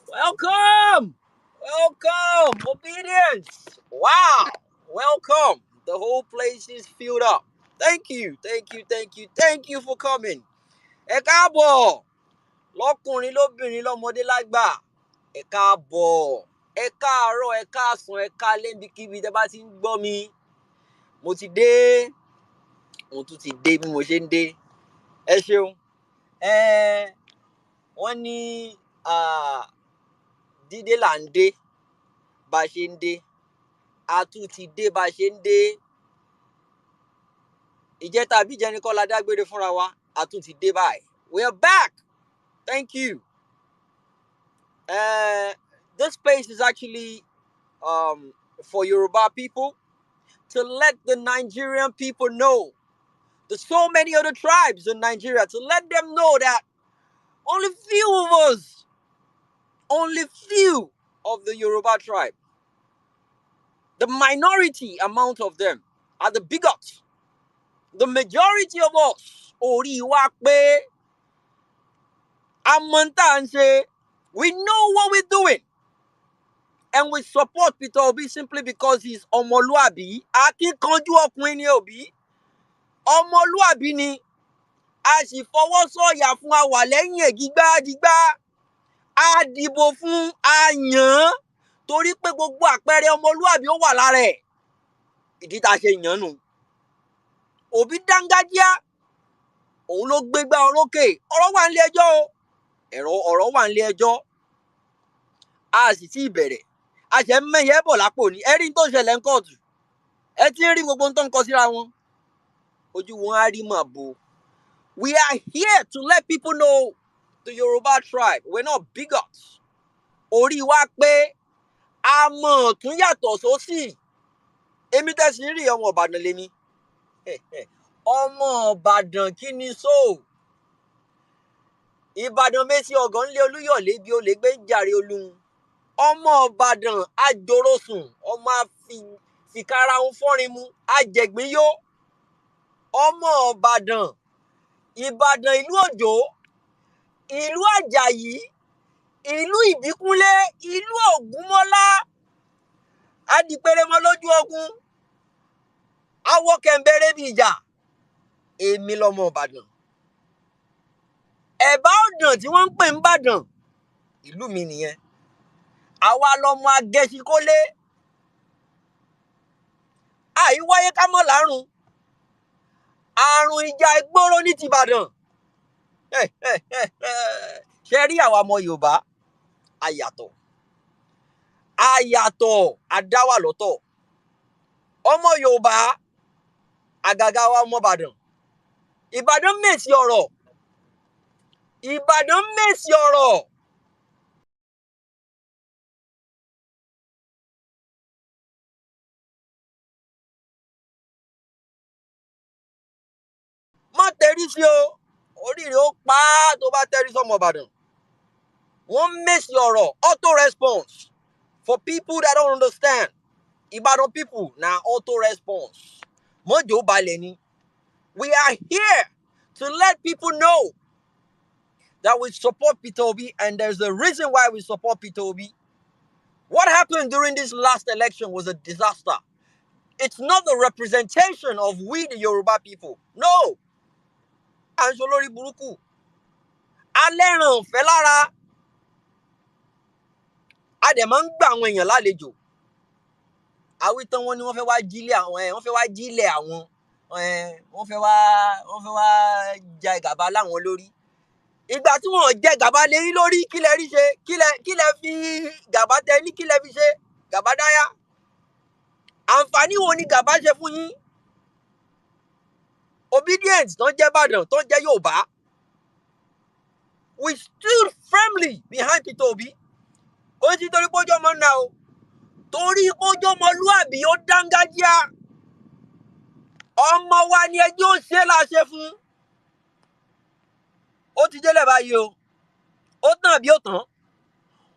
Welcome! Welcome! Obedience! Wow! Welcome! The whole place is filled up. Thank you, thank you, thank you, thank you for coming. Ẹ káàbọ̀! Lọ́kùnrin lóbìnrin lọ́mọdé lágbà. Ẹ káàbọ̀! Ẹ káàárọ̀, ẹ káàsán, ẹ káalẹ́ níbikíbi tẹ́ bá ti ń gbọ́ mi. Mo ti dé. Mo tún ti dé bí mo ṣe ń dé. Ẹ ṣeun. Wọ́n ní dídé là ń dé bá ṣe ń dé. A tún ti dé bá ṣe ń dé. Ìjẹta àbí ìjẹrin kọ́ la dágbére fúnra wa. A tún ti dé báyìí. We are back. Thank you. This space is actually for Yoruba people to let the Nigerian people know. There's so many other tribes in Nigeria, to let them know that only few of the Yoruba tribe, the minority amount of them are the bigots. The majority of us, Ori wa pe, amonta, we know what we're doing. And we support Peter Obi simply because he's Omoluabi. Akíkanjú ọkùnrin ni Obi. Omoluabi ni. A sì fọwọ́ sọ̀yà fún a wà lẹ́yìn ẹ̀ dígbà. A dìbò fún a yàn. Torí pé gbogbo àpẹẹrẹ ọmọlúàbí ó wà lára ẹ̀. Ìdí tá ṣe yàn nù. Obi dángájíá. Òun ló gbégbá orókè. Ọ̀rọ̀ wà nílé ẹjọ́ o. Ọ̀rọ̀ wà nílé ẹjọ́. A sì ti bẹ̀rẹ̀. A ṣe mẹ́yẹ bọ̀ lápò ní. Ẹ rí tó ṣẹlẹ̀ ń kóòtù. Ẹ ti ń rí gbogbo tó ń kọ síra wọn. Ojú wọn á rí mà bo. We are here to let people know the Yoruba tribe. We're not bigots. Orí wa pé a mọ̀ tún yàtọ̀ sósì. Èmi tẹ̀sí rí ọmọ Ìbàdàn lèmi. Ọmọ Ìbàdàn kí ni so? Ìbàdàn Mẹ́sì ọ̀gán lé Olúyọ̀lé bí ó lè gbé jàre Olúhun. Ọmọ Ìbàdàn ajorosùn, ọmọ fìkara ń fọ́rin mu, ajẹ̀gbín yó. Ọmọ Ìbàdàn, Ìbàdàn ìlú Òjó, ìlú Àjàyí, ìlú Ìbíkúnlé, ìlú Ògúnmọ́lá, adìpẹrẹmọ lójú ogun, awọ kẹ̀mbẹ̀rẹ̀ bí ìjà. Èmi lọmọ Ìbàdàn. Ẹ̀bá ọ̀dàn tí wọ́n ń pè ń Ìbàdàn, ìlú mi nìyẹn. Àwa lọmọ agẹṣinkólé. Àìwáyé ká mọ̀ lárùn. Àrùn ìjà ìgboro ní ti Ìbàdàn. Ṣé rí àwa ọmọ Yorùbá? Àyàtọ̀. Àdáwà lọ́tọ̀. Ọmọ Yorùbá, àgàgà wa ọmọ Ìbàdàn. Ìbàdàn mèsì ọ̀rọ̀. Ìbàdàn mèsì ọ̀rọ̀. Má tẹrí sí o. Oríire ó pa tó bá tẹrí sọ́mọ Ìbàdàn. Wọ́n mèsì ọ̀rọ̀. Auto response. For people that don't understand, Ibadan people, now auto response. Mojo baleni. We are here to let people know that we support Peter Obi, and there's a reason why we support Peter Obi. What happened during this last election was a disaster. It's not the representation of we, the Yoruba people. No. Ansolori Buruku. Alẹ́ràn fẹ́ lára. Adẹ̀mọ́ ń gbà àwọn èèyàn lálejò. Àwítán wọn ni wọ́n fẹ́ wá jílẹ̀ àwọn wọ́n fẹ́ wá ja ìgàba láwọn lórí. Ìgbà tí wọ́n jẹ gàba lé yín lórí, kí lẹ rí ṣe? Kí lẹ fi gàba tẹ ní, kí lẹ fi ṣe? Gàba dáyà. Àǹfààní wo ni gàba ṣe fún yín? Obedience tó jẹ́ Ìbàdàn, tó jẹ́ Yorùbá. We stood firmly behind Peter Obi. Kò sí torí pé ó jọmọ náà o. Torí pé ó jọmọlúàbí, ó dángájíá. Ọmọ wa ni ẹjọ́ ó ṣe là ṣe fún. Ó ti délẹ̀ báyìí o. Ó tàn bí ó tàn.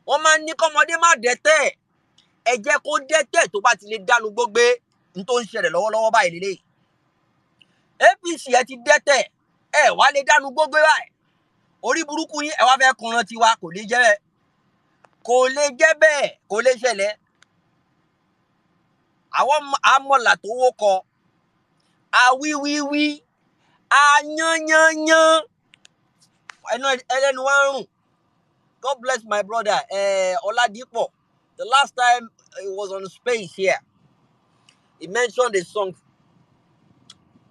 Wọ́n máa ń ní kọ́mọdé má dẹ́tẹ̀. Ẹ jẹ́ kó dẹ́tẹ̀ tó bá ti lè dánu gbógbé ní tó ń ṣẹlẹ̀ lọ́wọ́lọ́wọ́ báyìí lélẹ̀. APC ẹ ti dẹ́tẹ̀. wá lè dànù gbogbo báyìí orí burúkú yín ẹ wá fẹ́ kùnran tiwa kò lè jẹ́ bẹ́ẹ̀ kò lè ṣẹlẹ̀ àwọn amọ̀là tó wó kọ awíwíwí ayányányán ẹlẹ́nu wá ń rùn. God bless my brother Oladipo. The last time he was on space here, he mentioned a song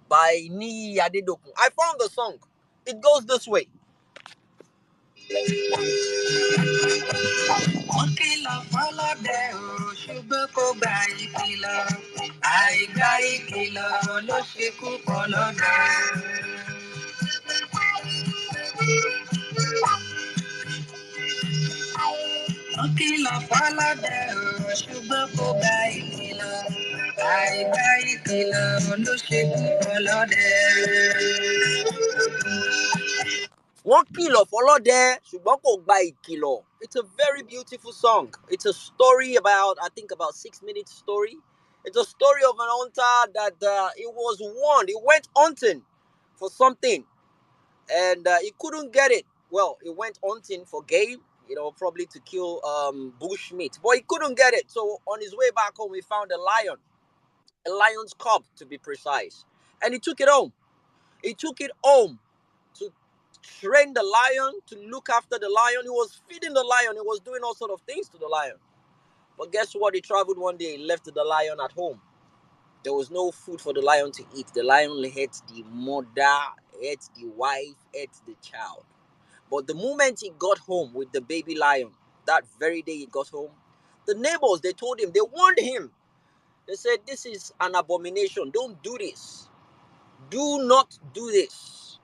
by Niyi Adedokun. I found the song. It goes this way. It's a very beautiful song. It's a story about, I think, about 6 minutes story. It's a story of an hunter that he was warned. He went hunting for something and he couldn't get it. Well, he went hunting for game, probably to kill bush meat, but he couldn't get it. So on his way back home, he found a lion's cub to be precise, and he took it home. He took it home to train the lion, to look after the lion. He was feeding the lion. He was doing all sort of things to the lion. But guess what? He traveled one day. He left the lion at home. There was no food for the lion to eat. The lion ate the mother, ate the wife, ate the child. But the moment he got home with the baby lion, that very day he got home, the neighbors, they told him, they warned him. They said, this is an abomination. Don't do this. Do not do this.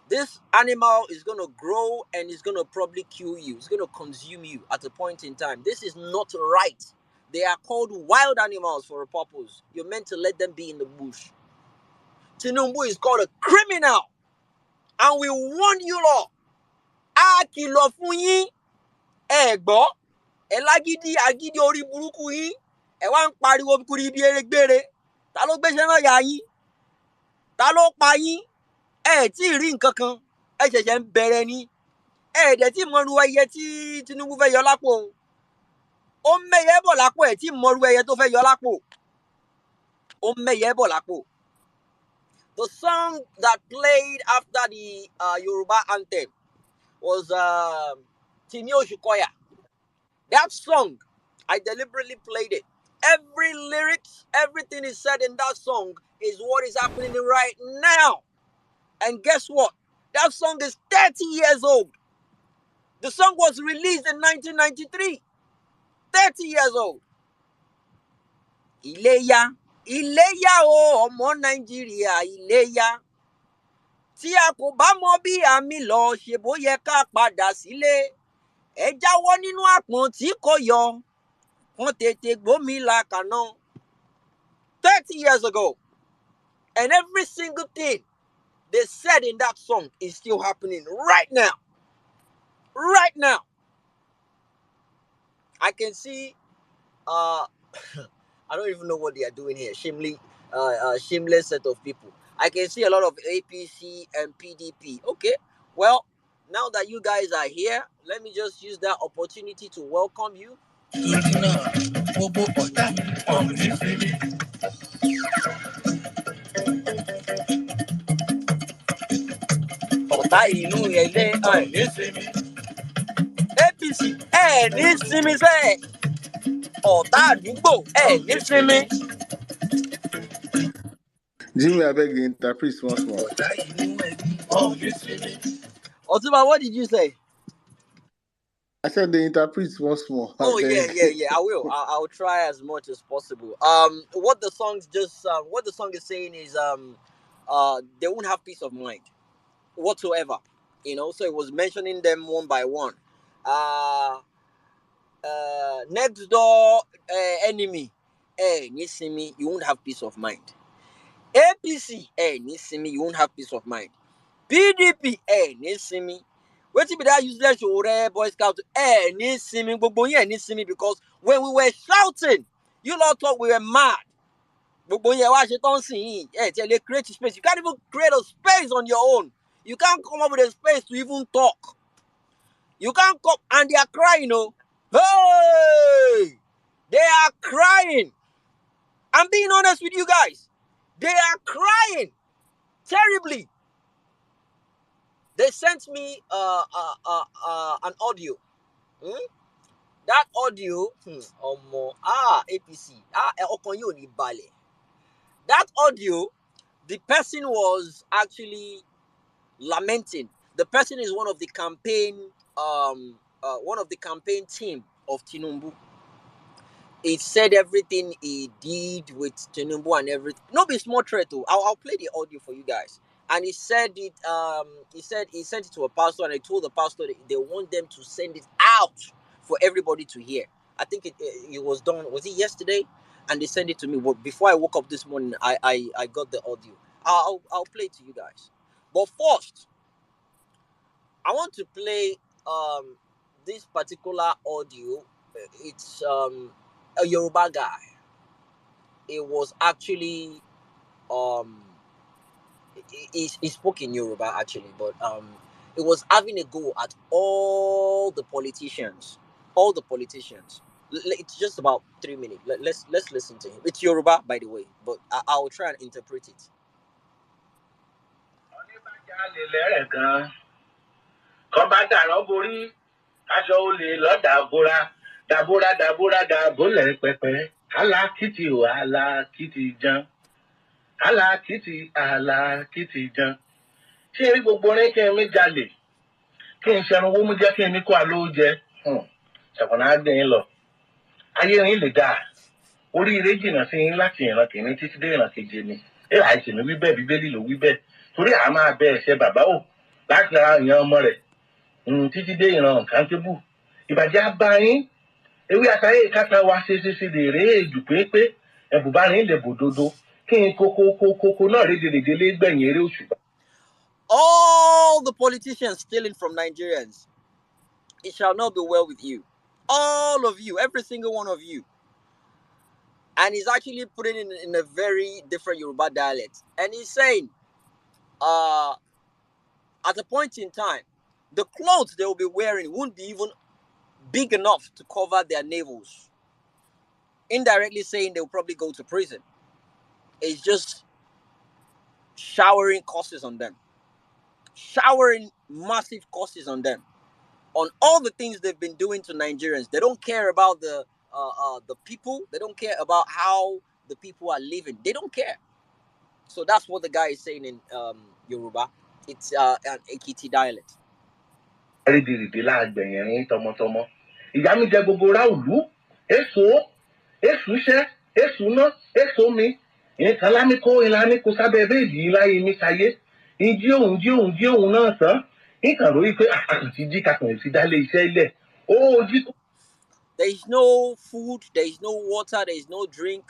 This animal is going to grow and it's going to probably kill you. It's going to consume you at a point in time. This is not right. They are called wild animals for a purpose. You're meant to let them be in the bush. Tinubu is called a criminal. And we warn you all. A kìlọ̀ fún yín. Ẹ gbọ́. Ẹ lágídí agídí orí burúkú yín. Ẹ wá ń pariwo kúrú bí erégbére. Ta ló gbéṣẹ́ náà yà yín? Ta ló pa yín? Ẹ tí ì rí nǹkan kan. Ẹ ṣẹ̀ṣẹ̀ ń bẹ̀rẹ̀ ni. Ẹ dẹ̀ tí mọ̀rú ẹyẹ tí Tinubu fẹ́ yọ lápò. Ó mẹ́yẹ bọ̀ lápò ẹ̀ tí mọ̀rú ẹyẹ tó fẹ́ yọ lápò. Ó mẹ́yẹ bọ̀ lápò. The song that played after the Yoruba anthem was Timi Oshukoya. That song, I deliberately played it. Every lyrics, everything is said in that song is what is happening right now. And guess what? That song is 30 years old. The song was released in 1993. 30 years old. Iléyá, Iléyá o, ọmọ Nàìjíríà, Iléyá. Tí a kò bá mọ bí àmì lọ, ṣe bó yẹ ká padà sílé. Ẹ jáwọ́ nínú àpọ̀n tí kò yọ. Wọ́n tètè gbómi la kàná. 30 years ago. And every single thing they said in that song is still happening right now. Right now. I can see, I don't even know what they are doing here. Shameless set of people. I can see a lot of APC and PDP. Okay, well, now that you guys are here, let me just use that opportunity to welcome you. APC, ní sinmi sẹ́. Ọ̀tá àdúgbò, ní sinmi. Jimmy, I beg you, interpret once more. Otuba, what did you say? I said they interpret once more. Oh yeah. I will. I'll try as much as possible. What the song is saying is they won't have peace of mind whatsoever. So it was mentioning them one by one. Next door enemy, Nisimi, you won't have peace of mind. APC, Nisimi, you won't have peace of mind. PDP, Nisimi. What if that useless Boy Scout? Nisimi, Nisimi, because when we were shouting, you lot thought we were mad. Create space. You can't even create a space on your own You can't come up with a space to even talk. You can't come, and they are crying, Hey! They are crying. I'm being honest with you guys. They are crying terribly. They sent me an audio. That audio, APC. That audio, the person was actually lamenting. The person is one of the campaign team of Tinubu. It said everything he did with Tinubu and everything. No be small threat too. I'll play the audio for you guys. And he said it. He said he sent it to a pastor, and I told the pastor that they want them to send it out for everybody to hear. I think it was done. Was it yesterday? And they sent it to me. But before I woke up this morning, I got the audio. I'll play it to you guys. But first, I want to play this particular audio. It's a Yoruba guy. It was actually he spoke in Yoruba actually, but it was having a go at all the politicians. It's just about 3 minutes. Let's listen to him. It's Yoruba, by the way, but I'll try and interpret it. Aṣọ olè lọ́dà bóra dàbóra dàbóra dàbólẹ̀ pẹpẹ alákìtì ò alákìtì jan alákìtì jan ṣé rí gbogbo orin kí n mi jalè kí n ṣẹnu owó mú jẹ́ kí n mi kó àlóò jẹ ṣàkóná gbẹ̀yìn lọ ayé rìn lè dáa oríire jìnnà sí yín láti ìran kìíní títí dé ìran keje ni ẹ àìsàn mi wí bẹ́ẹ̀ bíbélì ló wí bẹ́ẹ̀ torí àá máa bẹ ẹ̀ṣẹ̀ bàbá ò láti ra ìyàn ọmọ rẹ̀ títí dé ìran kàńtébù ìbàjẹ́ abáyín ewé àtàyè ìkàtà wa ṣe lè rè èjù pépé ẹ̀bùbárin lè bòdodo kí n kókó náà rédèrèdè lé gbẹ̀yìn eré òṣùpá. All the politicians stealing from Nigerians, it shall not be well with you. All of you, every single one of you. And he's actually putting it in a very different Yoruba dialect. And he's saying, at a point in time, the clothes they will be wearing won't be even big enough to cover their navels. Indirectly saying they'll probably go to prison. It's just showering curses on them. Showering massive curses on them. On all the things they've been doing to Nigerians. They don't care about the people. They don't care about how the people are living. They don't care. So that's what the guy is saying in Yoruba. It's an Ekiti dialect. Rédèrèdè láàgbẹ̀yìn ẹ̀rín tọmọtọmọ ìyá mi jẹ gbogbo ráùlú èsùṣẹ́ èsùná èsùnmi nǹkan lámìkó ìlànìkó sábẹ́ bẹ́ẹ̀dì láyé mi sáyé ìjí òun náà tán nǹkan lórí pé àkàtì jí kakàn sí dálé iṣẹ́ ilẹ̀ jí. There is no food, there is no water, there is no drink,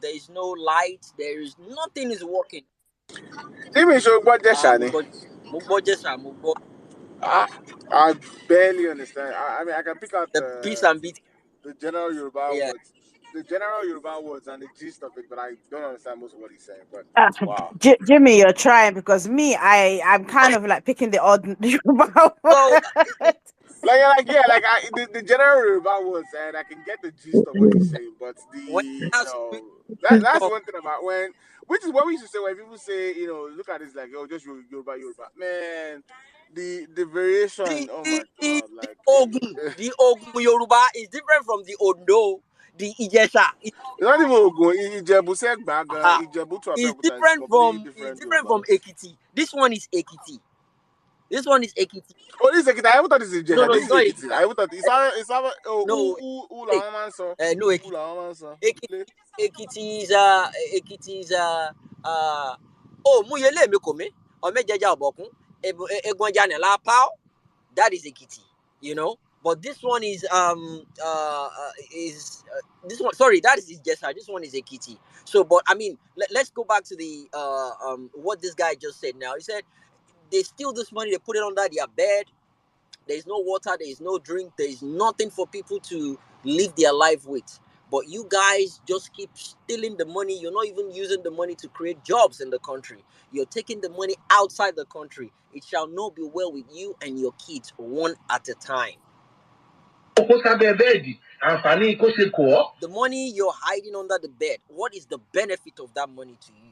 there is no light, there is nothing is working. I barely understand. I mean, I can pick out the peace and beat. The general Yoruba words. The general Yoruba words and the gist of it, but I don't understand most of what he's saying. But wow, Jimmy, you're trying because me, I'm kind of like picking the odd Yoruba words. The general Yoruba words, and I can get the gist of what he's saying. But that's one thing about which is what we used to say when people say, look at this like, just Yoruba, man. The variation, oh my god, like the Ogun Yoruba is different from the Ondo, the Ijesha. It's not even Ogun. Ijebu Segbaga, Ijebu to It's different from Ekiti. This one is Ekiti. Oh, this is Ekiti. I ever thought this is Ijesha. No, this is Ekiti. I ever thought no, Ekiti is Muyele Mekome or Mejaja Obokun Egwanjane La Pao. That is Ekiti, But this one is this one. Sorry, that is Ijesa. This one is Ekiti. So, but I mean, let's go back to the what this guy just said. Now he said they steal this money, they put it under their bed. There is no water, there is no drink, there is nothing for people to live their life with. But you guys just keep stealing the money. You're not even using the money to create jobs in the country. You're taking the money outside the country. It shall not be well with you and your kids, one at a time. The money you're hiding under the bed, what is the benefit of that money to you?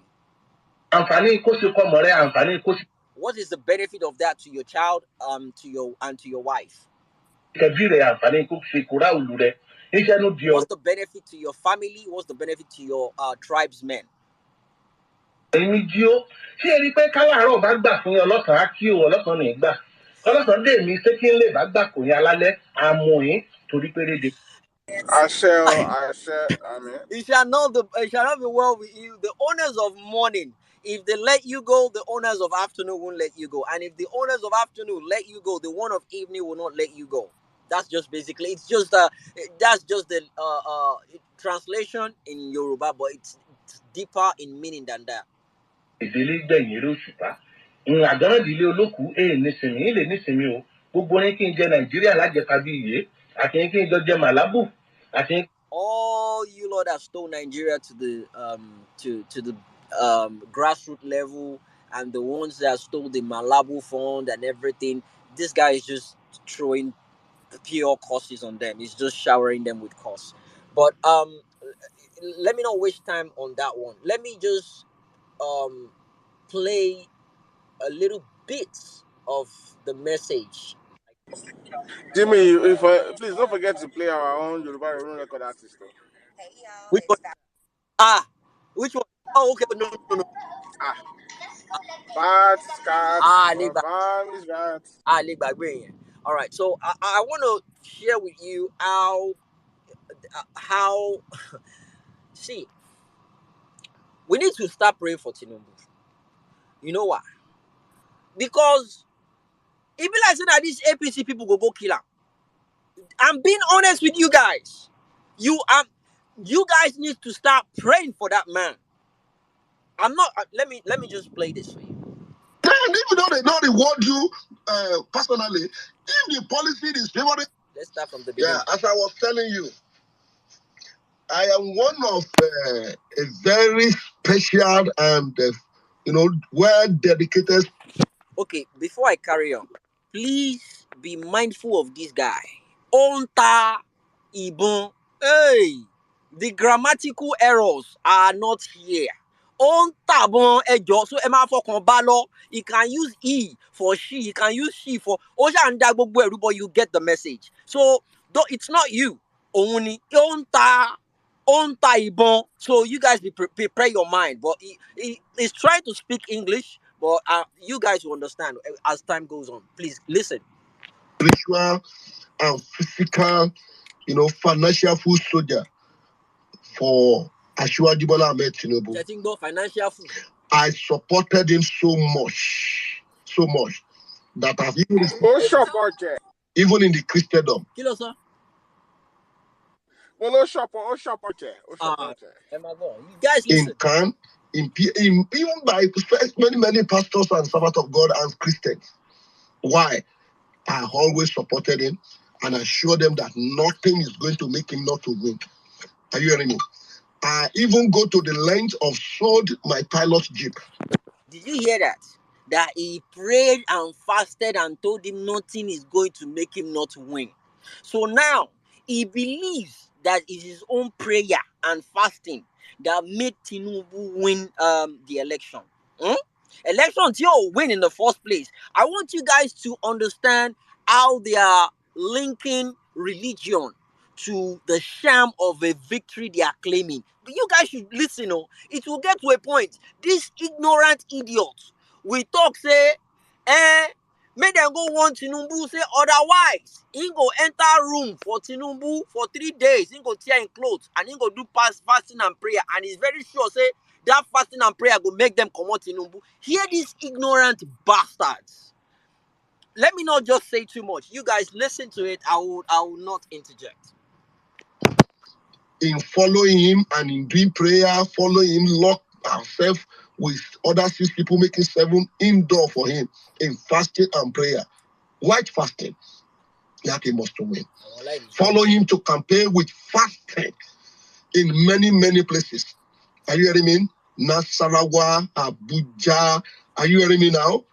What is the benefit of that to your child, to your wife? What's the benefit to your family? What's the benefit to your tribesmen? It shall not be well with you. The owners of morning, if they let you go, the owners of afternoon won't let you go. And if the owners of afternoon let you go, the one of evening will not let you go. That's just basically, it's just that's just the translation in Yoruba, but it's deeper in meaning than that. All you lot that stole Nigeria to the grassroots level, and the ones that stole the Malabu fund and everything, this guy is just throwing pure courses on them. He's just showering them with course. But let me not waste time on that one. Let me just play a little bit of the message. Jimmy, please don't forget to play our own Yoruba Ronu record artist. Which one? Which one? Oh, okay. No. Bats, cats, rats. All right. So I want to share with you how see, we need to start praying for Tinubu. You know why? Because if you like saying that these APC people go kill him, I'm being honest with you guys. You guys need to start praying for that man. I'm not. Let me just play this for you. Even though they don't reward you personally, if the policy is favoring. Let's start from the beginning. Yeah, as I was telling you, I am one of a very special and well dedicated. Okay, before I carry on, please be mindful of this guy. Onta Ibon. Hey, the grammatical errors are not here. Onta bon ejo. So Emma for konbalo. He can use he for she. He can use she for Oja and Dagbo everybody. You get the message. So it's not you. Only Onta Ibon. So you guys prepare your mind. But he's trying to speak English. But you guys will understand as time goes on. Please listen. Spiritual and physical, financial food soldier for Asiwaju Bola Ahmed Tinubu. I think financial food. I supported him so much that I've even in the Christendom. Kilo, sir. You guys listen. Even by many pastors and servants of God and Christians. Why? I always supported him and assured them that nothing is going to make him not to win. Are you hearing me? I even go to the length of sold my pilot jeep. Did you hear that? That he prayed and fasted and told him nothing is going to make him not win. So now he believes that it's his own prayer and fasting that made Tinubu win the election. Elections you'll win in the first place. I want you guys to understand how they are linking religion to the sham of a victory they are claiming. But you guys should listen. It will get to a point. These ignorant idiots will talk, say, make them go want Tinubu, say otherwise. He go enter room for Tinubu for 3 days. He go tear in clothes and he go do fasting and prayer. And he's very sure, say, that fasting and prayer go make them come out Tinubu. Hear these ignorant bastards. Let me not just say too much. You guys listen to it. I will not interject. In following him and in doing prayer, following him, lock ourselves with other 6 people, making 7 indoor for him in fasting and prayer. White fasting, that he must win. Follow him to campaign with fasting. in many places. Are you hearing me? Nasarawa, Abuja. Are you hearing me now?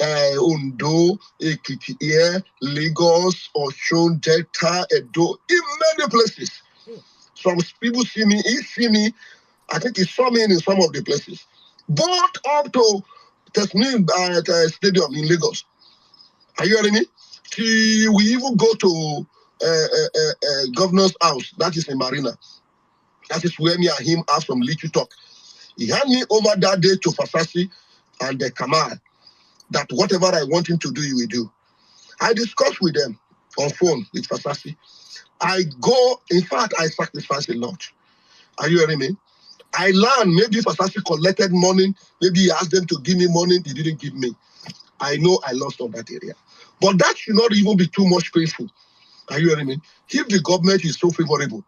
Ondo, Ekiti, Lagos, Osun, Delta, Edo, in many places. Some people see me, he see me. I think he saw me in some of the places. Both up to Tasnim Stadium in Lagos. Are you hearing me? We even go to Governor's house, that is in Marina. That is where me and him have some little talk. He had me over that day to Fasasi and the Kamal that whatever I want him to do, he will do. I discussed with them on phone with Fasasi. I go, in fact, I sacrifice a lot. Are you hearing me? I learned maybe Fasasi collected money, maybe he asked them to give me money, they didn't give me. I know I lost on that area. But that should not even be too much painful. Are you hearing me? If the government is so favorable,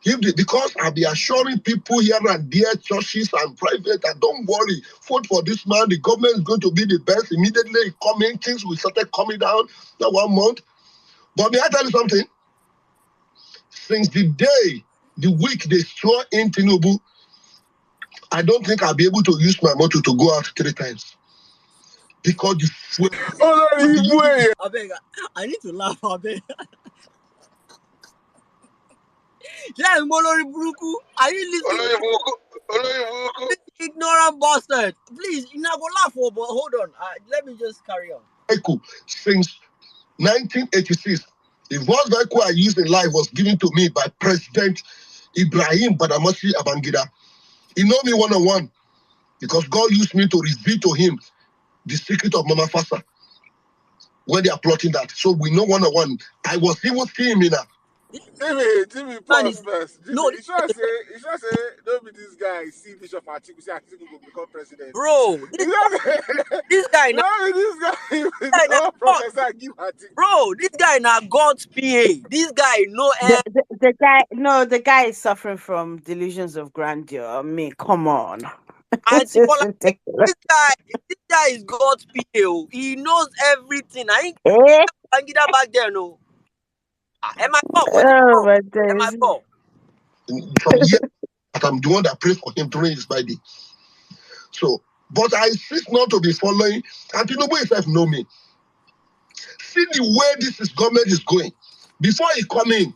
because I'll be assuring people here and there, churches and private, that don't worry, vote for this man, the government is going to be the best. Immediately coming, things will start coming down that 1 month. But may I tell you something? Since the week they saw in Tinubu, I don't think I'll be able to use my motor to go out 3 times. Because I need to laugh a bit. Yeah, Molori Buruku, are you listening? Ignorant bastard. Please, you not go laugh, but hold on. Let me just carry on. Since 1986, the first vehicle I used in life was given to me by President Ibrahim Badamasi Abangida. He know me one-on-one because God used me to reveal to him the secret of Mama Fasa when they are plotting that. So we know one-on-one. I was even seeing me now. Jimmy, pause first. Jimmy, no, you should say, don't be this guy. See Bishop Atiku, say Atiku will become president. Bro, this guy now. Professor give Atiku. Bro, this guy now God's PA. This guy the guy is suffering from delusions of grandeur. I mean, come on. This guy is God's PA. He knows everything. I ain't Bangida back there, no. Am I up? Oh my days. Am I up? From here, I'm the one that prays for him during his birthday. So, but I cease not to be following, and Tinubu himself know me. See the way government is going. Before he come in,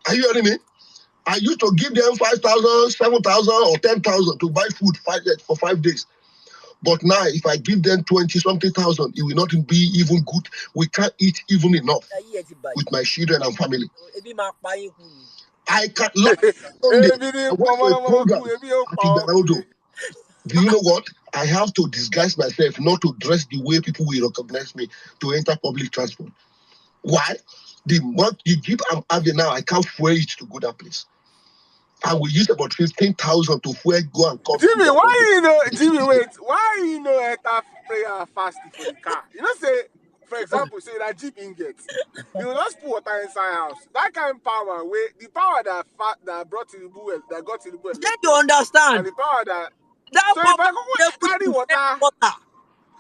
are you hearing me? I used to give them 5,000, 7,000, or 10,000 to buy food for 5 days. But now, if I give them 20-something thousand, it will not be even good. We can't eat even enough with my children and family. I can't look. Do you know what? I have to disguise myself, not to dress the way people will recognize me to enter public transport. Why? The jeep I'm having now, I can't fuel it to go that place. I will use about 15,000 to fuel, go and come. Jimmy, why enter prayer fasting for the car? You know, say, for example, say that jeep ingots. You will just put water inside house. That kind of power, the power that brought to the bull, that got to the bull. Then you understand. And the power that so if I go carry water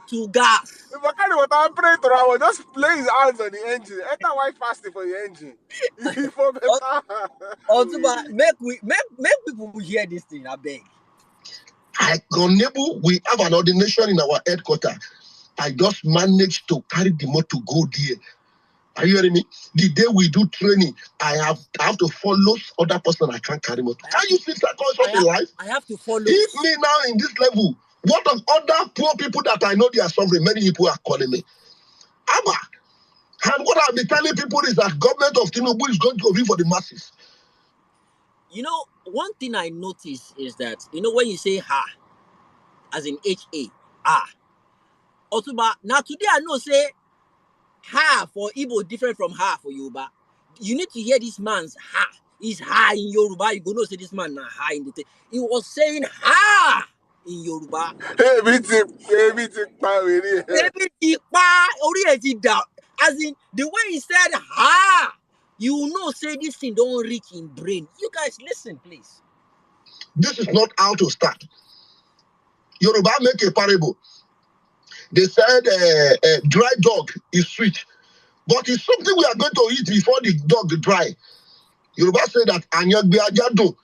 to gas. If I carry water and pray to I will just lay his hands on the engine. Enter white fasting for the engine. For better. Make people hear this thing, I beg. We have an ordination in our headquarters. I just managed to carry the motor to go there. Are you hearing me? The day we do training, I have to follow other person. I can't carry motor. Can you see that concept in life? I have to follow. If me now in this level, what of other poor people that I know they are suffering? Many people are calling me. Abba. And what I'll be telling people is that government of Tinubu is going to be for the masses. You know, one thing I notice is that, when you say ha, as in H-A, Otuba, now today I know say ha for Igbo different from ha for Yoruba. You need to hear this man's ha. He's ha in Yoruba. You go know say this man na ha in the thing. He was saying ha in Yoruba. As in the way he said ha, you know say this thing don't reach in brain. You guys listen, please. This is not how to start. Yoruba make a parable. They said dry dog is sweet, but it's something we are going to eat before the dog dry. Yoruba say that anyagbe ajado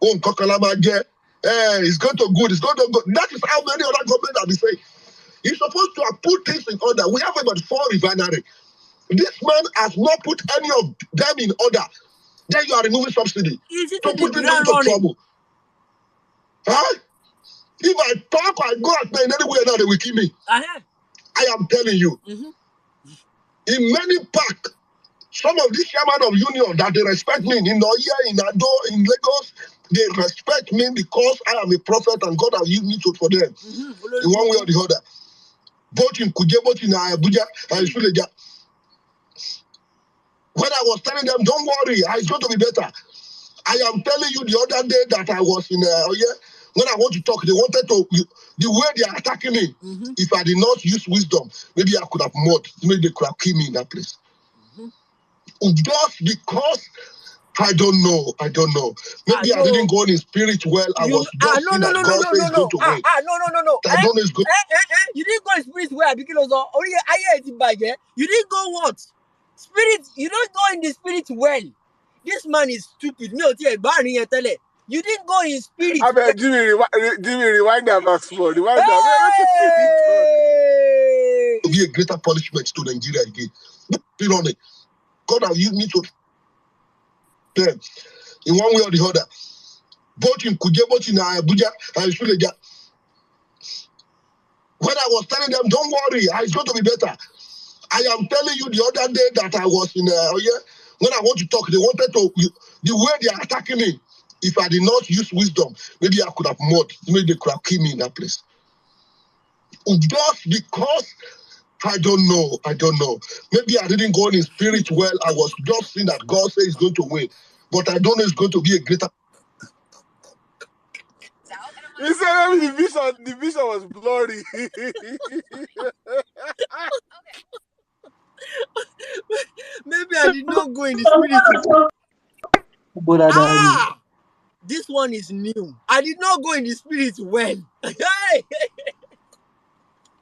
Oh, Kokalamaje, it's going to good, it's going to good. That is how many other governments have been saying. He's supposed to have put things in order. We have about 4 refineries. This man has not put any of them in order. Then you are removing subsidy to put them into trouble. Huh? If I talk, I go out there in any way now, they will kill me. I am telling you. In many parks, some of these chairman of union that they respect me in Oya, in Ado, in Lagos, they respect me because I am a prophet and God has used me for them in one way or the other. Both in Kuje, both in Abuja and Suleja. When I was telling them, don't worry, it's going to be better. I am telling you the other day that I was in Oya, when I want to talk, they wanted to, the way they are attacking me, if I did not use wisdom, maybe I could have murdered, maybe they could have killed me in that place. Just because I don't know. Maybe I didn't go in spirit well. I was just seeing that God says going to win. No. I don't know it's good. You didn't go in spirit well because you didn't go what? Spirit, you don't go in the spirit well. This man is stupid. You didn't go in spirit. I mean, Jimmy, rewind that back small. Rewind that. To be a greater punishment to Nigeria again. Be honest. God has used me to them in one way or the other. Both in Kuje, both in Abuja and Suleja. When I was telling them, don't worry, it's going to be better. I am telling you the other day that I was in Oya, when I want to talk, they wanted to, the way they are attacking me, if I did not use wisdom, maybe I could have murdered, maybe they could have killed me in that place. Just because I don't know. Maybe I didn't go in spirit well. I was just seeing that God says he's going to win. But I don't know it's going to be a greater. You said the vision was blurry. Maybe I did not go in the spirit. This one is new. I did not go in the spirit well.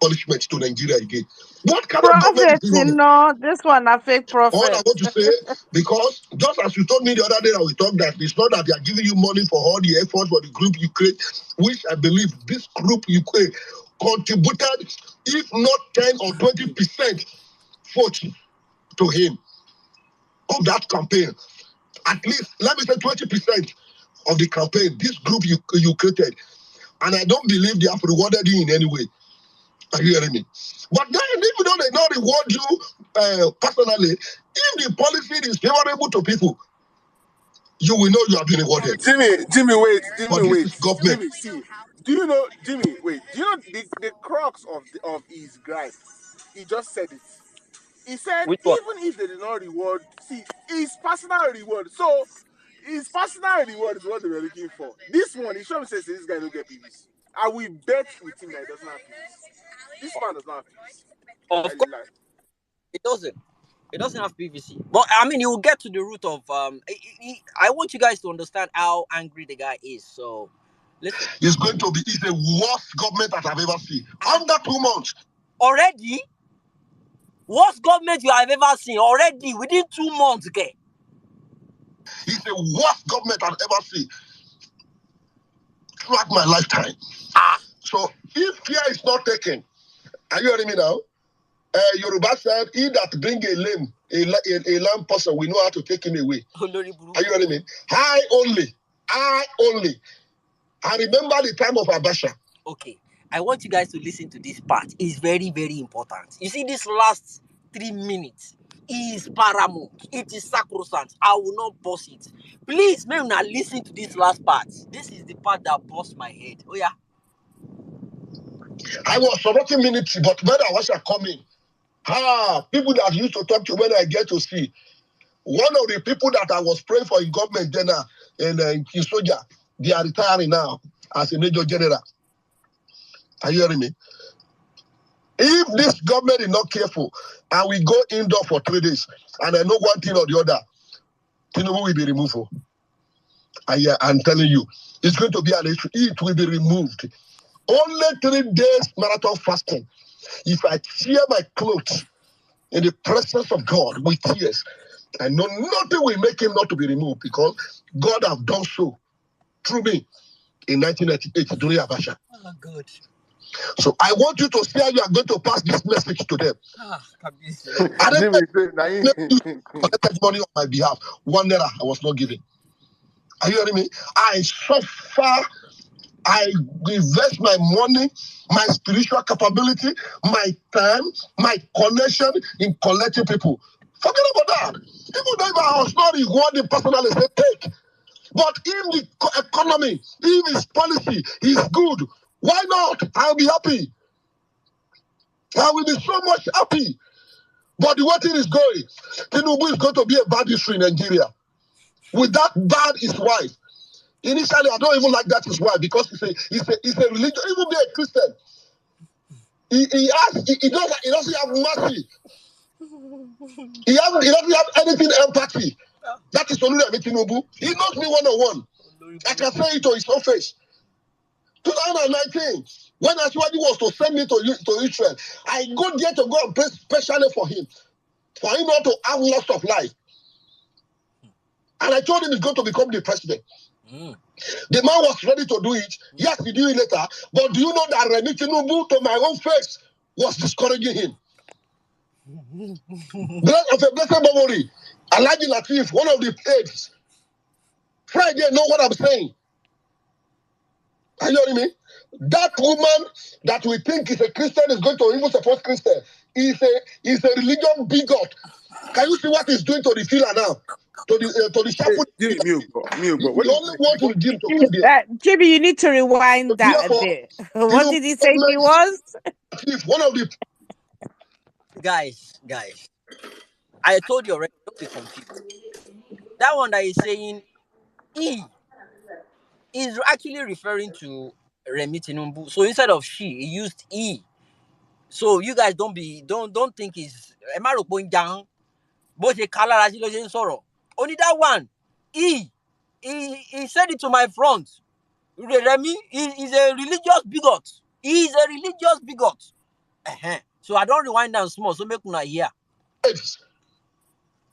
Punishment to Nigeria again. What kind prophet, of government is this one a fake prophet. All I want to say, because just as you told me the other day that we talked that it's not that they are giving you money for all the efforts for the group you create, which I believe this group you create contributed, if not 10 or 20% vote to him of that campaign. At least, let me say 20% of the campaign, this group you created. And I don't believe they have rewarded you in any way. Are you hearing me? But then, even though they not reward you personally, if the policy is favorable to people, you will know you have been rewarded. Jimmy, wait. Government. Jimmy, see. Do you know, Jimmy, wait. Do you know the crux of his gripe? He just said it. He said, even if they did not reward, see, his personal reward. So, his personal reward is what they were looking for. This one, he surely says this guy don't get PVC. I will bet with him that he doesn't have PVC. This man does not have PVC. Of course, it doesn't. It doesn't have PVC. But I mean, he will get to the root of. I want you guys to understand how angry the guy is. So, listen. It's going to be. It's the worst government that I've ever seen. Under 2 months. Already? Worst government you have ever seen. Already within 2 months, okay? It's the worst government I've ever seen throughout my lifetime. So if care is not taken, are you hearing me now? Yoruba said, he that bring a lame person, we know how to take him away. Are you hearing me? I only. I remember the time of Abasha. Okay. I want you guys to listen to this part. It's very, very important. You see, this last 3 minutes is paramount. It is sacrosanct. I will not pause it. Please, may not listen to this last part. This is the part that busts my head. Oh, yeah. I was supporting minutes, but when I was coming, people that used to talk to when I get to see, one of the people that I was praying for in government then in Kisoja, they are retiring now as a major general. Are you hearing me? If this government is not careful and we go indoor for 3 days and I know one thing or the other, Tinubu will be removed. I'm telling you, it's going to be an issue. It will be removed. Only 3 days marathon fasting. If I tear my clothes in the presence of God with tears, I know nothing will make him not to be removed because God have done so. through me in 1998 during Abacha. Oh, good. So I want you to see how you are going to pass this message to them. I don't collect money on my behalf. 1 naira I was not giving. Are you hearing me? I suffer. I invest my money, my spiritual capability, my time, my connection in collecting people. Forget about that. Even though I was not rewarding personally, say take. But if the economy, if his policy is good, why not? I'll be happy. I will be so much happy. But the way thing is going, Tinubu is going to be a bad history in Nigeria. With that bad his wife. Initially, I don't even like that his wife because he's a religion. Even be a Christian. He doesn't have mercy. He doesn't have anything empathy. That is Oluyemi Tinubu. He knows me one-on-one. I can say it to his own face. 2019, when Ashwadi was to send me to Israel, I go there to go and pray specially for him not to have loss of life. And I told him he's going to become the president. The man was ready to do it. Yes, he did it later. But do you know that Remi Tinubu, to my own face, was discouraging him? Of a blessed memory, Alhaji Latif, one of the aides, Friday, know what I'm saying. Are you hearing me? That woman that we think is a Christian is going to even support Christian. Is a religion bigot. Can you see what he's doing to the filler now? To the chapel. Hey, We only want to redeem to come there. Jimmy, you need to rewind that a bit. What did he say he was? One of the guys, I told you already, don't be confused. That one that is saying E is actually referring to Remi Tinubu. So instead of she, he used E. So you guys don't think it's Emaro going down. But the color as only that one. He said it to my front. Remi is a religious bigot. He is a religious bigot. So I don't rewind down small, so make una hear.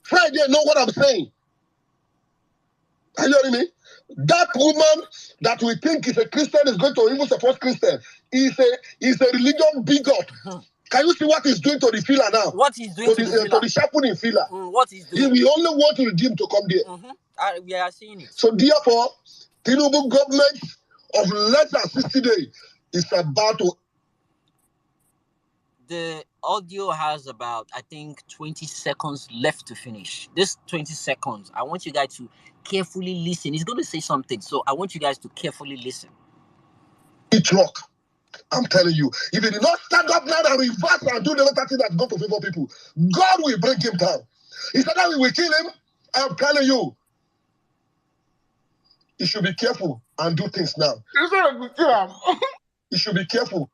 Friday, know what I'm saying. Are you hearing me? That woman that we think is a Christian is going to even support Christian. Is a religion bigot. Can you see what he's doing to the filler now? What he's doing to the chaplain filler? What he's doing? We only want to redeem to come there. We are seeing it. So therefore, Tinubu government of less than 60 days is about to. The audio has about, I think, 20 seconds left to finish. This 20 seconds, I want you guys to carefully listen. He's going to say something, so I want you guys to carefully listen. It's rock. I'm telling you, if he did not stand up now and reverse and do the other thing that's going to favor people, God will bring him down. He said that we will kill him. I'm telling you, you should be careful and do things now. You should be careful.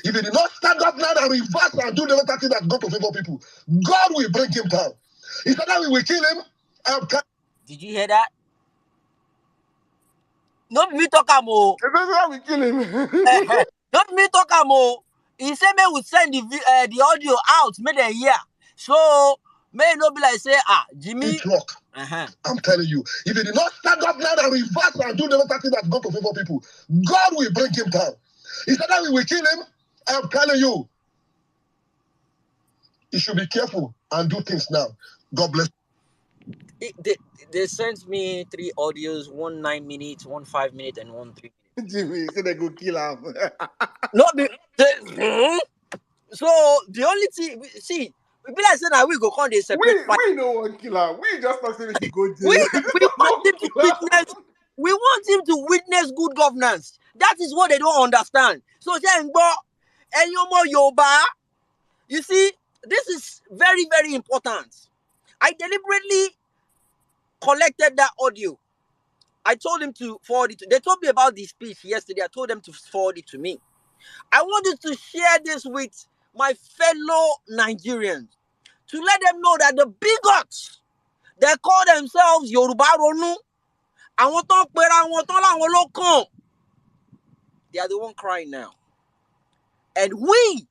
If he did not stand up now and reverse and do the other thing that's going to favor people, God will bring him down. He said that we will kill him. Did you hear that? Not me talk amo. We kill him. Not me talk amo. He said me would send the audio out, make them hear. So may not be like say Jimmy. I'm telling you, if he did not stand up now and reverse and do the other thing that's going to favor people, God will bring him down. He said that we will kill him. I'm telling you, you should be careful and do things now. God bless. They sent me 3 audios, 1 9 minutes, 1 5 minutes, and 1 3 minutes. Jimmy said they go kill him. So the only thing, see, we be like saying that we go on the separate. We know one killer. We just not saying he go jail. We want him to witness. We want him to witness good governance. That is what they don't understand. So and Yoruba, you see, this is very, very important. I deliberately collected that audio. I told him to forward it. They told me about this speech yesterday. I told them to forward it to me. I wanted to share this with my fellow Nigerians to let them know that the bigots, they call themselves Yoruba Ronu, they are the one crying now. And we,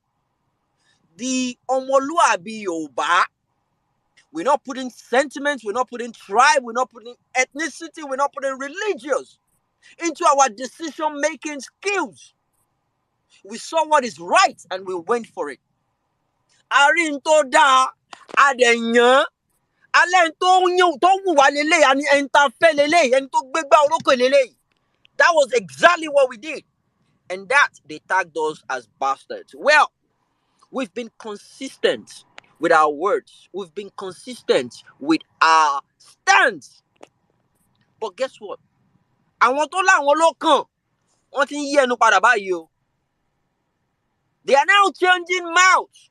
the Omoluabi Yoruba, we're not putting sentiments, we're not putting tribe, we're not putting ethnicity, we're not putting religious. into our decision-making skills. We saw what is right and we went for it. Àárín tó dáa, àdẹ̀yàn, alẹ́ tó wù wá lélẹ̀, àní ẹni tá fẹ́ lélẹ̀, ẹni tó gbégbá orókè lélẹ̀. That was exactly what we did. And that, they tagged us as bastards. Well, we've been consistent with our words. We've been consistent with our stance. But guess what? Àwọn tó láwọn ló kàn, wọ́n ti ń yí ẹnu padà báyìí o. They are now changing mouths.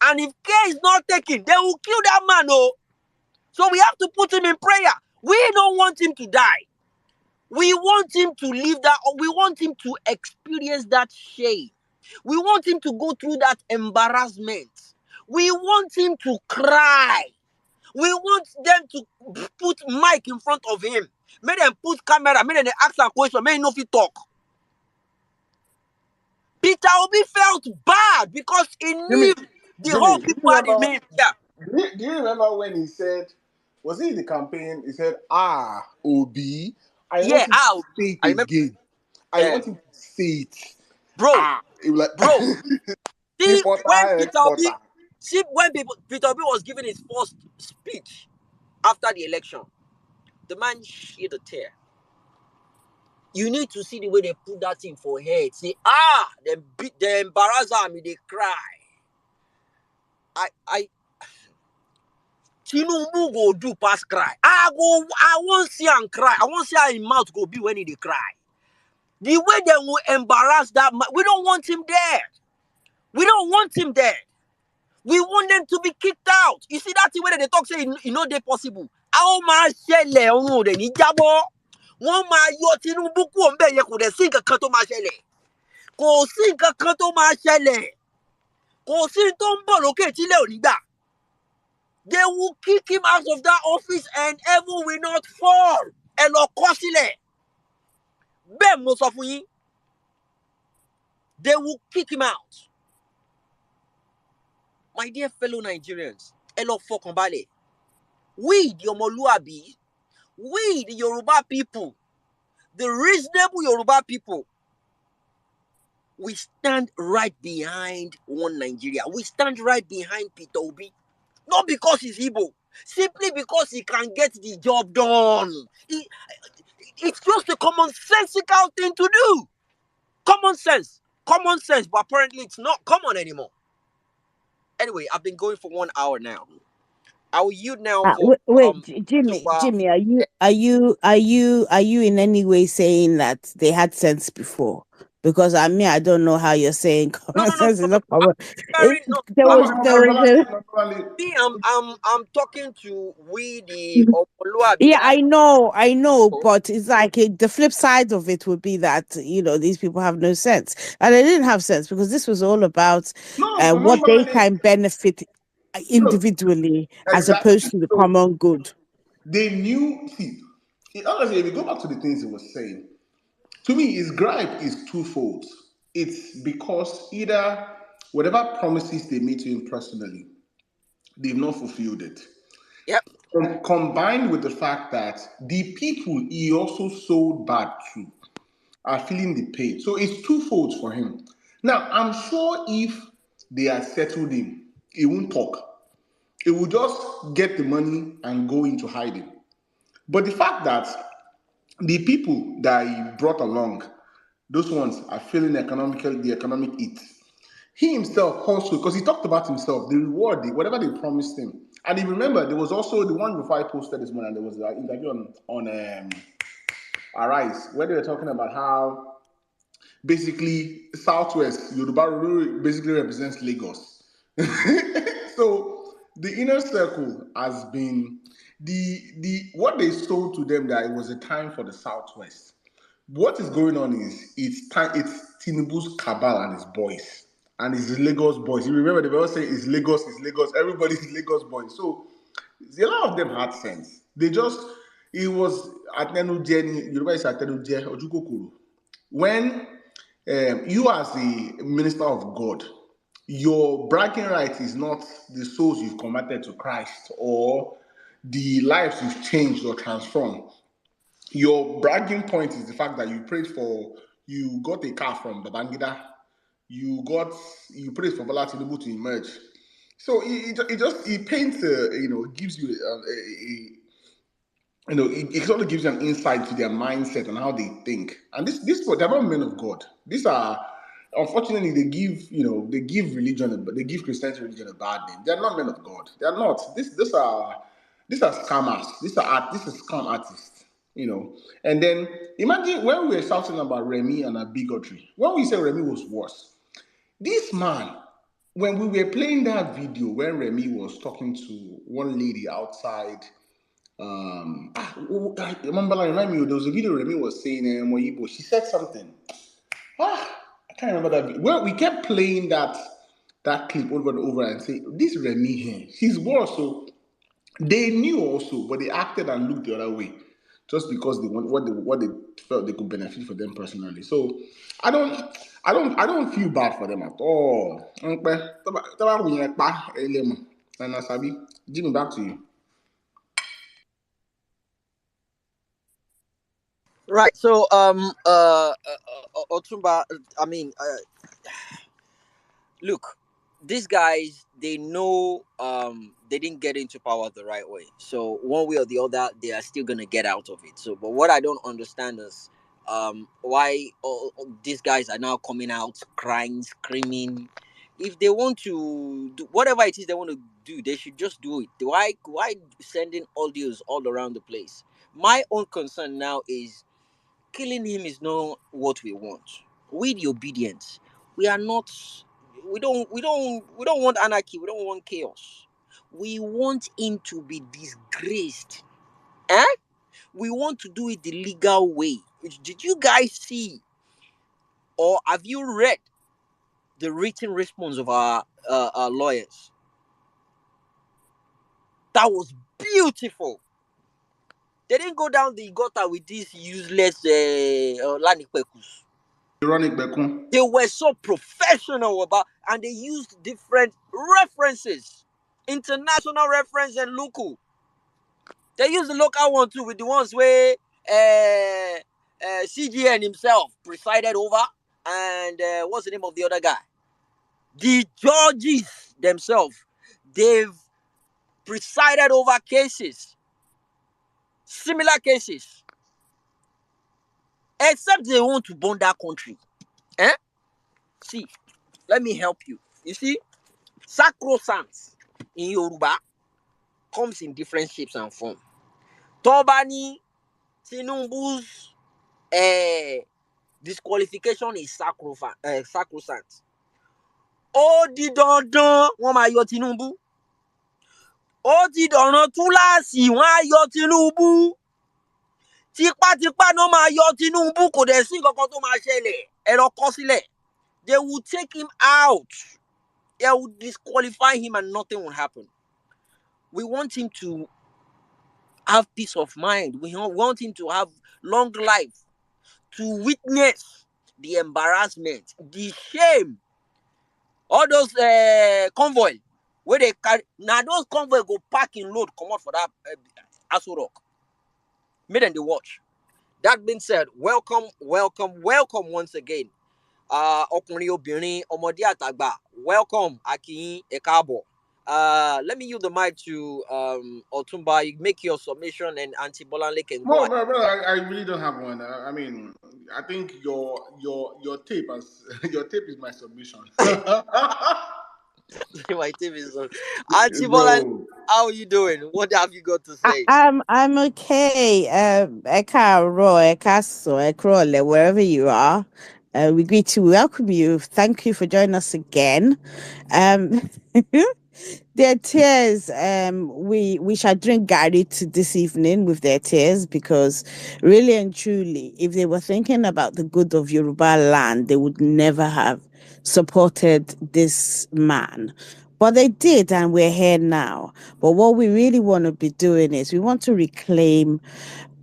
And if care is not taken, they will kill that man, oh. So we have to put him in prayer. We don't want him to die. We want him to live that, we want him to experience that shame. We want him to go through that embarrassment. We want him to cry. We want them to put mic in front of him. Make them put camera, make them ask a question, make him know if he talk. Peter Obi felt bad because he knew the whole people had him in. Yeah. Do you remember when he said, was he in the campaign? He said, Obi, I want him to say it again. I want him to say it. Bro, bro. See, when Peter Obi was giving his first speech after the election, the man shed a tear. You need to see the way they put that thing for head. Say, they embarrass me, they cry. Tinubu go do pass cry. I won't see him cry. I won't see how his mouth go be when he cry. The way they will embarrass that man, we don't want him there. We don't want him there. We want them to be kicked out. You see that the way they talk, say, you know, they possible. How much ṣẹlẹ̀ ọ̀hún rẹ̀ ní jábọ́? Wọ́n máa yọ Tinubu kúrò ńbẹ̀ yẹn kò dẹ̀ sí nǹkan kan tó máa ṣẹlẹ̀. Kò sí nǹkan kan tó máa ṣẹlẹ̀. Kò sí tó ń bọ̀ lókè tílẹ̀ ò ní gbà. They will kick him out of that office and heaven will not fall. Ẹ lọ kọ sílẹ̀. Bẹ́ẹ̀ mo sọ fún yín. They will kick him out. My dear fellow Nigerians, ẹ lọ fọkàn balẹ̀. We, the Omoluabi, we, the Yoruba people, the reasonable Yoruba people, we stand right behind one Nigeria. We stand right behind Peter Obi. Not because he's Igbo, simply because he can get the job done. It's just a commonsensical thing to do. Common sense, but apparently it's not common anymore. Anyway, I've been going for 1 hour now. I will yield now for Jimmy, are you in any way saying that they had sense before? Because I don't know how you're saying common sense is not common. I'm talking to we the Omoluabi. Yeah, I know, but it's like the flip side of it would be that these people have no sense, and they didn't have sense because this was all about what they can benefit individually as opposed to the common good. They knew. See, honestly, if you go back to the things he was saying, to me, his gripe is twofold. It's because either whatever promises they made to him personally, they've not fulfilled it. Yep. Combined with the fact that the people he also sold bad to are feeling the pain. So it's twofold for him. Now, I'm sure if they had settled him, he won't talk. He will just get the money and go into hiding. But the fact that the people that he brought along, those ones are feeling the economic hit. He himself also, because he talked about himself, the reward, whatever they promised him. And if you remember, there was also the one before I posted this morning, there was an interview on Arise, where they were talking about how basically Southwest, Yoruba Ronu basically represents Lagos. So the inner circle has been the what they sold to them that it was a time for the Southwest. What is going on is it's Tinubu's cabal and his boys and his Lagos boys. You remember they all say it's Lagos, everybody's Lagos boys. So a lot of them had sense. It was Atenu Jenny, Yoruba is Atenu Jenny Ojukokuru. When you as a minister of God, your bragging right is not the souls you've converted to Christ or the lives you've changed or transformed. your bragging point is the fact that you got a car from Babangida, you prayed for Bola Tinubu to emerge. So it paints gives you it sort of gives you an insight to their mindset and how they think. And they're not men of God. These are, unfortunately, they give religion, but they give Christianity religion a bad name. They're not men of God. They're not. These are scammers. This is scam artists. And then imagine when we were shouting about Remy and our bigotry. When we said Remy was worse, this man, when we were playing that video when Remy was talking to one lady outside, I remember, like, remind me, there was a video Remy was saying, Moyibo, she said something. I can't remember that. Well, we kept playing that clip over and over and say, this Remy here, she's worse. So they knew also, but they acted and looked the other way, just because they want what they felt they could benefit for them personally. So I don't I don't feel bad for them at all. And Asabi, Jimmy, back to you. Right. So, Otumba, I mean, look, these guys, they know they didn't get into power the right way. So one way or the other, they are still gonna get out of it. So, but what I don't understand is why these guys are now coming out crying, screaming. If they want to do whatever it is they want to do, they should just do it. Why sending audios all around the place? My own concern now is killing him is not what we want. With the obedience, we are not. We don't want anarchy. We don't want chaos. We want him to be disgraced. Eh? We want to do it the legal way. Did you guys see or have you read the written response of our lawyers? That was beautiful. They didn't go down the gutter with these useless Lanipekus. Ironic Bekun. They were so professional about, and they used different references, international reference and local. They used the local one too, with the ones where CGN himself presided over, and what's the name of the other guy? The judges themselves, they've presided over cases, similar cases, except they want to burn that country. Eh? See, let me help you. You see, sacrosanct in Yoruba comes in different shapes and forms. Tobani Tinubu's disqualification is sacrosanct. Ó di dandan wọ́n máa yọ Tinubu. Ó di dandan túláàsì wọ́n á yọ Tinubu. Tipátipá náà máa yọ Tinubu, kò dẹ̀ sí nǹkan kan tó máa ṣẹlẹ̀. Ẹ lọ kọ sílẹ̀. They will take him out. They will disqualify him and nothing will happen. We want him to have peace of mind. We want him to have long life, to witness the embarrassment, the shame. All those convoy where they carry, now those convoy go park in load, come out for that Aso Rock. Made them the watch. That being said, welcome once again. Ọkùnrin obìnrin ọmọdé àtàgbà, welcome Akin Ekabo. Let me use the mic to Otumba. You make your submission and Auntie Bolanle can go. No, bro, I really don't have one. I mean, I think your tape your tape is my submission. My team is on. Auntie Bolanle, how are you doing? What have you got to say? I'm okay. Eka Ro, Eka So, Ekrole, wherever you are. We greet to welcome you. Thank you for joining us again. Um, their tears, we shall drink Gary to this evening with their tears, because really and truly, if they were thinking about the good of Yoruba land, they would never have supported this man. But they did, and we're here now. But what we really want to be doing is we want to reclaim,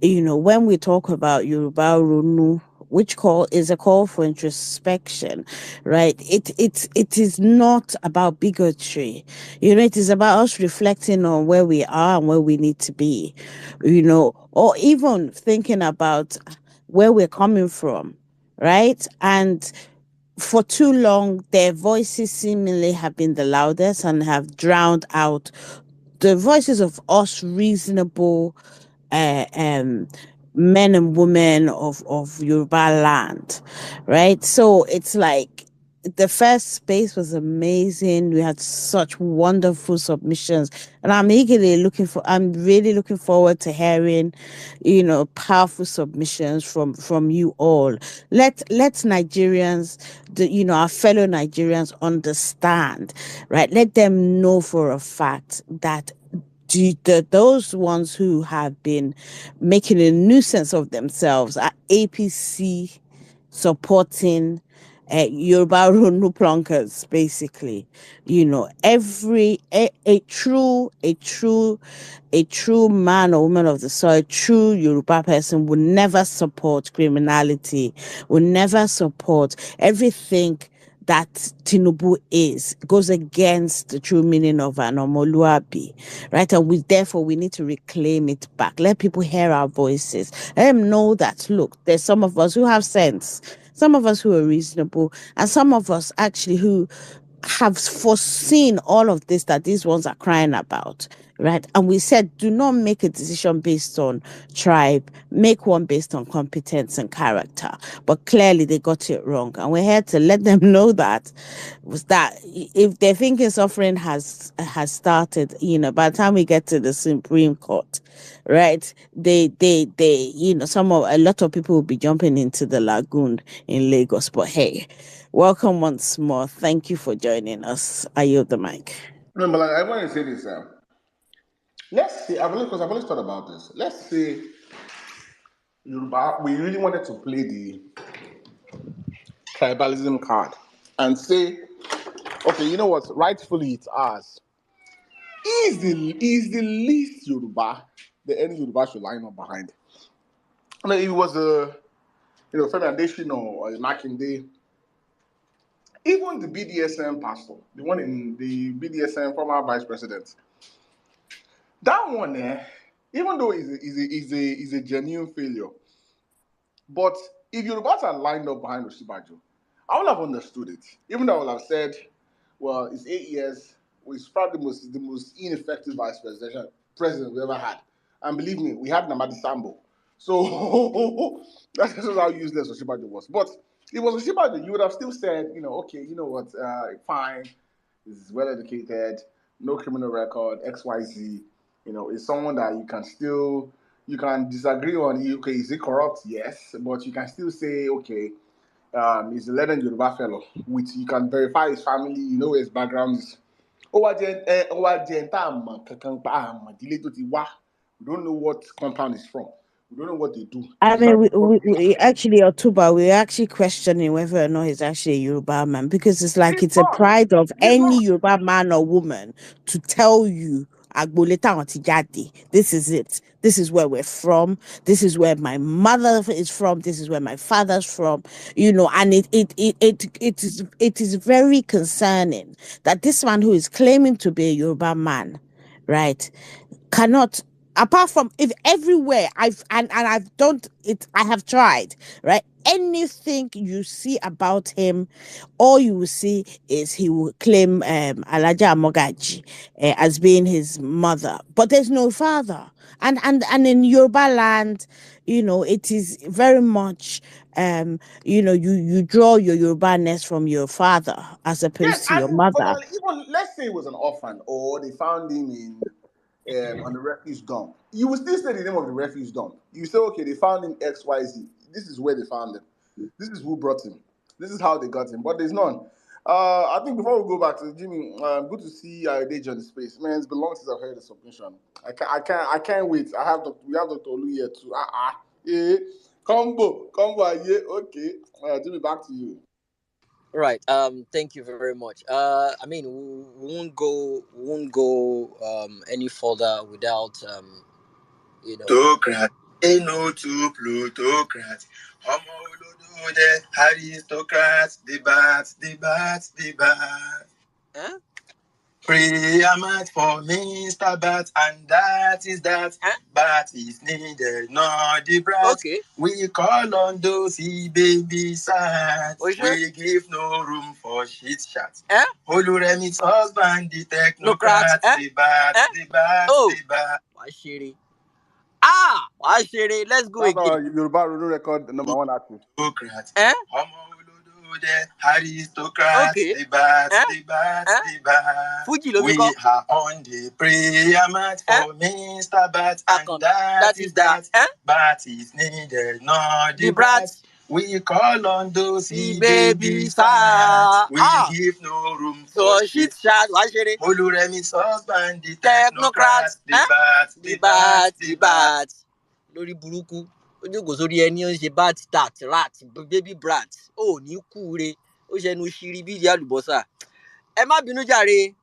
when we talk about Yoruba Ronu, which is a call for introspection, right? It is not about bigotry. It is about us reflecting on where we are and where we need to be, or even thinking about where we're coming from, right? And for too long, their voices seemingly have been the loudest and have drowned out the voices of us reasonable uh, um, men and women of Yoruba land, right? So it's like the first space was amazing. We had such wonderful submissions, and I'm really looking forward to hearing, powerful submissions from you all. Let Nigerians, our fellow Nigerians understand, right? Let them know for a fact that those ones who have been making a nuisance of themselves are APC supporting Yoruba Ronu plunkers, basically. A true man or woman of the soil, a true Yoruba person would never support criminality, would never support everything that Tinubu goes against the true meaning of an Omoluabi, right? And therefore we need to reclaim it back. Let people hear our voices. Let them know that, look, there's some of us who have sense, some of us who are reasonable, and some of us actually who have foreseen all of this that these ones are crying about, right? And we said, do not make a decision based on tribe, make one based on competence and character. But clearly they got it wrong. And we're here to let them know that if they're thinking suffering has started, by the time we get to the Supreme Court, right, they a lot of people will be jumping into the lagoon in Lagos. But hey, welcome once more. Thank you for joining us. I yield the mic. No, but I want to say this. Let's say, because I've always thought about this. Let's say Yoruba, we really wanted to play the tribalism card and say, okay, you know what? Rightfully, it's ours. Is the least Yoruba that any Yoruba should line up behind? I mean, it was Femi Adesina or Makinde, even the BDSM pastor, the one in the BDSM former vice president. That one, even though is a genuine failure, but if Yorubas are lined up behind Oshibajo, I would have understood it. Even though I would have said, well, it's 8 years, it's probably the most ineffective vice president we ever had. And believe me, we had Namadi Sambo. So that's just how useless Oshibajo was. But if it was Oshibajo, you would have still said, okay, you know what, fine, he's well educated, no criminal record, XYZ. Is someone that you can disagree on. Okay, is he corrupt? Yes, but you can still say, okay, he's a learned Yoruba fellow. You can verify his family. You know where his background is. We don't know what compound is from. We don't know what they do. I mean, we actually, Otuba, we're actually questioning whether or not he's actually a Yoruba man, because it's like it's a pride of any Yoruba man or woman to tell you, this is it. This is where we're from. This is where my mother is from. This is where my father's from. And it is very concerning that this man who is claiming to be a Yoruba man, right, cannot, apart from, if everywhere I've done it, I have tried, right? Anything you see about him, all you will see is he will claim Alaja Mogaji as being his mother, but there's no father. And in Yoruba land, it is very much you draw your Yoruba nest from your father as opposed to your mother. Even let's say it was an orphan, or they found him on the refuse dump. You will still say the name of the refuse dump. You say, okay, they found him XYZ. This is where they found him. This is who brought him. This is how they got him. But there's none. I think before we go back to Jimmy, good to see Deji on the space. Man, it's been long since I've heard the submission. I can't wait. We have Dr. Olu here too. Combo, yeah, okay. Jimmy, back to you. Right. Thank you very much. I mean, we won't go any further without Plutocrat. Ain't no two plutocrats. the aristocrats, the bats, the bats, the bats. Huh? Pre-amat for Mr. Bat, and that is that. Bat is needed, not the brat. Okay. We call on those baby sats. Oh, sure? We give no room for shit shots. Eh? Oluremi's husband, the technocrats, Eh? the bats, the bats, Oh. the bats. Washiri. Ah! Washiri. Let's go That's our again. Yoruba Ronu record #1 artist. Aristocrats. Eh? The aristocrats, Okay. the bats, Eh? the bats, Eh? the bats. Fuji We are on the prayer mat for Mr. Bat, and that is that. Bat is needed, not the brats. We call on those baby sats. We give no room for shit. Washiri. Oluremi's husband, the technocrats, the bats, the bats, the bats. Lórí burúkú ojú kò sórí ẹni ó ń ṣe bat tat rat baby brat ó ní kúure ó ṣẹnu ṣírí bí ìdí àlùbọ́sà ẹ má bínú jàre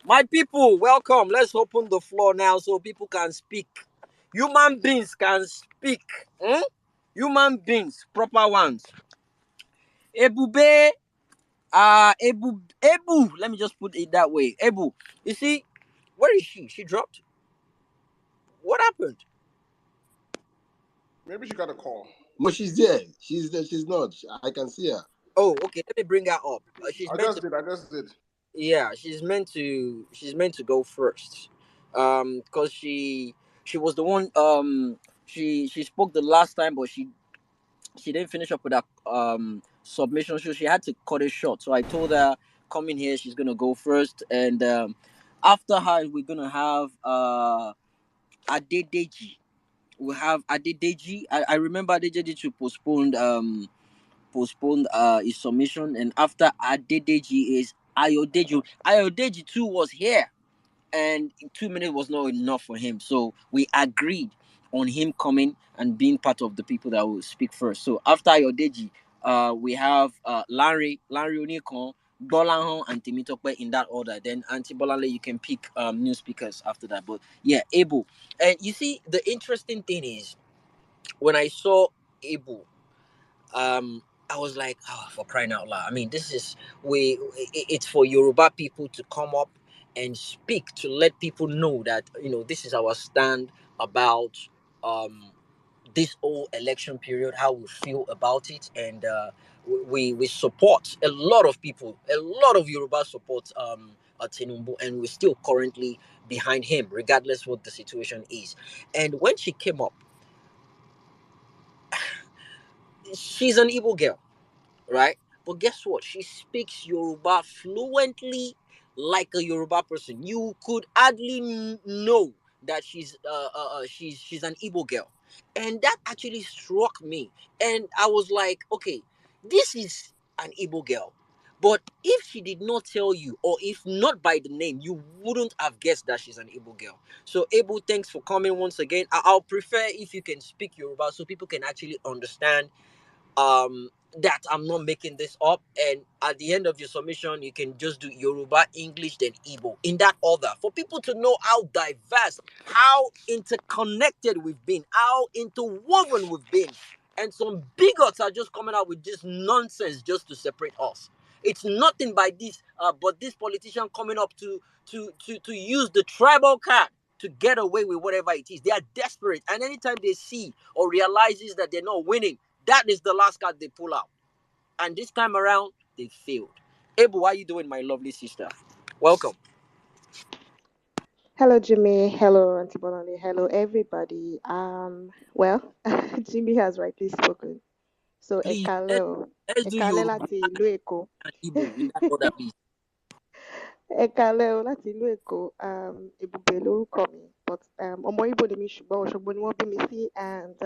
my people welcome, let's open the floor now so people can speak. Human beings can speak. Human beings, proper ones. Ebube, Ebu, let me just put it that way. Ebu, you see, where is she? She dropped. What happened? Maybe she got a call. No, she's there. She's there. She's not. I can see her. Oh, okay. Let me bring her up. I just did. Yeah, she's meant to go first. Because she was the one. She spoke the last time, but she didn't finish up with that submission, so she had to cut it short. So I told her, come in here. She's gonna go first, and after her, we're gonna have Adedeji. We have Adedeji. I remember Adedeji to postponed his submission, and after Adedeji is Ayodeji. Ayodeji too was here, and 2 minutes was not enough for him, so we agreed on him coming and being part of the people that will speak first. So after Ayodeji, we have Larry Onikon, Bolahan, and Timitope in that order. Then Auntie Bolale, you can pick new speakers after that. But yeah, Abel. And you see, the interesting thing is when I saw Abel, I was like, oh, for crying out loud. I mean, it's for Yoruba people to come up and speak, to let people know that, this is our stand about um this whole election period, how we feel about it, and we support a lot of people, a lot of Yoruba support Tinubu, and we're still currently behind him, regardless what the situation is. And when she came up, she's an Igbo girl, right? But guess what? She speaks Yoruba fluently, like a Yoruba person. You could hardly know that she's an Igbo girl, and that actually struck me. And I was like, okay, this is an Igbo girl. But if she did not tell you, or if not by the name, you wouldn't have guessed that she's an Igbo girl. So, Abel, thanks for coming once again. I'll prefer if you can speak Yoruba so people can actually understand that I'm not making this up, and at the end of your submission you can just do Yoruba, English, then Igbo in that order, for people to know how diverse, how interconnected we've been, how interwoven we've been. And some bigots are just coming out with this nonsense just to separate us. It's nothing by this but this politician coming up to use the tribal card to get away with whatever it is. They are desperate, and anytime they see or realizes that they're not winning, that is the last card they pull out. And this time around, they failed. Abel, how are you doing, my lovely sister? Welcome. Hello, Jimmy. Hello, Auntie Bonale. Hello, everybody. Well, Jimmy has rightly spoken. So, Please, Ekale let's do Yoruba láti ìlú Èkó. and Igbo in that order, please. Ekale láti ìlú Èkó. Ebube lórúkọ mi. But ọmọ Igbo ni mi, ṣùgbọ́n Òṣogbo ni wọ́n bí mi sí, and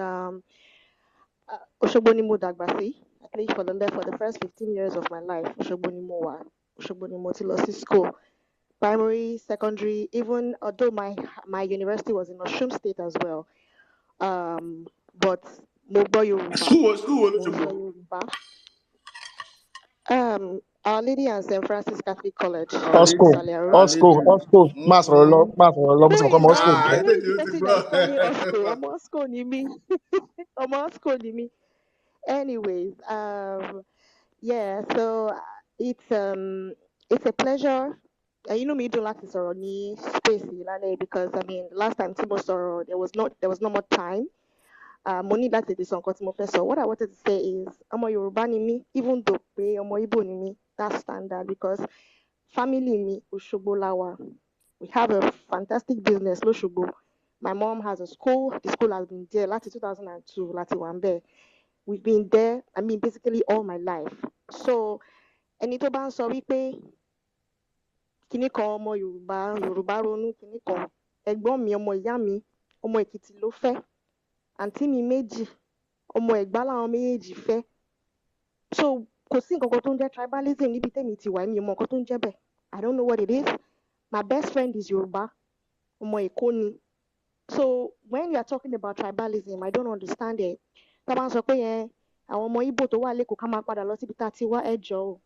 Òṣogbo ni mo dàgbà sí. At least for the first 15 years of my life, Òṣogbo ni mo wà. Òṣogbo ni mo ti lọ sí school. Primary, secondary, even although my university was in Osun State as well. But mo gbọ́ Yorùbá. School. Our Lady and St. Francis Catholic College. All school. Mass roll. Ọmọ school ni mí. Anyways, yeah, so it's a pleasure. You know me do like this or any space because I mean last time Timo sorrow there was no more time. Money that is on so what I wanted to say is I'm a Yoruba ni me, even though I'm a Igbo ni me, that's standard because family me Osogbo Lawa. We have a fantastic business, Losogbo. My mom has a school. The school has been there last 2002, lati Wambe. We've been there, I mean, basically all my life. So, ẹni tó bá ń sọ wípé kíní kan ọmọ Yorùbá ronú kíní kan, ẹ̀gbọ́n mi, ọmọ ìyá mi, ọmọ Èkìtì ló fẹ́, àǹtí mi méjì, ọmọ Ẹ̀gbá làwọn méjèèjì fẹ́. So, kò sí nǹkan kan tó ń jẹ́ tribalism níbi tèmi ti wà, èmi ò mọ nǹkan tó ń jẹ́ bẹ́ẹ̀. I don't know what it is. My best friend is Yoruba, ọmọ Èkó ni. So, when you are talking about tribalism, I don't understand it. Tá bá ń sọ pé yẹn àwọn ọmọ Igbo tó wà lẹ́kọ̀ọ́ ká máa padà lọ síbi tá a ti wá ẹjọ́ o.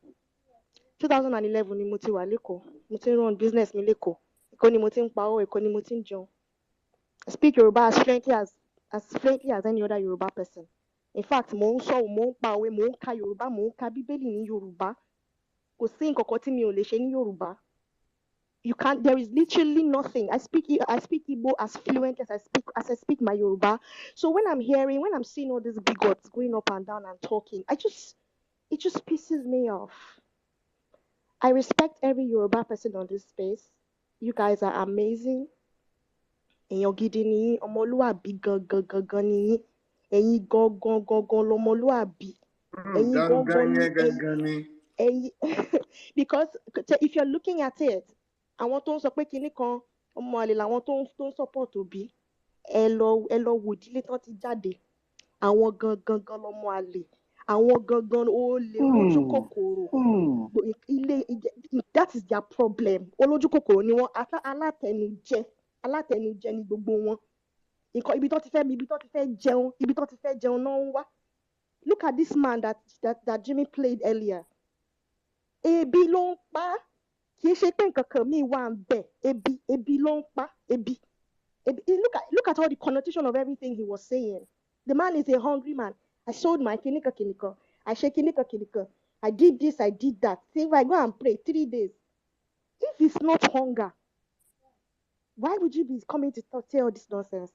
2011 ni mo ti wà lẹ́kọ̀ọ́, mo ti ń run business mi lẹ́kọ̀ọ́, Èkó ni mo ti ń pa owó, Èkó ni mo ti ń jẹun. I speak Yoruba as fluently as any other Yoruba person. In fact, mò ń sọ, mò ń pa òwe, mò ń ka Yoruba, mò ń ka Bíbélì ní Yoruba. Kò sí nǹkan kan tí mi ò lè ṣe ní Yoruba. You can't. There is literally nothing. I speak Igbo as fluent as I speak my Yoruba. So when I'm seeing all these bigots going up and down and talking, it just pisses me off. I respect every Yoruba person on this space. You guys are amazing. Èèyàn gidi ni yín, ọmọlúwàbí gangan ni yín. Ẹ̀yin gangan lọmọlúwàbí. Ẹ̀yin gangan ni. Because if you're looking at it, àwọn tó ń sọ pé kinní kan ọmọ àlè làwọn tó ń support Òbí ẹ lọ wò ìdílé tán ti jáde àwọn gangan lọmọ àlè àwọn gangan olè olójú kòkòrò ilé that is their problem olójú kòkòrò ni wọn alátẹnujẹ ni gbogbo wọn nǹkan ibi tó ti fẹ́ jẹun náà ń wá. Look at this man that Jimmy played earlier. Ebi ló ń pa á. Kì í ṣe pé nǹkan kan míì wà ń bẹ̀ ebi ló ń pa ebi. Look at all the connotation of everything he was saying. The man is a hungry man. I sold my kinika. I shake kinika. I did this, I did that. See, if I go and pray 3 days, if it's not hunger, why would you be coming to say all this nonsense?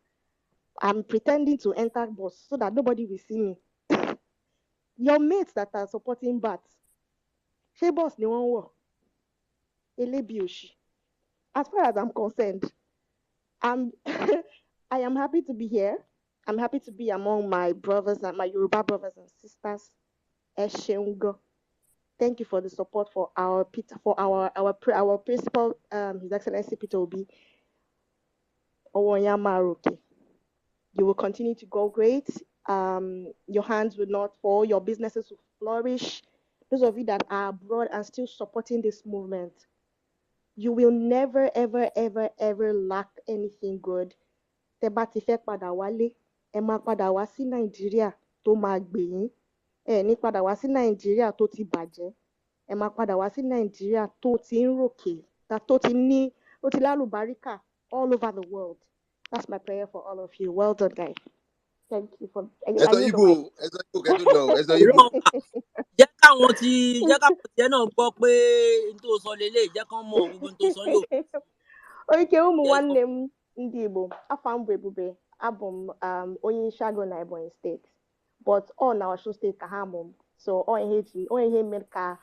I'm pretending to enter bus so that nobody will see me. Your mates that are supporting bats, ṣé boss ni wọ́n wọ̀? Elebi òṣì. As far as I'm concerned, I am happy to be here. I'm happy to be among my brothers and my Yoruba brothers and sisters. Ẹ ṣeun gan. Thank you for the support for our principal, His Excellency Peter Obi. You will continue to go great. Your hands will not fall. Your businesses will flourish. Those of you that are abroad and still supporting this movement, you will never, ever, ever, ever lack anything good. Tẹ́ bá ti fẹ́ padà wálé, ẹ máa padà wá sí Nàìjíríà tó máa gbè yín. Ẹ ní padà wá sí Nàìjíríà tó ti bàjẹ́. Ẹ máa padà wá sí Nàìjíríà tó ti ń ròkè, tó ti lálùbáríkà all over the world. That's my prayer for all of you. Well done, guys. Thank you for. Ẹ̀sọ́ Igbo kẹ́tù lọ, ẹ̀sọ́ Igbo. Jẹ́ káwọn tiẹ̀ náà gbọ́ pé n tó sọ lélẹ̀ jẹ́ kán mọ gbogbo n tó sọ yóò. Oike ụmụ nwanne m ndị Igbo afọ m bụ Ebube abụ m onye Ishago na Ebonyi steeti but ọ na Osun steeti ka ha mụ m so ọ ihe mere ka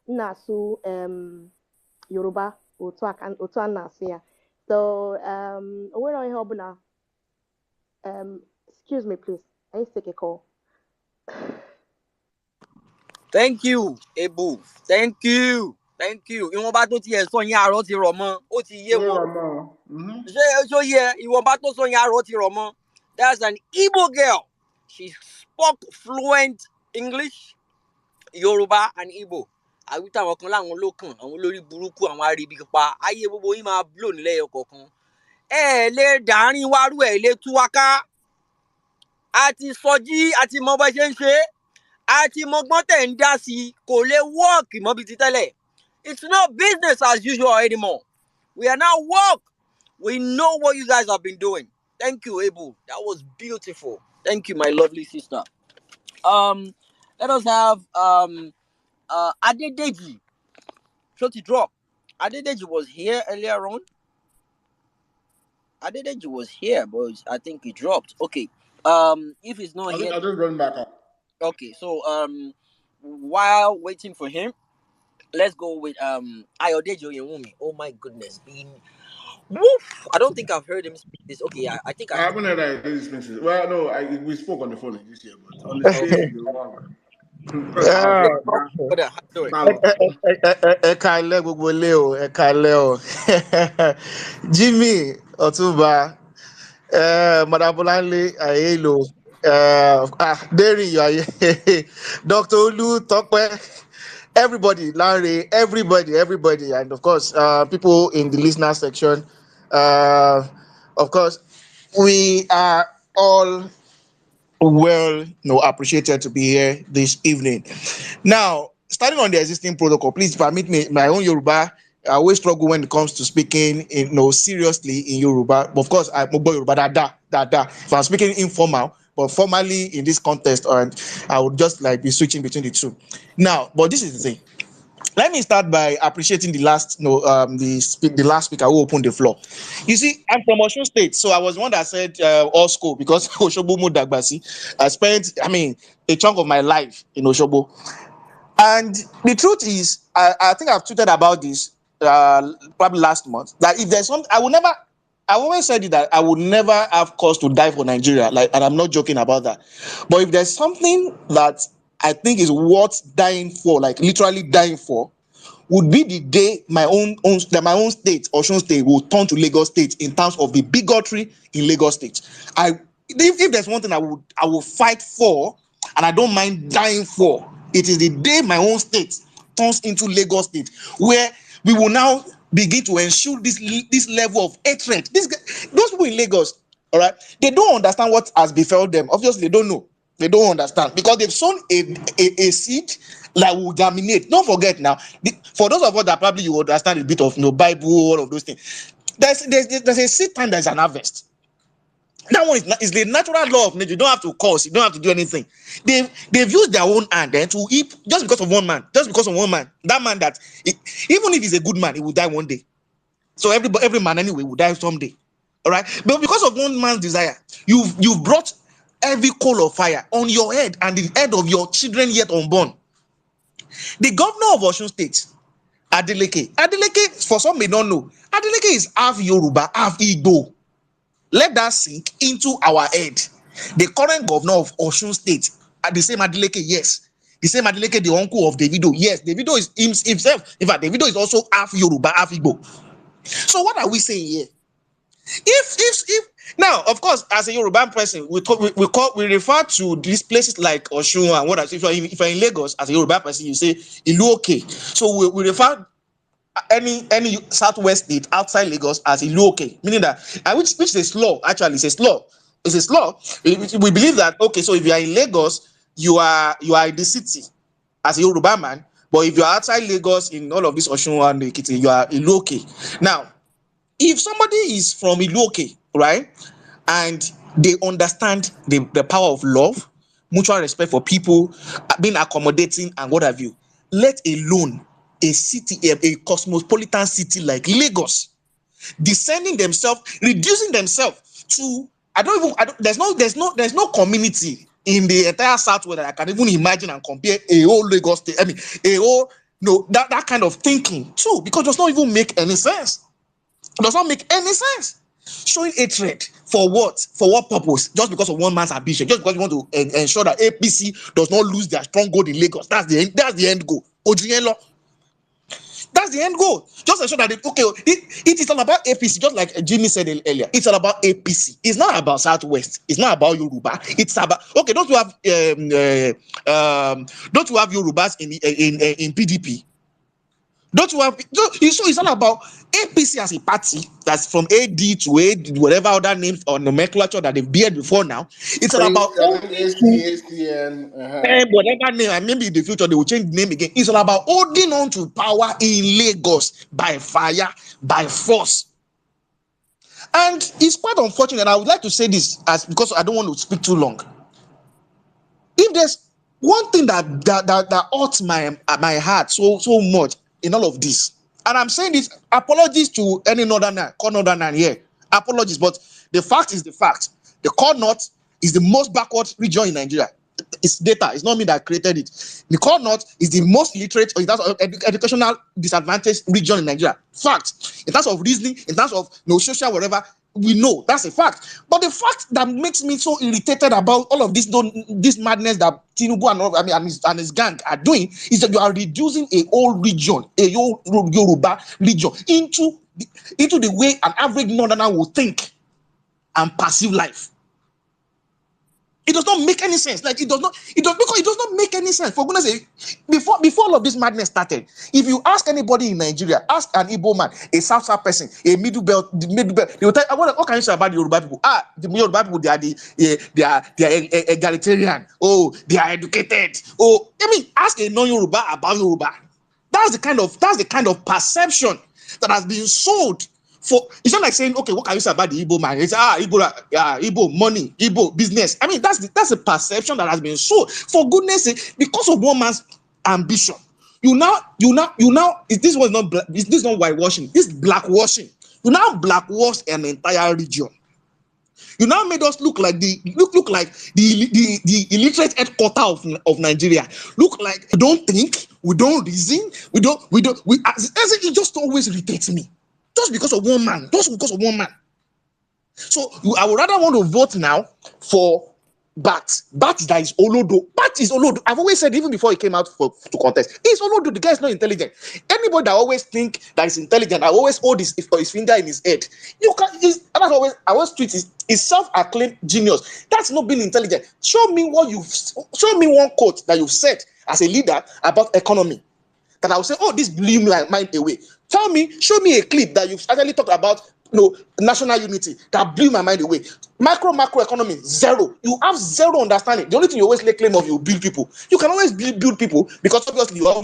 m na-asụ Yoruba otu a na-asụ ya so o nwere ihe ọbụla excuse me please I need to take a call. Thank you Ebu, thank you. Ìwọ̀nba tó tiẹ̀ sọ yẹn àárọ̀ ti rọ̀ mọ́ ó ti yé wọn. Ṣé yẹ ìwọ̀nba tó sọ yẹn àárọ̀ ti rọ̀ mọ́. That's an Igbo girl. She spoke fluent English, Yoruba and Igbo. Àwítà àwọn kan láwọn lókàn àwọn olórí burúkú àwọn aríbi pa ayé gbogbo yín máa blow nílẹ̀ ọ̀kọ̀ọ̀kan. Ẹ lè dàárín wárú ẹ̀ lè tú wá ká. Àti sọjí àti mọ bá ṣe ń ṣe àti mọgbọ́n tẹ̀ ń dá sí kò lè work mọ́ bí ti tẹ́lẹ̀. It's not business as usual anymore. We are now work. We know what you guys have been doing. Thank you, Ebu. That was beautiful. Thank you, my lovely sister. Let us have Adedeji. Shorty drop. Adedeji was here earlier on. Adedeji was here, but I think he dropped. Okay. If he's not here, I just run back up. okay. So while waiting for him, let's go with Ayodeji Oyewumi. Oh my goodness, been woof. I don't think I've heard him speak this. Okay, I think I I heard. haven't heard that these messages. Well, no, we spoke on the phone this year, but on the stage, the wrong. First house, Yeah, yeah. brother, how you doing? Ẹ káalẹ́ gbogbo ilé o, ẹ káalẹ́ o. Jimmy Ọ̀túnba, Madam Bolanle Ayelo, Derry, you are here. Dr. Olu, Tope, everybody, Larry, everybody, and of course, people in the listener section. Of course, we are all appreciated to be here this evening. Now, starting on the existing protocol, please permit me my own Yoruba. I always struggle when it comes to speaking, seriously in Yoruba. Of course, I'm Yoruba, da. If I'm speaking informal, but formally in this context, and I would just like be switching between the two. Now, but this is the thing. Let me start by appreciating the last speaker who opened the floor. You see, I'm from Osun State, so I was one that said all school because Oshobo Mudagbasi. I spent, a chunk of my life in Oshobo. And the truth is, I think I've tweeted about this probably last month, that if there's something, I always said it that I would never have cause to die for Nigeria, and I'm not joking about that. But if there's something that I think is worth dying for, like literally dying for, would be the day my own state, Osun State, will turn to Lagos State in terms of the bigotry in Lagos State. If there's one thing I will fight for, and I don't mind dying for, it is the day my own state turns into Lagos State, where we will now begin to ensure this level of hatred. Those people in Lagos, all right, they don't understand what has befell them. Obviously, they don't know. They don't understand because they've sown a seed that will germinate. Don't forget now, for those of us that probably you understand a bit of Bible, all of those things. There's a seed time, there's an harvest. That one is the natural law of nature. You don't have to curse, you don't have to do anything. They've used their own hand then to eat just because of one man. That man that even if he's a good man, he will die one day. So every man anyway will die someday. All right, but because of one man's desire, you've brought every coal of fire on your head and the head of your children yet unborn. The governor of Osun State, Adeleke, for some may not know, Adeleke is half Yoruba, half Igbo. Let that sink into our head. The current governor of Osun State, the same Adeleke, yes. The same Adeleke, the uncle of Davido, yes. Davido is himself. In fact, Davido is also half Yoruba, half Igbo. So what are we saying here? If now, of course, as a Yoruba person, we refer to these places like Osun and what. If you're in Lagos as a Yoruba person, you say Ilu Oke. So we refer any southwest state outside Lagos as Ilu Oke, meaning that which is a slur. Actually, it's a slur. It's a slur. We believe that okay. So if you are in Lagos, you are in the city as a Yoruba man. But if you are outside Lagos in all of this Osun and Ekiti, you are Ilu Oke. Now, if somebody is from Iluoke, right, and they understand the power of love, mutual respect for people, being accommodating and what have you, let alone a city, a cosmopolitan city like Lagos, descending themselves, reducing themselves to there's no community in the entire Southwest that I can even imagine and compare a whole Lagos state. A whole that kind of thinking too, because it does not even make any sense. It does not make any sense. Showing hatred for what? For what purpose? Just because of one man's ambition. Just because you want to ensure that APC does not lose their stronghold in Lagos. That's the end goal. Ojielo. That's the end goal. Just ensure that it is all about APC. Just like Jimmy said earlier, it's all about APC. It's not about Southwest. It's not about Yoruba. It's about don't you have Yorubas in PDP? Don't you have? It's all about APC as a party that's from AD to AD, whatever other names or nomenclature that they've beared before now. It's all about whatever name, and maybe in the future they will change the name again. It's all about holding on to power in Lagos by fire, by force. And it's quite unfortunate. And I would like to say this because I don't want to speak too long. If there's one thing that hurts my heart so much in all of this, and I'm saying this, apologies to any northerner, core northerner here, apologies, but the fact is the fact. The core north is the most backward region in Nigeria. It's data. It's not me that created it. The core north is the most illiterate, or in terms of educational disadvantaged region in Nigeria. Fact. In terms of reasoning, in terms of social whatever, we know that's a fact. But the fact that makes me so irritated about all of this madness that Tinubu and his gang are doing is that you are reducing a whole region, a whole Yoruba region, into the way an average northerner will think and perceive life. It does not make any sense. Like it does not make any sense. For goodness sake, before all of this madness started, if you ask anybody in Nigeria, ask an Igbo man, a South Person, a middle belt, they will tell you, what can you say about the Yoruba people? The Yoruba people, they are egalitarian. Oh, they are educated. Oh, I mean, ask a non-Yoruba about Yoruba. That's the kind of perception that has been sold. It's not like saying, okay, what can you say about the Igbo man? It's Igbo money, Igbo business. I mean, that's a perception that has been sold. For goodness sake, because of one man's ambition, you now this was not this is not whitewashing, this is blackwashing. You now blackwash an entire region. You now made us look like the illiterate headquarter of Nigeria. Look like we don't think, we don't reason, it just always irritates me. Just because of one man. So I would rather want to vote now for Bat. Bat that is Olodo. Bat is Olodo. I've always said, even before he came out to contest, he's Olodo. The guy is not intelligent. Anybody that always think that is intelligent, I always hold his finger in his head. I always tweet is self-acclaimed genius. That's not being intelligent. Show me one quote that you've said as a leader about economy that I will say, oh, this blew my mind away. Show me a clip that you've actually talked about, national unity that blew my mind away. Macro economy, zero. You have zero understanding. The only thing you always lay claim of, you build people. You can always build people because obviously you are.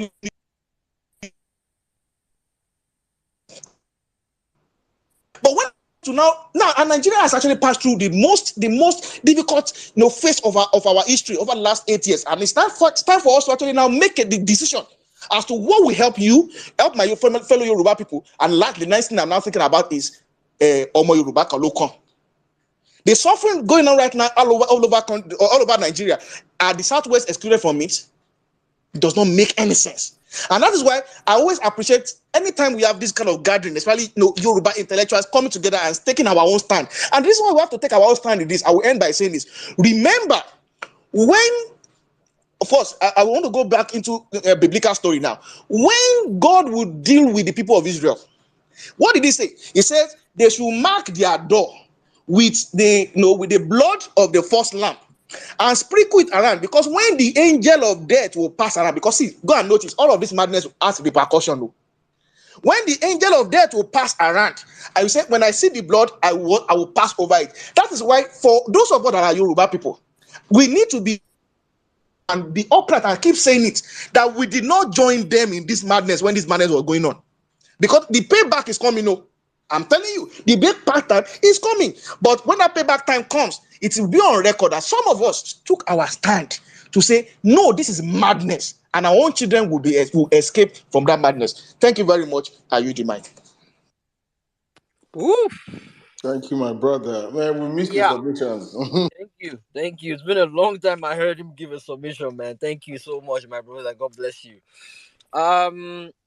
But when now, and Nigeria has actually passed through the most difficult phase of our history over the last 8 years, and it's time for us to actually now make the decision as to what will help my fellow Yoruba people. And the next thing I'm now thinking about is Omo Yoruba Kalokon. The suffering going on right now all over Nigeria. Are the Southwest excluded from it? It does not make any sense. And that is why I always appreciate anytime we have this kind of gathering, especially Yoruba intellectuals coming together and taking our own stand. And the reason why we have to take our own stand in this, I will end by saying this. Remember, of course, I want to go back into a biblical story now. When God would deal with the people of Israel, what did he say? He said they should mark their door with the blood of the first lamb and sprinkle it around, because when the angel of death will pass around, because see, go and notice, all of this madness has repercussion. When the angel of death will pass around, I will say, when I see the blood, I will pass over it. That is why, for those of us that are Yoruba people, we need to be upright and keep saying it, that we did not join them in this madness when this madness was going on, because the payback is coming. I'm telling you, the payback time is coming. But when that payback time comes, it will be on record that some of us took our stand to say, no, this is madness, and our own children will escape from that madness. Thank you very much. I use the mic. Thank you, my brother. Man, we missed the submissions. Thank you. It's been a long time I heard him give a submission, man. Thank you so much, my brother. God bless you.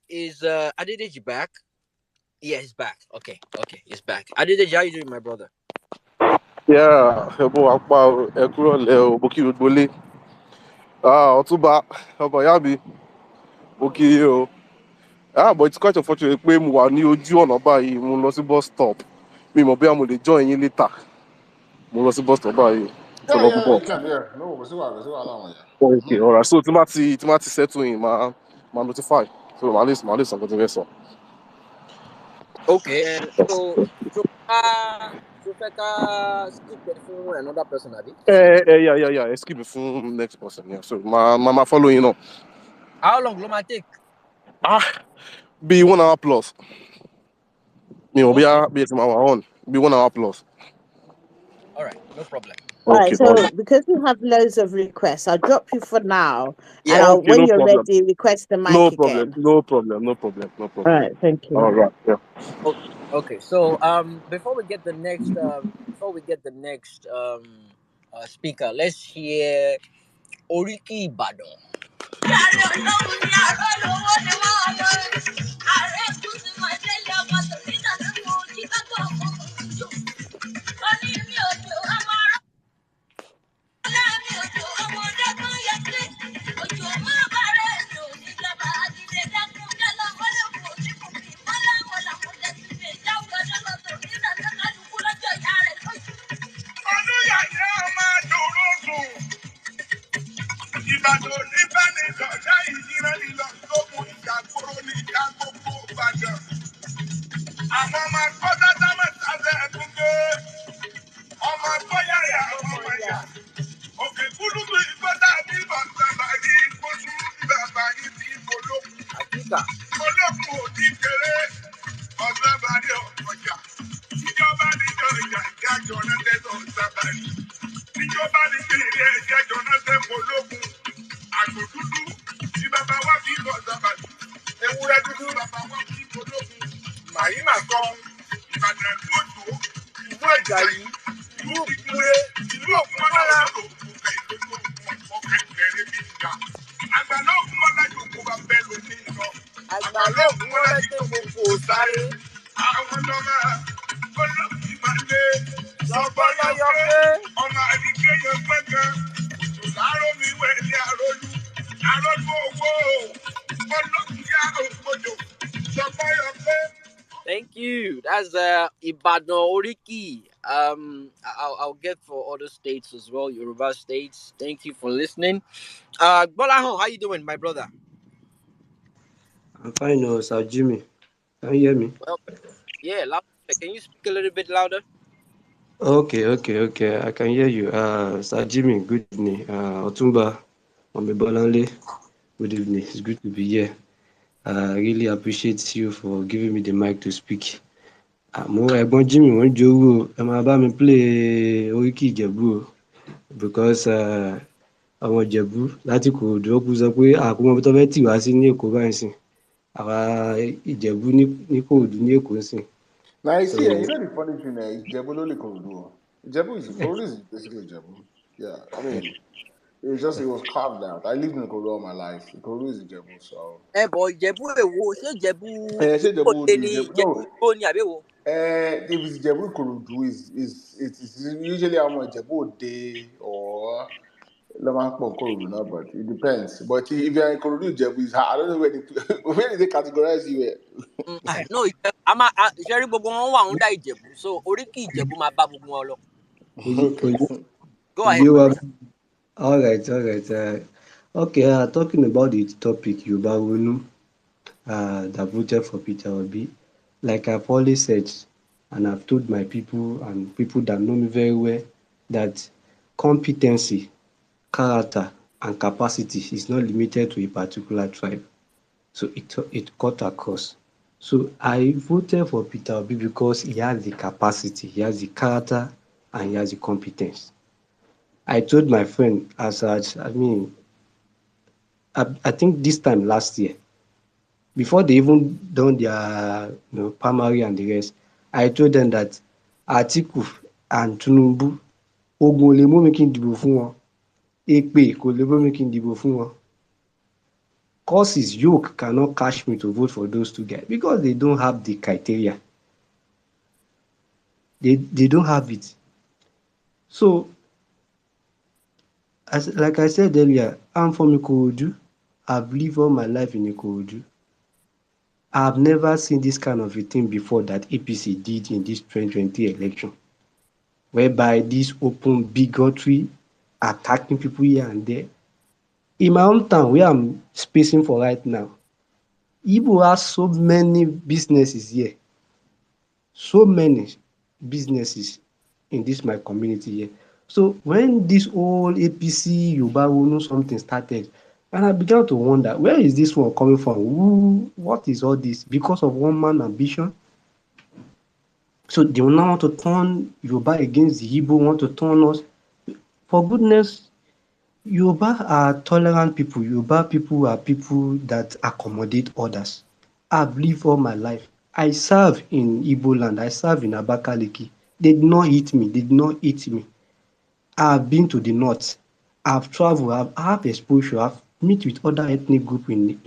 Is Adedeji back? Yeah, he's back. Okay, he's back. Adedeji, how you doing, my brother? Yeah, Otuba, Yabi, but it's quite unfortunate pé mo wà ní ojú ọ̀nà báyìí, mo lọ sí bus stop. Mi mọ̀ bóyá mo lè join yín later. Mo lọ sí bus stop báyìí. Yeah, you can, yeah. No, we'll see what I Okay, alright. So tí má ti settle in, ma notify. So at least something to so. Okay, so skip it for another person, Abi? Yeah. Skip it for next person. Yeah. So ma follow you know. How long will it take? Be 1 hour plus. You know, be 1 hour plus. All right, no problem. All right, Okay, all so right. because we have loads of requests, I'll drop you for now, and Yeah. I'll Okay, when no you're problem. ready, request the No mic problem. again. No problem. No problem. No All problem. right, thank All you. right. Yeah. Okay. So before we get the next speaker, let's hear Oriki Badon. Ìbàdàn oníbànújọ̀dá ìyíra nílọ lókun ìjàgbóró ní ìjà gbogbo Ìbàdàn. Àwọn ọmọ akọ́dá dámọ̀ sábẹ́ ẹ̀dúgbò. Ọmọ akọ́yàyà ọmọ ẹ̀yà. Òkè kúlùkù ìgbọ́dá bí bàbá yìí kójú bàbá yìí bí olókun. Akika. Olókun ò ní kéré. Ọ̀sán bàdé ọ̀kọ̀jà. Ìjọba níjọ ìjà ìjájọ náà tẹ́tọ̀ sábà yìí. Ìjọba ní kéré ẹ̀jẹ̀jọ náà tẹ́ polókun. Àgbò dúdú tí bàbá wa fi bọ̀ sábà yìí. Ewúrẹ́ dúdú bàbá wa fi polókun. Màyínà sọ Ìbàdàn ìlú Òjò, ìlú Àjàyí, ìlú Ìkúrẹ́, ìlú Ògúnmọ́lá, òkè ìlú ọ̀kẹ́ ìbẹ̀rẹ̀ bí ìjà. Àgbàlá Ògúnmọ́lá yòókù bá bẹ́ẹ̀ lómi lọ. Àgbàlá Ògúnmọ́lá ti gbogbo sáré. Àwọn ọmọ olókùn máa lé. Sọ̀gbọ́n lọ́yọ̀ pé ọmọ àdìgẹ́ yẹn gbẹ̀gàn. Sòlárò mi wẹ̀ ní àrólú. Àrólú owó olókùn yá òkòjò. Sọ̀gbọ́n yọ pé. Thank you. That's Ibadan Oriki. I'll get for other states as well, Yoruba states. Thank you for listening. Bolahon, how you doing, my brother? I'm fine, no, Sir Jimmy. Can you hear me? Well, yeah. Can you speak a little bit louder? Okay. I can hear you. Sir Jimmy, good evening. Otumba, Omebolanle, good evening. It's good to be here. I really appreciate you for giving me the mic to speak. Àmọ́ ẹ̀gbọ́n Jimmy wọ́n jowú o, ẹ máa bá mi play Oríkì Ìjẹ̀bú o because àwọn Ìjẹ̀bú láti Ìkòròdú ó kú sọ pé àkómọ tó fẹ́ tì wá sí ní Èkó báyìí sìn. Àwa Ìjẹ̀bú ní Ìkòròdú ní Èkó sìn. Now you So see, you know the funny thing is Jebu Loli Korodu. Jebu is Korodu is basically Jebu. Yeah, I mean, it was carved out. I lived in Korodu all my life. Korodu is Jebu, so. Boy, Jebu wo ṣé Jebu Say Ibo Jebu de do ni Jebu. Jebu No, Ibo ni àbí wo? if it's Jebu Korodu it's usually how much Jebu day or Lamankpon Korodu now, but it depends. But if you're in Korodu Jebu, is I don't know where where did they categorize you at? No, ṣẹ́rí gbogbo wọn wà under Ìjẹ̀bú, so Oríkì Ìjẹ̀bú máa bá gbogbo wọn lọ. Okay. Go Kò ahead, yé my wa. brother. Alright. Okay, talking about the topic Yoruba Ronu that voted for Peter Obi. Like I've always said, and I've told my people and people that know me very well, that competency, character, and capacity is not limited to a particular tribe. So it cut across. So I voted for Peter Obi because he has the capacity, he has the character, and he has the competence. I told my friend I think this time last year, before they even done their primary and the rest, I told them that Atiku and Tinubu, ogun ò lè mú mi kí n dìbò fún wọn, èpè kò lè mú mi kí n dìbò fún wọn. Curses, yoke cannot catch me to vote for those two guys because they don't have the criteria. They don't have it. So, like I said earlier, I'm from Ikorodu. I've lived all my life in Ikorodu. I've never seen this kind of a thing before that APC did in this 2020 election, whereby this open bigotry, attacking people here and there. In my hometown, where I'm spacing for right now, Igbo has so many businesses here, so many businesses in this my community here. So when this whole APC Yoruba Ronu something started, and I began to wonder, where is this one coming from? What is all this? Because of one man ambition? So they will now want to turn Yoruba against the Igbo, want to turn us. For goodness, Yoruba are tolerant people. Yoruba people are people that accommodate others. I've lived all my life. I serve in Igbo land. I serve in Abakaliki. They did not hit me. They did not eat me. I've been to the north. I've traveled. I have exposure. I've met with other ethnic group in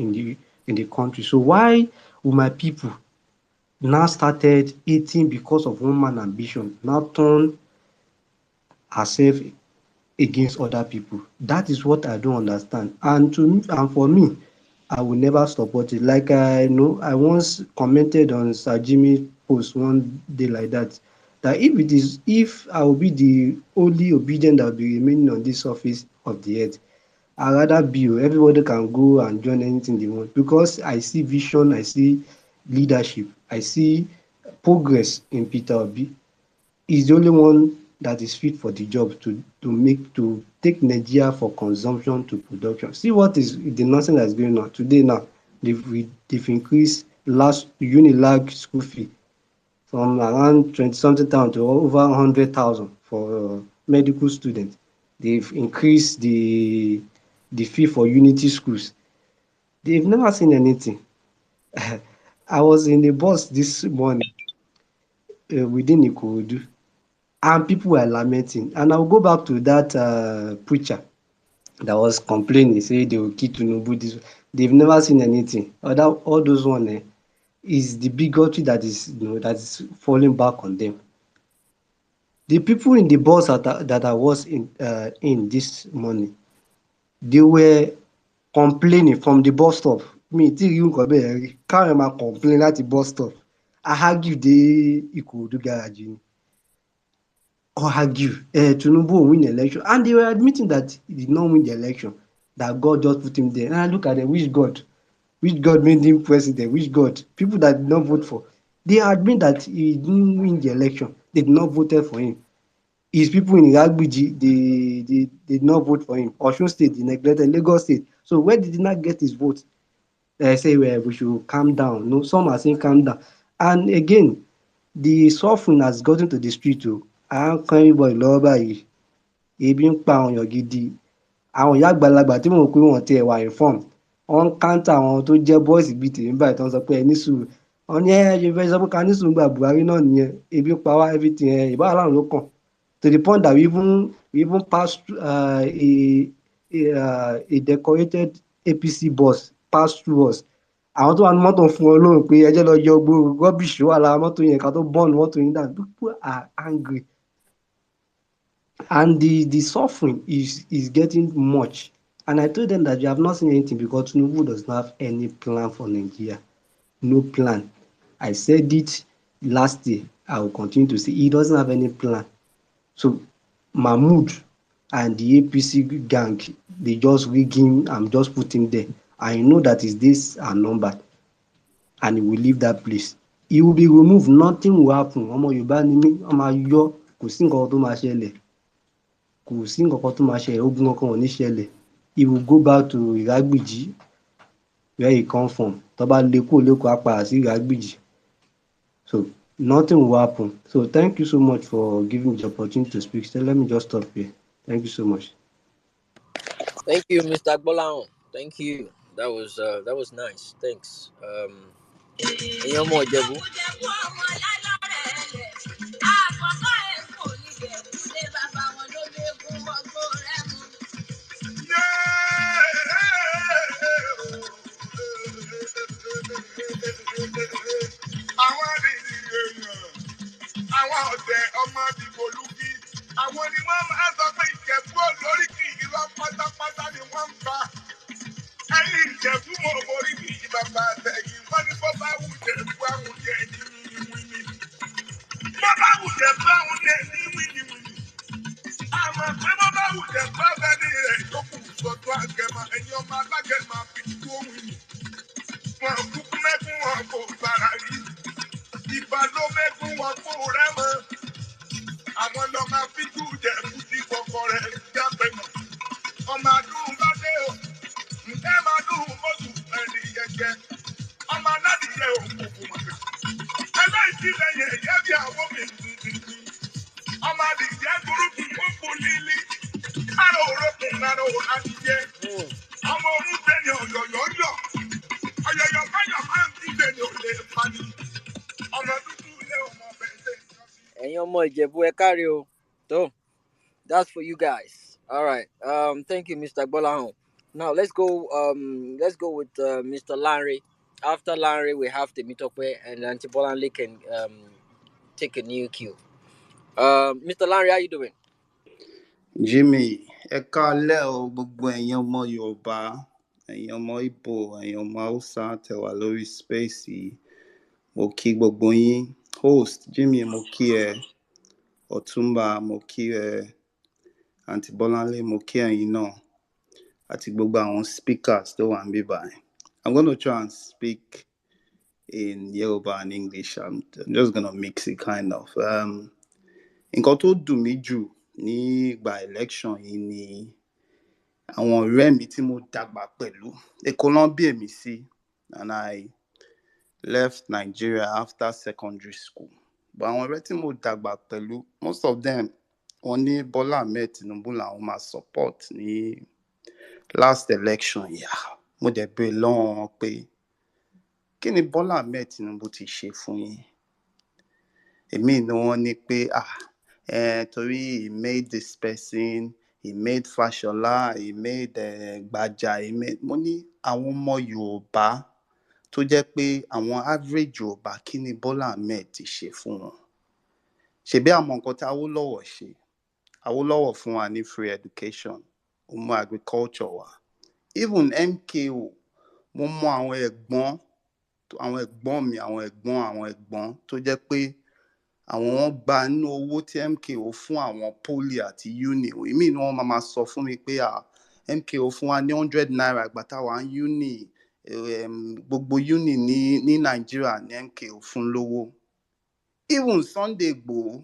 the country. So why will my people now started eating because of one man ambition, now turn herself against other people? That is what I don't understand. And to me, and for me, I will never support it. Like I know, I once commented on Sir Jimmy's post one day like that. That if I will be the only obedient that will be remaining on this surface of the earth, I rather be everybody can go and join anything they want, because I see vision, I see leadership, I see progress in Peter Obi. He's the only one that is fit for the job to take Nigeria for consumption to production. See what is the nonsense that's going on today now. They've increased last Unilag school fee from around 20 something thousand to over 100,000 for medical students. They've increased the fee for unity schools. They've never seen anything. I was in the bus this morning within Ikorodu, and people were lamenting. And I'll go back to that preacher that was complaining, say they will kill Tinubu. They've never seen anything. All those one is the bigotry that is falling back on them. The people in the bus that I was in this morning, they were complaining from the bus stop. Mi tí rí nǹkan bẹ́ẹ̀ rí. Káwọn máa complain láti bus stop. I argue dé Ìkòròdú garage ni. Or argue Tinubu will win the election, and they were admitting that he did not win the election, that God just put him there. And I look at them, which God made him president? Which God? People that did not vote for, they admit that he didn't win the election. They did not voted for him. His people in Iragbiji, they did not vote for him. Osun State, they neglected. Lagos State. So where did he not get his vote? They say we should calm down. No, some are saying calm down. And again, the suffering has gotten to the street too. À ń kán everybody lọ́wọ́ báyìí. Ebi ń pa àwọn èèyàn gidi. Àwọn ìyá àgbàlagbà tí mò ń pé wọ́n ti wà inform. Wọ́n ń káńtà àwọn tó jẹ́ bọ́ọ̀sì bíi tèmi báyìí tó ń sọ pé ẹ ní sùúrù. Wọ́n ní ṣe fẹ́ sọ pé ká ní sùúrù gba Buhari náà nìyẹn. Ebi pa wá everything ìbára láwọn ló kàn. To the point that we even passed a decorated APC bus passed through us. Àwọn tó wà ní mọ́tò fún wọn lóhùn pé ẹ jẹ́ lọ yọ gbogbo rubbish wà lára mọ́tò yẹn ká tó burn mọ́tò yẹn down. People are angry. And the suffering is getting much. And I told them that you have not seen anything because Tinubu does not have any plan for Nigeria. No plan. I said it last year. I will continue to say he doesn't have any plan. So Mahmood and the APC gang, they just rig him and just put him there. I know that his days are numbered and he will leave that place. He will be removed. Nothing will happen. Ọmọ Yorùbá ni mí, ọmọ ayọ̀, kò sí nǹkan tó máa ṣẹlẹ̀. Kò sí nǹkan tó máa ṣẹlẹ̀, ogun kankan ò ní ṣẹlẹ̀. He will go back to Iragbiji where he come from. Tó bá lé kúrò l'Ékòó, á padà sí Iragbiji. So nothing will happen. So thank you so much for giving me the opportunity to speak. So let me just stop here. Thank you so much. Thank you, Mr. Gbolahan. Thank you. That was nice. Thanks. Èèyàn ọmọ Ìjẹ̀bú. Àwọn ọ̀dẹ̀ ọmọ Dìgbòlugi, àwọn ni wọ́n máa sọ pé Ìjẹ̀bú olórí kì í lọ pátápátá ni wọ́n ń pa. Ẹ̀yin Ìjẹ̀bú mo borí kì í bàbá àtẹ̀yìn, wọ́n ní bó bá wù Jẹ̀bú àwọn jẹ̀ ní wíníwíní. Bó bá wù Jẹ̀bú àwọn jẹ̀ ní wíníwíní. Àmọ́ pé bó bá wù Jẹ̀bú abẹ́ni rẹ̀ yókù sọ́tún àgẹ̀mọ̀, ẹ̀yin ọmọ alágẹ̀mọ̀ fi tó wíní. Wọ́n kúkú mẹ́kún wọn kò gbára rí. Ìbà ló mẹ́kún wọn kó rẹ́ mọ́. Àwọn lọ máa fi jù Jẹ̀bú sí kọ̀kọ̀ rẹ̀ jápẹ̀ mọ́. Ọmọ àdúrà bá dé o, ǹjẹ́ máa dùn mọ́tò ẹni yẹ̀jẹ̀. Ọmọ aládìyẹ òkùnkùn mọ̀gà. Ẹlẹ́sì lẹ́yìn ẹ̀yẹ́ bí àwọn mi tuntun. Ọmọ adìyẹ burúkú ó kú lílí. That's for you guys. All right. Thank you, Mr. Bolahon. Now let's go. Let's go with Mr. Larry. After Larry, we have to meet up with, and Auntie Bolanle can take a new cue. Mr. Larry, how you doing? Jimmy, ẹ káalẹ́ o gbogbo ẹ̀yin ọmọ Yorùbá, ẹ̀yin ọmọ Ìgbò, ẹ̀yin ọmọ Hausa tẹ́ wà lórí space. Mo kí gbogbo yín. Host Jimmy, mo kí ẹ. Ọ̀túnba, mo kí ẹ. Aunty Bolanle, mo kí ẹ̀yin náà. Àti gbogbo àwọn speakers tó wà níbí báyìí. I'm going to try and speak in Yoruba and English. I'm just going to mix it kind of. Nǹkan tó dùn mí jù nígbà election yìí ni àwọn ọ̀rẹ́ mi tí mo dàgbà pẹ̀lú. Èkó ló bí èmi sí, and I left Nigeria after secondary school. But àwọn ọ̀rẹ́ tí mo dàgbà pẹ̀lú, most of them, wọ́n ní Bọ́lá Ahmed Tinubu làwọn máa support ní last election yìí. Mo dẹ̀ béèrè lọ́wọ́ wọn pé kí ni Bọ́lá Ahmed Tinubu ti ṣe fún yín? Èmi ni wọ́n ní pé torí he made this person, he made Fashola, he made Gbaja, he made... Mo ní àwọn ọmọ Yorùbá tó jẹ́ pé àwọn average Yorùbá kí ni Bọ́lá Ahmed ti ṣe fún wọn? Ṣebí àmọ́ nǹkan tí Awólọ́wọ̀ ṣe? Awólọ́wọ̀ fún wa ní free education, ó mú agriculture wá. Even MKO, mo mọ àwọn ẹ̀gbọ́n mi, àwọn ẹ̀gbọ́n tó jẹ́ pé àwọn wọn gba inú owó tí MKO fún àwọn poli àti uni. Èmi ni wọ́n máa sọ fún mi pé MKO fún wa ní 100 naira ìgbà táwa ń uni, gbogbo uni ní Nàìjíríà ní MKO fún lówó. Even Sunday Igboho,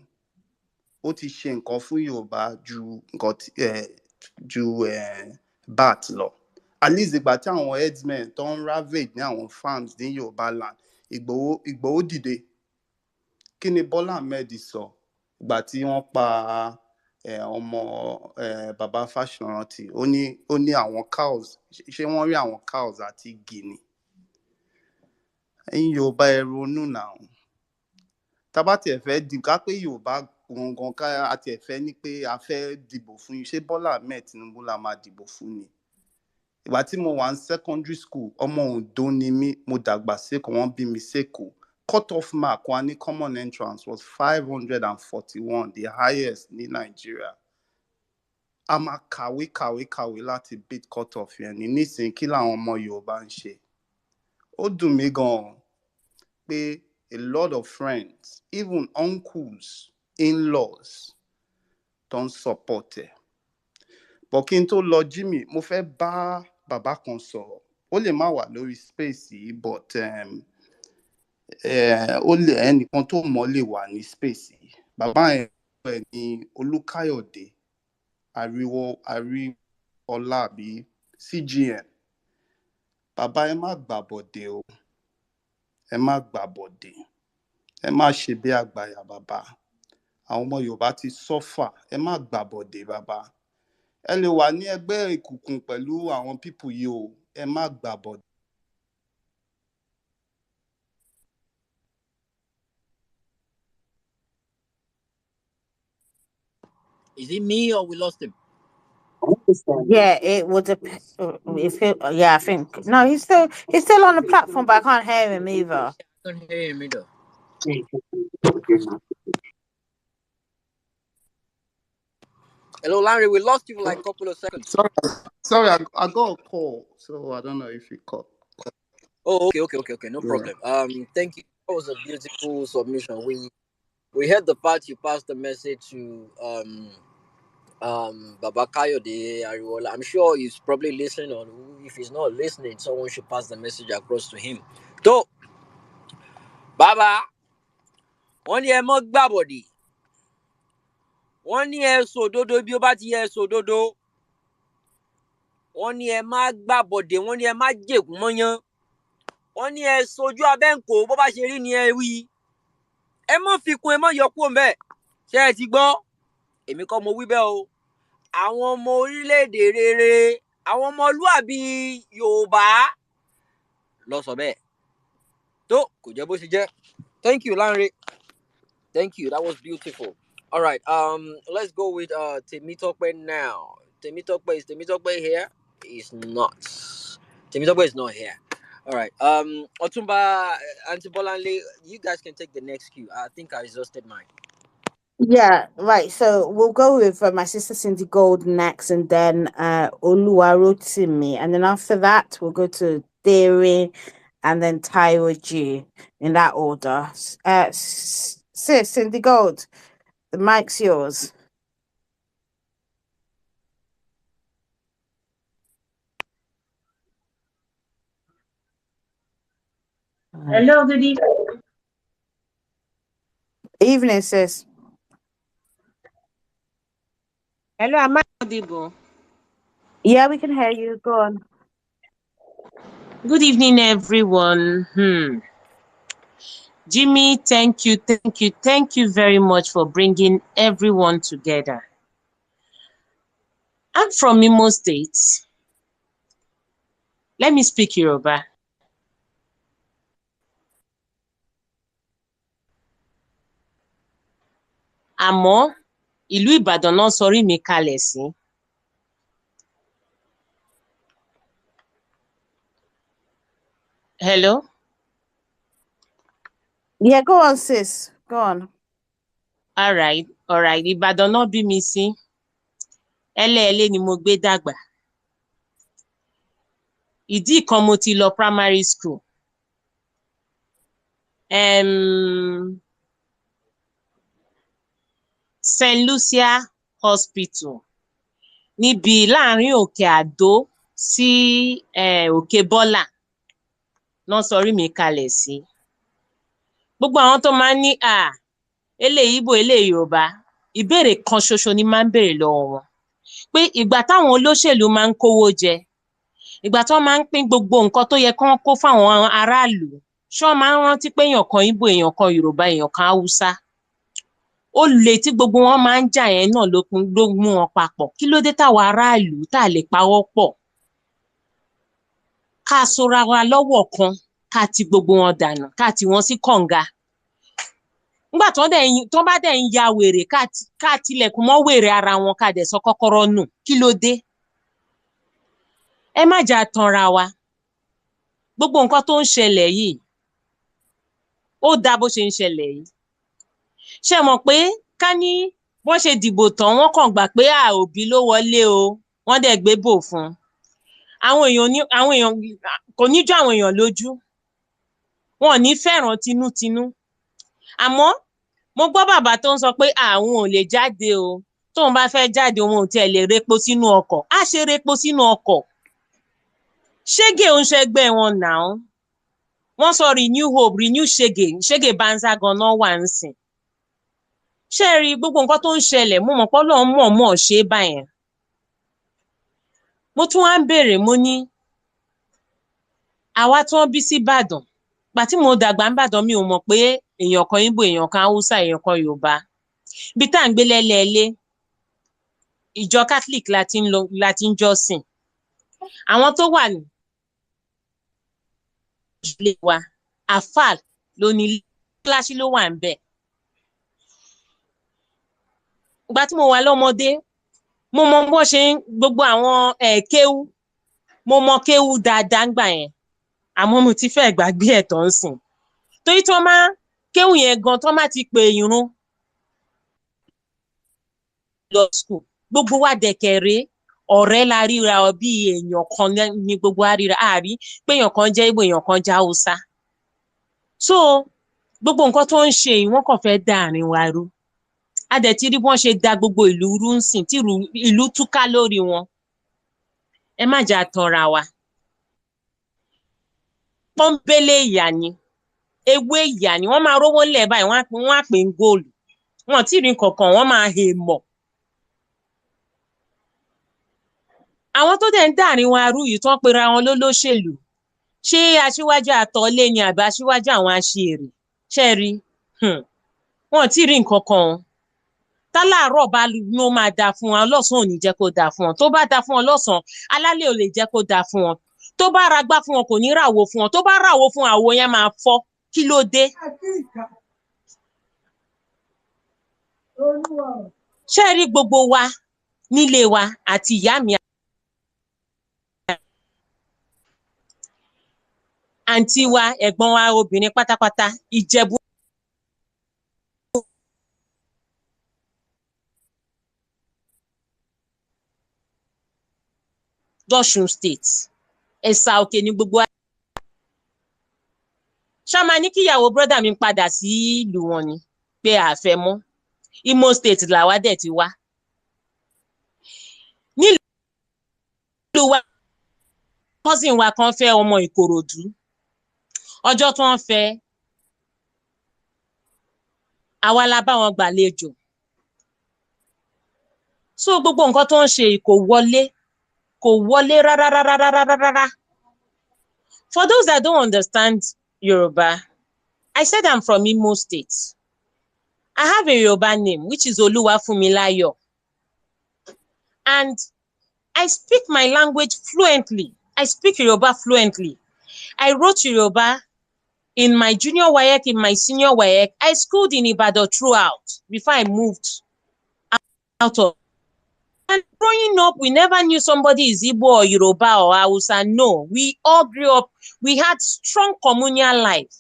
ó ti ṣe nǹkan fún Yorùbá ju bat lọ. At least ìgbà tí àwọn headsmen tó ń ravage ní àwọn farms ní Yorùbá land, Igboho dìde. Kí ni Bọ́lá Ahmed sọ ìgbà tí wọ́n pa ọmọ bàbá Fáṣọ̀rántì? Ó ní àwọn cows, ṣé wọ́n rí àwọn cows àti igi ni? Ẹ̀yin Yorùbá ẹ ronú náà. Tá bá tiẹ̀ fẹ́ dì ká pé Yorùbá gangan ká a tiẹ̀ fẹ́ ní pé a fẹ́ dìbò fún yín, ṣé Bọ́lá Ahmed Tinubu la máa dìbò fún ni? Ìgbà tí mo wà ní secondary school, ọmọ Ondo ni mí, mo dàgbà s'Ékòó, wọ́n bí mi s'Ékòó. Cut-off mark wa ní common entrance was 541, the highest ní Nigeria. A máa kàwé láti beat cut-off yẹn ní. Nísìnyí kí làwọn ọmọ Yorùbá ń ṣe? Ó dùn mí gan-an pé a lot of friends, even uncles, in-laws, don't support ẹ̀. But kí n tó lọ, Jimmy, mo fẹ́ bá bàbá kan sọ̀rọ̀. Ó lè má wà lórí space yìí, but ó lè ẹnìkan tó mọ̀ lè wà ní space yìí. Bàbá yẹn ní Olúkáyọ̀dé Àríwọ́lá àbí CGN. Bàbá ẹ má gbàbọ̀dé o. Ẹ má gbàbọ̀dé. Ẹ má ṣe bí àgbàyà bàbá. Àwọn ọmọ Yorùbá ti suffer. Ẹ má gbàbọ̀dé bàbá. Ẹ lè wà ní ẹgbẹ́ ìkùnkùn pẹ̀lú àwọn people yìí o. Ẹ má gbàbọ̀dé. Is it me or we lost him? Yeah, it would depend. Yeah, I think no. He's still on the platform, but I can't hear him either. I can't hear him either. Hello, Larry. We lost you for like a couple of seconds. Sorry, I got a call, so I don't know if you caught. Oh, okay. No problem. Thank you. That was a beautiful submission. We heard the part you passed the message to Baba Kayode Ariwola. I'm sure he's probably listening, or if he's not listening, someone should pass the message across to him. So, Baba, wọ́n ní ẹ mọ́ gbàbọ̀dì. Wọ́n ní ẹ sòdodo bí ó bá ti yẹ sòdodo. Wọ́n ní ẹ má gbàbọ̀dì. Wọ́n ní ẹ má jègún mọ́yán. Wọ́n ní ẹ sojú abẹ́ǹkó bó bá ṣe rí ni ẹ wí. Ẹ mọ́ fi kún, ẹ mọ́ yọ kúrò ńbẹ̀. Ṣé ẹ ti gbọ́? Èmi kọ́ mo wí bẹ́ẹ̀ o. àwọn ọmọ orílẹ̀-èdè rere, àwọn ọmọlúàbí Yorùbá ló sọ bẹ́ẹ̀. Tó kò jẹ́ bó ṣe jẹ́. Thank you, Lanre. Thank you. That was beautiful. All right. Let's go with Temitope now. Temitope here? He's not. Temitope is not here. All right. Otumba, Auntie Bolanle, you guys can take the next cue. I think I exhausted mine. Yeah, right. So we'll go with my sister Cindy Gold next, and then Oluwarotimi, and then after that we'll go to Dere, and then Taiwo G in that order. Sis Cindy Gold, the mic's yours. Hello, good evening. Evening, sis. Hello, am I audible? Yeah, we can hear you. Go on. Good evening, everyone. Jimmy, thank you very much for bringing everyone together. I'm from Imo State. Let me speak Yoruba. Àmọ́, ìlú Ìbàdàn náà sọrí mi kalẹ̀ sí. Hello? Yeah, go on, sis. Go on. All right. Ìbàdàn náà bí mi sí. Ẹlẹ́ẹ̀lé ni mo gbé dàgbà. Ìdí kan mo ti lọ primary school. St. Lucia Hospital. Níbi láàrin Òkè Àdó sí Òkè Bọ́là náà sọrí mi kalẹ̀ sí. Gbogbo àwọn tó máa ń ní eléyìí Ìgbò eléyìí Yorùbá, ìbéèrè kan ṣoṣo ni máa ń béèrè lọ́wọ́ wọn. Pé ìgbà táwọn olóṣèlú máa ń kówó jẹ, ìgbà tó máa ń pín gbogbo nǹkan tó yẹ kán kó fáwọn aráàlú, ṣé wọ́n máa ń rántí pé èèyàn kan Ìgbò, èèyàn kan Yorùbá, èèyàn kan Haúsá? Olè tí gbogbo wọn máa ń jà yẹn náà ló mú wọn papọ̀. Kí ló dé táwọn aráàlú tá lè pawọ́ pọ̀? Ká sora wa lọ́wọ́ kan, ká ti gbogbo wọn dànù, ká ti wọn sí kànga. Nígbà tó bá dẹ̀ ń ya wèrè, ká tilẹ̀kùn mọ́ wèrè ara wọn, ká dẹ̀ sọ kọ́kọ́rọ́ nù. Kí ló dé? Ẹ má jà tanra wa. Gbogbo nǹkan tó ń ṣẹlẹ̀ yìí, ó dá bó ṣe ń ṣẹlẹ̀ yìí. Ṣé mọ̀ pé ká ní wọ́n ṣe dìbò tán, wọ́n kàn gbà pé Òbí ló wọlé o, wọ́n dẹ̀ gbé bò fún. Àwọn èèyàn kò ní jọ àwọn èèyàn lójú. Wọn ò ní fẹ́ràn tinútinú. Àmọ́ mo gbọ́ bàbá tó ń sọ pé àwọn ò lè jáde o. Tóun bá fẹ́ jáde, òun ò tiẹ̀ lè repo sínú ọkọ̀. Á ṣe repo sínú ọkọ̀. Ṣégè ń ṣẹgbẹ́ wọn náà. Wọ́n sọ renew hope, renew ṣégè banza ganan wà ń sìn. Ṣé rí gbogbo nǹkan tó ń ṣẹlẹ̀, mo mọ̀ pé Ọlọ́run mọ̀ọ́mọ̀ ṣe báyẹn. Mo tún wá ń béèrè, mo ní àwa tí wọ́n bí sí Ìbàdàn, ìgbà tí mo dàgbà ń Ìbàdàn, mi ò mọ̀ pé èèyàn kan Ìgbò, èèyàn kan Haúsá, èèyàn kan Yorùbá. Ibi tá à ń gbé lẹ́lẹ́ẹ̀lé, ìjọ Catholic la ti ń jọ́sìn. Àwọn tó wà ní ilé wa, àfáà ló ní kíláàsì ló wà ń bẹ̀. Ìgbà tí mo wà lọ́mọdé, mo mọ bó ṣe ń gbogbo àwọn kéwú, mo mọ kéwú dáadáa ńgbà yẹn. Àmọ́ mo ti fẹ́ gbàgbé ẹ̀ tán sìn. Torí tí wọ́n máa kéwú yẹn gan, tí wọ́n máa ti pe ìrun lọ school, gbogbo wa dẹ̀kẹ̀rẹ́ ọ̀rẹ́ la ríra bí èèyàn kan ní gbogbo wa ríra. Àrí pé èèyàn kan jẹ́ Ìgbò, èèyàn kan jẹ́ Haúsá. So gbogbo nǹkan tó ń ṣe yìí, wọ́n kàn fẹ́ dá àárín wa rú. A dẹ̀ ti rí bọ́n ṣe da gbogbo ìlú rú ń sìn, tí ìlú túká lórí wọn. Ẹ má jà tanra wa. Pọ́nbélé ìyà ni, ewé ìyà ni. Wọ́n máa rówó ńlẹ̀ báyìí, wọ́n á pè ń góòlù. Wọn ò tí ì rí nǹkan kan, wọ́n máa hè mọ̀. Àwọn tó dẹ̀ ń dàárín wa rú yìí, tó ń pera wọn lólóṣèlú, ṣé aṣíwájú àtọ̀ọ́lé ni àbí aṣíwájú àwọn aṣèrè? Ṣé rí? Wọn ò tí ì rí nǹkan kan. Táláàárọ̀ bá ní ó máa dáa fún wọn, lọ́sàn-án ò ní jẹ́ kó dáa fún wọn. Tó bá dáa fún wọn lọ́sàn-án, alálẹ̀ ò lè jẹ́ kó dáa fún wọn. Tó bá ragbá fún wọn kò ní ràwo fún wọn. Tó bá ràwo fún wọn, àwo yẹn máa fọ́. Kí ló dé? Ṣé rí gbogbo wa nílé wa àti ìyá mi àǹtí wa, ẹ̀gbọ́n wa obìnrin pátápátá, Ìjẹ̀bú l'Ọ̀ṣun state. Ẹ̀sà òkè ní gbogbo wa. Ṣá máa ní kíyàwó brọ́dà mi padà sí ìlú wọn ni pé àfẹ́ mọ́. Imo state làwa dẹ̀ ti wá. Nílùú wa, cousin wa kan fẹ́ ọmọ Ìkòròdú. Ọjọ́ tó ń fẹ́, àwa la bá wọn gbàlejò. So gbogbo nǹkan tó ń ṣe kò wọlé rárá. For those that don't understand Yoruba, I said I'm from Imo State. I have a Yoruba name, which is Oluwafunmilayo. And I speak my language fluently. I speak Yoruba fluently. I wrote Yoruba in my junior WAEC, in my senior WAEC. I schooled in Ibadan throughout before I moved out of. And growing up, we never knew somebody is Igbo or Yoruba or Hausa. No, we all grew up. We had strong communal life.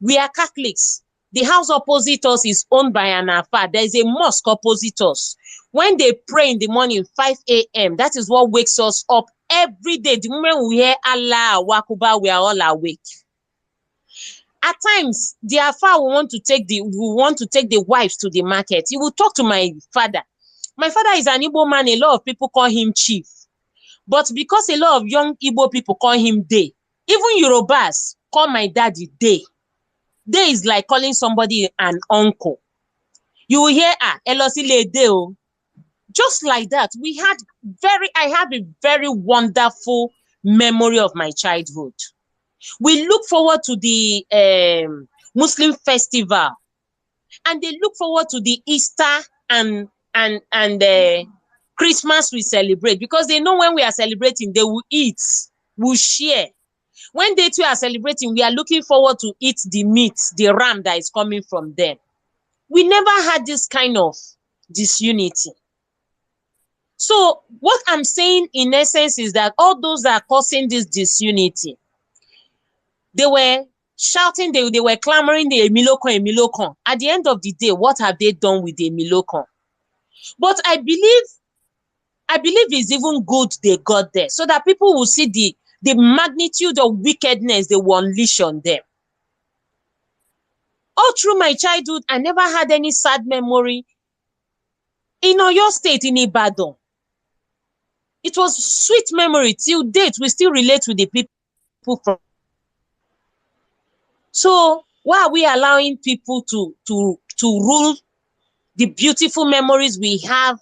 We are Catholics. The house opposite us is owned by an Afa. There is a mosque opposite us. When they pray in the morning, 5 a.m., that is what wakes us up every day. The moment we hear Allah, Wakuba, we are all awake. At times, the Afa will want to take the wives to the market. He will talk to my father. My father is an Igbo man. A lot of people call him chief. But because a lot of young Igbo people call him Dey, even Yorubas call my daddy Dey. Dey is like calling somebody an uncle. You will hear, Elosile Dey. Just like that, I have a very wonderful memory of my childhood. We look forward to the Muslim festival, and they look forward to the Easter and Christmas we celebrate, because they know when we are celebrating, they will eat, will share. When they too are celebrating, we are looking forward to eat the meat, the ram that is coming from them. We never had this kind of disunity. So what I'm saying in essence is that all those that are causing this disunity, they were shouting, they were clamoring the Emilokon. At the end of the day, what have they done with the Emilokon? But I believe it's even good they got there, so that people will see the magnitude of wickedness they will unleash on them. All through my childhood, I never had any sad memory. In Oyo State, in Ibadan, it was sweet memory. Till date, we still relate with the people from. So why are we allowing people to rule the beautiful memories we have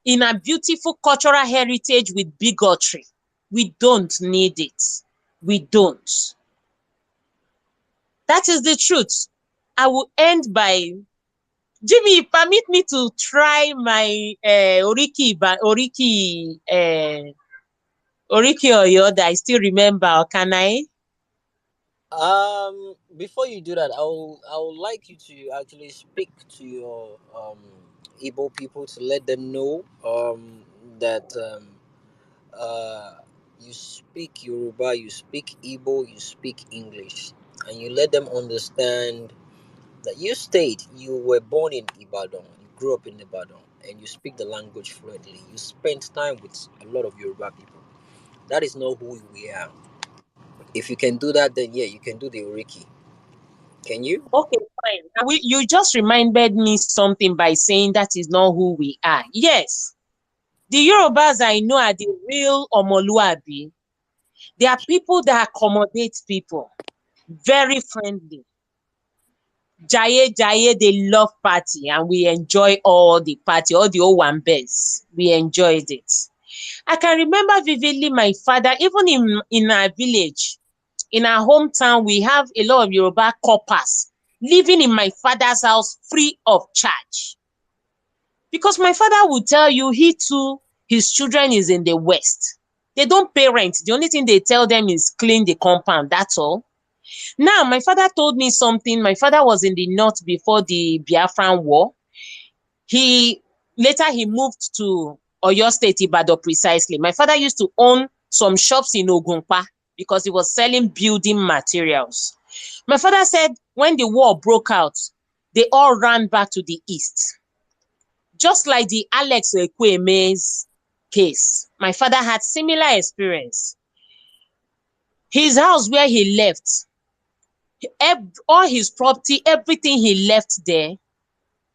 in a beautiful cultural heritage with bigotry? We don't need it. We don't. That is the truth. I will end by, Jimmy, permit me to try my Oriki Oyo that I still remember, or can I? Before you do that, I would like you to actually speak to your Igbo people to let them know that you speak Yoruba, you speak Igbo, you speak English, and you let them understand that you were born in Ibadan, you grew up in Ibadan, and you speak the language fluently. You spent time with a lot of Yoruba people. That is not who we are. If you can do that, then yeah, you can do the Oriki. Can you? Okay, fine. You just reminded me something by saying that is not who we are. Yes, the Yorubas I know are the real Omoluabi. They are people that accommodate people, very friendly. Jaye, they love party, and we enjoy all the party, all the Owambes. We enjoyed it. I can remember vividly my father, even in our village, in our hometown, we have a lot of Yoruba coppers living in my father's house free of charge. Because my father would tell you he too, his children is in the West. They don't pay rent. The only thing they tell them is clean the compound. That's all. Now, my father told me something. My father was in the North before the Biafran War. Later he moved to Oyo State, Ibadan precisely. My father used to own some shops in Ogunpa because he was selling building materials. My father said when the war broke out, they all ran back to the East. Just like the Alex Ekweme's case, my father had similar experience. His house where he left, all his property, everything he left there,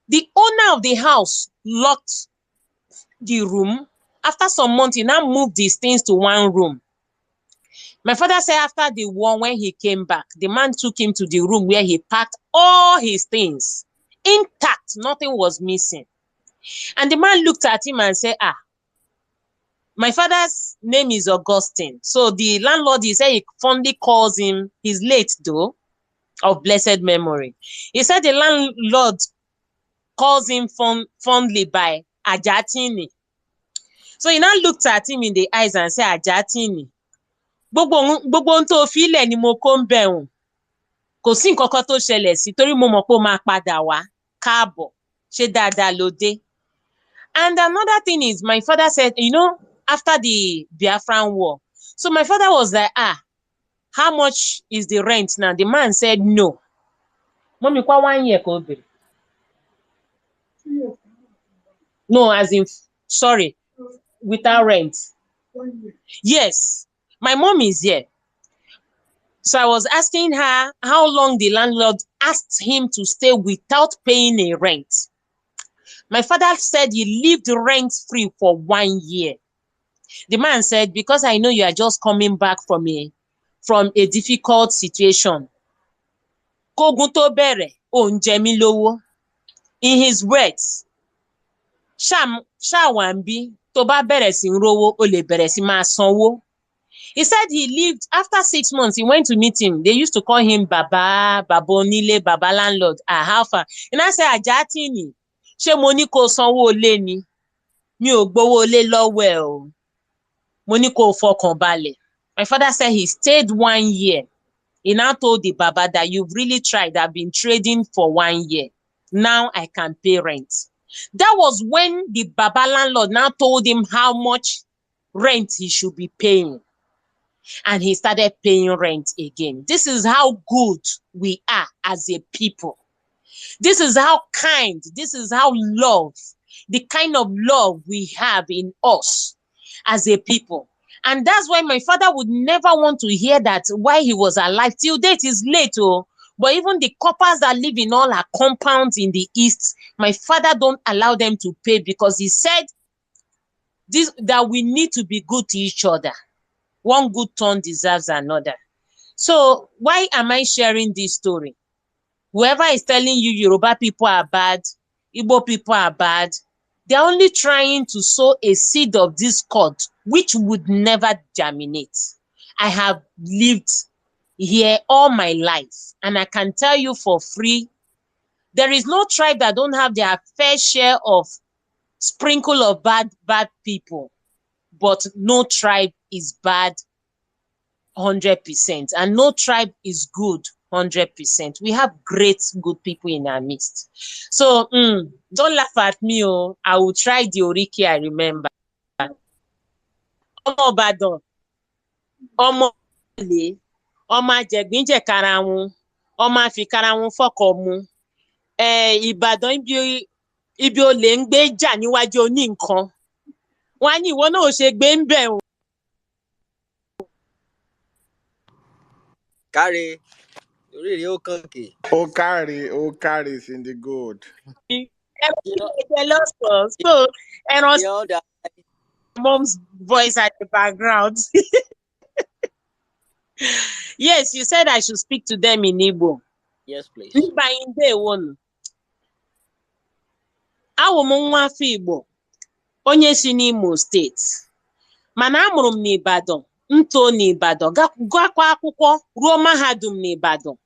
the owner of the house locked the room. After some months, he now moved these things to one room. My father said after the war, when he came back, the man took him to the room where he packed all his things. Intact, nothing was missing. And the man looked at him and said, my father's name is Augustine. So the landlord, he said he fondly calls him, he's late though, of blessed memory. He said the landlord calls him fondly by Ajatini. So he now looked at him in the eyes and said, Ajatini, gbogbo ohun tó filẹ̀ ni mo kó ń bẹ̀ hùn. Kò sí nǹkan kan tó ṣẹlẹ̀ sí torí mo mọ̀ pé ó máa padà wá. Káàbọ̀, ṣé dáadáa ló dé? And another thing is, my father said, after the Biafran War, so my father was like, how much is the rent now? The man said, no. Mommy, kwa 1 year ko be? No, as in, sorry, without rent. 1 year. Yes, my mom is here. So I was asking her how long the landlord asked him to stay without paying a rent. My father said he lived rent-free for 1 year. The man said, because I know you are just coming back from a difficult situation. Kógun tó bẹ̀rẹ̀, ò ń jẹ mí lówó. In his words, ṣá wà ń bí, tó bá bẹ̀rẹ̀ sí ń rówó, ó lè bẹ̀rẹ̀ sí máa sanwó. He said he lived, after 6 months, he went to meet him. They used to call him Baba Onile, Baba Landlord. How far? And I said, Ajatini, ṣé mo ní kó sanwó ilé ni? Mi ò gbowó ilé lọ́wọ́ ẹ o. Mo ní kó fọkàn balẹ̀. My father said he stayed 1 year. He now told the Baba that you've really tried. I've been trading for 1 year. Now I can pay rent. That was when the Baba landlord now told him how much rent he should be paying. And he started paying rent again. This is how good we are as a people. This is how kind, this is how love, the kind of love we have in us as a people. And that's why my father would never want to hear that while he was alive. Till date is late, but even the coppers that live in all our compounds in the East, my father don't allow them to pay because he said that we need to be good to each other. One good turn deserves another. So why am I sharing this story? Whoever is telling you Yoruba people are bad, Igbo people are bad, they're only trying to sow a seed of discord, which would never germinate. I have lived here all my life, and I can tell you for free, there is no tribe that don't have their fair share of sprinkle of bad people, but no tribe is bad 100%, and no tribe is good 100%. We have great good people in our midst. So don't laugh at me. I will try the Oriki I remember. Ọmọ Ìbàdàn, ọmọ ilé, ọmọ àjẹgbínjẹ karahun, ọmọ àfikarahun fọkọ mu. Ìbàdàn ibi olè ń gbé jà níwájú oní nǹkan. Wọ́n á ní ìwọ náà ò ṣe gbé ń bẹ̀ o. Carry. Really, okay. Oh, carry is in the good. So, and also mom's voice at the background. Yes, you said I should speak to them in Igbo. Yes, please. Awụ m nwa afọ Igbo, onye si n'Imo steeti. Mana amụrụ m n'Ibadan, nto n'Ibadan, gakwa akwụkwọ ruo mahadum n'Ibadan.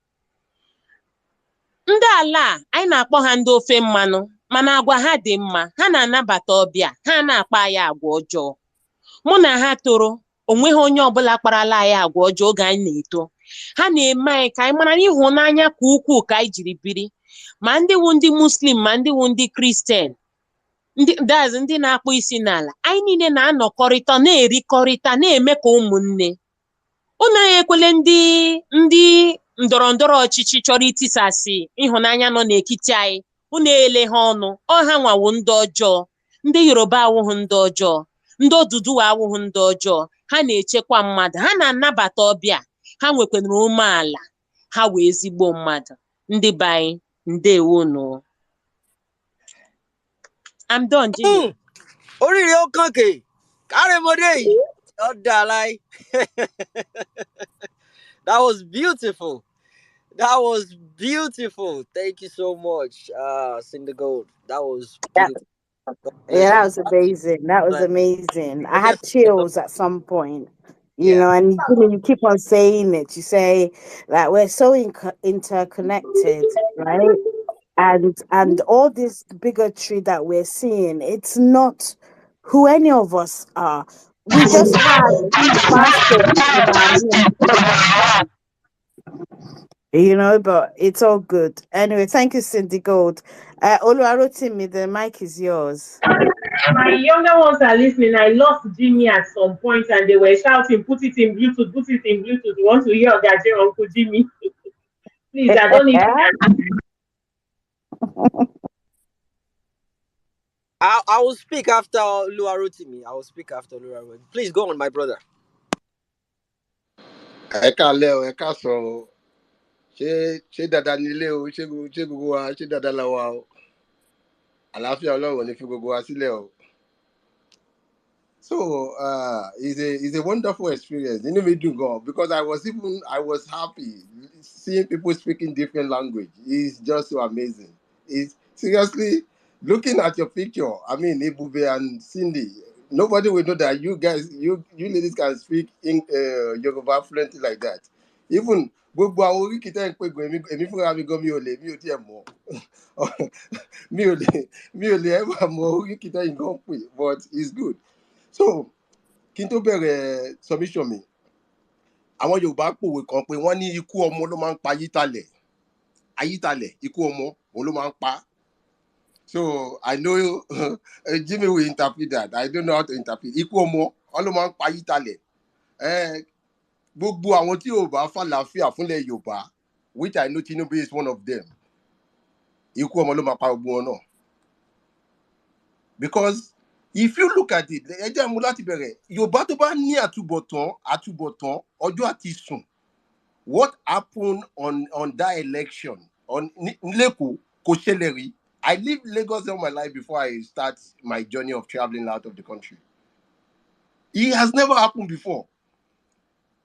Ndị ala anyị na-akpọ ha ndị ofe mmanụ, mana agwa ha dị mma, ha na-anabata ọbịa, ha na-akpa ya agwa ọjọọ. Mụ na ha toro, onweghị onye ọbụla kparala ya agwa ọjọọ oge anyị na-eto. Ha na-eme anyị ka anyị mara n'ịhụnanya ka ukwuu ka anyị jiri biri. Ma ndị wu ndị Muslim, ma ndị wu ndị Kristian, ndị na-akpụ isi n'ala, anyị niile na-anọkọrịta, na-erikọrịta, na-eme ka ụmụnne. Unu ekwele ndị ndọrọ ndọrọ ọchịchị chọrọ itisasị ịhụnanya nọ n'etiti anyị. Unu ele ha ọnụ. Ọ ha nwawo ndị ọjọọ. Ndị Yoruba awụghị ndị ọjọọ. Ndị Oduduwa awụghị ndị ọjọọ. Ha na-echekwa mmadụ. Ha na-anabata ọbịa. Ha nwekwanara umeala. Ha wee ezigbo mmadụ. Ndị be anyị, ndewonu. I'm done, Jimmy. Oriri okanke. Karemode. Odalai. That was beautiful. That was beautiful. Thank you so much, Cindy Gold. That was beautiful. Yeah, that was amazing. That was amazing. I had chills at some point, you know, and you keep on saying it. You say that we're so interconnected, right? And all this bigotry that we're seeing, it's not who any of us are. We just have bastards in our midst. You know, but it's all good. Anyway, thank you, Cindy Gold. Oluwarotimi, the mic is yours. My younger ones are listening. I lost Jimmy at some point and they were shouting, put it in Bluetooth, put it in Bluetooth. You want to hear Ogaje, Uncle Jimmy? Please, I don't need I will speak after Oluwarotimi. I will speak after Oluwarotimi. Please go on, my brother. ṣé dáadáa nílé o, ṣé gbogbo wa, ṣé dáadáa la wa o, àlàáfíà Ọlọ́run ní fi gbogbo wa sílẹ̀ o. So it's a wonderful experience. Inú mi dùn gan because I was happy seeing people speaking different language. It's just so amazing. It's seriously looking at your picture. I mean, Ebube and Cindy. Nobody will know that you ladies can speak in Yoruba fluently like that. Even gbogbo àwọn oríkì tẹ́ ń pè gan èmi fúnra mi gan mi ò tiẹ̀ mọ̀ mi ò lè ever mọ̀ oríkì tẹ́ ń gan pè, but it's good. So kí n tó bẹ̀rẹ̀ submission mi, àwọn Yorùbá pòwe kan pé wọ́n ní ikú ọmọ ló máa ń pa ayítalẹ̀ ikú ọmọ òun ló máa ń pa. So I know Jimmy will interpret that. I don't know how to interpret. Ikú ọmọ ló máa ń pa ayítalẹ̀. Gbogbo àwọn tí Yorùbá fàlàáfíà fúnlẹ̀ Yorùbá, which I know Tinubu is one of them, ikú ọmọ ló máa pa gbogbo wọn náà. Because if you look at it, ẹ jẹ́ mú láti bẹ̀rẹ̀, Yorùbá tó bá ní àtúbọ̀tán ọjọ́ àti sùn, what happened on that election Lẹ́kọ̀ọ́ kò ṣẹlẹ̀ rí. I lived Lagos all my life before I start my journey of traveling out of the country. It has never happened before.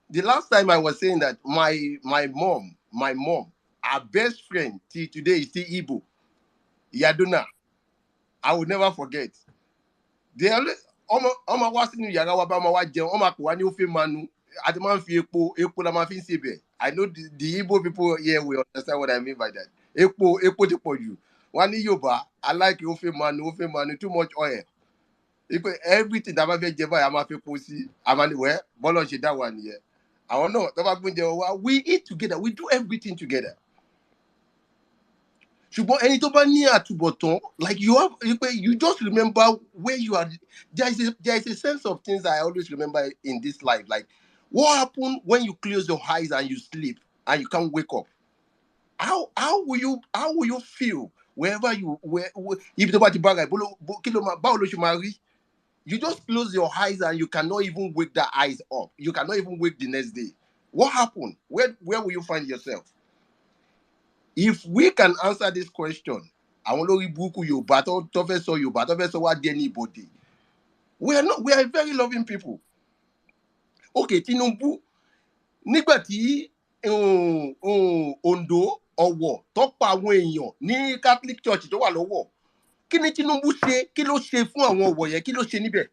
The last time I was saying that my mom, her best friend till today is still Igbo, Yaduna. I will never forget. They always ọmọ wá sínú yàrá wa bá ọmọ wa jẹun, ọmọ àpò wa ní ó fi manu àti máa ń fi epo la máa fi ń sebẹ̀. I know the Igbo people here will understand what I mean by that. Epo ti pọ̀ jù. Wọ́n ní Yorùbá, I like ó fi manu, too much oil. Everything that I fẹ́ jẹ báyìí a máa fi epo sí, a máa ní wẹ́ bọ́lọ̀ ṣe dá wa nìyẹn. Àwọn náà tó bá gbóúnjẹ wa, we eat together, we do everything together. Ṣùgbọ́n ẹni tó bá ní àtúbọ̀tán, like you just remember where you are. There is a sense of things that I always remember in this life. Like, what happened when you close your eyes and you sleep and you can't wake up? How will you feel wherever if tó bá ti bára báwo ló ṣe máa rí? You just close your eyes and you cannot even wake the eyes up. You cannot even wake the next day. What happened? Where will you find yourself? If we can answer this question, àwọn olórí burúkú Yorùbá tó fẹ́ sọ Yorùbá tó fẹ́ sọ wá di anybody, we are very loving people. Okay, Tinubu, nígbà tí Ondo Ọ̀wọ̀ tó pa àwọn èèyàn ní Catholic Church tó wà lọ́wọ́, kí ni Tinubu ṣe? Kí ló ṣe fún àwọn Ọ̀wọ̀ yẹn? Kí ló ṣe níbẹ̀?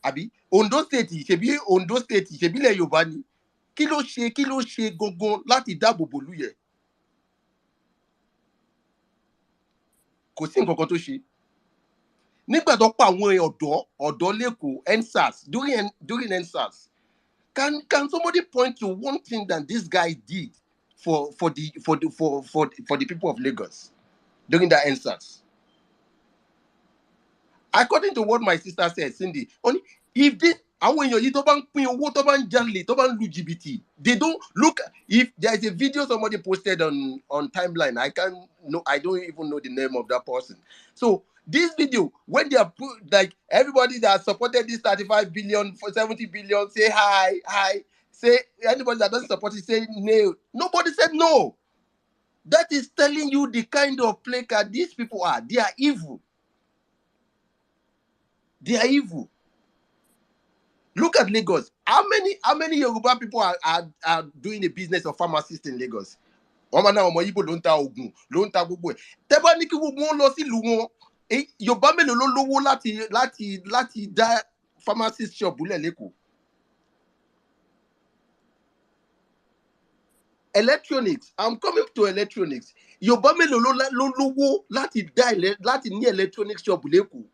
Àbí Ondo State ìṣèbílẹ̀ Yorùbá ni. Kí ló ṣe gangan láti dáàbò bò lú yẹn? kò sí nǹkan kan tó ṣe. Nígbà tó pa àwọn ọ̀dọ́ lẹ́kọ̀ọ́ EndSARS during EndSARS, can somebody point to one thing that this guy did for the people of Lagos during that EndSARS? According to what my sister said, Cindy, only if this àwọn èèyàn yìí tó bá ń pín owó, tó bá ń jalè, tó bá ń lu jìbìtì, they don't look. If there is a video somebody posted on timeline, I don't even know the name of that person. So this video, when they are like everybody that supported this 35 billion for 70 billion, say hi. Say anybody that doesn't support it, say no. Nobody said no. That is telling you the kind of player these people are. They are evil. They are evil. Look at Lagos. How many Yoruba people are doing a business of pharmacist in Lagos? Ọmọ náà ọmọ Igbo ló ń ta oògùn, ló ń ta gbogbo ẹ̀. Tẹ́ bá ní kí gbogbo wọn lọ sílùú wọn, Yorùbá mélòó ló lówó láti dá pharmacist shop lẹ̀ lẹ́kọ̀ọ́? Electronics. I'm coming to electronics. Yorùbá mélòó ló lówó láti ní electronics shop lẹ́kọ̀ọ́?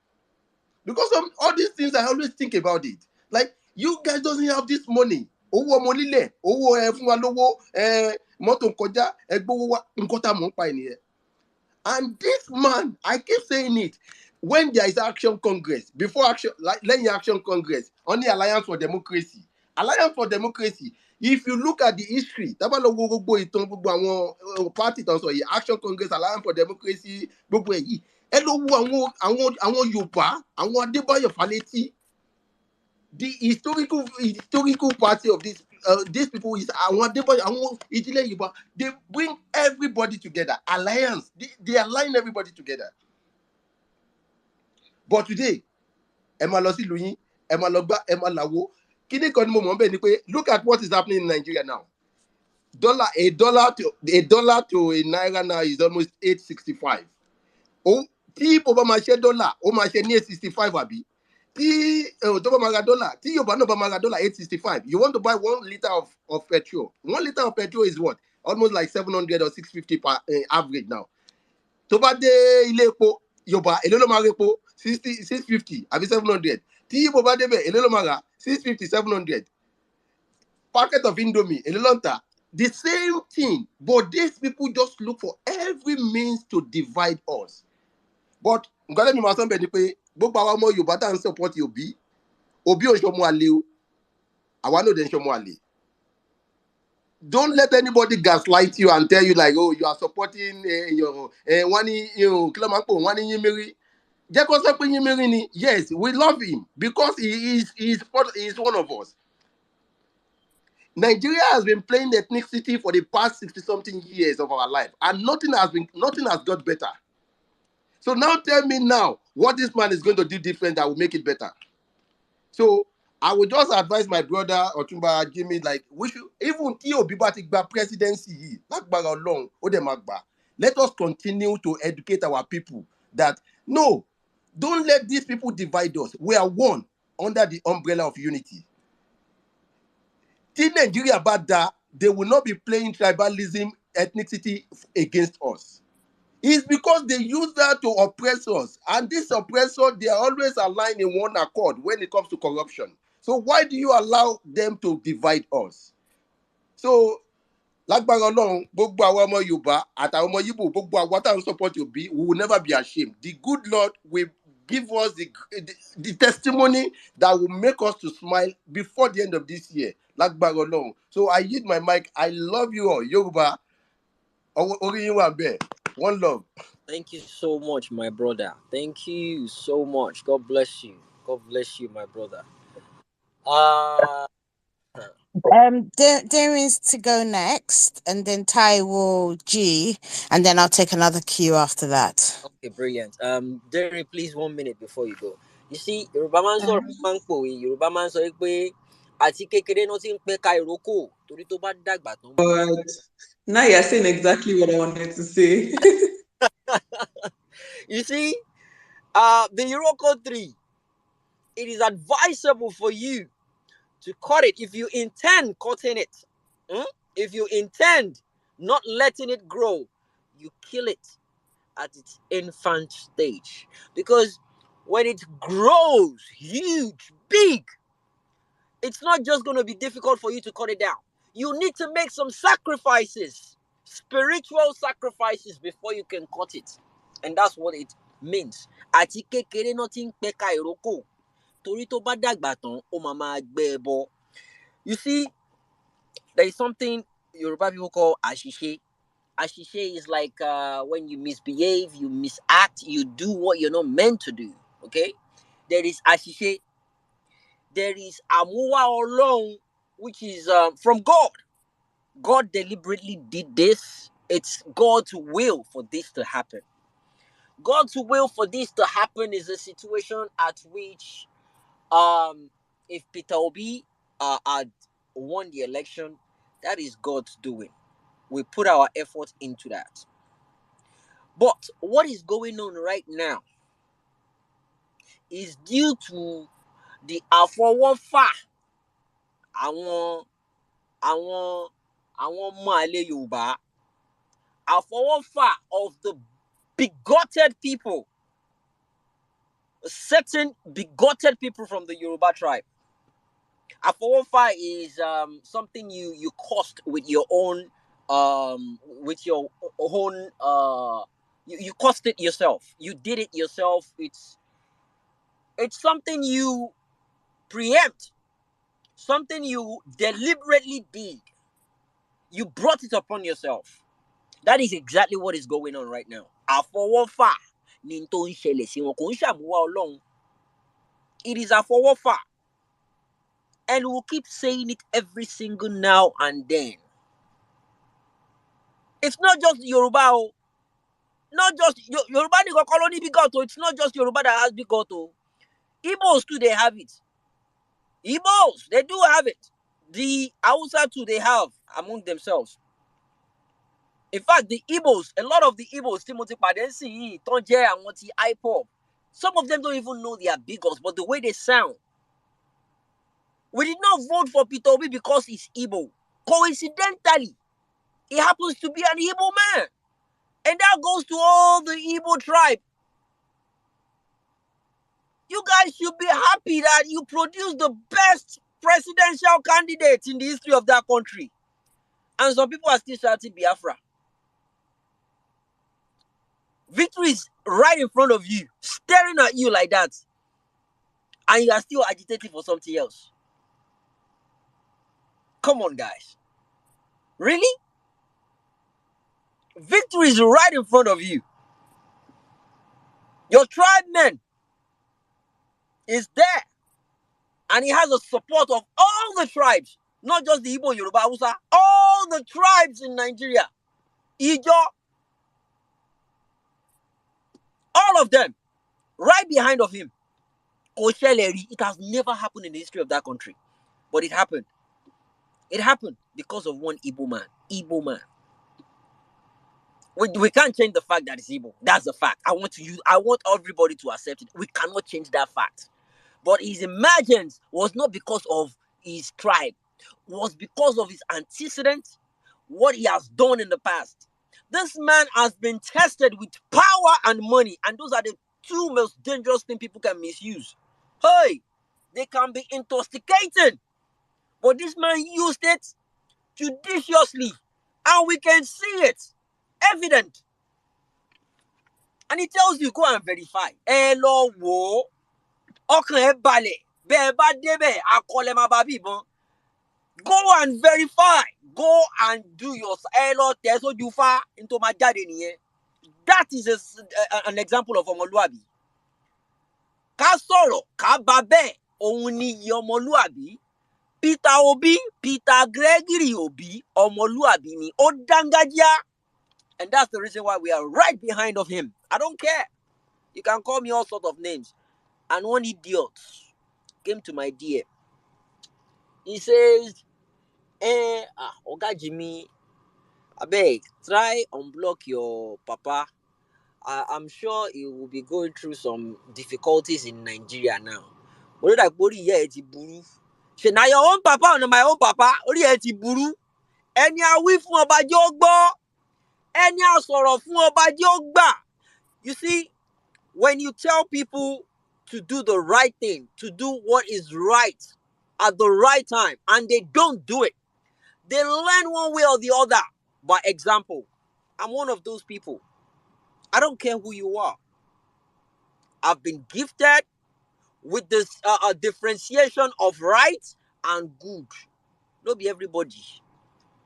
Because of all these things, I always think about it. Like, you guys doesn't have this money. Owó ọmọ lílẹ̀, owó fún wa lówó, mọ́tò kọjá, ẹgbówó wa, nǹkan tá mọ̀ ń pa ènìyàn. And this man, I keep saying it, when there is Action Congress, before Action, like lẹ́yìn Action Congress, only Alliance for Democracy. Alliance for Democracy, if you look at the history, tábà lọ wo gbogbo ìtàn gbogbo àwọn party tán sọ yìí, Action Congress, Alliance for Democracy, gbogbo èyí. Ẹ lọ wo àwọn Yorùbá, àwọn Adébáyọ̀ Fálétí. The historical party of these people is àwọn Adébáyọ̀, àwọn ìdílé Yorùbá. They bring everybody together. Alliance. They align everybody together. But today, ẹ máa lọ sí ìlú yín, ẹ máa lọ gbá, ẹ máa làwó. Kíní kan ni mo mọ̀ bẹ́ẹ̀ ni pé, look at what is happening in Nigeria now. A dollar to a naira now is almost 8.65. Tí ipò bá máa ṣe dọ́là, ó máa ṣe ní 8.65 àbí? Tí tó bá máa ra dọ́là, tí Yorùbá náà bá máa ra dọ́là 8.65, you want to buy 1 liter of petrol. 1 liter of petrol is what? Almost like 700 or 650 per average now. Tó bá dé ilé epo, Yorùbá, èló ló máa ra epo? 650 àbí 700. Tí Igbo bá débẹ̀, èló ló máa ra? 650, 700. Packet of Indomie, èló ló ń tà? The same thing, but these people just look for every means to divide us. But nǹkan tẹ́mi máa sọ bẹ́ẹ̀ ni pé gbogbo àwọn ọmọ Yorùbá tá à ń support Obi ò ń ṣọmọ àlè o, àwa náà dẹ̀ ń ṣọmọ àlè. Don't let anybody gaslight you and tell you like, oh, you are supporting wọ́n ní kí ló máa ń pò wọ́n ní Yínmírí. Jẹ́ kó sọ pé Yínmírí ni. Yes, we love him because he is one of us. Nigeria has been playing ethnicity for the past 60-something years of our life, and nothing has got better. So now tell me now what this man is going to do different that will make it better. So I would just advise my brother Otumba Jimmy, like, we should, even tí Obi bá ti gba presidency yìí, lágbára Ọlọ́run, ó dẹ̀ máa gbà. Let us continue to educate our people that, no, don't let these people divide us. We are one under the umbrella of unity. Tí Nigeria bá dá, they will not be playing tribalism, ethnicity against us. It's because they use that to oppress us. And this oppressor, they are always aligned in one accord when it comes to corruption. So why do you allow them to divide us? So, lágbára Ọlọ́run, gbogbo àwọn ọmọ Yorùbá àtàwọn ọmọ Igbo, gbogbo àwọn tá à ń support Obi, we will never be ashamed. The good Lord will give us the testimony that will make us to smile before the end of this year. Lágbára Ọlọ́run. So I yield my mic. I love you all. Yoruba, orí yín wà bẹ́ẹ̀. One love. Thank you so much, my brother. Thank you so much. God bless you. God bless you, my brother. Darius to go next, and then Taiwo G, and then I'll take another cue after that. Okay, brilliant. Darius, please 1 minute before you go. You see, Yoruba man sọ man pòwe, Yoruba man sọ pé àti kékeré náà ti ń pẹ́ ka ìrókò torí tó bá dàgbà tán. But now you're saying exactly what I wanted to say. You see, the Iroko 3, it is advisable for you to cut it if you intend cutting it. If you intend not letting it grow, you kill it at its infant stage. Because when it grows huge, big, it's not just going to be difficult for you to cut it down. You need to make some sacrifices, spiritual sacrifices, before you can cut it. And that's what it means. Àti kékeré náà tí ń pẹ́ka ìrókò. Torí tó bá dàgbà tán, ó máa máa gbé ẹbọ. You see, there is something Yoruba people call àṣìṣe. Àṣìṣe is like when you misbehave, you misact, you do what you're not meant to do. Okay? There is àṣìṣe. There is àmúwá Ọlọ́run, which is from God. God deliberately did this. It's God's will for this to happen. God's will for this to happen is a situation at which if Peter Obi had won the election, that is God's doing. We put our effort into that. But what is going on right now is due to the àfọwọ́fà àwọn ọmọ àlè Yorùbá, àfọwọ́fà of the bigoted people, certain bigoted people from the Yoruba tribe. Àfọwọ́fà is something you caused with your own you caused it yourself. You did it yourself. It's something you preempt, something you deliberately did. You brought it upon yourself. That is exactly what is going on right now. Àfọwọ́fà ni tó ń ṣẹlẹ̀ sí wọn, kò ń ṣàmúwá Ọlọ́run. It is àfọwọ́fà. And we'll keep saying it every single now and then. It's not just Yoruba. Not just Yoruba nìkan kọ́ ló ní bigot. It's not just Yoruba that has bigot. Igbos too, they have it. Igbos, they do have it. The Hausa too, they have among themselves. In fact, the Igbos, a lot of the Igbos, Timothy Padensi, Tonje, and Monty IPOP, some of them don't even know they are bigots, but the way they sound. We did not vote for Peter Obi because he's Igbo. Coincidentally, he happens to be an Igbo man. And that goes to all the Igbo tribe. You guys should be happy that you produced the best presidential candidate in the history of that country. And some people are still shouting Biafra. Victory is right in front of you, staring at you like that. And you are still agitating for something else. Come on, guys. Really? Victory is right in front of you. Your tribeman is there. And he has the support of all the tribes. Not just the Igbo, Yoruba, Hausa. All the tribes in Nigeria. Ijo. All of them. Right behind of him. Osheleri. It has never happened in the history of that country. But it happened. It happened because of one Igbo man. Igbo man. We can't change the fact that it's Igbo. That's the fact. I want everybody to accept it. We cannot change that fact. But his emergence was not because of his tribe. It was because of his antecedent, what he has done in the past. This man has been tested with power and money. And those are the two most dangerous things people can misuse. Hey, they can be intoxicating. But this man used it judiciously. And we can see it. Evident. And he tells you, go and verify. Hello, wo. Ọkàn ẹ balẹ̀. Bẹ́ẹ̀ bá débẹ̀, akọ́lẹ̀ máa bá bíbọn. Go and verify. Go and do your hello test ojú fá into máa jáde nìyẹn. That is an example of ọmọlúàbí. Ká sọ̀rọ̀, ká bá bẹ́ẹ̀, òun ni iyì ọmọlúàbí. Peter Obi, Peter Gregory Obi, ọmọlúàbí ni. Ó dángájíá. And that's the reason why we are right behind of him. I don't care. You can call me all sorts of names. And one idiot came to my DM. He says, Oga Jimmy, abeg, try unblock your papa. I'm sure he will be going through some difficulties in Nigeria now. Orí dà pé orí ìyá ẹ ti burú. Ṣé na your own papa or na my own papa? Orí ẹ ti burú. Ẹni a wí fún ọba jẹ́ ó gbọ́. Ẹni a sọ̀rọ̀ fún ọba jẹ́ ó gbà. You see, when you tell people to do the right thing, to do what is right at the right time, and they don't do it, they learn one way or the other. By example, I'm one of those people. I don't care who you are. I've been gifted with this differentiation of right and good. Not be everybody.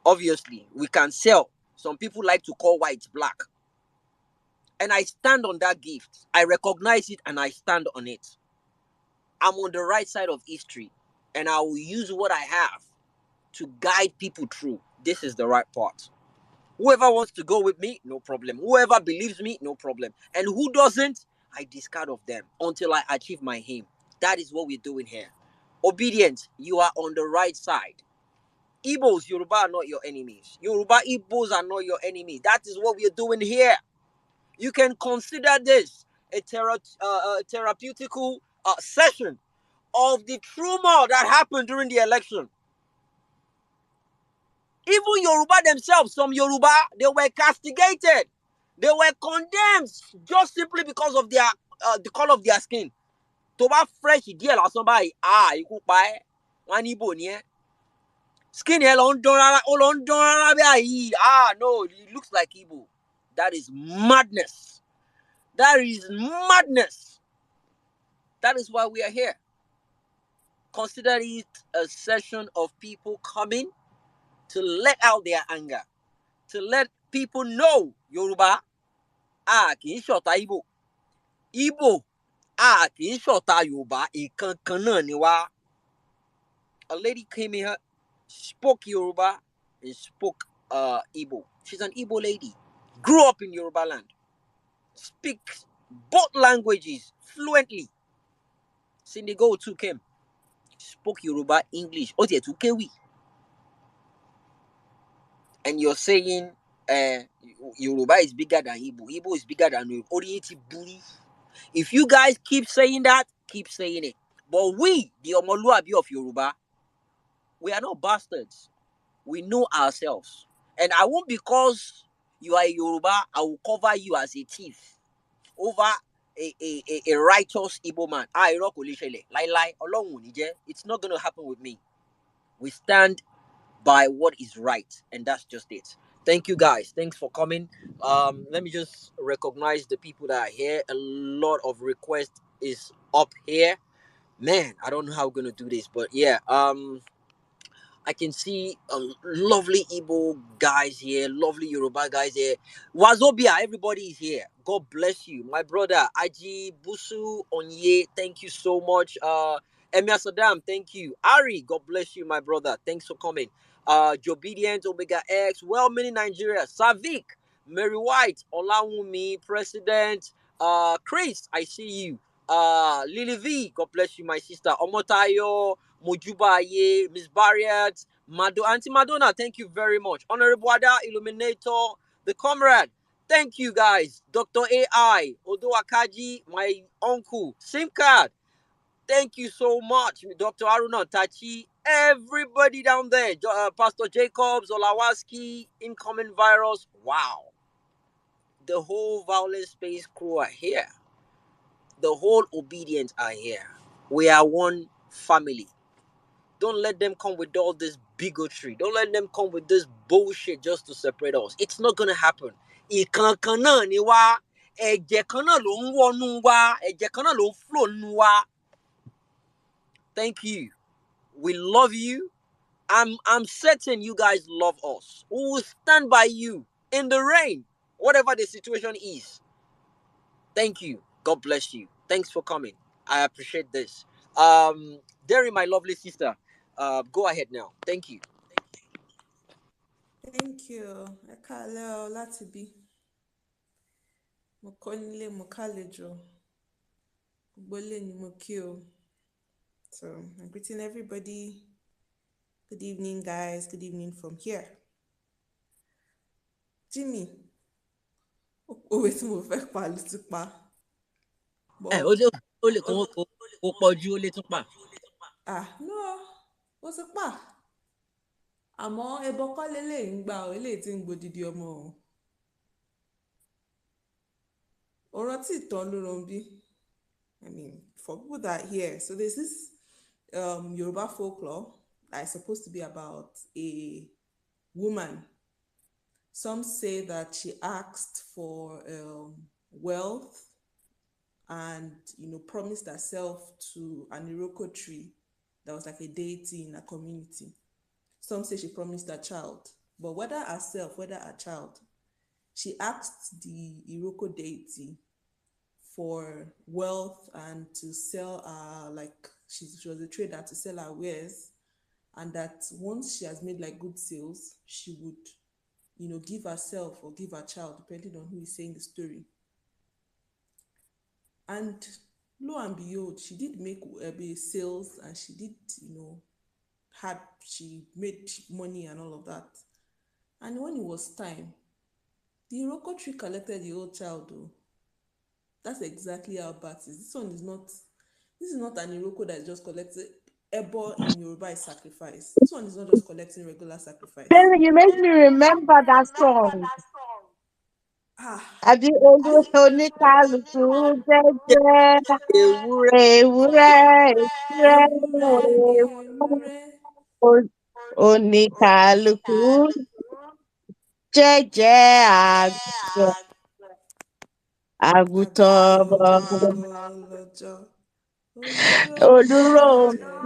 Obviously, we can sell. Some people like to call white black. And I stand on that gift. I recognize it and I stand on it. I'm on the right side of history. And I will use what I have to guide people through. This is the right part. Whoever wants to go with me, no problem. Whoever believes me, no problem. And who doesn't, I discard of them until I achieve my aim. That is what we're doing here. Obedience, you are on the right side. Igbos, Yoruba are not your enemies. Yoruba, Igbos are not your enemies. That is what we're doing here. You can consider this a therapeutical session of the trauma that happened during the election. Even Yoruba themselves, some Yoruba, they were castigated. They were condemned just simply because of their the color of their skin. To ba fresh díẹ̀ lásán báyìí, ikú pa ẹ́. Wọ́n ní Igbo ni ẹ́. Skin yẹn ló ń dán rárá báyìí. No, it looks like Igbo. That is madness. That is madness. That is why we are here. Consider it a session of people coming to let out their anger, to let people know Yoruba, kì í ṣọ̀tá Igbo. Igbo, kì í ṣọ̀tá Yoruba, ìkankan náà ni wá. A lady came here, spoke Yoruba, and spoke Igbo. She's an Igbo lady. Grew up in Yoruba land. Speaks both languages fluently. Sindigo too came. Spoke Yoruba, English. Otie too kewi. And you're saying Yoruba is bigger than Igbo. Igbo is bigger than Yoruba. If you guys keep saying that, keep saying it. But we, the Omoluabi of Yoruba, we are not bastards. We know ourselves. And I won't, because you are a Yoruba, I will cover you as a thief over a righteous Igbo man. It's not going to happen with me. We stand by what is right, and that's just it. Thank you guys. Thanks for coming. Let me just recognize the people that are here. A lot of requests is up here. Man, I don't know how we're gonna do this, but yeah. I can see lovely Igbo guys here, lovely Yoruba guys here. Wazobia, everybody is here. God bless you. My brother, Aji Busu Onye, thank you so much. Emia Saddam, thank you. Ari, God bless you, my brother. Thanks for coming. Jobedient, Omega X, well-meaning Nigeria, Savik, Mary White, Olawumi, President, Chris, I see you. Lily V, God bless you, my sister. Omotayo, Mojuba Aye, Miss Barriat, Auntie Madonna, thank you very much. Honorable Ada, Illuminator, the comrade, thank you guys. Dr. AI, Odo Akaji, my uncle, SIM card, thank you so much. Dr. Aruna Tachi, everybody down there, Pastor Jacobs, Olawaski, Incoming Virus, wow. The whole Violent Space crew are here. The whole Obedience are here. We are one family. Don't let them come with all this bigotry. Don't let them come with this bullshit just to separate us. It's not gonna happen. Ìkankan náà ni wá. Ẹ̀jẹ̀ kan náà ló ń wọnú wa. Ẹ̀jẹ̀ kan náà ló ń flow nínú wa. Thank you. We love you. I'm certain you guys love us. We will stand by you in the rain, whatever the situation is. Thank you. God bless you. Thanks for coming. I appreciate this. Derry, my lovely sister, go ahead now. Thank you. Thank you. Ẹ káalẹ́ o láti bí. Mo kọ́ nílé mo kálejò. Gbogbo ilé ni mo kí o. So I'm greeting everybody. Good evening, guys. Good evening from here. Jimmy, òwe tí mo fẹ́ pa ló ti pa. Ó lè kó pọ̀jù, ó lè tún pa. No, ó ti pa. Àmọ́ ẹbọ kọ́ leléyìí ń gbà ọ́, eléyìí tí ń gbòdìdí ọmọ o. Orati Tolurombi. I mean, for people that hear, so there's this Yoruba folklore that is supposed to be about a woman. Some say that she asked for wealth and promised herself to an Iroko tree that was like a deity in a community. Some say she promised her child, but whether herself, whether her child, she asked the Iroko deity for wealth and to sell like she was a trader to sell her wares, and that once she has made like good sales, she would give herself or give her child, depending on who is saying the story. And lo and behold, she did make sales, and she did she made money and all of that. And when it was time, the Iroko tree collected the old child though. That's exactly how bad it is. This is not an Iroko that is just collecting. Ebo in Yoruba is sacrifice. This one is not just collecting regular sacrifice. Then you make me remember that song. Àbí oníkálukú jẹ́jẹ́ Ewúrẹ́ ewúrẹ́ oníkálukú jẹ́jẹ́ àgùntàn lọ́jọ́ olúró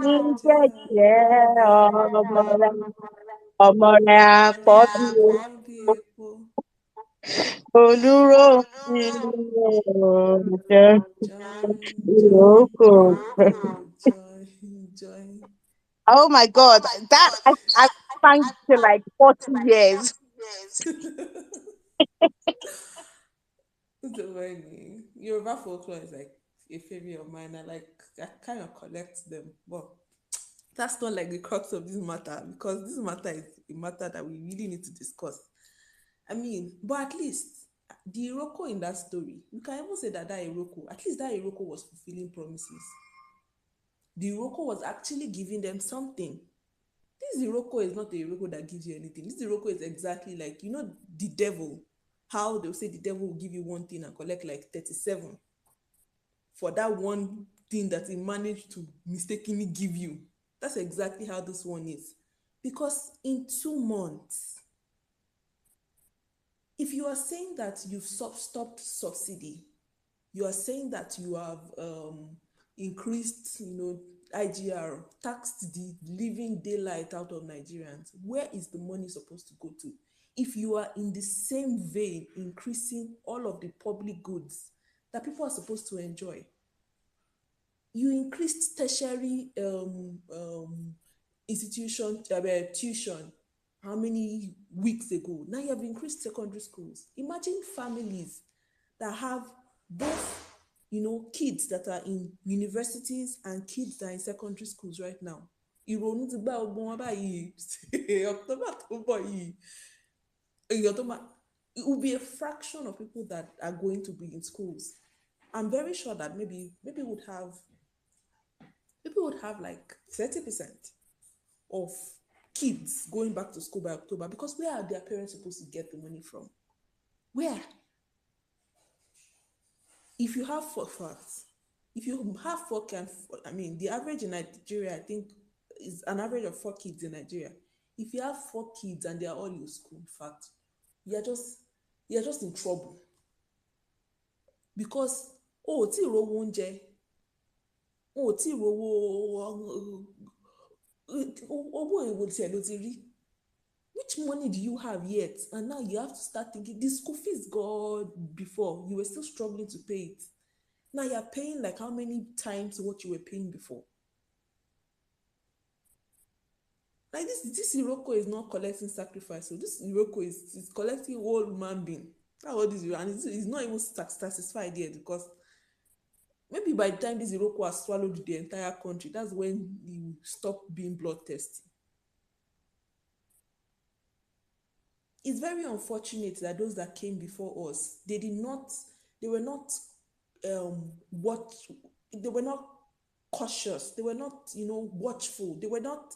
ní jẹ́jẹ́ ọmọ rẹ̀ àkọ́bí epo. olúró ní jẹ́ ìrókò. Join. Oh my God, that I sang to like 40 years. So funny. Yoruba folklore is like a favorite of mine. I kind of collect them, but that's not like the crux of this matter, because this matter is a matter that we really need to discuss. I mean, but at least the Iroko in that story, you can even say that Iroko, at least that Iroko was fulfilling promises. The Iroko was actually giving them something. This Iroko is not a Iroko that gives you anything. This Iroko is exactly like, the devil. How they'll say the devil will give you one thing and collect like 37 for that one thing that he managed to mistakenly give you. That's exactly how this one is. Because in 2 months, if you are saying that you've stopped subsidy, you are saying that you have increased, IGR, taxed the living daylight out of Nigerians, where is the money supposed to go to? If you are in the same vein increasing all of the public goods that people are supposed to enjoy, you increased tertiary institution tuition how many weeks ago? Now you have increased secondary schools. Imagine families that have both kids that are in universities and kids that are in secondary schools right now. Ìrònú ti gbá ọgbọ́n wọn báyìí. October tó bọ̀ yìí. It will be a fraction of people that are going to be in schools. I'm very sure that maybe would have like 30% of kids going back to school by October, because where are their parents supposed to get the money from? Where? If you have 4 kids, the average in Nigeria, I think, is an average of 4 kids in Nigeria. If you have 4 kids and they are all in school, in fact, you're just in trouble. Because tí ìrówó oúnjẹ, tí ìrówó owó èwo tiẹ̀ ló ti rí. Which money do you have yet? And now you have to start thinking, the school fees, God, before, you were still struggling to pay it. Now you're paying like how many times what you were paying before? Like this Iroko is not collecting sacrifice. So this Iroko is collecting whole human being. That's what this is. And it's not even satisfied yet, because maybe by the time this Iroko has swallowed the entire country, that's when you stop being bloodthirsty. It's very unfortunate that those that came before us, they were not cautious, they were not watchful, they were not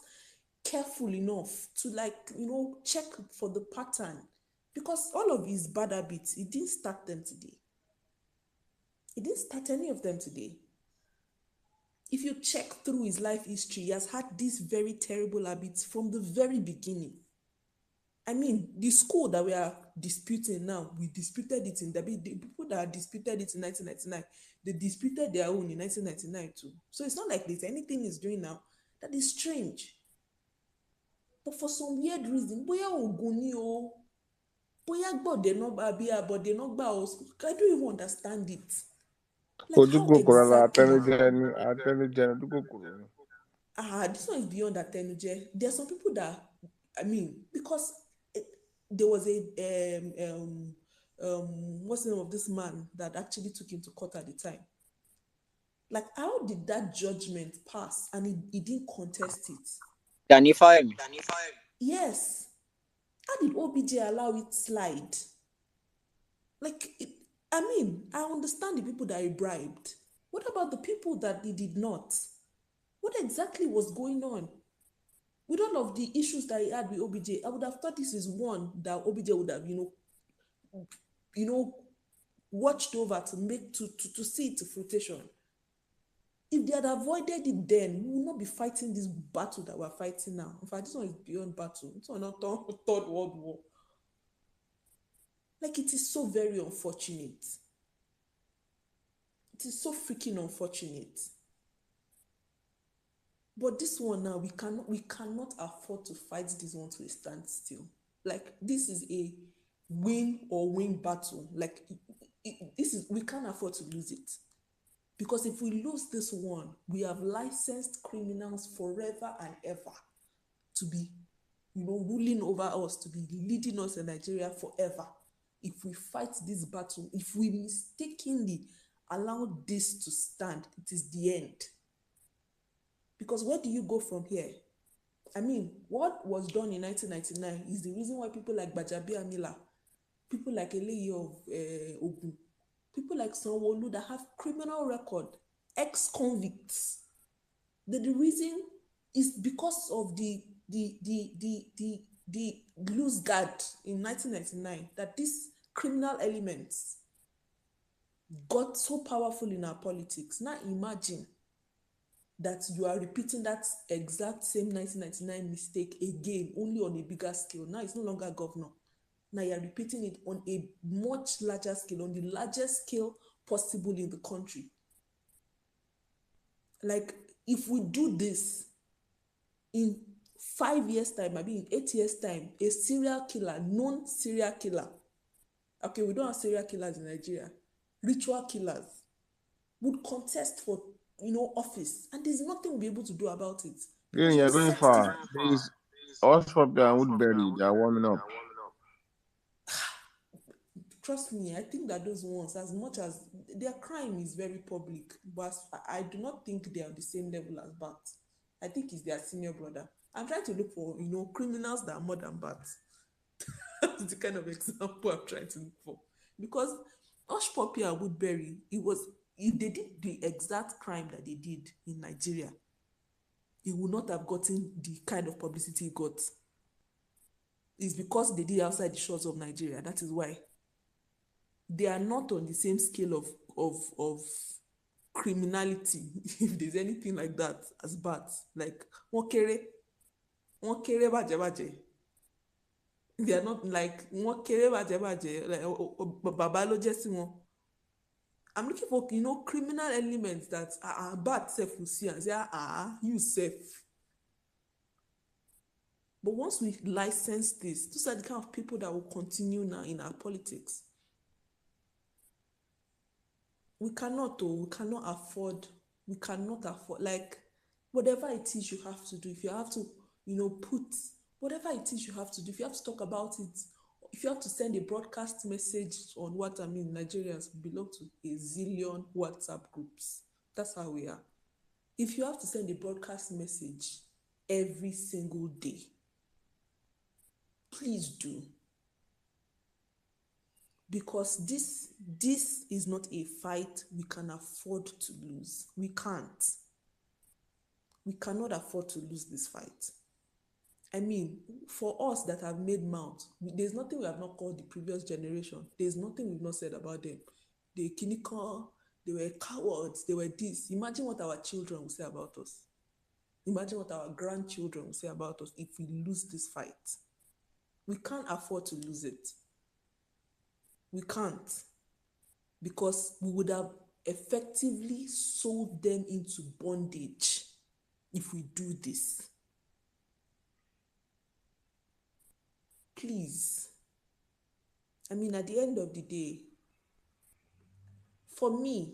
careful enough to check for the pattern, because all of these bad habits, it didn't start them today. He didn't start any of them today. If you check through his life history, he has had these very terrible habits from the very beginning. I mean, the school that we are disputing now, we disputed it in the people that disputed it in 1999, they disputed their own in 1999 too. So it's not like there's anything he's doing now that is strange. But for some weird reason, boya ogun ni o, boya gbode no ba bi abode no gba o, I don't even understand it. Like how exactly? This one is beyond Atenuje. There are some people that, I mean, because there was what's the name of this man that actually took him to court at the time? Like, how did that judgment pass and he didn't contest it? Danny Fire. Yes. How did OBJ allow it slide? Like, I mean, I understand the people that he bribed. What about the people that he did not? What exactly was going on? With all of the issues that he had with OBJ, I would have thought this is one that OBJ would have, watched over to make to see it to fruition. If they had avoided it then, we would not be fighting this battle that we're fighting now. In fact, this one is beyond battle. It's not third world war. Like, it is so very unfortunate. It is so freaking unfortunate. But this one now, we cannot afford to fight this one to a standstill. Like, this is a win or win battle. Like, we can't afford to lose it. Because if we lose this one, we have licensed criminals forever and ever to be, ruling over us, to be leading us in Nigeria forever. If we fight this battle, if we mistakenly allow this to stand, it is the end. Because where do you go from here? I mean, what was done in 1999 is the reason why people like Bajabiamila, people like Eleyi of Ogun, people like Sanwo-Olu that have criminal record, ex-convicts, the reason is because of the loose guard in 1999 that these criminal elements got so powerful in our politics. Now imagine that you are repeating that exact same 1999 mistake again, only on a bigger scale. Now it's no longer governor. Now you're repeating it on a much larger scale, on the largest scale possible in the country. Like, if we do this in 5 years' time, maybe in 8 years' time, a serial killer, known serial killer, okay, we don't have serial killers in Nigeria, ritual killers, would contest for, office, and there's nothing we'll be able to do about it. Because You're going far. There's Oshpopia and Woodbury. They are warming up. Trust me, I think that those ones, as much as their crime is very public, but I do not think they are the same level as Bats. I think it's their senior brother. I'm trying to look for, criminals that are more than Bats. That's the kind of example I'm trying to look for. Because Oshpopia and Woodbury, if they did the exact crime that they did in Nigeria, it would not have gotten the kind of publicity it got. It's because they did outside the shores of Nigeria. That is why. They are not on the same scale of criminality, if there's anything like that, as Bats. Like, wọ́n kéré bàjẹ́. They are not like wọ́n kéré bàjẹ́. Like, bàbá ló jẹ́ sí wọn. I'm looking for, criminal elements that bad self will see and say, you safe. But once we license this, those are the kind of people that will continue now in our politics. We cannot afford, like, whatever it is you have to do, if you have to, put whatever it is you have to do, if you have to talk about it, if you have to send a broadcast message on what I mean, Nigerians belong to a zillion WhatsApp groups. That's how we are. If you have to send a broadcast message every single day, please do. Because this is not a fight we can afford to lose. We can't. We cannot afford to lose this fight. I mean, for us that have made mouth, there's nothing we have not called the previous generation. There's nothing we've not said about them. The Kiniko, they were cowards, they were this. Imagine what our children will say about us. Imagine what our grandchildren will say about us if we lose this fight. We can't afford to lose it. We can't. Because we would have effectively sold them into bondage if we do this. Please. I mean, at the end of the day, for me,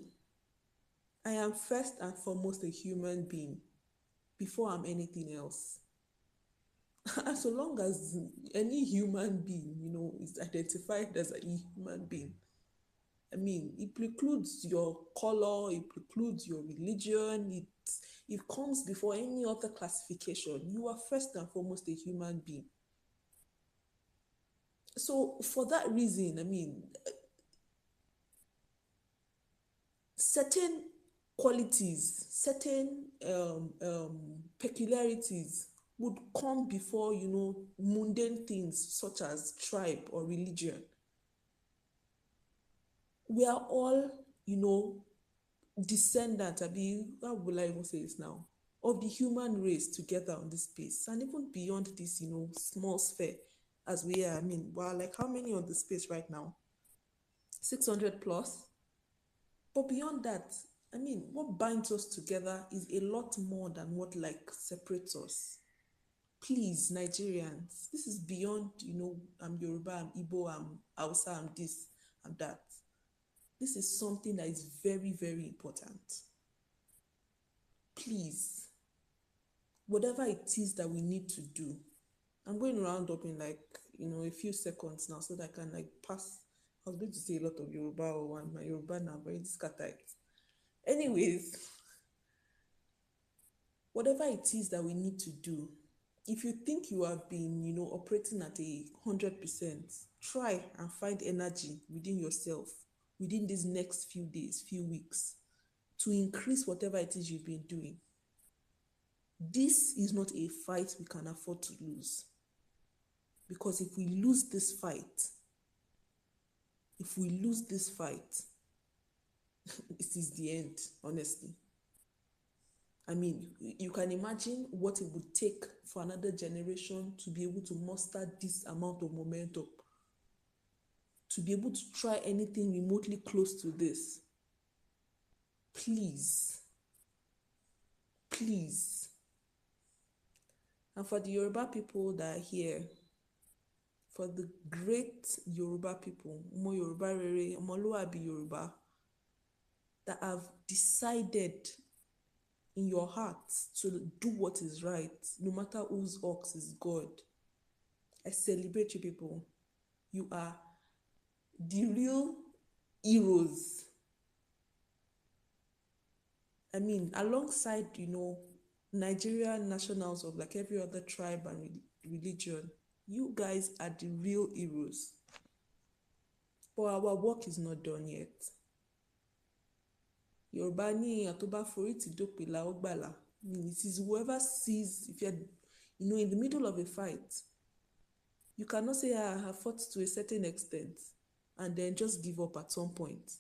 I am first and foremost a human being before I'm anything else. And so long as any human being, is identified as a human being, I mean, it precludes your color, it precludes your religion, it comes before any other classification. You are first and foremost a human being. So for that reason, I mean, certain qualities, certain peculiarities would come before, mundane things such as tribe or religion. We are all, descendants, how will I even say this now, of the human race together on this space, and even beyond this, small sphere as we are. I mean, wow, like how many on the space right now? 600 plus. But beyond that, I mean, what binds us together is a lot more than what separates us. Please, Nigerians, this is beyond, I'm Yoruba, I'm Igbo, I'm Hausa, I'm this, I'm that. This is something that is very, very important. Please, whatever it is that we need to do, I'm going to round up in a few seconds now so that I can pass. I was going to say a lot of Yoruba or my Yoruba now, very scattered. Anyways, whatever it is that we need to do, if you think you have been, operating at 100%, try and find energy within yourself within these next few days, few weeks, to increase whatever it is you've been doing. This is not a fight we can afford to lose. Because if we lose this fight, it is the end, honestly. I mean, you can imagine what it would take for another generation to be able to muster this amount of momentum, to be able to try anything remotely close to this. Please. And for the Yoruba people that are here, for the great Yoruba people, Omo Yoruba Rere, Omoluabi Yoruba, that have decided in your hearts to do what is right, no matter whose ox is God. I celebrate you people. You are the real heroes. I mean, alongside, Nigerian nationals of every other tribe and religion, you guys are the real heroes. But our work is not done yet. Yorùbá ní èèyàn tó bá forí tì dópin la ó gbàlà. It is whoever sees, if you're in the middle of a fight, you cannot say, I have fought to a certain extent and then just give up at some point.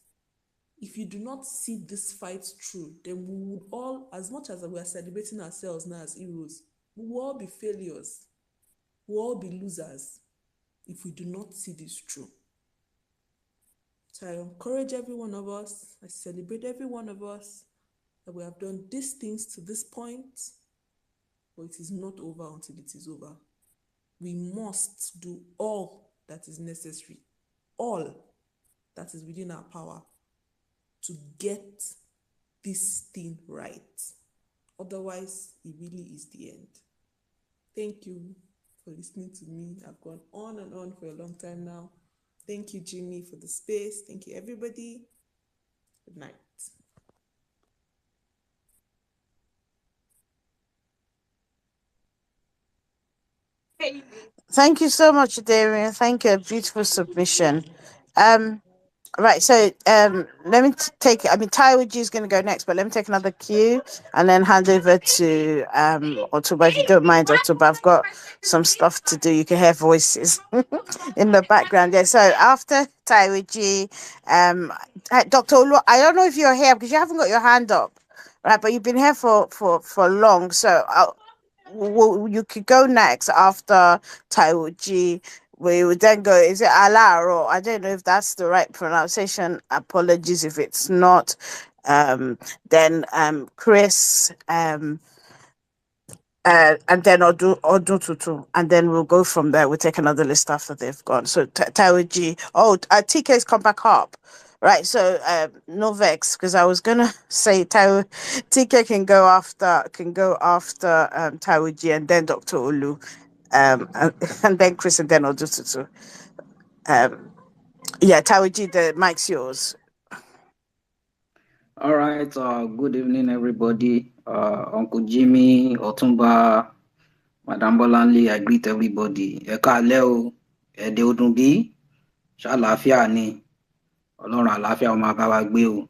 If you do not see this fight through, then we would all, as much as we are celebrating ourselves now as heroes, we will all be failures. We will all be losers if we do not see this through. So I encourage every one of us, I celebrate every one of us that we have done these things to this point, but it is not over until it is over. We must do all that is necessary, all that is within our power to get this thing right. Otherwise, it really is the end. Thank you for listening to me. I've gone on and on for a long time now. Thank you, Jimmy, for the space. Thank you, everybody. Good night. Thank you so much, Darian. Thank you. A beautiful submission. Right, so let me take. I mean, Taiwoji is going to go next, but let me take another cue and then hand over to Otuba. If you don't mind, Otuba, I've got some stuff to do. You can hear voices in the background. Yeah. So after Taiwoji, Dr. Olu, I don't know if you're here because you haven't got your hand up, right? But you've been here for long, so you could go next after Taiwoji. We would then go, is it Alaro? I don't know if that's the right pronunciation. Apologies if it's not. Then Chris, and then Odu Tutu. And then we'll go from there. We'll take another list after they've gone. So Taiwoji. Oh, TK's come back up. Right, so no vex, because I was gonna say TK can go after Taiwoji and then Dr. Olu, and then Chris and then Odututu. Yeah, Taiwoji, the mic's yours. All right. Good evening, everybody. Uncle Jimmy, Otumba, Madam Bolanle, I greet everybody. Ẹ káalẹ́ o, ẹ̀dẹ̀ ọdún bí, ṣàlàáfíà ni, Ọlọ́run àlàáfíà ó máa bá wa gbé o.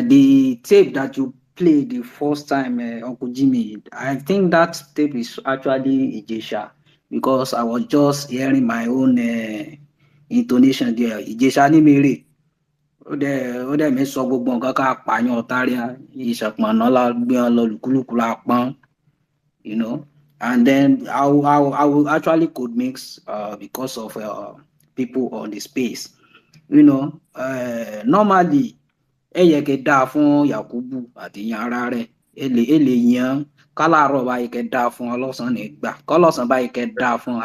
The tape that you played the first time, Uncle Jimmy, I think that tape is actually Ijesha because I was just hearing my own intonation there. Ijesha ni mere. Ó dẹ̀ mi sọ gbogbo nǹkan ká pààyàn ọ̀táríà ìṣẹ̀pọ̀nà la gbé wọn lọ lùkúlùkù la pọ́n, you know. And then I will actually could mix because of people on the space, you know. Normally ẹ yẹ kẹ́ dáa fún Yakubu àti yan ara rẹ̀ ẹ lè yan kálàárọ̀ báyìí kẹ́ dáa fún ọlọ́sàn ní gbà kọ́lọ́sàn báyìí kẹ́ dáa fún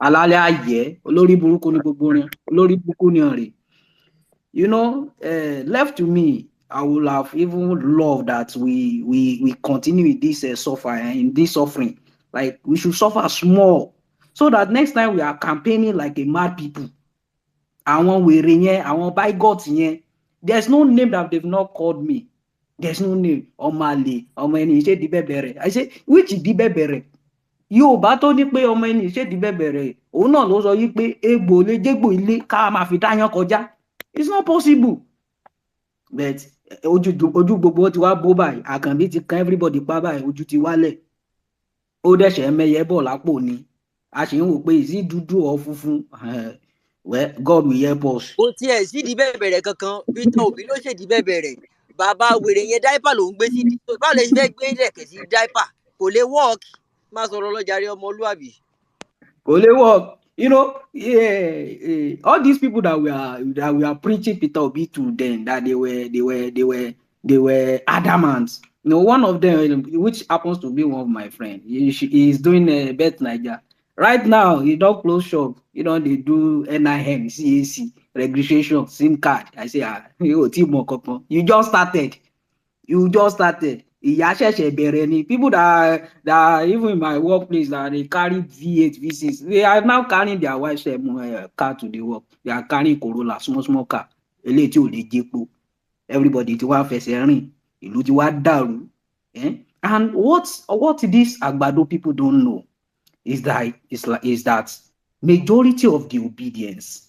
alálẹ́ àyẹ́ olórí burúkú ní gbogbo rẹ̀ olórí burúkú ní ọ̀rẹ́. You know, left to me, I would have even loved that we continue with this in this suffering. Like we should suffer small, so that next time we are campaigning like a mad people. Àwọn wèrè yẹn, àwọn bigots yẹn, there's no name that they've not called me. There's no name. Ọmọ àlè, ọmọ ẹni ìṣe di bẹ̀bẹ̀rẹ̀. I say, which di bẹ̀bẹ̀rẹ̀? Yorùbá tó ní pé ọmọ ẹni ìṣe di bẹ̀bẹ̀rẹ̀. Òun náà ló sọ yí pé egbò lè jégbò ilé ká máa fi dáyán kọjá. It's not possible. But ojú gbogbo ti wá bó báyìí, Àkànbí ti kan everybody pa báyìí, ojú ti wálẹ̀. Ó dẹ̀ṣẹ̀ mẹ́yẹ bọ̀ lápò ni. A ṣì ń wò pé ìsí dúdú ọ̀ funfun. Well, God will help us. Ó tiẹ̀ sí di bẹ̀bẹ̀rẹ̀ kankan, Peter Obi ló ṣèdí bẹ̀bẹ̀rẹ̀. Bàbá wèrè yẹn dáìpà ló ń gbé sí di. Báwo lè ṣe fẹ́ gbé ilẹ̀kẹ̀ sí dáìpà? Kò lè work. Má sọ̀rọ̀ lọ́jàre ọmọlúàbí. Kò lè work. You know, all these people that we are preaching Peter Obi to them, that they were adamant. You know, one of them, which happens to be one of my friends, he is doing a Bet Niger. Right now, he don't close shop. You know, they do NIM, CAC, registration, SIM card. I say, you just started. Ìyà ṣẹ̀ṣẹ̀ bẹ̀rẹ̀ ni. People that even in my workplace that they carry V8, V6, they are now carrying their wife's car to the work. They are carrying Corolla, small car. Eléyìí tí ò lè jẹ́po. Everybody ti wá fẹsẹ̀ rìn. Ìlú ti wá dàrú. And what these Àgbàdo people don't know is that majority of the obedience,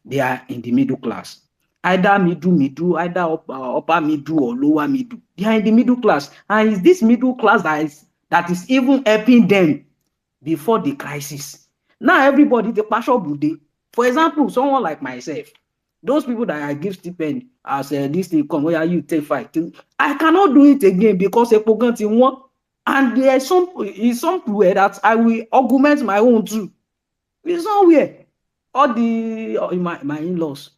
they are in the middle class. Either middle, either upper middle or lower middle. They are in the middle class. And it's this middle class that is even helping them before the crisis. Now everybody, the partial bude. For example, someone like myself, those people that I give stipend as this thing come, where you take 5, I cannot do it again because epo gan ti wọ́n. And there's somewhere that I will augment my own too. It's somewhere. All my in-laws,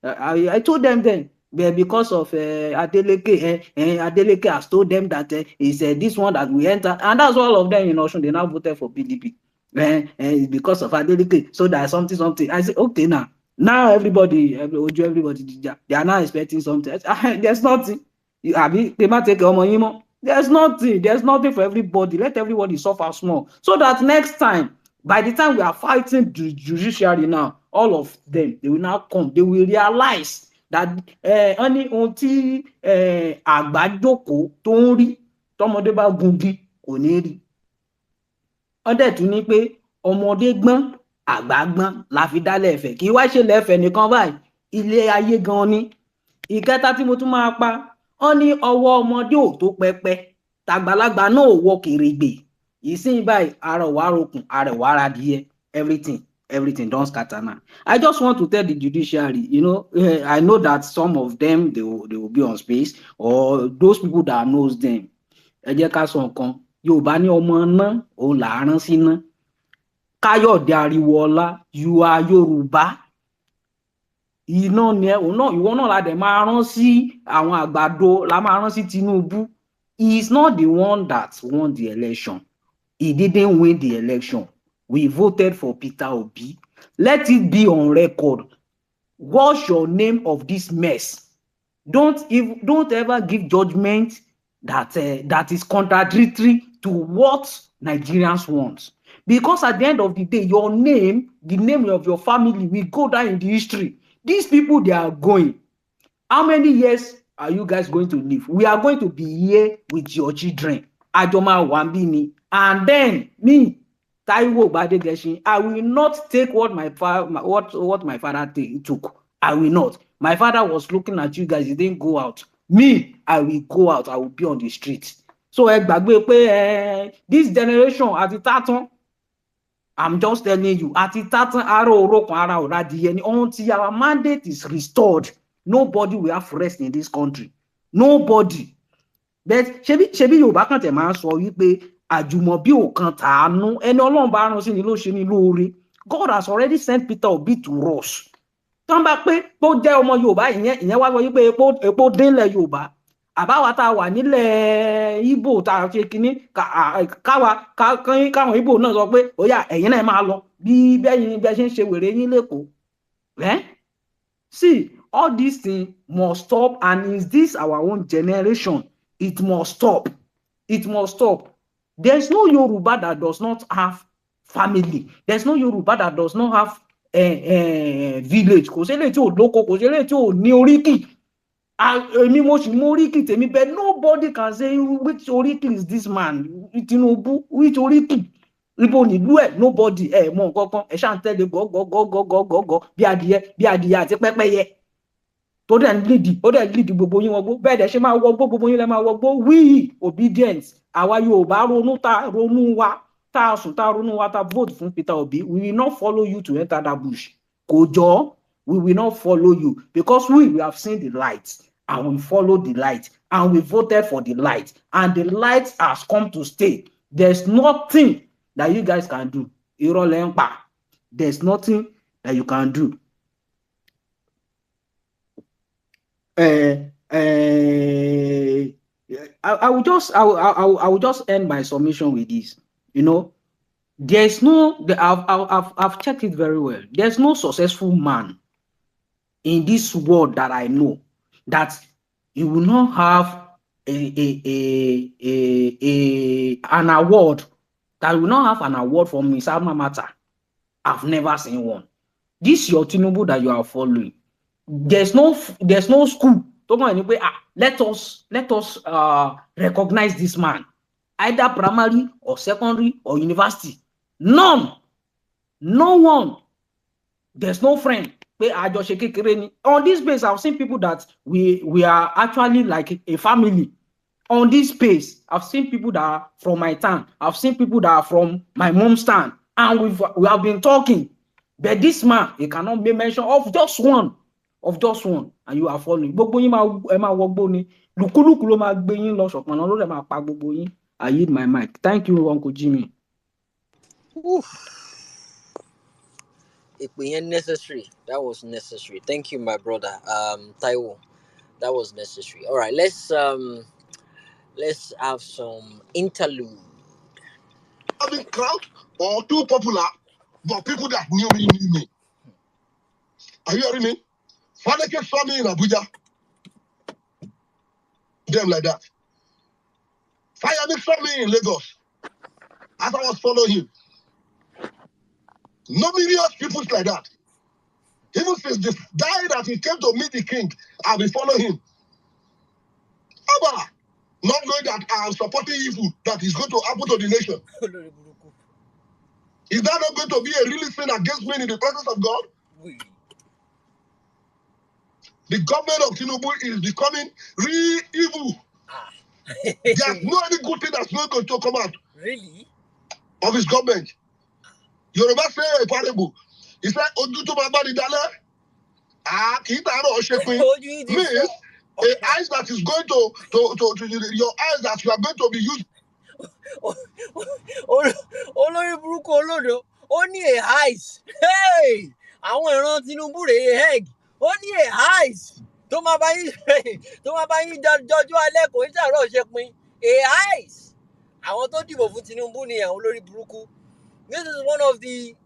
I told them then, because of Adeleke, Adeleke has told them that it's this one that we enter, and that's all of them in Osun. They now voted for PDP, because of Adeleke. So there's something. I said, okay, now everybody, they are now expecting something. There's nothing. They might take There's nothing for everybody. Let everybody suffer small, so that next time, by the time we are fighting the judiciary now, all of them, they will now come. They will realize that only ohun tí àgbájókòó tó ń rí tọmọdé bá gungi kò ní rí. Wọ́n dẹ̀ tún ní pé ọmọdé gbọ́n àgbàgbọ́n la fi dálẹ̀ Ifẹ̀ kì í wá ṣe lẹ́fẹ̀ẹ́ nìkan báyìí ilé ayé gan ni. Ìkẹta tí mo tún máa pa wọ́n ní ọwọ́ ọmọdé ò tó pẹpẹ tàgbàlagbà náà ò wọ kèrègbè ìsìn báyìí ara ò wá rokùn ara ò wá ra díẹ̀ everything don scatter now. I just want to tell the judiciary, I know that some of them they will be on space or those people that knows them. Ẹ jẹ́ ká sọ nǹkan Yorùbá ní ọmọ ná òun là á rán sí ná. Káyọ̀dé Ariwoọlá you are Yorùbá. Iná ni ẹ òun náà ìwọ náà la dẹ̀ máa rán sí àwọn àgbàdo la máa rán sí Tinubu. He is not the one that won the election. He didn't win the election. We voted for Peter Obi. Let it be on record. What's your name of this mess? Don't ever give judgment that is contradictory to what Nigerians want. Because at the end of the day, your name, the name of your family will go down in the history. These people, they are going. How many years are you guys going to live? We are going to be here with your children. Ajoma Wambini. And then me, Taiwo Badegeshin, I will not take what my father took. I will not. My father was looking at you guys. He didn't go out. Me, I will go out. I will be on the street. So this generation at the taton, I'm just telling you, at the taton until our mandate is restored, nobody will have rest in this country. Nobody. But ṣebí Yorùbá kan tẹ̀ máa ń sọ wípé àjùmọ̀bí ò kan tàánú ẹni Ọlọ́run bá rán sí ni ló ṣe ni lóore. God has already sent Peter Obi to us. Tán bá pé tó jẹ́ ọmọ Yorùbá ìyẹn wá sọ wípé epo dínlẹ̀ Yorùbá àbáwa tá a wà nílẹ̀ Ìgbò tá a ṣe kínní káwọn Ìgbò náà sọ pé ó yá ẹ̀yin náà máa lọ bí bẹ́ẹ̀ ṣe ń ṣe wèrè yín lẹ́kọ̀ọ́. See, all these things must stop, and is this our own generation? It must stop. It must stop. There's no Yoruba that does not have family. There's no Yoruba that does not have village. Kò sí eléyìí tí ò lóko, kò sí eléyìí tí ò ní oríkì. Èmi mo sì mọ oríkì tèmi, but nobody can say which oríkì is this man? Tinubu, which oríkì? Ibo nílùú ẹ̀ nobody mọ nǹkan kan ṣáà ń tẹ́lẹ̀ gọ́gọ́gọ́gọ́gọ́ bí adìyẹ àti pẹ́pẹ́yẹ. Tó dẹ̀ ń lead gbogbo yín wọgbó bẹ́ẹ̀ dẹ̀ ṣe máa wọgbó gbogbo yín lẹ́ máa wọgbó we obedience àwa Yorùbá ronú wa tá a sùn tá a ronú wa tá a vote fún Peter Obi, we will not follow you to enter that bush. Kò jọ, we will not follow you because we have seen the light and we follow the light and we voted for the light and the light has come to stay. There's nothing that you guys can do. Irọ́ lẹ́ ń pa. There's nothing that you can do. I will just end my submission with this. There's no. I've checked it very well. There's no successful man in this world that I know that he will not have an award. That will not have an award from his alma mater. I've never seen one. This your Tinubu that you are following. There's no school. Let us recognize this man, either primary or secondary or university. None. No one. There's no friend. On this base, I've seen people that we are actually like a family. On this space, I've seen people that are from my town. I've seen people that are from my mom's town, and we have been talking. But this man, he cannot be mentioned of just one, and you are following. Gbogbo yín máa wọgbó ni. Lùkúlùkù ló máa gbé yín lọ ṣọ̀pọ̀nà ló dẹ̀ máa pa gbogbo yín. I yield my mic. Thank you, Uncle Jimmy. Necessary. That was necessary. Thank you, my brother. Taiwo. That was necessary. All right, let's have some interlude. Having crowd or too popular, but people that knew me. Are you hearing me? Father came saw me in Abuja. Them like that. Fire saw me in Lagos. As I was following him. No millions people like that. Even since the day that he came to meet the king, I've been following him. Abba, not knowing that I am supporting evil that is going to happen to the nation. Is that not going to be a really sin against me in the presence of God? Oui. The government of Tinubu is becoming real evil. There's no any good thing that's not going to come out. Really? Of his government. Yoruba say a parable. He said, Oju to my body dale. Means a eyes that is going to your eyes that you are going to be used. Olórí burúkú olódo, ó ní a eyes. Hey! Àwọn ìran Tinubu rèé egg. Ó ní a eyes. Tó máa bá yín jọjú alẹ́ kò ní ṣàárọ̀ ṣe pin. A eyes. Àwọn tó dìbò fún Tinubu ni àwọn olórí burúkú. This is one of the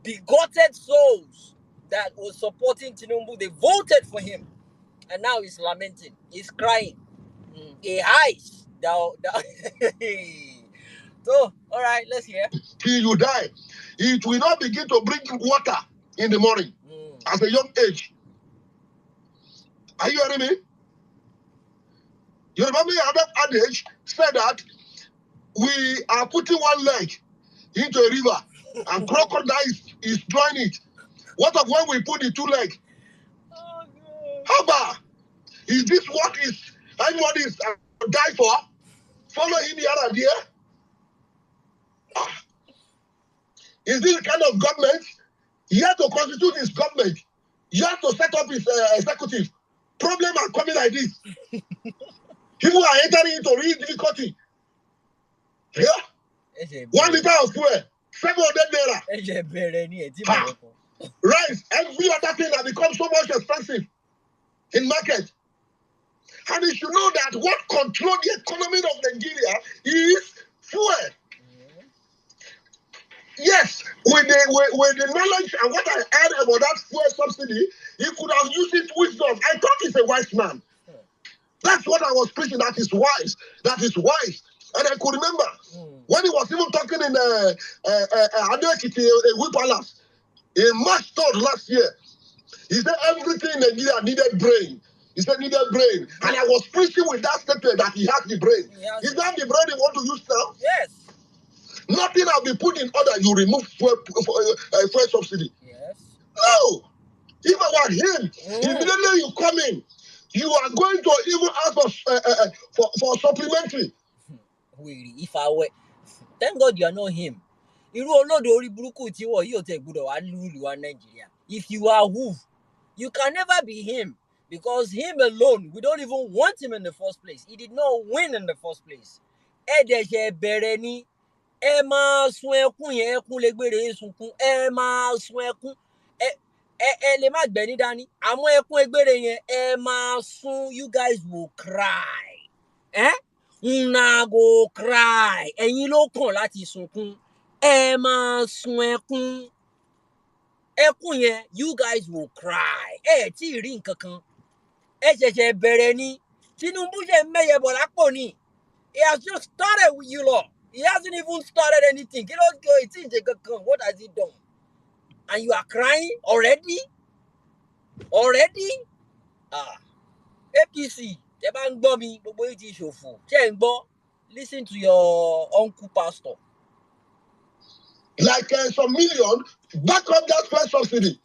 bigoted souls that was supporting Tinubu. They voted for him. And now he's lamenting. He's crying. A eyes. So, all right, let's hear. Till you die. It will not begin to bring water in the morning as a young age. Are you hearing me? You remember that adage said that we are putting one leg into a river and crocodile is drawing it. What of when we put the two legs? Oh, God. How about? Is this what is anybody is die for? Follow him here and there? Is this kind of government? He had to constitute his government. He had to set up his executive. Problem are coming like this. People are entering into real difficulty. Yeah. 1 liter of fuel, 700 naira. Rice, every other thing has become so much expensive in market. And you should know that what controls the economy of Nigeria is fuel. Yes, with the knowledge and what I heard about that fuel subsidy, he could have used it wisdom. I thought he's a wise man. That's what I was preaching. That is wise. That is wise. And I could remember when he was even talking in Adoekiti Palace in March 3rd last year. He said everything in Nigeria needed brain. He said needed brain. And I was preaching with that statement that he has the brain. Is that the brain he want to use now? Yes. Nothing has been put in order. You remove fuel subsidy. Yes. No. If I were him, immediately you come in, you are going to even ask for supplementary. Really, if I were, thank God you are not him. Irú olódo orí burúkú tí wọ́n yóò tẹ̀ gbọ́dọ̀ wá lùlù wa Nigeria. If you are who, you can never be him. Because him alone, we don't even want him in the first place. He did not win in the first place. Ẹ dẹ̀ ṣe bẹ̀rẹ̀ ni. Ẹ máa sun ẹkún yẹn, ẹkún lè gbére sunkún. Ẹ máa sun ẹkún. Ẹ lè má gbẹ̀ní dání. Àmọ́ ẹkún egbére yẹn, ẹ máa sun. You guys will cry. Una go cry. Ẹ̀yin ló kàn láti sunkún. Ẹ máa sun ẹkún. Ẹkún yẹn, you guys will cry. Ẹ tí ì rí nǹkan kan. Ẹ ṣẹ̀ṣẹ̀ bẹ̀rẹ̀ ni. Tinubu ṣe mẹ́yẹ bọ̀ lápò ni. He has just started with you lot. He hasn't even started anything. What has he done? And you are crying already? Already? APC, tẹ́ bá ń gbọ́ mi, gbogbo yín ti ṣòfò. Ṣé ń gbọ́? Listen to your uncle pastor. Like some million, back up that first subsidy.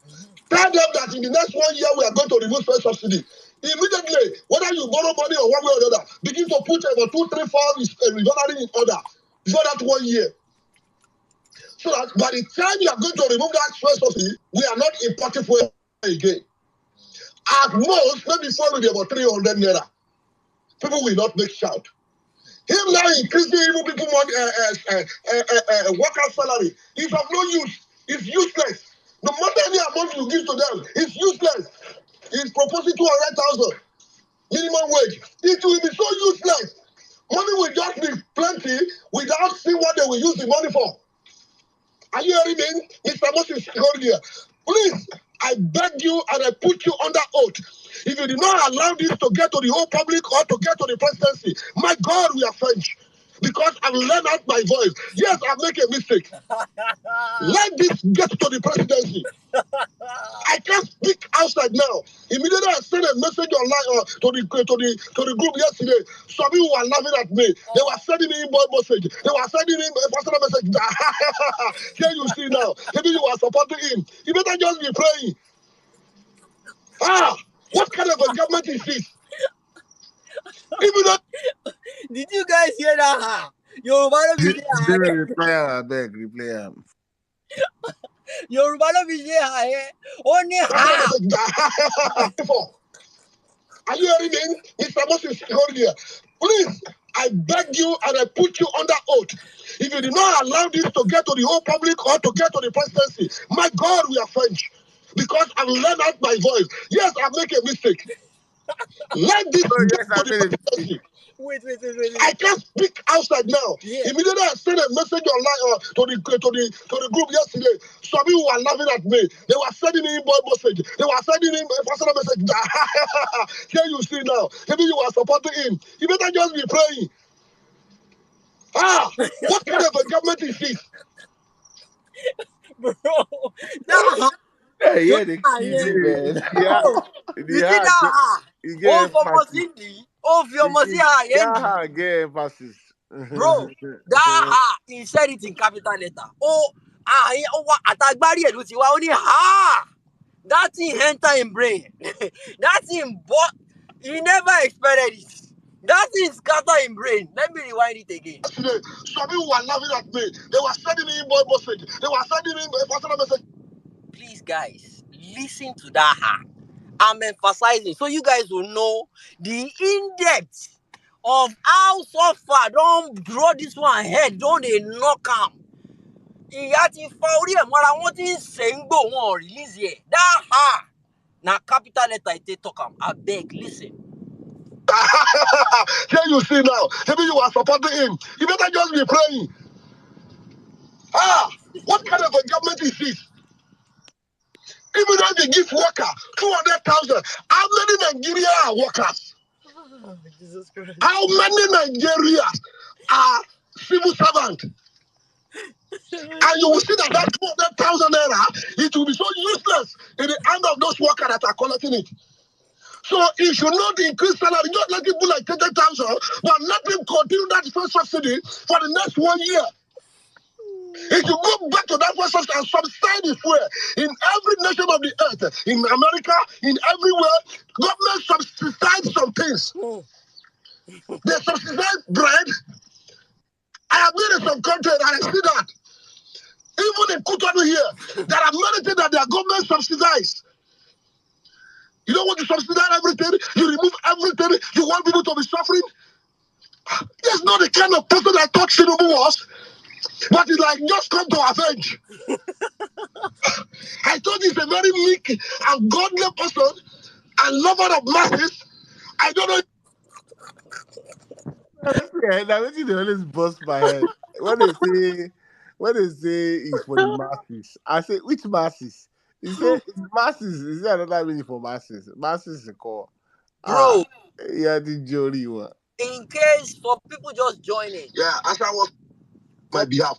Tell them that in the next 1 year we are going to remove first subsidy. Immediately, whether you borrow money or one way or the other, begin to put about 2, 3, 4 refinery in order before that 1 year. So that by the time you are going to remove that first subsidy, we are not importing fuel again. At most, maybe fuel will be about 300 naira. People will not make shout. Him now increasing even people want worker salary. It's of no use. It's useless. No matter any amount you give to them, it's useless. He's proposing 200,000 minimum wage. It will be so useless. Money will just be plenty without seeing what they will use the money for. Are you hearing me? Mr. Moses, please, I beg you and I put you under oath. If you do not allow this to get to the whole public or to get to the presidency, my God, we are French. Because our learned out my voice. Yes, I make a mistake. Let this get to the presidency. I can't speak outside now. Immediately I sent a message online to the group yesterday. Some people were laughing at me. They were sending me inbox message. They were sending me a personal message. Here you see now. Maybe you are supporting him. You better just be praying. What kind of a government is this? Even though did you guys hear that? Yoruba no be replay. Yoruba no be only are you hearing me? Mr. Moses here. Please, I beg you and I put you under oath. If you do not allow this to get to the whole public or to get to the presidency, my God, we are French. Because I've learned out my voice. Yes, I make a mistake. Let this get to the presidency. Wait. I can't speak outside now. Yeah. Immediately I sent a message online to the group yesterday. Some people were laughing at me. They were sending me inbox message. They were sending me a personal message. Here you see now. Maybe you are supporting him. You better just be praying. What kind of a government is this? Bro, Yeah, they kill you, man. Yeah, you see that? Oh, for Mosindi. Oh, for Mosindi. Get emphasis. Bro, that he said it in capital letter. Atagbari elu ti wa oni that thing enter in brain. That thing, but he never expected it. That thing scatter in brain. Let me rewind it again. Some people were laughing at me. They were sending me inbox message. They were sending me a personal message. Please, guys, listen to that. I'm emphasizing so you guys will know the in-depth of how so far don't draw this one head, don't they knock am. Ìyá ti fa orí ẹ̀ mọ́ra wọ́n ti ń ṣe ń gbò wọn release ẹ̀. That na capital letter I take talk am. Abeg, listen. Here you see now. Maybe you are supporting him. You better just be praying. What kind of a government is this? Even though they give worker 200,000, how many Nigerians are workers? Jesus Christ. How many Nigerians are civil servants? And you will see that 200,000 naira, it will be so useless in the hand of those workers that are collecting it. So he should not increase salary, not let him put like 30,000, but let him continue that first subsidy for the next 1 year. He should go back to that first subsidy and subsidize the fuel in every nation of the earth, in America, in everywhere. Government subsidize some things. They subsidize bread. I have been in some countries and I see that. Even in Kutonu here, there are many things that their government subsidize. You don't want to subsidize everything. You remove everything. You want people to be suffering. That's not the kind of person I thought Tinubu was. But it's like, just come to avenge. I thought he's a very meek and godly person and lover of masses. I don't know. Yeah, now they always bust my head when they say it's for the masses. I say which masses? He say it's masses. Is there another meaning for masses? Masses is called. Bro, Yeah, the jury one. In case for people just joining. Yeah, as I was on my behalf,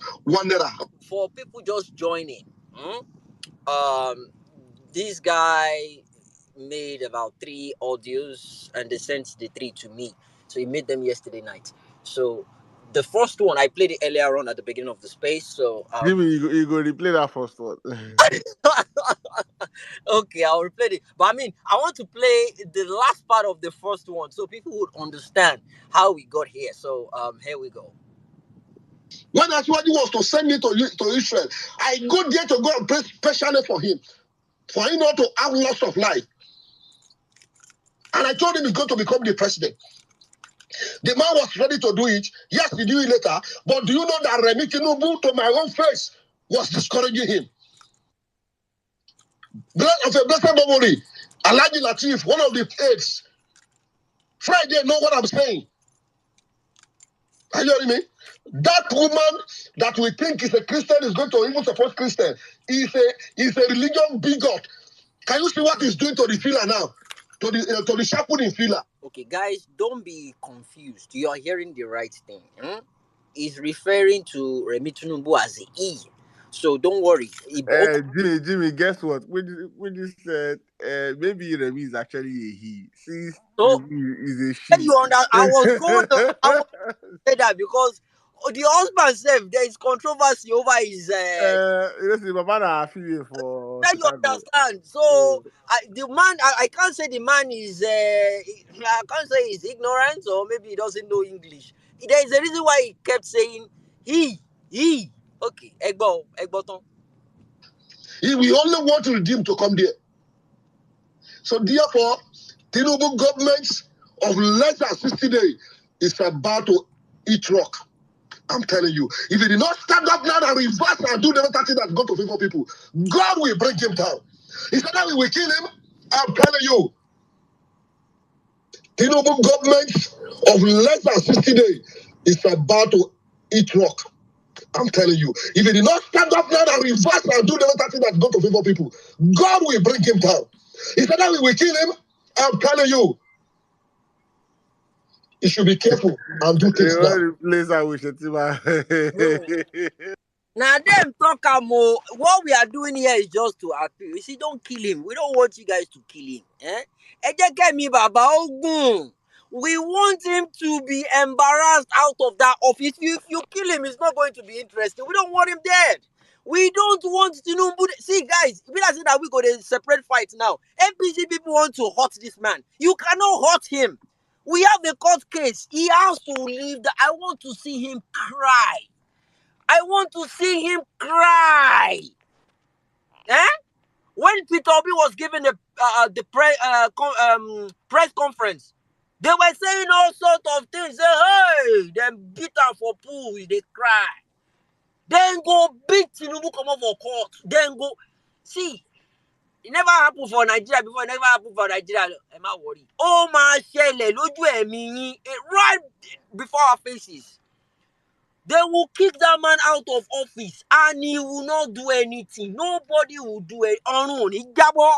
for people just joining. This guy made about 3 audios and they sent the 3 to me. So he made them yesterday night. So the first one I played it earlier on at the beginning of the space. So Give me you go replay that first one. Okay, I'll replay it. But I mean, I want to play the last part of the first one so people would understand how we got here. So here we go. When Ashwadi was to send me to Israel, I go there to go and pray specially for him not to have loss of life. And I told him he's going to become the president. The man was ready to do it. Yes, he do it later. But do you know that Remi Tinubu, to my own face, was discouraging him? Of a blessed memory, Alhaji Latif, one of the aides, Friday, know what I'm saying. Are you hearing me? That woman that we think is a Christian is going to even support Christian. Is a religion bigot. Can you see what he's doing to the filler now? To the sharpening filler. Okay, guys, don't be confused. You are hearing the right thing. is referring to Remi Tinubu as a he. So don't worry. Jimmy, guess what? When you said maybe Remy is actually a he, since So is a when she. you I was going to say that because the husband said there is controversy over his Listen, Baba na affiliate for then you Chicago. understand. So the man, I can't say the man is, I can't say he's ignorant or maybe he doesn't know English. There is a reason why he kept saying he. Okay, Egboton. We only want to redeem to come there. So therefore, Tinubu government of less than 60 days is about to eat rock. I'm telling you, if he did not stand up now and reverse and do the other thing that's going to favor people, God will bring him down. He said that we will kill him. I'm telling you, Tinubu government of less than 60 days is about to eat rock. I'm telling you, if he did not stand up now and reverse and do the other thing that's going to favor people, God will bring him down. He said that we will kill him. I'm telling you, you should be careful and do things now. Replace her with Shetima. Now them talk more. What we are doing here is just to appeal. You see, don't kill him. We don't want you guys to kill him. Get me, Baba Ogun. We want him to be embarrassed out of that office. If you kill him, it's not going to be interesting. We don't want him dead. We don't want Tinubu. See, guys, we are saying that we got a separate fight now. NPC people want to hurt this man. You cannot hurt him. We have a court case. He has to leave. I want to see him cry. I want to see him cry. When Peter Obi was giving the press conference, they were saying all sorts of things. Say, hey, them beat her for pool, they cry. Then go beat Tinubu come up for court. Then go see. It never happened for Nigeria before. It never happened for Nigeria. Am I worried? Oh my shele, loju emi right before our faces. They will kick that man out of office and he will not do anything. Nobody will do it. Ọrùn ní jábọ́.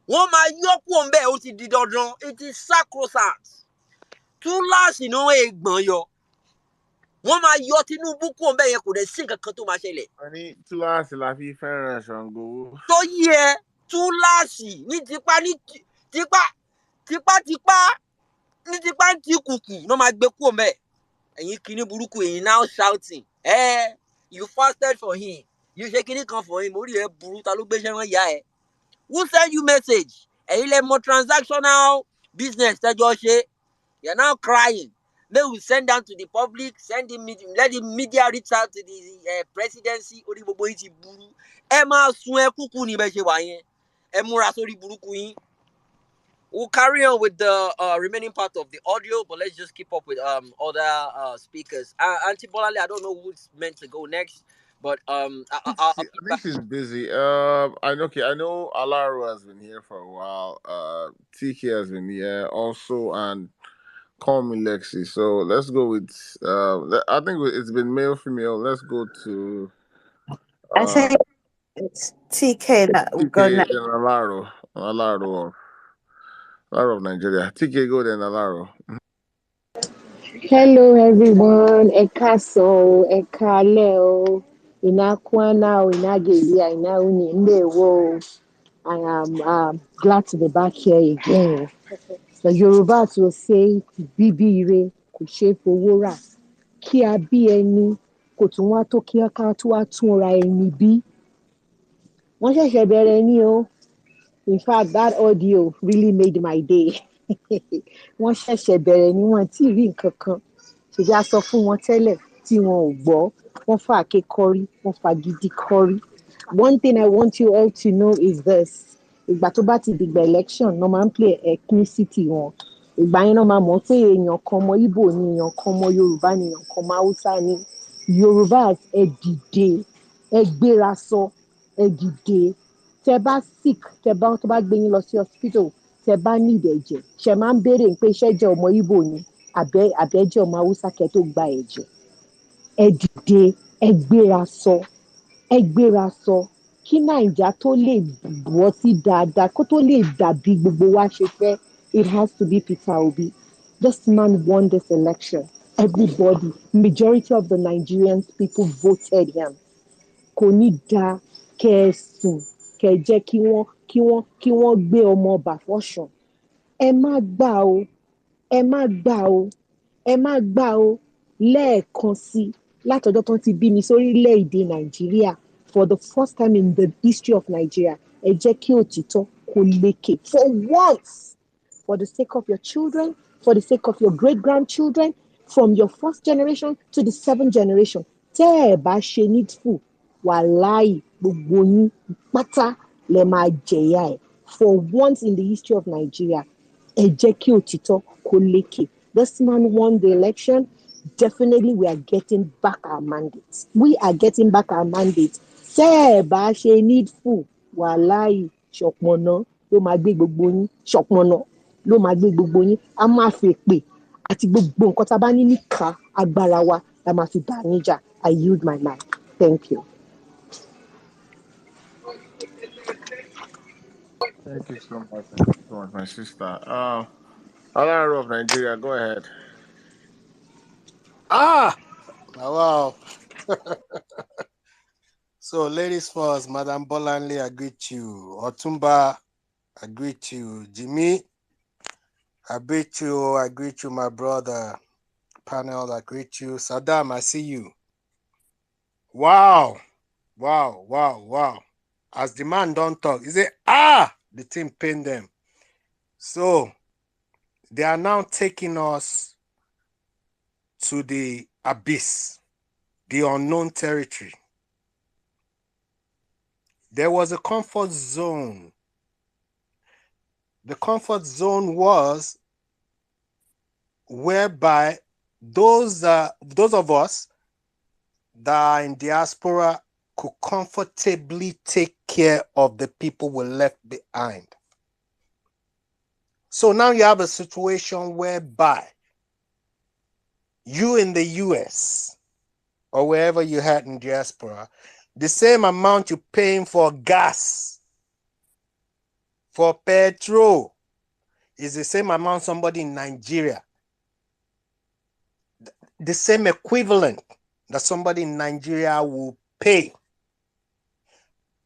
Wọ́n máa yọ́kù ọ̀nbẹ́ ó ti di dandan. It is sacrosanct. Túláàsì ni wọ́n ègbọ̀n yọ. Wọ́n máa yọ Tinubu kú ọ̀nbẹ́ yẹn kò dẹ̀ sí nǹkan kan tó máa ṣẹlẹ̀. Wọ́n ní túláàsì la fi fẹ́ràn Ṣàngó. Tó yí ẹ túláàsì ní tipá ní tipátipá ní tipá ń ti kùkù ló máa gbé kú ọ̀nbẹ́. Ẹ̀yin kìíní burúkú ẹ̀yin now shouting. You fasted for him. You ṣe kíní kan for him. Orí ẹ burú ta ló gbéṣẹ́ wọn yá ẹ. Who send you message? Ẹ̀yin lẹ mọ transactional business tẹ́jọ́ ṣe. You are now crying. They will send down to the public, let the media reach out to the presidency. Orí gbogbo yìí ti burú. Ẹ máa sun ẹ kúkú ní bẹ́ẹ̀ ṣe wà yẹn. Ẹ múra sórí burúkú yín. We'll carry on with the remaining part of the audio, but let's just keep up with other speakers. Auntie Bolale, I don't know who's meant to go next, but I'll I think she's busy. I know Alaro has been here for a while. TK has been here also, and call me Lexi. So let's go with. I think it's been male, female. Let's go to. I think it's TK that will go next. Alaro of Nigeria. TK, go then, Alaro. Hello everyone, ẹ káàsán, ẹ káalẹ́ o, ina kwana o, ina geria, ina uni, ndewo. I am glad to be back here again. The Yorubas will say, bíbí ire kò ṣeé fowó rà, kí a bí ẹni kò tún wá tó kí ká tó wá tún ra ẹni bí. Wọ́n ṣẹ̀ṣẹ̀ bẹ̀rẹ̀ ni o. In fact, that audio really made my day. Wọ́n ṣẹ̀ṣẹ̀ bẹ̀rẹ̀ ni wọ́n tí ì rí nǹkan kan. Ṣèjá sọ fún wọn tẹ́lẹ̀ tí wọn ò gbọ́. Wọ́n fà ké kọ́rí, wọ́n fà gidi kọ́rí. One thing I want you all to know is this. Ìgbà tó bá ti dìgbà election, no máa ń play ethnicity wọn. Ìgbà yẹn náà máa mọ̀ pé èèyàn kan ọmọ Ìgbò ni, èèyàn kan ọmọ Yorùbá ni, èèyàn kan ọmọ Haúsá ni. Yorùbá ẹ dìde, ẹ gbéra sọ, ẹ dìde. Tẹ bá sick, tó bá gbé yín lọ sí hospital, tẹ bá need ẹ̀jẹ̀, ṣe máa ń béèrè pé iṣẹ́ jẹ́ ọmọ Ìgbò ni, àbẹ́jẹ́ ọmọ Haúsá kẹ́ tó gba ẹ̀jẹ̀. Ẹ dìde, ẹ gbéra sọ, kí Nàìjà tó lè bọ́ sí dáadáa, kó tó lè dàbí gbogbo wa ṣe fẹ́, it has to be Peter Obi. This man won this election. Everybody, majority of the Nigerian people voted him. Kò ní da kẹ́ ẹ sùn kẹ́ ẹ jẹ́ kí wọ́n gbé ọmọ ọba fọ́ṣùn. Ẹ má gbà o, ẹ má gbà o, ẹ má gbà o lẹ́ẹ̀kan sí látọjọ́ tó ti bí mi sórílẹ̀-èdè Nàìjíríà for the first time in the history of Nigeria. Ẹ jẹ́ kí òtítọ́ kó lékè for once. For the sake of your children, for the sake of your great-grandchildren, from your first generation to the seventh generation. Tẹ́ ẹ bá ṣe needful, wàláì gbogbo yín pátá lẹ máa jẹ̀yà ẹ̀. For once in the history of Nigeria, ẹ jẹ́ kí òtítọ́ kó lékè. This man won the election. Definitely, we are getting back our mandate. We are getting back our mandate. Tẹ́ ẹ bá ṣe needful, wàláì ṣọ̀pọ̀nà ló máa gbé gbogbo yín. Ṣọ̀pọ̀nà ló máa gbé gbogbo yín. A máa fi èpè àti gbogbo nǹkan tá a bá ní níka agbára wa la máa fi bá yín jà. I yield my mic. Thank you. Thank you so much. Thank you so much, my sister. Alara of Nigeria, go ahead. Wow. So, ladies first, Madam Bolanle, I greet you. Otumba, I greet you. Jimmy, I greet you, my brother. Panel, I greet you. Saddam, I see you. Wow. As the man don't talk, he say, the thing pain them. So, they are now taking us to the abyss, the unknown territory. There was a comfort zone. The comfort zone was whereby those of us that are in diaspora could comfortably take care of the people we left behind. So now you have a situation whereby you in the US or wherever you had in diaspora, the same amount you're paying for gas, for petrol, is the same amount somebody in Nigeria, the same equivalent that somebody in Nigeria will pay.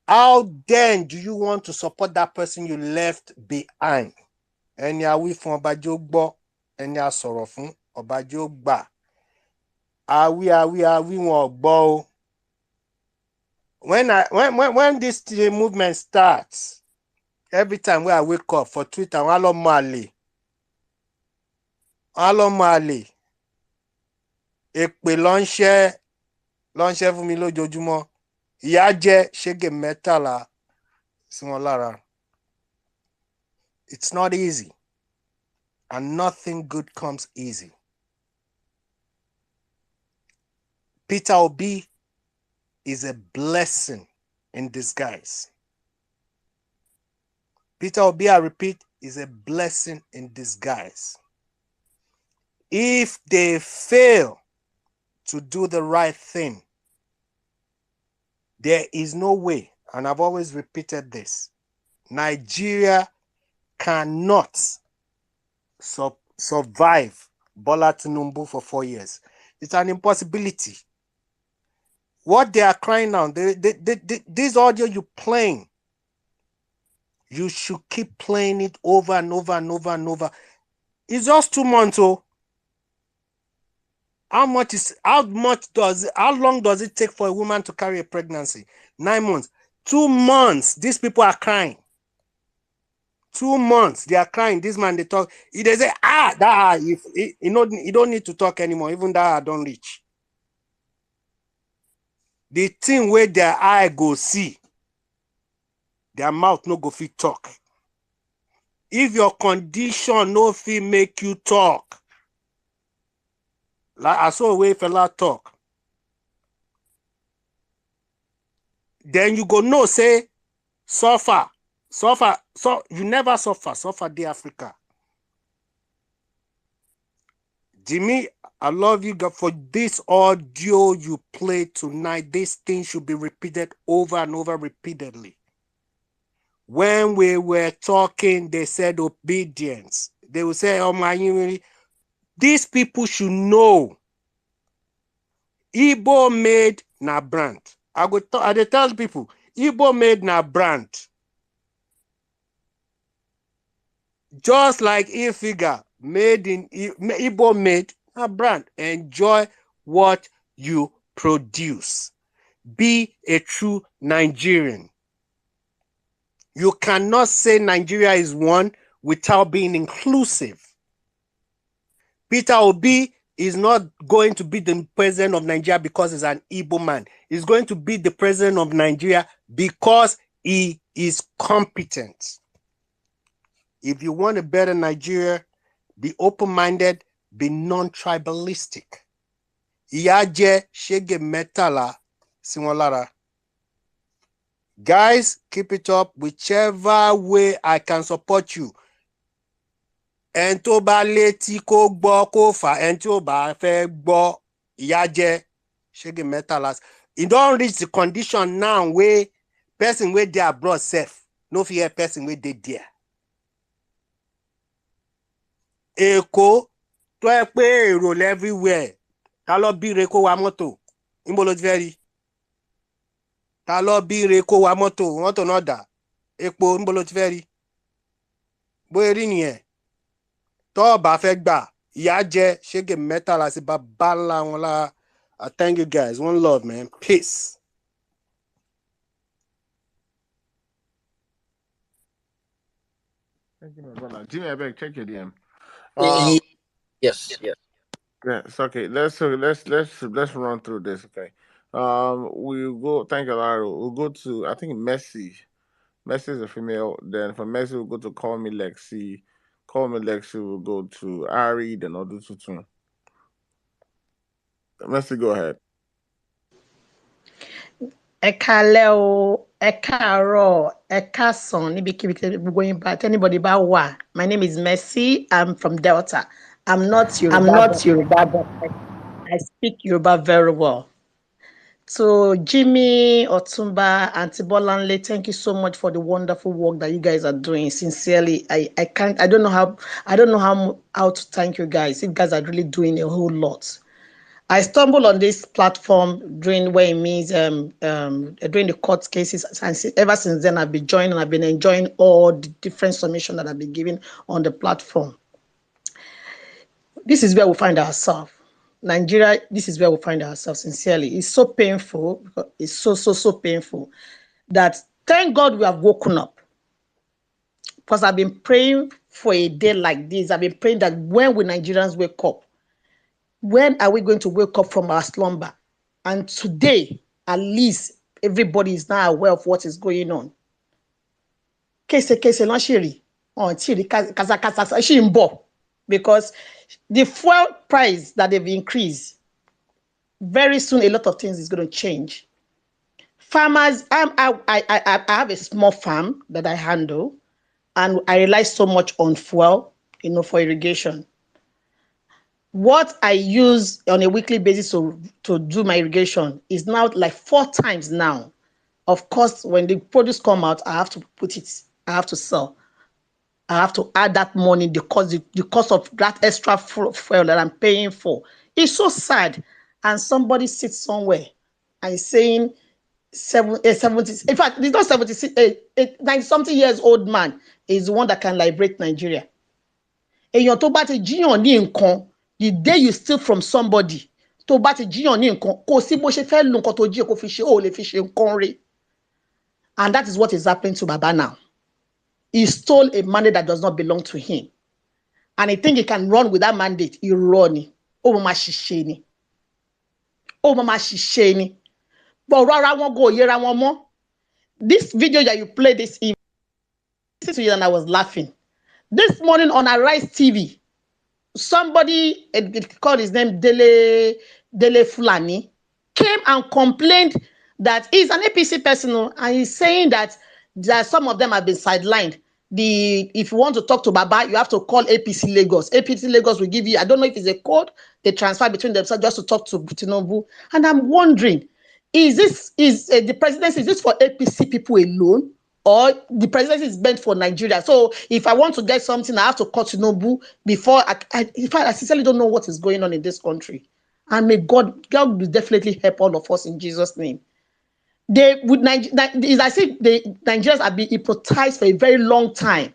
How then do you want to support that person you left behind? Ẹni a wí fún ọba jẹ́ ó gbọ́, ẹni a sọ̀rọ̀ fún ọba jẹ́ ó gbà. Awi wọn ò gbọ́ o. When this movement starts, every time when I wake up for Twitter, wọ́n á lọ mọ àlè. Èpè ló ń ṣẹ́ fún mi lójoojúmọ́. Ìyà jẹ ṣégè mẹ́tàlá sí wọn lára. It's not easy, and nothing good comes easy. Peter Obi is a blessing in disguise. Peter Obi, I repeat, is a blessing in disguise. If they fail to do the right thing, there is no way, and I've always repeated this, Nigeria cannot survive Bola Tinubu for 4 years. It's an impossibility. What they are crying now, this audio you're playing, you should keep playing it over and over and over and over. It's just 2 months, oh. How long does it take for a woman to carry a pregnancy? 9 months. 2 months. These people are crying. 2 months. They are crying. This man, they talk. They say, you don't need to talk anymore. Even that I don't reach. The thing where their eye go see, their mouth no go fit talk. If your condition no fit make you talk, like I saw a way fella talk, then you go no say suffer. So you never suffer the Africa. Jimmy, I love you for this audio you played tonight. This thing should be repeated over and over repeatedly. When we were talking, they said obedience. They will say, oh my, these people should know Igbo made na brand. I dey tell people, Igbo made na brand. Just like E-Figure made in Igbo made a brand. Enjoy what you produce. Be a true Nigerian. You cannot say Nigeria is one without being inclusive. Peter Obi is not going to be the president of Nigeria because he's an Igbo man. He's going to be the president of Nigeria because he is competent. If you want a better Nigeria, be open-minded, be non-tribalistic. Iyaje shege metala siwalara. Guys, keep it up. Whichever way I can support you. En tó bá létí kó gbọ́ kó fà, en tó bá fẹ́ gbọ́ Iyaje shege metalas. It don't reach the condition now where person wey dey abroad sef no fit help person wey dey there. Èkó tó ẹ pé èrò everywhere. Ta ló bíire kó wa mọ́tò? Níbo ló ti fẹ́ rí? Ta ló bíire kó wa mọ́tò? Mọ́tò náà dà. Epo níbo ló ti fẹ́ rí? Bóyá rí nìyẹn. Tó bá fẹ́ gbà, Iyaje shege mẹ́tàlá sí bàbá ńlá wọn lá. I thank you guys. One love, man. Peace. Thank you, my brother. Jimmy, I beg, check your DM. Yes. Yeah, it's okay. Let's run through this. Okay. We'll go. Thank you, Laro. We'll go to, I think, Messi. Messi is a female. Then for Messi, we'll go to Call Me Lexi. Call Me Lexi. We'll go to Ari. Then I'll do Tutu. Messi, go ahead. Ẹ káalẹ́ o, ẹ káàárọ̀, ẹ káàsán níbikíbi tí gbogbo bá anybody bá wà. My name is Mercy. I'm from Delta. I'm not Yoruba, but I speak Yoruba very well. So Jimmy, Otumba, Auntie Bolanle, thank you so much for the wonderful work that you guys are doing. Sincerely, I don't know how to thank you guys. You guys are really doing a whole lot. I stumbled on this platform during where it means during the court cases, and ever since then I've been joining. I've been enjoying all the different submissions that I've been given on the platform. This is where we find ourselves, Nigeria. This is where we find ourselves. Sincerely, it's so painful. It's so painful that thank God we have woken up. Because I've been praying for a day like this. I've been praying that when will Nigerians wake up? When are we going to wake up from our slumber? And today, at least, everybody is now aware of what is going on. Because the fuel price that they've increased, very soon a lot of things is going to change. Farmers, I have a small farm that I handle, and I rely so much on fuel, for irrigation. What I use on a weekly basis to do my irrigation is now like 4 times now. Of course, when the produce come out, I have to put it, I have to sell. I have to add that money because the cost of that extra fuel that I'm paying for is so sad. And somebody sits somewhere and is saying 70, in fact, it's not 76, 90-something years old man is the one that can liberate Nigeria. Èèyàn tó bá ti jíyàn ní nǹkan, the day you steal from somebody, tó bá ti jíyàn ní nǹkan, kò sí bó ṣe fẹ́ lo nǹkan tó jí kó fi ṣe, ó lè fi ṣe nǹkan rí. And that is what is happening to Baba now. He stole a mandate that does not belong to him. And he think he can run with that mandate. He run. Oh, mama shisheni. Oh, mama shisheni. But rara won't go, yera one more. This video that you played this evening, to you and I was laughing. This morning on Arise TV, somebody, called his name Dele Fulani, came and complained that he's an APC person, and he's saying that some of them have been sidelined. If you want to talk to Baba, you have to call APC Lagos. APC Lagos will give you, I don't know if it's a code they transfer between themselves just to talk to Tinubu. And I'm wondering, is the presidency, is this for APC people alone? Or the presidency is meant for Nigeria? So if I want to get something, I have to call Tinubu before. In fact, I sincerely don't know what is going on in this country. And may God will definitely help all of us in Jesus' name. They would is I say the Nigerians have been hypnotized for a very long time.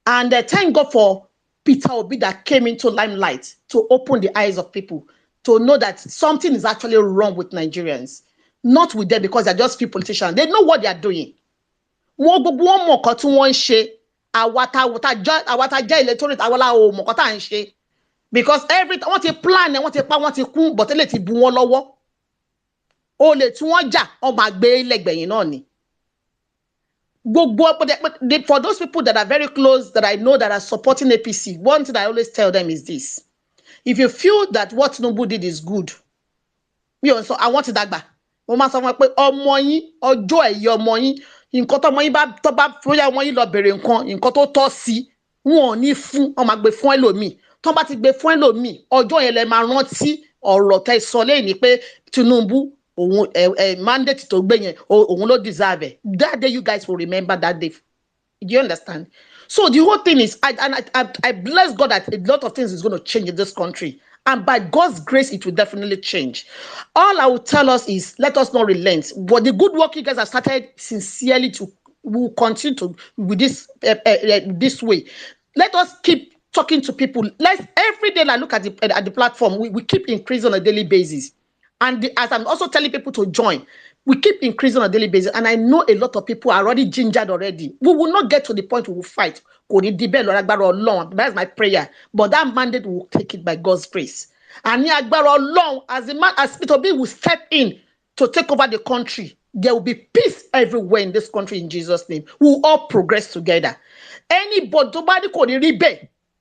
And thank God for Peter Obi that came into limelight to open the eyes of people to know that something is actually wrong with Nigerians. Not with them because they're just few politicians. They know what they are doing. Wọ́n gbogbo wọn mọ̀ nǹkan tí wọ́n ń ṣe. Àwa tá jẹ́ electorate àwọn la ò mọ̀ nǹkan tá à ń ṣe. Because wọ́n ti plan wọ́n ti pa wọ́n ti kún but eléyìí ti bu wọn lọ́wọ́. Olè tí wọ́n jà wọ́n máa gbé lẹ́gbẹ̀yìn náà ni. For those people that are very close, that I know that are supporting APC, one thing I always tell them is this. If you feel that what Tinubu did is good, so I want it that back. Mo máa sọ fún wọn pé ọmọ yín ọjọ́ ẹ̀yẹ ọmọ yín nǹkan tó ọmọ yín tó bá fúyà ọmọ yín lọ bèrè nǹkan tó tọ́ sí wọn ò ní fún ọmọ àgbẹ̀ fún ẹlòmíì tó bá ti gbé fún ẹlòmíì ọjọ́ yẹn lẹ máa rántí ọ̀rọ̀ tẹ́ sọ lẹ́yìn pé Tinubu òun mandate tó gbé yẹn òun ló deserve it. That day you guys will remember that day. Do you understand? So the whole thing is, I bless God that a lot of things is going to change in this country. And by God's grace, it will definitely change. All I will tell us is, let us not relent. But the good work you guys have started sincerely will continue to with this way. Let us keep talking to people. Every day I look at the platform, we keep increasing on a daily basis. And as I'm also telling people to join, we keep increasing on a daily basis. And I know a lot of people are already gingered already. We will not get to the point we will fight. That's my prayer. But that mandate, we will take it by God's grace. And as the man, as Peter B will step in to take over the country, there will be peace everywhere in this country in Jesus' name. We will all progress together. Anybody,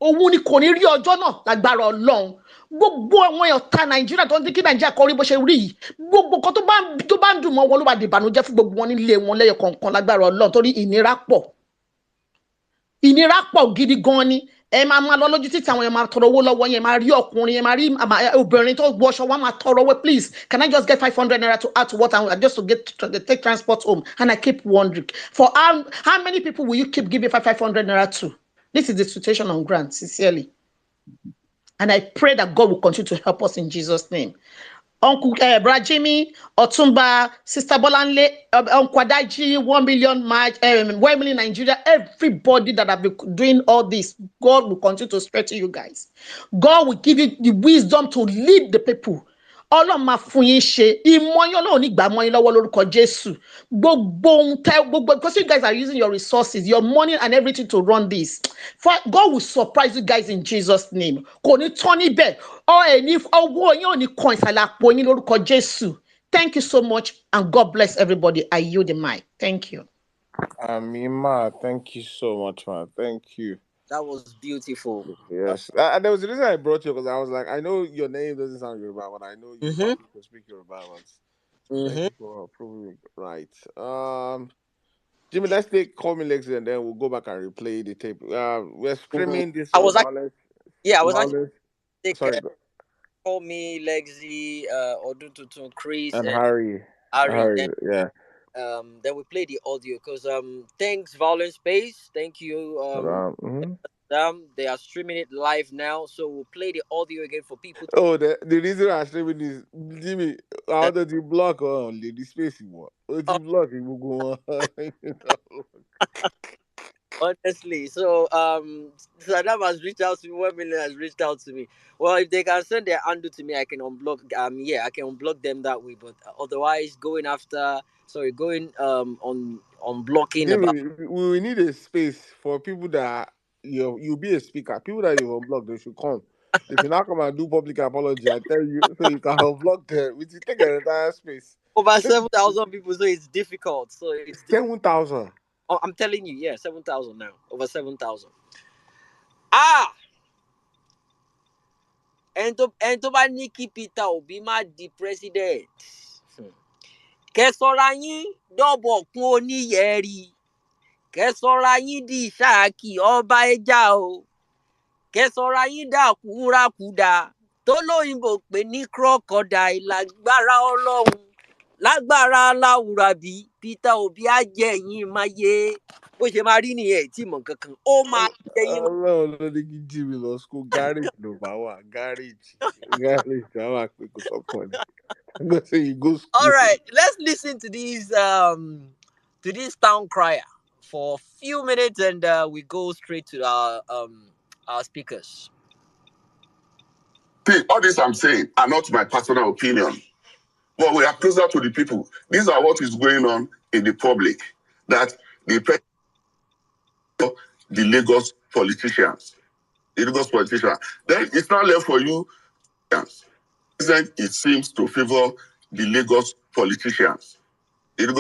òun ni kò ní rí ọjọ́ náà lágbára Ọlọ́run. Gbogbo àwọn ọ̀tá Nàìjíríà tó ń dín kí Nàìjíríà kọ́ rí bó ṣe rí yìí, gbogbo kan tó bá ń dùn mọ́ wọn ló bá di ìbànújẹ́ fún gbogbo wọn nílé wọn lẹ́yọ kọ̀ọ̀kan lágbára Ọlọ́run torí ìnira pọ̀ gidi gan ni. Ẹ máa lọ lójú títí àwọn èèyàn máa tọrọ owó lọ́wọ́ yẹn, máa rí ọkùnrin yẹn, máa rí obìnrin tó wọṣọ wọn máa tọrọ owó. Please, can I just get 500 naira to add to what I just to take transport home? And I keep wondering, for how many people will you keep giving 500 naira to? This is the situation on ground, sincerely. And I pray that God will continue to help us in Jesus' name. Uncle Brajimi, Otumba, Sister Bolanle, Uncle Adaji, 1 million March, 1 million Nigeria, everybody that have been doing all this, God will continue to strengthen you guys. God will give you the wisdom to lead the people. Ọlọ́run máa fún yín ṣe ìmọ̀ yín Ọlọ́run nígbà mọ́ yín lọ́wọ́ lórúkọ Jésù gbogbo because you guys are using your resources, your money and everything to run this. God will surprise you guys in Jesus' name. Kò ní tán níbẹ̀ ọwọ́ yín ò ní kan ìsàlẹ̀ àpò yín lórúkọ Jésù. Thank you so much and God bless everybody. I yield the mic. Thank you. Amima, thank you so much, man. Thank you. That was beautiful. Yes. And there was a reason I brought you because I was like, I know your name doesn't sound Yoruba, but I know you can speak Yoruba once. Thank you for proving it right. Jimmy, let's call me Lexi and then we'll go back and replay the tape. We're streaming this violence. I was actually call me Lexi, Odututun, Chris, and Harry. Yeah. Then we play the audio because thanks Violence Space. Thank you. They are streaming it live now, so we'll play the audio again for people. The reason I'm streaming is Jimmy. How did you block Lady Space? What did you block? You go Honestly, so Saddam has reached out to me. 1 million has reached out to me. Well, if they can send their undo to me, I can unblock. I can unblock them that way. But otherwise, going on blocking. Jimmy, we need a space for people that you'll be a speaker. People that you unblock, they should come. They should not come and do public apology. I tell you, so you can unblock them. We take an entire space. Over 7,000 people, so it's difficult. 7,000. Oh, I'm telling you, yeah, 7,000 now. Over 7,000. And to bá ní kí Peter Obi má di president. Kẹsọra yín dọ́bọ̀ kún oníyẹ̀rí. Kẹsọra yín di Ìṣáàkì ọba ẹja o. Kẹsọra yín dà kúrakúdà. Tó lóyìnbó pè ní crocodile lágbára Ọlọ́run. Lágbára Aláwùrábí. Peter Obi á jẹ ẹ̀yin máa yé bó ṣe máa rí nìyẹn tí mọ̀ kankan ó máa jẹ ẹ̀yin máa. Ọlọ́run ló ní kí Jimmy lọ school garage ló bá wà garage á wà pé kò sọ́kàn ni. Go say you go school. All right, let's listen to this town crier for a few minutes, and we go straight to our speakers. See, all this I'm saying are not my personal opinion, but we are closer to the people. These are what is going on in the public. That the Lagos politicians, then it's not left for you. It seems to favor the Lagos politicians. Then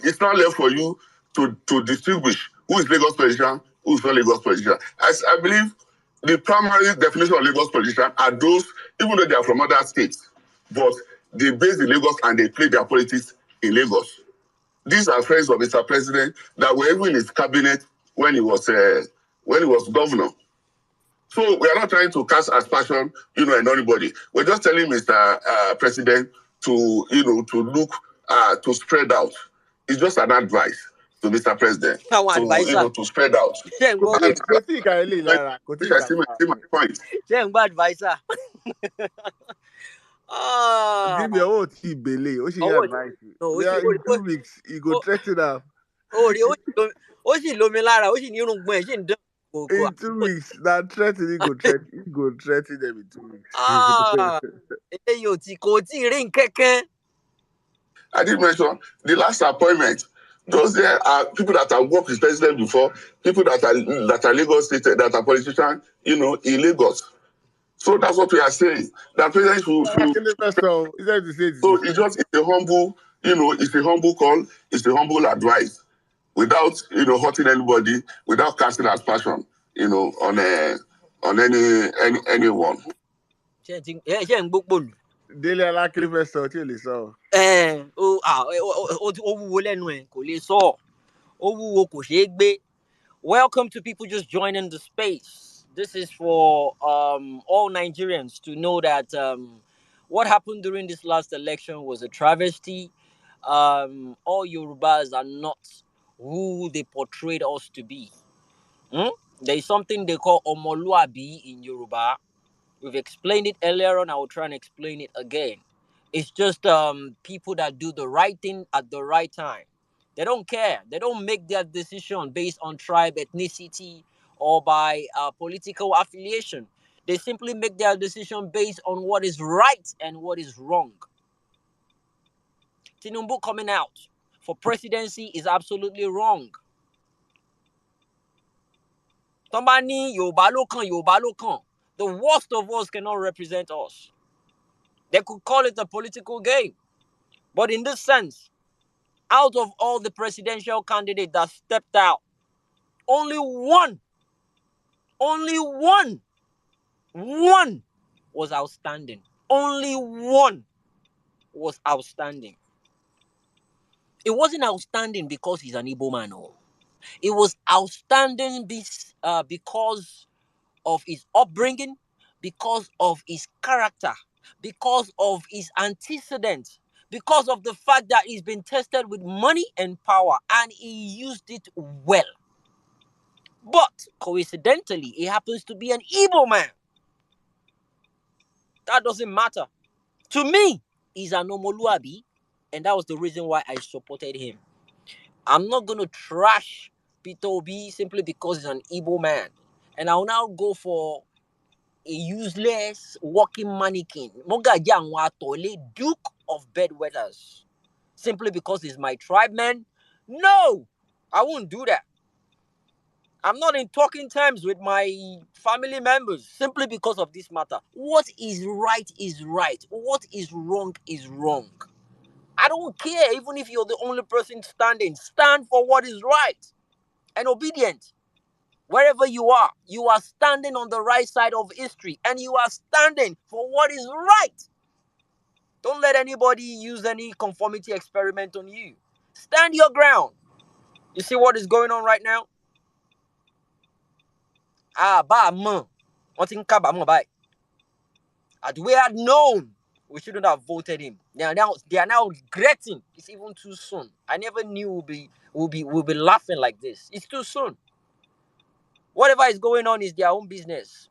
it's not left for you to distinguish who is Lagos politician, who is not Lagos politician. As I believe the primary definition of Lagos politician are those, even though they are from other states, but they base in Lagos and they play their politics in Lagos. These are friends of Mr. President that were even in his cabinet when he was governor. So we are not trying to cast aspersion, in anybody. We're just telling Mr. President to, to look, to spread out. It's just an advice to Mr. President. To spread out. Kò tí ì ka eléyìí lára. Kò tí ì ka my point. Ṣé ń gbọ́ adviser? Jimmy owó tí ì bèlè, ó ṣì ń advice. In 2 weeks, he go threaten am. Ó sì lomi lára, ó sì ní irùngbọ̀n ẹ̀ sì ń dán. In 2 weeks, that threaten he go threaten them in 2 weeks. Eléyìí kò tí ì rí nkẹ́kẹ́. I did mention the last appointment. Those there are people that have worked with president before, people that are Lagos State, that are politicians, in Lagos. So that's what we are saying. That president should. So it's a humble, it's a humble call, it's a humble advice, without hurting anybody, without casting aspersion, on anyone. Ṣé ń gbópò lù? Délé Alákìrí fẹ́ sọ tí ò lè sọ. Ó wúwo lẹ́nu ẹ̀ kò lè sọ. Ó wúwo kò ṣeé gbé. Welcome to people just joining the space. This is for all Nigerians to know that what happened during this last election was a travesty. All Yorubas are not who they portrayed us to be. There is something they call Omoluabi in Yoruba. We've explained it earlier on. I will try and explain it again. It's just people that do the right thing at the right time. They don't care. They don't make their decision based on tribe, ethnicity, or by political affiliation. They simply make their decision based on what is right and what is wrong. Tinubu coming out for presidency is absolutely wrong. Somebody, Yoruba ló kàn. The worst of us cannot represent us. They could call it a political game. But in this sense, out of all the presidential candidates that stepped out, only one was outstanding. Only one was outstanding. It wasn't outstanding because he's an Igbo man. No. It was outstanding because of his upbringing, because of his character, because of his antecedents, because of the fact that he's been tested with money and power and he used it well. But coincidentally, he happens to be an Igbo man. That doesn't matter. To me, he's an Omoluabi, and that was the reason why I supported him. I'm not going to trash Peter Obi simply because he's an Igbo man. And I'll now go for a useless walking mannequin, Duke of Bedwetters, simply because he's my tribe man. No, I won't do that. I'm not in talking terms with my family members simply because of this matter. What is right is right. What is wrong is wrong. I don't care, even if you're the only person standing. Stand for what is right and obedient. Wherever you are standing on the right side of history and you are standing for what is right. Don't let anybody use any conformity experiment on you. Stand your ground. You see what is going on right now? What in Kabamo by? Had we had known We shouldn't have voted him. They are now regretting. It's even too soon. I never knew we'll be laughing like this. It's too soon. Whatever is going on is their own business.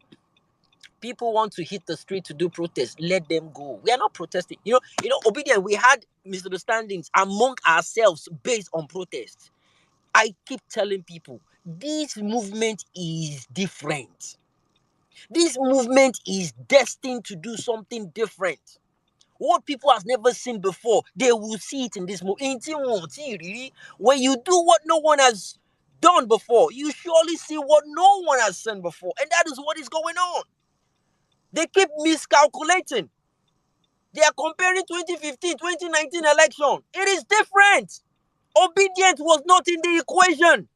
People want to hit the street to do protest. Let them go. We are not protesting. Obedient. We had misunderstandings among ourselves based on protest. I keep telling people this movement is different. This movement is destined to do something different. What people has never seen before, they will see it in this movement. When you do what no one has done before, you surely see what no one has seen before. And that is what is going on. They keep miscalculating. They are comparing 2015, 2019 election. It is different. Obedience was not in the equation.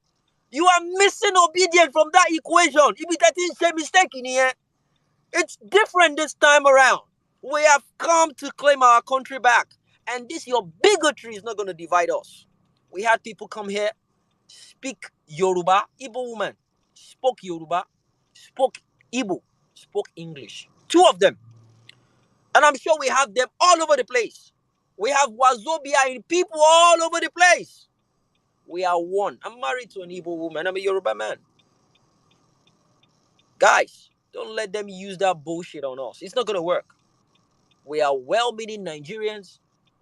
You are missing obedience from that equation. If it's a mistake in here, it's different this time around. We have come to claim our country back. And this, your bigotry is not going to divide us. We had people come here, speak Yoruba. Igbo woman spoke Yoruba, spoke Igbo, spoke English. 2 of them. And I'm sure we have them all over the place. We have Wazobia in people all over the place. We are one. I'm married to an Igbo woman. I'm a Yoruba man. Guys, don't let them use that bullshit on us. It's not going to work. We are well-meaning Nigerians.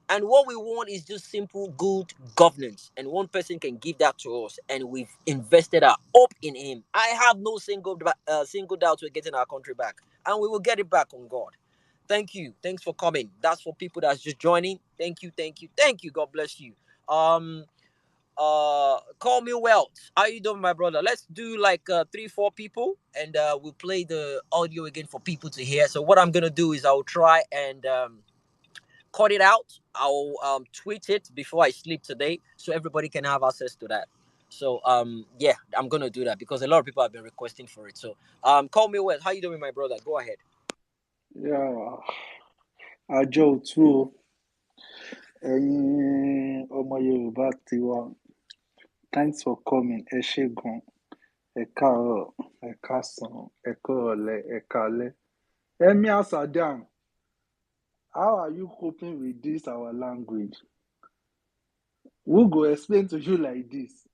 And what we want is just simple, good governance. And one person can give that to us. And we've invested our hope in him. I have no single doubt we're getting our country back. And we will get it back on God. Thank you. Thanks for coming. That's for people that's just joining. Thank you. God bless you. Call me Welt. How you doing, my brother? Let's do like 3-4 people, and we'll play the audio again for people to hear. So what I'm gonna do is I'll try and cut it out. I'll tweet it before I sleep today, so everybody can have access to that. So yeah, I'm gonna do that because a lot of people have been requesting for it. So call me Welt. How you doing, my brother? Go ahead. Yeah, àjọ òtú o, ẹ̀yin ọmọ Yorùbá tiwa, thanks for coming, ẹ ṣé gan, ẹ káàárọ̀, ẹ káàsán, ẹ kúrọ̀lẹ́, ẹ káalẹ́. Emir Saddam, how are you coping with this our language? Who go explain to you like this?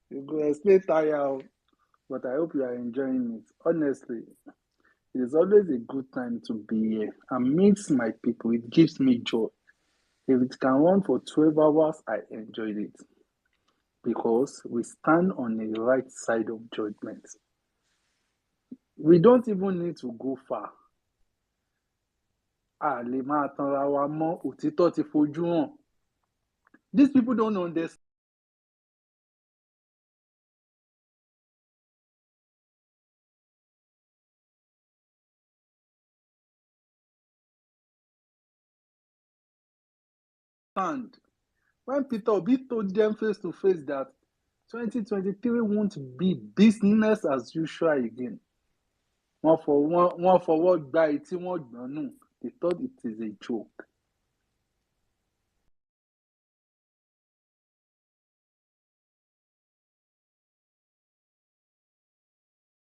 You go explain tire, but I hope you are enjoying it. Honestly, it is always a good time to be here amidst my people. It gives me joy. If it can run for 12 hours, I enjoyed it because we stand on the right side of judgment. We don't even need to go far. These people don't understand. When Peter Obi told them face to face that 2023 won't be business as usual again, they thought it is a joke.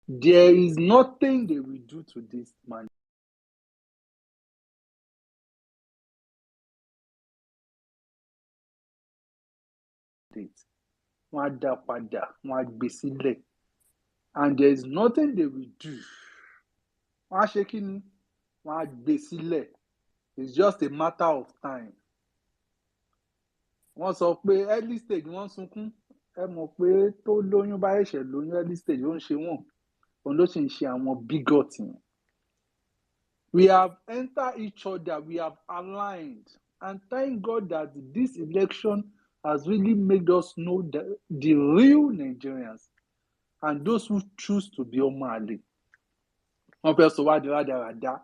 There is nothing they will do to this man. And there is nothing they will do. It's just a matter of time. Wọ́n sọ pé early stage wọ́n sunkún, ẹ mọ̀ pé tó lóyún bá ẹ̀ṣẹ̀ lóyún early stage ó ń ṣe wọ́n, òun ló sì ń ṣe àwọn bigot yẹn. We have entered each other, we have aligned, and thank God that this election has really made us know the real Nigerians and those who choose to be Omali. Wọ́n fẹ́ sọ wá di rádaràda.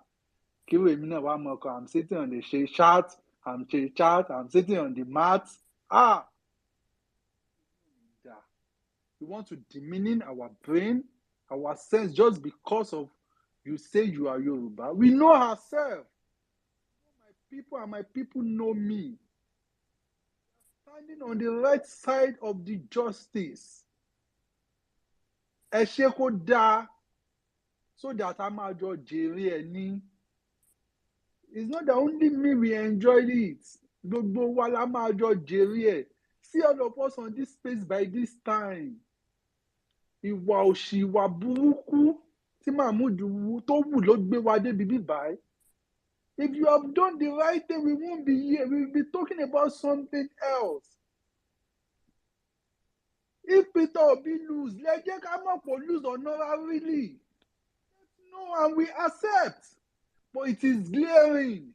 Kí wèmí náà wá mọ̀ ọkọ̀, I'm sitting on the chat, I'm sitting on the mat. You want to demean our brain, our sense, just because of you say you are Yoruba. We know ourselves. My people and my people know me. Standing on the right side of the justice. Ẹ ṣe kó dáa, so that a máa jọ jèrè ẹ̀ ní. It's not that only me we enjoyed it. Gbogbo wa la máa jọ jèrè ẹ̀. See all of us on this space by this time. Ìwà òṣì, ìwà burúkú tí Mahmood tó wù ló gbé wa débi bíbáyìí. If you have done the right thing, we won't be here. We'll be talking about something else. If Peter Obi lose, let's just come up for lose honorarily. No, and we accept. But it is glaring.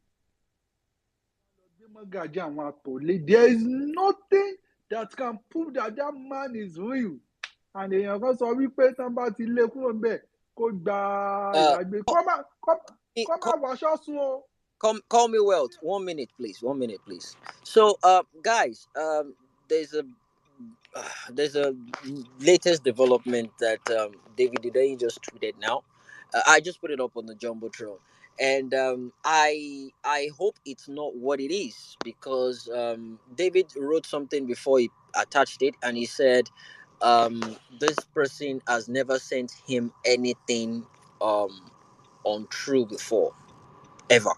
There is nothing that can prove that that man is real. And èèyàn kan sọ wípé tán bá ti lé kúrò ńbẹ̀ kó gba ìdàgbé. Kọ́ máa wàṣọ sùn o. Call me Wealth. 1 minute, please. 1 minute, please. So, guys, there's a latest development that David Udeyi just tweeted now. I just put it up on the Jumbotron, and I hope it's not what it is, because David wrote something before he attached it, and he said this person has never sent him anything untrue before, ever.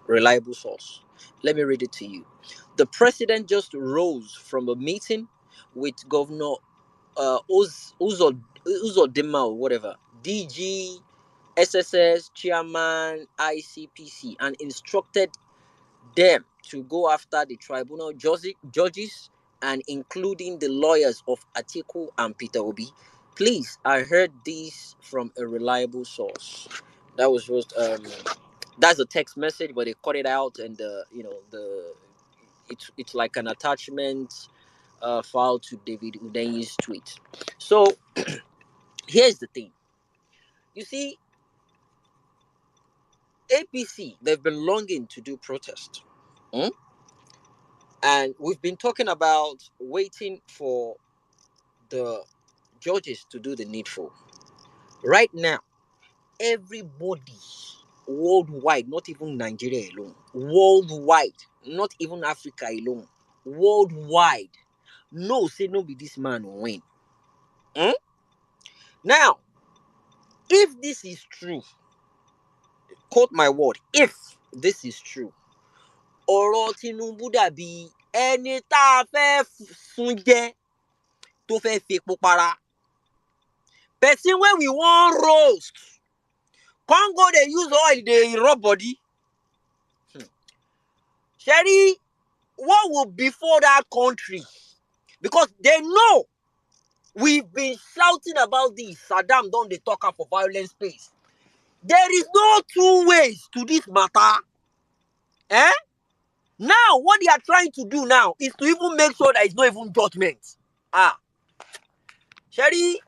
Reliable source. Let me read it to you. The president just rose from a meeting with Governor Uzodinma or whatever, DG, SSS, Chairman, ICPC, and instructed them to go after the tribunal judges and including the lawyers of Atiku and Peter Obi. Please, I heard this from a reliable source. That was just that's a text message, but they cut it out, and it's like an attachment file to David Udeyi's tweet. So here's the thing. You see, APC, they've been longing to do protest. And we've been talking about waiting for the judges to do the needful. Right now, everybody worldwide, not even Nigeria alone, worldwide, not even Africa alone, worldwide, no, say no be this man will win. Now, if this is true, quote my word, if this is true, ọ̀rọ̀ Tinubu dàbí ẹni tá a fẹ́ sun jẹ tó fẹ́ fepo para. Person when we want roast, can't go they use oil, they rub body. Sherry, what will before that country? Because they know we've been shouting about this. Saddam don't they talk for violent space. There is no two ways to this matter. Now, what they are trying to do now is to even make sure there is no even judgment. Sherry,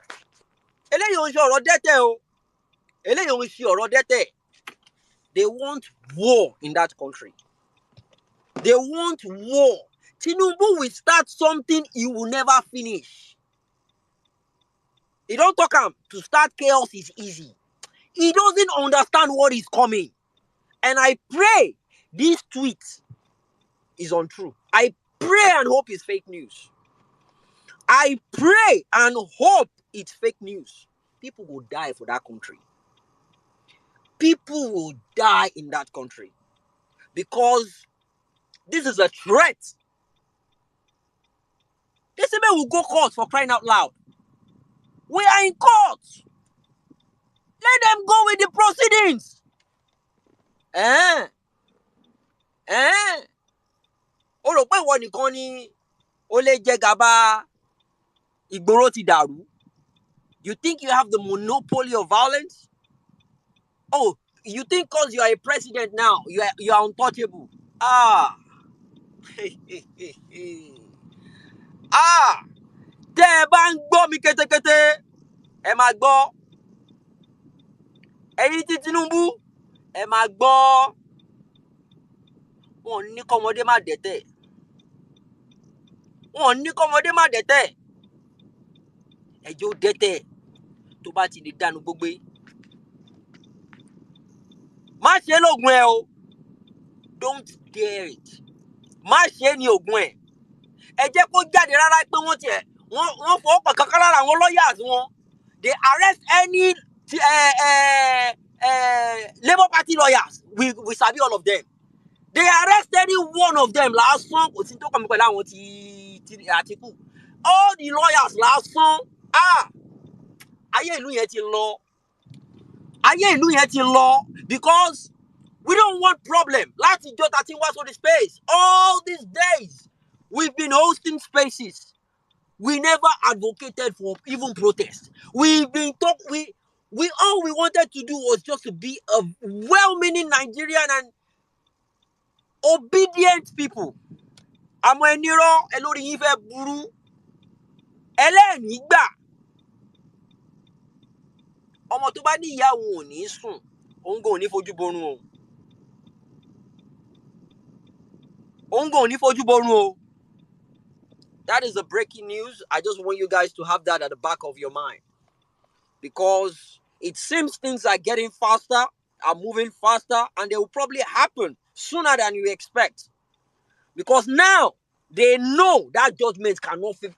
eléyìí ò ń ṣe ọ̀rọ̀ dẹ́tẹ̀ o. Eléyìí ò ń ṣe ọ̀rọ̀ dẹ́tẹ̀. They want war in that country. They want war. Tinubu will start something he will never finish. He don't talk him. To start chaos is easy. He doesn't understand what is coming. And I pray this tweet is untrue. I pray and hope it's fake news. I pray and hope it's fake news. People will die for that country. People will die in that country. Because this is a threat. This man will go court for crying out loud. We are in court. Let them go with the proceedings. Ó rò pé ìwọ nìkan ni ó lè jẹ gàba ìgboro ti dàrú. You think you have the monopoly of violence? Oh, you think because you are a president now, you are untouchable. Tẹ́ ẹ bá ń gbọ́ mi kétékété, ẹ máa gbọ́. Ẹ̀yin tí Tinubu, ẹ máa gbọ́. Wọn ní kọ́mọdé má dẹ́tẹ̀. Wọn ní kọ́mọdé má dẹ́tẹ̀. Ẹjọ́ dẹ́tẹ̀ tó bá ti lè dànù gbogbo. Má ṣe lóògùn ẹ o. Don't dare it. Má ṣe ní ògùn ẹ. Ẹ jẹ́ kó jáde rárá pé wọ́n fọwọ́ pọ̀ kankan lára àwọn lawyers wọn. They arrest any Labour Party lawyers, we sabi all of them. They arrested any one of them last song. All the lawyers last song. Ayé ìlú yẹn ti lọ. Because we don't want problem. Láti ìjọ tá ti wá sórí space. All these days, we've been hosting spaces. We never advocated for even protest. We've been we all we wanted to do was just to be a well-meaning Nigerian and obedient people. Àmọ́ ẹnirọ́ ẹlórí yín fẹ́ burú. Ẹlẹ́ẹ̀ní gbà. Ọmọ tó bá ní ìyá òun ò ní sùn. Òun gan ò ní fojú borun o. That is the breaking news. I just want you guys to have that at the back of your mind. Because it seems things are getting faster, are moving faster, and they will probably happen sooner than you expect. Because now, they know that judgment cannot fail.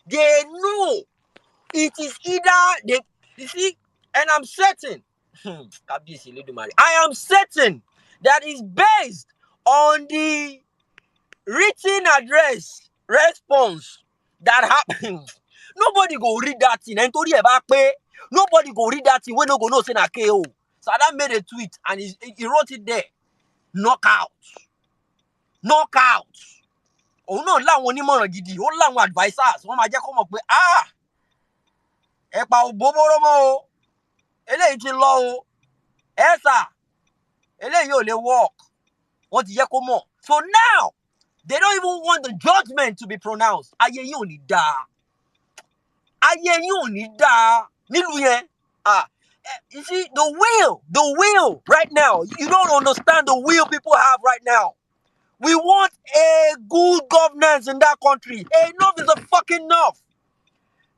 They know it is either they, you see, and I'm certain, I am certain that is based on the written address response that happened. Nobody go read that thing. And nobody go read that thing when no go know say na KO. Saddam made a tweet and he wrote it there. Knockout. Oh no, láwọn onímọ̀ràn gidi, ó láwọn advisors, wọ́n máa jẹ́ kó mọ̀ pé ẹ̀pà ò bóbóró mọ́ o, eléyìí ti lọ o, ẹ̀sà, eléyìí ò lè work, wọ́n ti jẹ́ kó mọ̀. So now, they don't even want the judgment to be pronounced. Ayé yín ò ní dáa. Nílùú yẹn. You see, the will right now, you don't understand the will people have right now. We want a good governance in that country. Enough is a fucking enough.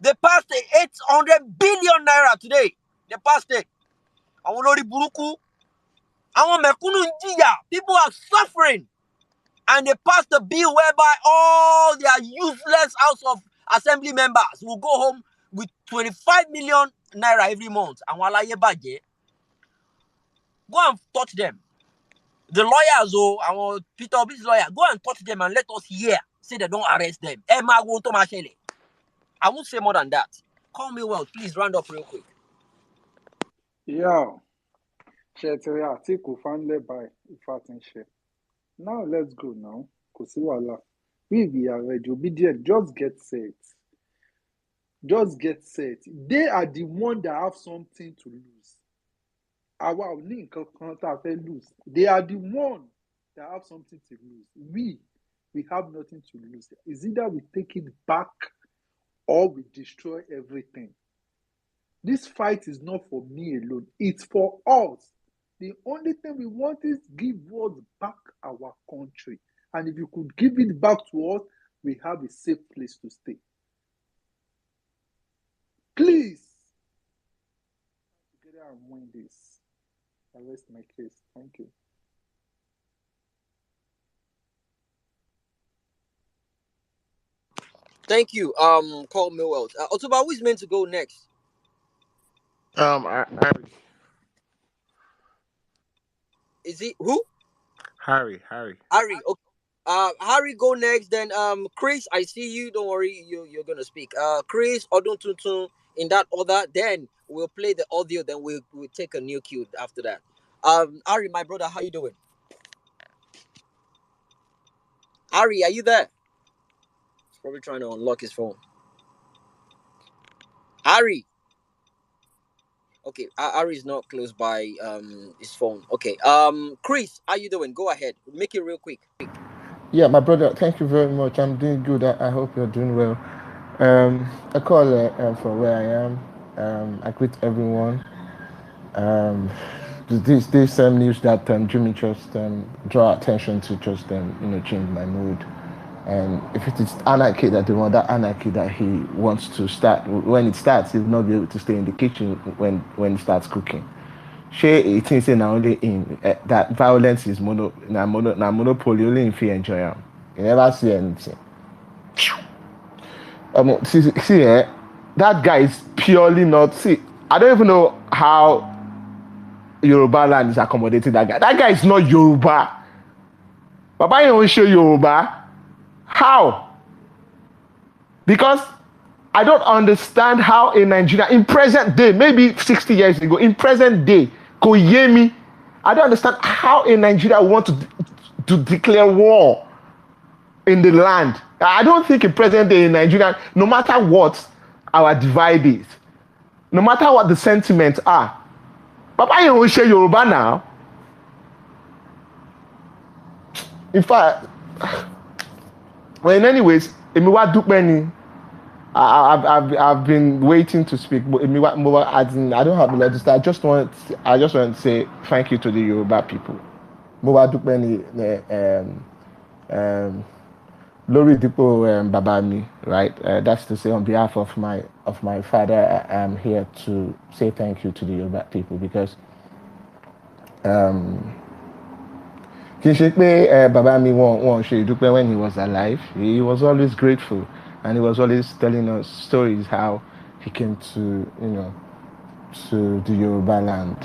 They passed 800 billion naira today. They passed it. Àwọn olórí burúkú. Àwọn mẹ̀kúnnù ń jìyà. People are suffering. And they passed a bill whereby all their useless House of Assembly members will go home with 25 million naira every month. Àwọn aláyé bàjẹ́. Go and touch them. The lawyers, our Peter Obi's lawyer, go and touch them and let us hear. Say they don't arrest them. I won't say more than that. Call me well, please round up real quick. Yeah. Now let's go now. We are ready. Obedient. Just get set. They are the one that have something to lose. Our link lose. They are the one that have something to lose. We have nothing to lose. It's either we take it back or we destroy everything. This fight is not for me alone. It's for us. The only thing we want is give us back our country. And if you could give it back to us, we have a safe place to stay. Please. Together and win this. I rest my case. Thank you. Thank you, Call Millwell. Otuba, who is meant to go next? Harry. Is he who? Harry. Harry. Okay. Harry, go next. Then Chris, I see you. Don't worry, you're gonna speak. Chris, Odun Tuntun in that order. Then we'll play the audio. Then we'll take a new cue after that. Harry, my brother, how you doing? Harry, are you there? He's probably trying to unlock his phone. Harry. Okay, Harry's not close by his phone. Okay. Chris, how you doing? Go ahead. Make it real quick. Yeah, my brother, thank you very much. I'm doing good. I hope you're doing well. I call for where I am. I greet everyone. This news that Jimmy just draw attention to just change my mood. And if it is anarchy that they want, that anarchy that he wants to start, when it starts, he'll not be able to stay in the kitchen when he starts cooking. She thinks now only in that violence is monopoly only if you enjoy it. You never see anything. See, that guy is purely not see. I don't even know how Yoruba land is accommodating that guy. That guy is not Yoruba. Papa, you don't show Yoruba. How? Because I don't understand how in Nigeria, in present day, maybe 60 years ago, in present day, Koyemi, I don't understand how in Nigeria we want to declare war in the land. I don't think in present day in Nigeria, no matter what our divide is, no matter what the sentiments are, Papa, you don't share Yoruba now. In fact, well, in any ways, I've been waiting to speak, but I don't have the legislature. I just want to say thank you to the Yoruba people. Lori Dipo Babami, right? That's to say, on behalf of my father, I'm here to say thank you to the Yoruba people because kì í ṣe pé bàbá mi wọ́n ṣe ìdúpẹ́ when he was alive. He was always grateful, and he was always telling us stories how he came to the Yoruba land.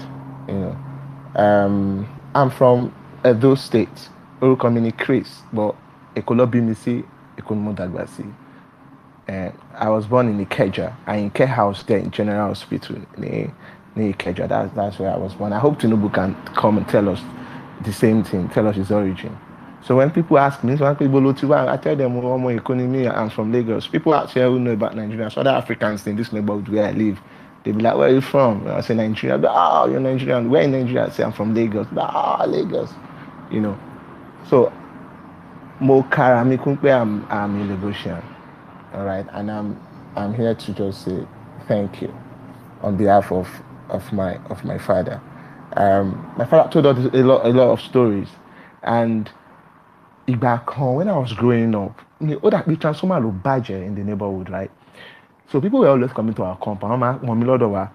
I'm from Edo State. Orúkọ mi ni Chris, but Èkó ló bí mi sí, Èkó ni mo dàgbà sí. I was born in Ikeja, and in Care House there in General Hospital in Ikeja. That's where I was born. I hope Tinubu can come and tell us the same thing, tell us his origin. So when people ask me, I tell them, I'm from Lagos. People out here who know about Nigeria, so other Africans in this neighborhood where I live, they be like, where are you from? I say, Nigeria. Oh, you're Nigerian. Where in Nigeria? I say, I'm from Lagos. Lagos. So, I'm a Lagosian. All right, and I'm here to just say thank you on behalf of my father. My father told us a lot of stories, and back home when I was growing up, the transformer look badger in the neighborhood, right? So people were always coming to our compound. Mommy Lord over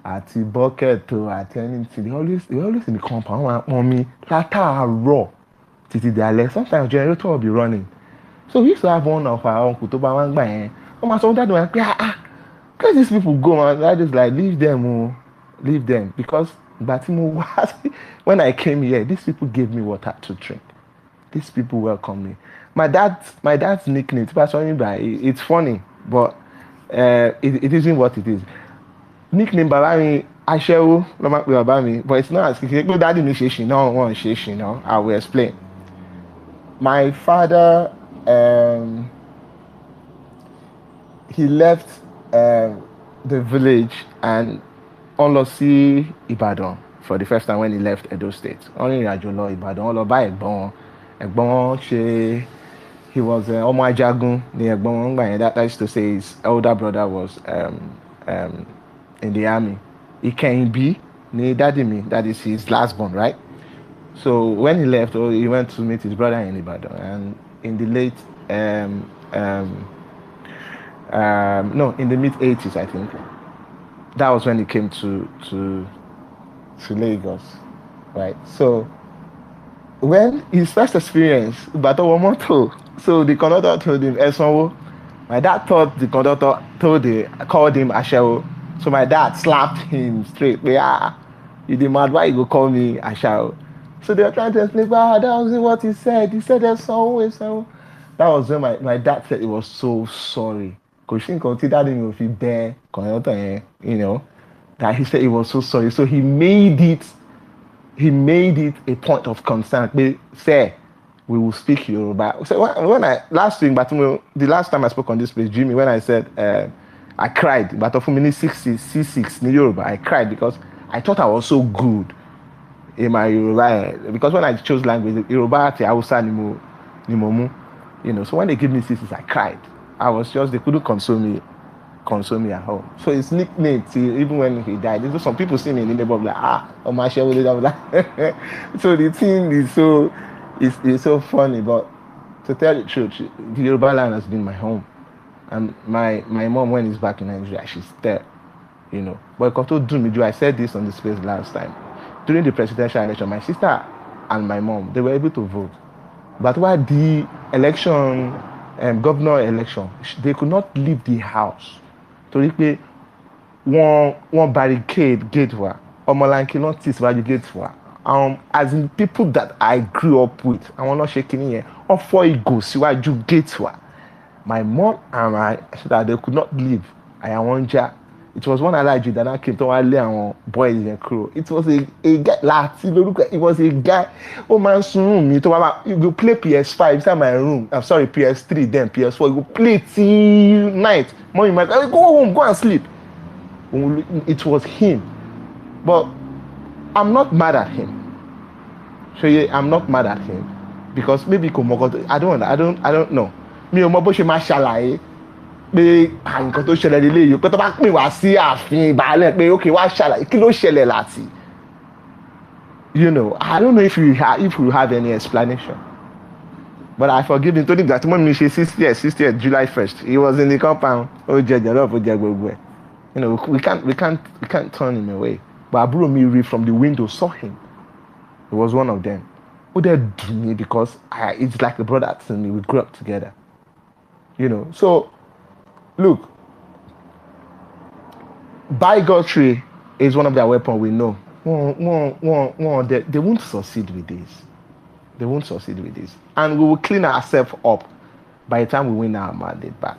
at the bucket to attending to they always in the compound. Mommy, raw títí dalẹ́. Sometimes generator will be running. So we used to have one of our uncle to buy one by my son that one, where these people go, man? I just like leave them because when I came here, these people gave me water to drink. These people welcomed me. My dad's nickname, it's funny, but it isn't what it is. Nickname Babami Ashewo, but it's not as daddy initiation. No, I will explain. My father, he left the village and on lọ sí Ìbàdàn for the first time when he left Edo State. Ó rìnrìn àjò lọ Ìbàdàn, ó lọ bá ẹ̀gbọ́n ṣe. He was ọmọ Ajagun ní ẹ̀gbọ́n wọn gbà yẹn. That is to say his elder brother was in the army. Ìkẹyìnbí ní daddy mi, that is his last born, right? So when he left, he went to meet his brother in Ibadan, and in the late in the mid 80s, I think, that was when he came to Lagos, right? So when his first experience, so the conductor told him, Esonwo. My dad thought the conductor called him Ashewo. So my dad slapped him straight. You the mad, why you go call me Ashewo? So they were trying to explain, that wasn't what he said. He said Esonwo. That was when my dad said he was so sorry. Because she considered him if he bear, that he said he was so sorry. So he made it a point of concern. Say, we will speak Yoruba. So when I last week, but the last time I spoke on this place, Jimmy, when I said I cried, but for me C6 in Yoruba, I cried because I thought I was so good in my Yoruba. Because when I chose language, Yoruba, Hausa, Nimomu, so when they give me C6, I cried. They couldn't console me at home. So his nickname, even when he died, some people see me in the neighborhood like, my share. So the thing is so funny, but to tell the truth, the Yoruba land has been my home. And my mom, when he's back in Nigeria, she's there, But I said this on the space last time. During the presidential election, my sister and my mom, they were able to vote. But while the governor election, they could not leave the house. one barricade gate wa ọmọlanke náà tì síwájú gate wa as in people that I grew up with àwọn náà ṣe kinní yẹn wọ́n fọ́ ìgò síwájú gate wa my mom and I so that they could not leave àyà wọn já it was one alájì that now came tó wá lé àwọn boys yẹn kúrò it was a guy láti lórúkọ it was a guy ó máa ń sun room mi tó wá you go play PS5 inside my room I'm sorry PS3 then PS4 you go play till night morning my go home go and sleep it was him but I'm not mad at him so yeah I'm not mad at him because maybe kò mọ̀ kan I don't know mi ò mọ bó ṣe máa ṣàlàyé pé nǹkan tó ṣẹlẹ̀ nílé yìí pé tó bá pè wá sí ààfin ìbàlẹ̀ pé ok wá ṣàlàyé kí ló ṣẹlẹ̀ láti you know I don't know if you have any explanation but I forgive him tó nígbà tí mọ́mí mi ṣe 60th July 1st he was in the compound ó jẹ jẹ̀rọ̀ ó jẹ gbogbo ẹ̀ you know we can't turn him away but àbúrò mi rí from the window saw him he was one of them ó dẹ̀ dùn mí because it's like a brother to me we grew up together you know so look bigotry is one of their weapons we know they won't succeed with this and we will clean ourselves up by the time we win our mandate back.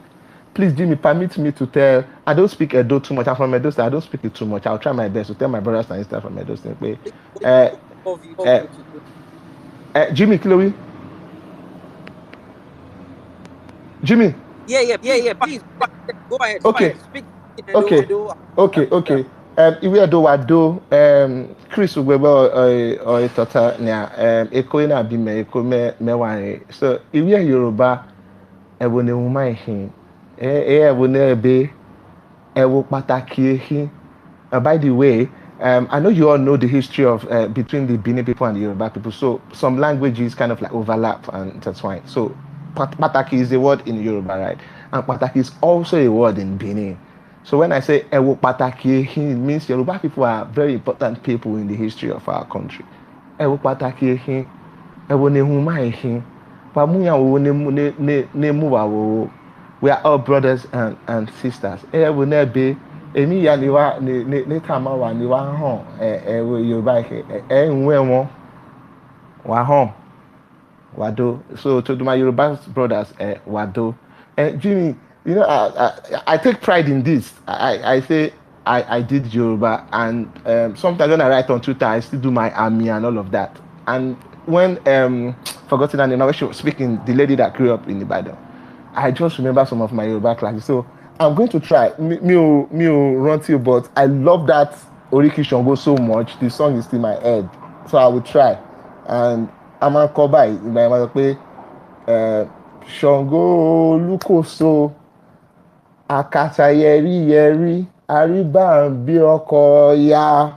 Please, Jimmy, permit me to tell. I don't speak Edo too much. I'm from Edo State. I don't speak it too much. I'll try my best to tell my brothers and sisters from Edo State. Jimmy, Chloe. Jimmy. Yeah. Please go ahead. Okay. Speak. Okay. Iwe Edo Wado. Chris Ugwebo or Tota Nia. Eko ina bime eko me so Iwe Yoruba. Ebone umaihin. Ebone ebe. Ewo pataki. By the way, I know you all know the history of between the Benin people and the Yoruba people. So some languages kind of like overlap and intertwine. So pataki is a word in Yoruba, right? And pataki is also a word in Benin. So when I say ewo pataki, it means Yoruba people are very important people in the history of our country. Ewo pataki, ewo nehumaihin, pamuya wo ne we are all brothers and sisters. Ewo nebe. Èmi ya ni wa ni kama wa ni wa hàn Yorùbá nwe wọn wa hàn wado so to my Yoruba brothers wado Jimmy you know I take pride in this I say I did Yoruba and sometimes when I write on Twitter I still do my army and all of that and when forgotten her name now when she was speaking the lady that grew up in Ibadan I just remember some of my Yoruba classes so I'm going to try. Me run to you, but I love that Oriki Shango so much. The song is in my head, so I will try. And I'm gonna call by my mother play. Shango Lukoso, Akata Yeri, Aribambi ọkọ ya,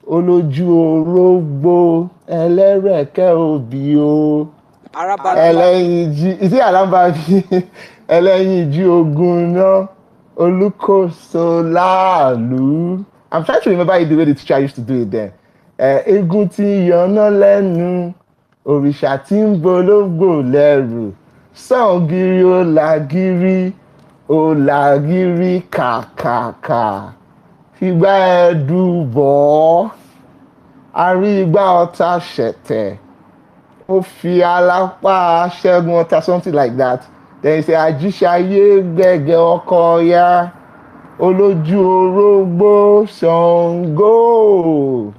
olójú orógbó, ẹlẹ́rẹ̀kẹ́ òbí o. Ẹlẹ́yin is it Arambabi? Ẹlẹ́yin jí ogun náà olùkóso láàlú. I'm trying to remember the way the teacher used to do it then. Egun tí yọná lẹ́nu òrìṣà tí ń bológbò lẹ́rù Ṣàngírí ó làgírí kàkàkà fìgbà ẹ̀dùbọ̀ àrí igbá ọ̀tá ṣẹ̀tẹ̀. Ó fi alápá ṣẹ́gun ọ̀tá something like that then he say ajíṣayé gbẹ̀gẹ̀ ọkọ ya olójú orógbó Ṣàngó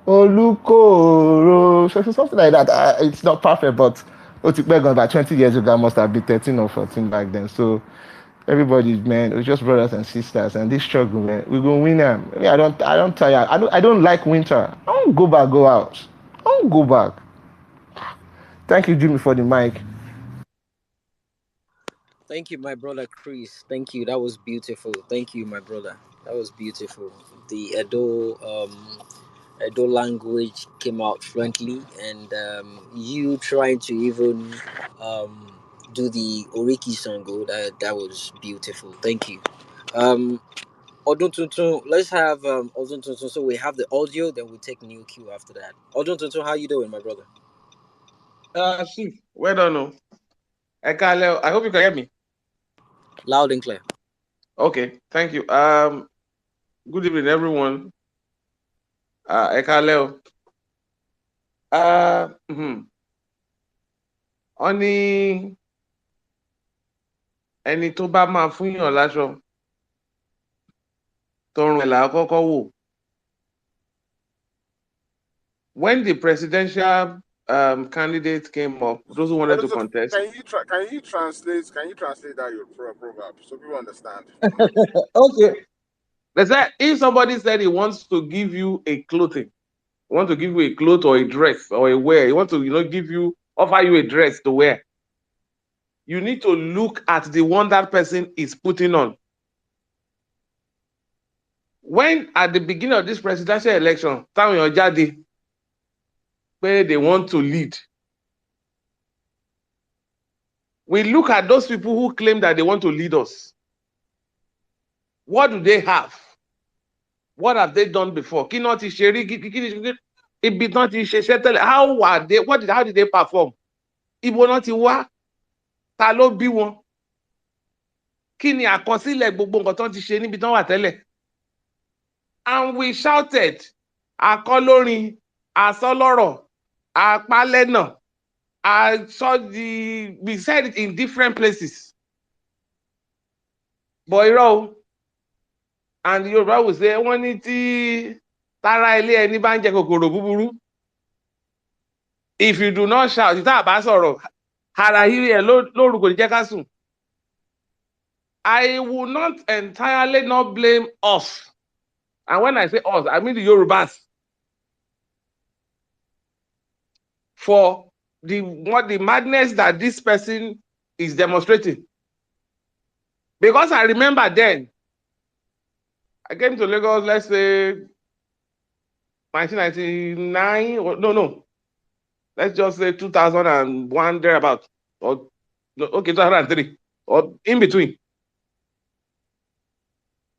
olùkóró something like that it's not perfect but ó ti pẹ́ gan about 20 years ago I must have been 13 or 14 back then so everybody man we're just brothers and sisters and this struggle man we go win am I don't tire I don't like winter I don't go back go out I don't go back. Thank you, Jimmy, for the mic. Thank you, my brother Chris. Thank you. That was beautiful. Thank you, my brother. That was beautiful. The Edo language came out fluently, and you trying to even do the Oriki Sango. That was beautiful. Thank you. Odun Tuntun, let's have Odun Tuntun. So we have the audio, then we take new cue after that. Odun Tuntun, how you doing, my brother? Chief, well done. I hope you can hear me. Loud and clear. Okay, thank you. Good evening, everyone. Ekaleo. Wọ́n ní ẹni tó bá máa fún yàn láṣọ tọrùn ẹ̀ là á kọ́kọ́ wò. When the presidential candidate came up, those who wanted to contest. Can you translate that your proverb so people understand? Okay. They said if somebody said he wants to give you a clothing, want to give you a cloth or a dress or a wear, he want to offer you a dress to wear, you need to look at the one that person is putting on. When at the beginning of this presidential election, where they want to lead, we look at those people who claim that they want to lead us. What do they have? What have they done before? How are they? How did they perform? Ibo náà ti wá, ta ló bí wọn? Kí ni àkọsílẹ̀ gbogbo nǹkan tán ti ṣe níbi tán wà tẹ́lẹ̀? And we shouted, akọlórin, asọlọ́rọ̀, apálẹ́nà, we said it in different places. But and Yoruba will say, wọ́n ní tí tara ilé ẹni bá ń jẹ kòkòrò búburú. If you do not shout, ìta àbá sọ̀rọ̀, harahiri ẹ̀ lóru kò ní jẹ́ ká sùn. I will not entirely not blame us. And when I say us, I mean the Yorubas. For the madness that this person is demonstrating. Because I remember then, I came to Lagos, let's say 1999, no. Let's just say 2001, thereabout. Or, okay, 2003, or in between.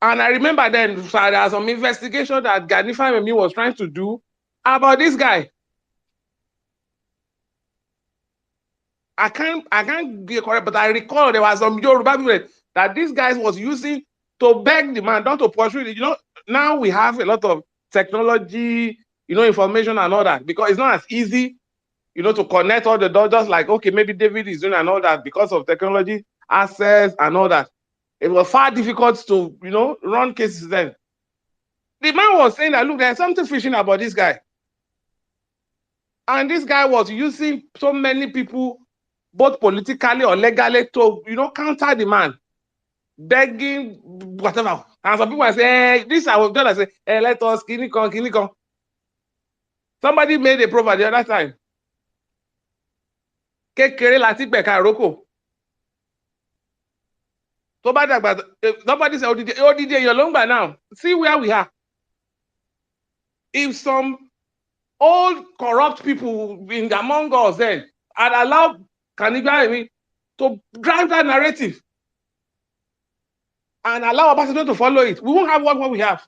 And I remember then, so there was some investigation that Gani Fáyemí was trying to do about this guy. I can't be correct, but I recall there was some Yoruba people that this guy was using to beg the man not to pursue it. Now we have a lot of technology, information and all that, because it's not as easy, to connect all the dots, just like, okay, maybe David is doing and all that because of technology, access and all that. It was far difficult to, run cases then. The man was saying that, look, there's something fishy about this guy. And this guy was using so many people, both politically or legally, to, counter the man, begging, whatever. And some people are saying, this I was going to say, let us, kinikon. Somebody made a proverb the other time. Kékeré láti gbẹ̀ka ìrókò. Nobody said, odidi èèyàn ló ń gbà now. See where we are. If some old corrupt people among us then had allowed Gani Fáyemí to drive that narrative and allow Obasanjo to follow it, we won't have what we have.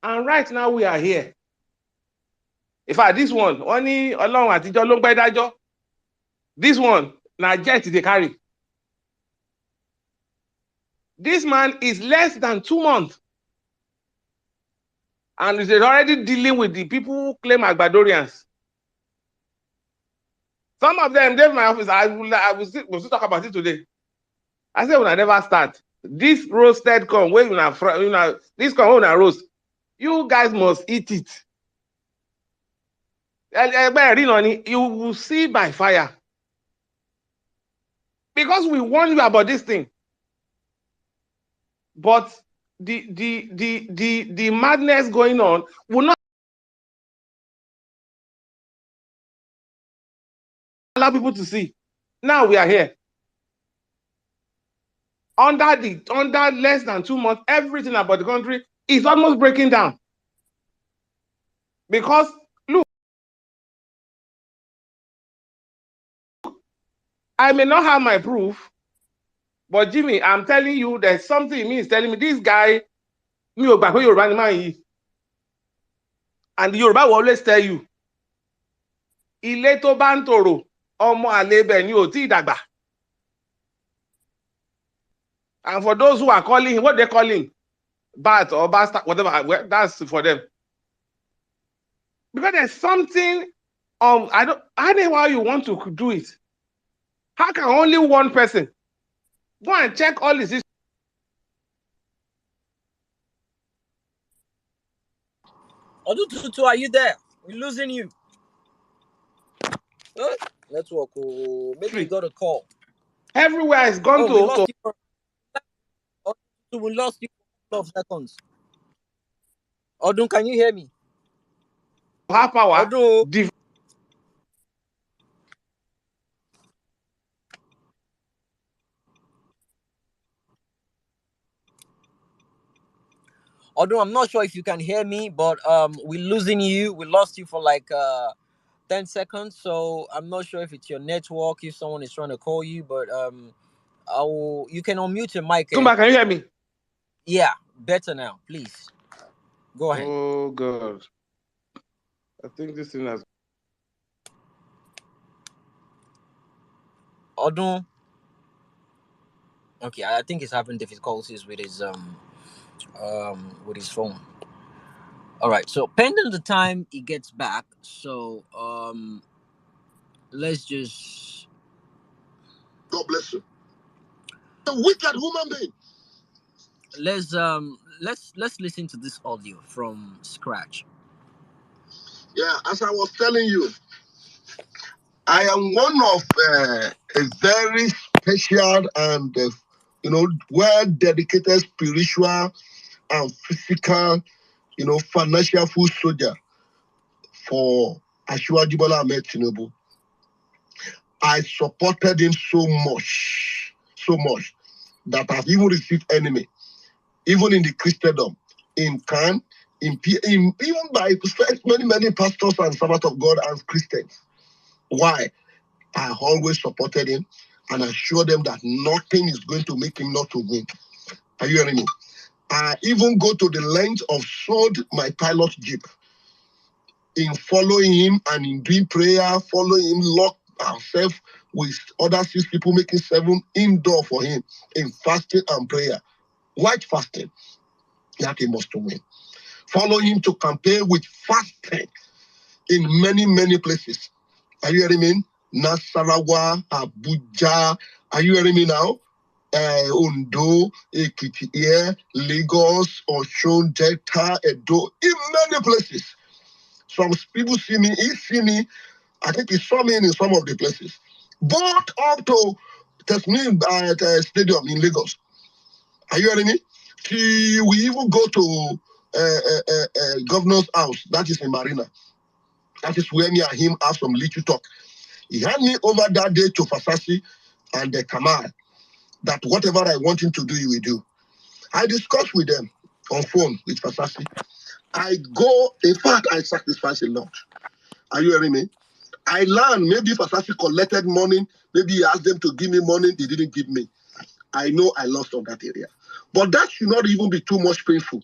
And right now we are here. In fact, this one, only Ọlọ́run àtijọ́ ló ń pẹ́ dájọ́. This one, na jet they carry. This man is less than 2 months. And he's already dealing with the people who claim Agbadorians. Some of them, they're in my office. We'll still talk about it today. I said, when I never start, this roasted corn, this corn when I roast, you guys must eat it. You will see by fire. Because we warn you about this thing. But the madness going on will not allow people to see. Now we are here. Under less than 2 months, everything about the country is almost breaking down. Because look, I may not have my proof, but Jimmy, I'm telling you, there's something in me is telling me this guy, and the Yoruba will always tell you, ilé tó bá ń tòrò, ọmọ àlè ibẹ̀ ni ò tí ì dàgbà. And for those who are calling him, what they call him, bat or bastard, whatever, that's for them. Because there's something, I don't know how you want to do it. How can only one person go and check all his? Odututu, are you there? We're losing you. Network. Oh, maybe you got a call. Everywhere is gone we lost you. We lost you for 12 seconds. Odun, can you hear me? Half hour. Odun. Although I'm not sure if you can hear me, but we're losing you. We lost you for like 10 seconds, so I'm not sure if it's your network, if someone is trying to call you, but you can unmute your mic. Come back, can you hear me? Yeah, better now, please. Go ahead. Oh God. I think this thing has Odun. Okay, I think he's having difficulties with his phone. All right, so pending the time he gets back, so let's just. God bless you. A wicked human being. Let's listen to this audio from scratch. Yeah, as I was telling you, I am one of a very special and well dedicated spiritual and physical, financial food soldier for Asiwaju Bola Ahmed Tinubu. I supported him so much that I've even received enemy, even in the Christendom, in Khan, even by many pastors and servants of God and Christians. Why? I always supported him and assured them that nothing is going to make him not to win. Are you hearing me? I even go to the length of sold my pilot jeep in following him and in doing prayer, following him, lock ourselves with other 6 people, making 7 indoor for him in fasting and prayer. White fasting, that he must win. Follow him to campaign with fasting in many places. Are you hearing me? Nasarawa, Abuja. Are you hearing me now? Ondo, Ekiti, Lagos, Osun, Delta, Edo, in many places. Some people see me, he see me. I think he saw me in some of the places. But up to Tasmin Stadium in Lagos. Are you hearing me? We even go to governor's house, that is in Marina. That is where me and him have some little talk. He had me over that day to Fasasi and the Kamal that whatever I want him to do, he will do. I discussed with them on phone with Fasasi. I go, in fact, I sacrifice a lot. Are you hearing me? I learned maybe Fasasi collected money, maybe he asked them to give me money, they didn't give me. I know I lost on that area. But that should not even be too much painful.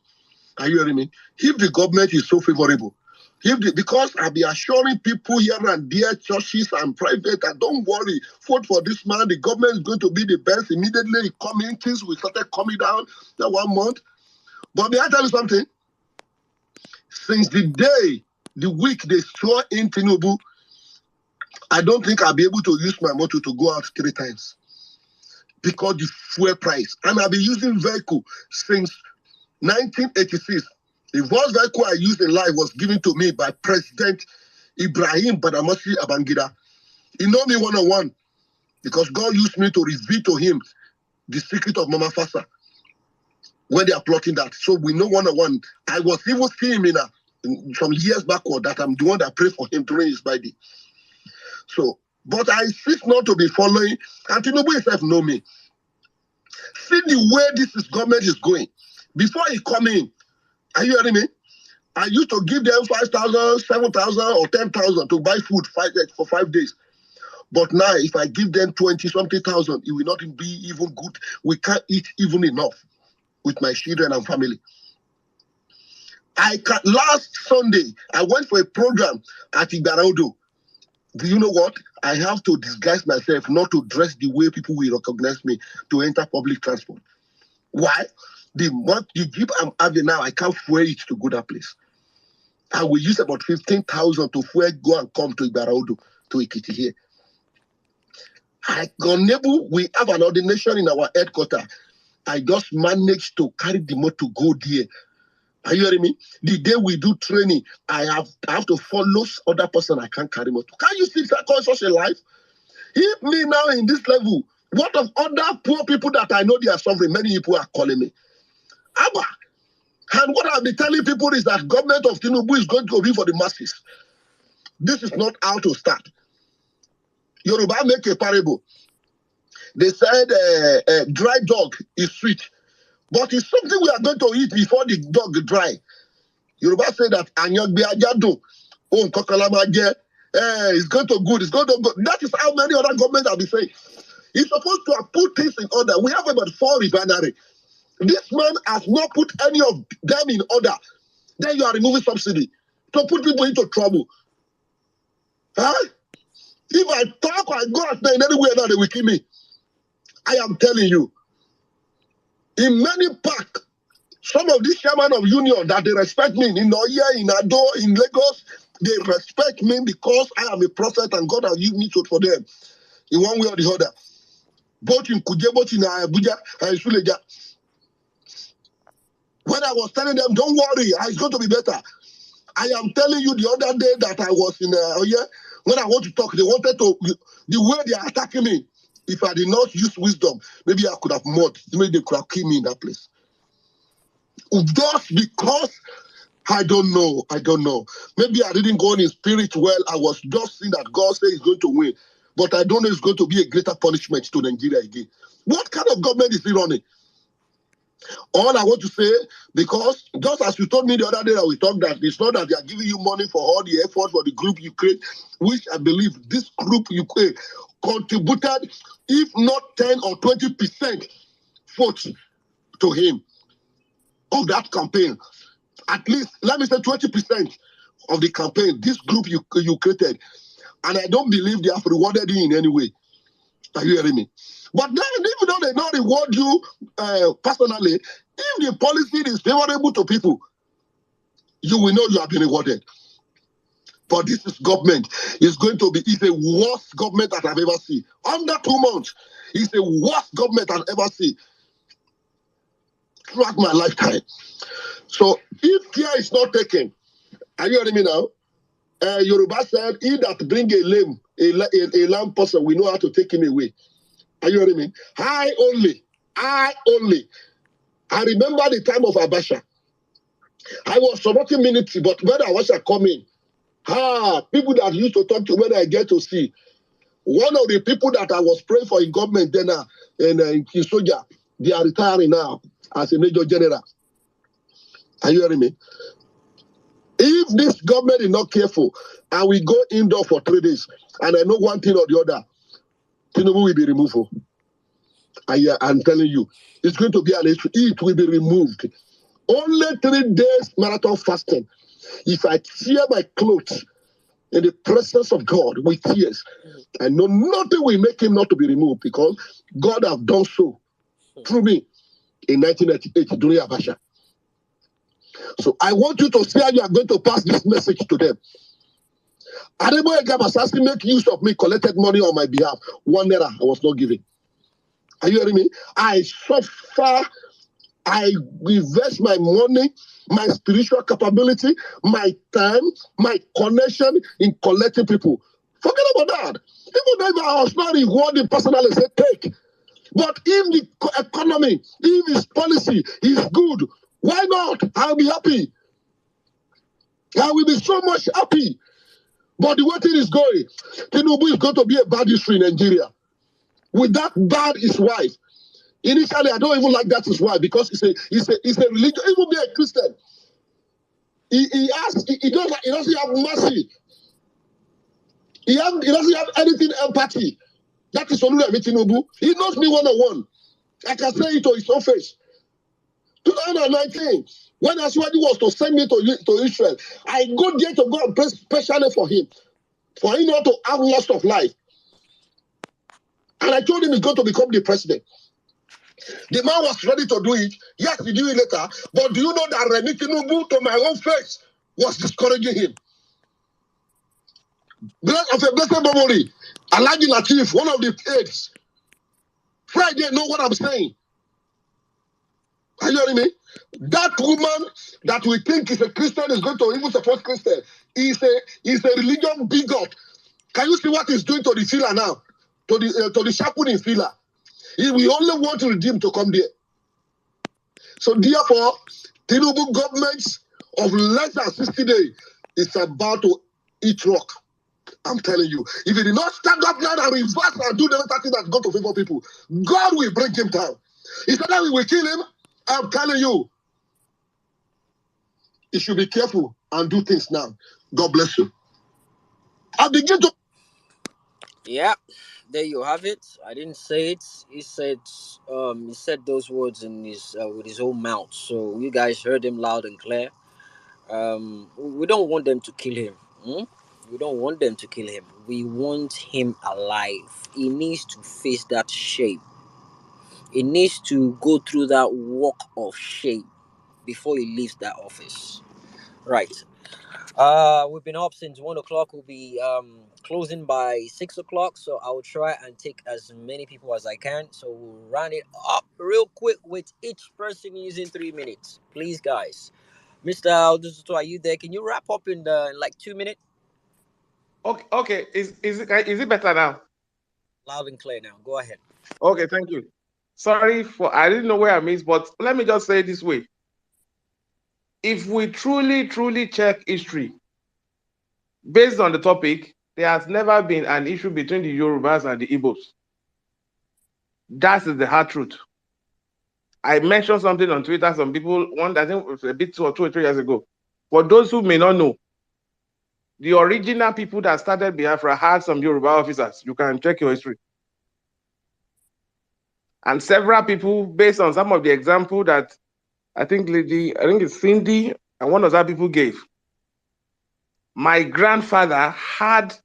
Are you hearing me? If the government is so favorable, because I'll be assuring people here and there, churches and private, and don't worry, vote for this man, the government is going to be the best. Immediately coming, things will start coming down that 1 month. But may I tell you something? Since the week they saw in Tinubu, I don't think I'll be able to use my motor to go out 3 times because the fuel price. And I'll be using vehicle since 1986. The first vehicle I used in life was given to me by President Ibrahim Badamasi Abangida. He know me one-on-one because God used me to reveal to him the secret of Mama Fasa when they are plotting that. So we know one-on-one. I was even seeing him some years backward that I'm the one that prayed for him during his birthday. So, but I seek not to be following, and Tinubu himself know me. See the way this government is going. Before he come in, are you hearing me? I used to give them 5,000, 7,000, or 10,000 to buy food for 5 days. But now, if I give them 20-something thousand, it will not be even good. We can't eat even enough with my children and family. Last Sunday, I went for a program at Igaraudo. Do you know what? I have to disguise myself, not to dress the way people will recognize me to enter public transport. Why? The month you give I'm having now, I can't fuel it to go that place. I will use about 15,000 to fuel go and come to Ibaraudu, to Ikiti here. We have an ordination in our headquarters. I just managed to carry the motor to go there. Are you hearing me? The day we do training, I have to follow other person. I can't carry motor. Can you see that such a life? If me now in this level, what of other poor people that I know they are suffering? Many people are calling me. Abba. And what I'll be telling people is that government of Tinubu is going to be for the masses. This is not how to start. Yoruba make a parable. They said dry dog is sweet, but it's something we are going to eat before the dog dry. Yoruba say that anyagbe ajado, it's going to good, it's going to good. That is how many other governments have been saying. He's supposed to have put things in order. We have about 4 refineries. This man has not put any of them in order. Then you are removing subsidy to put people into trouble. Huh? If I talk, I go out there in anywhere now, they will kill me. I am telling you. In many parks, some of these chairman of union that they respect me in Oye, in Ado, in Lagos, they respect me because I am a prophet and God has used me for them in one way or the other. Both in Kuje, both in Abuja and Suleja. When I was telling them, don't worry, it's going to be better. I am telling you the other day that I was in Oye, when I want to talk, they wanted to, the way they are attacking me, if I did not use wisdom, maybe I could have murdered, maybe they could have killed me in that place. Just because I don't know. Maybe I didn't go in spirit well. I was just seeing that God says he's going to win. But I don't know it's going to be a greater punishment to Nigeria again. What kind of government is he running? All I want to say, because just as you told me the other day that we talked that it's not that they are giving you money for all the effort for the group you create, which I believe this group you create contributed, if not 10 or 20% votes to him of that campaign. At least, let me say 20% of the campaign, this group you created. And I don't believe they have rewarded you in any way. Are you hearing me? But then, even though they not reward you personally, if the policy is favorable to people, you will know you have been rewarded. But this is government. It's going to be, it's the worst government that I've ever seen. Under 2 months, it's the worst government I've ever seen throughout my lifetime. So if care is not taken, are you hearing me now? Yoruba said, he that bring a lame person, we know how to take him away. Are you hearing me? I only. I remember the time of Abacha. I was supporting military, but when Abacha come in, people that used to talk to when I get to see, one of the people that I was praying for in government then in Kisoja, they are retiring now as a major general. Are you hearing me? If this government is not careful and we go indoor for 3 days, and I know one thing or the other, Tinubu will be removed. I'm telling you, it's going to be an issue. It will be removed. Only 3 days marathon fasting. If I tear my clothes in the presence of God with tears, I know nothing will make him not to be removed because God have done so through me in 1998 during Abacha. So I want you to see how you are going to pass this message to them. Adeboye Gabasasi make use of me, collected money on my behalf. 1 naira I was not giving. Are you hearing me? I suffer. I invest my money, my spiritual capability, my time, my connection in collecting people. Forget about that. Even if I was not rewarded personally, say take. But if the economy, if his policy is good, why not? I'll be happy. I will be so much happy. But the way thing is going, Tinubu is going to be a bad history in Nigeria. With that bad his wife. Initially, I don't even like that his wife because it's a religion. Even be a Christian. He doesn't have mercy. He doesn't have anything empathy. That is Oluremi Tinubu. He knows me one-on-one. I can say it to his own face. 2019, when Aswadi was to send me to Israel, I go there to go and pray specially for him not to have loss of life. And I told him he's going to become the president. The man was ready to do it. Yes, he did it later. But do you know that Remi Tinubu, to my own face, was discouraging him? Of a blessed memory, Alhaji Latif, one of the aides, Friday, know what I'm saying. Are you hearing me? That woman that we think is a Christian is going to even support Christian is a religion bigot. Can you see what he's doing to the filler now? To the chaplain in filler. We only want to redeem to come there. So therefore, Tinubu government of less than 60 days is about to eat rock. I'm telling you. If he did not stand up now and reverse and do the other thing that's going to favor people, God will bring him down. He said that we will kill him. I'm telling you, you should be careful and do things now. God bless you. I begin to. Yeah, there you have it. I didn't say it. He said those words in his with his own mouth. So you guys heard him loud and clear. We don't want them to kill him. We don't want them to kill him. We want him alive. He needs to face that shame. He needs to go through that walk of shame before he leaves that office. Right. We've been up since 1 o'clock. We'll be closing by 6 o'clock. So I'll try and take as many people as I can. So we'll run it up real quick with each person using 3 minutes. Please, guys. Mr. Aldusuto, are you there? Can you wrap up in like 2 minutes? Okay. Is it better now? Loud and clear now. Go ahead. Okay, thank you. Sorry I didn't know where I missed, but let me just say it this way. If we truly check history, based on the topic, there has never been an issue between the Yorubas and the Igbos. That is the hard truth. I mentioned something on Twitter. Some people, I think it was a bit 2 or 3 years ago. For those who may not know, the original people that started Biafra had some Yoruba officers. You can check your history. And several people, based on some of the example that I think it's Cindy and one of that people gave. My grandfather had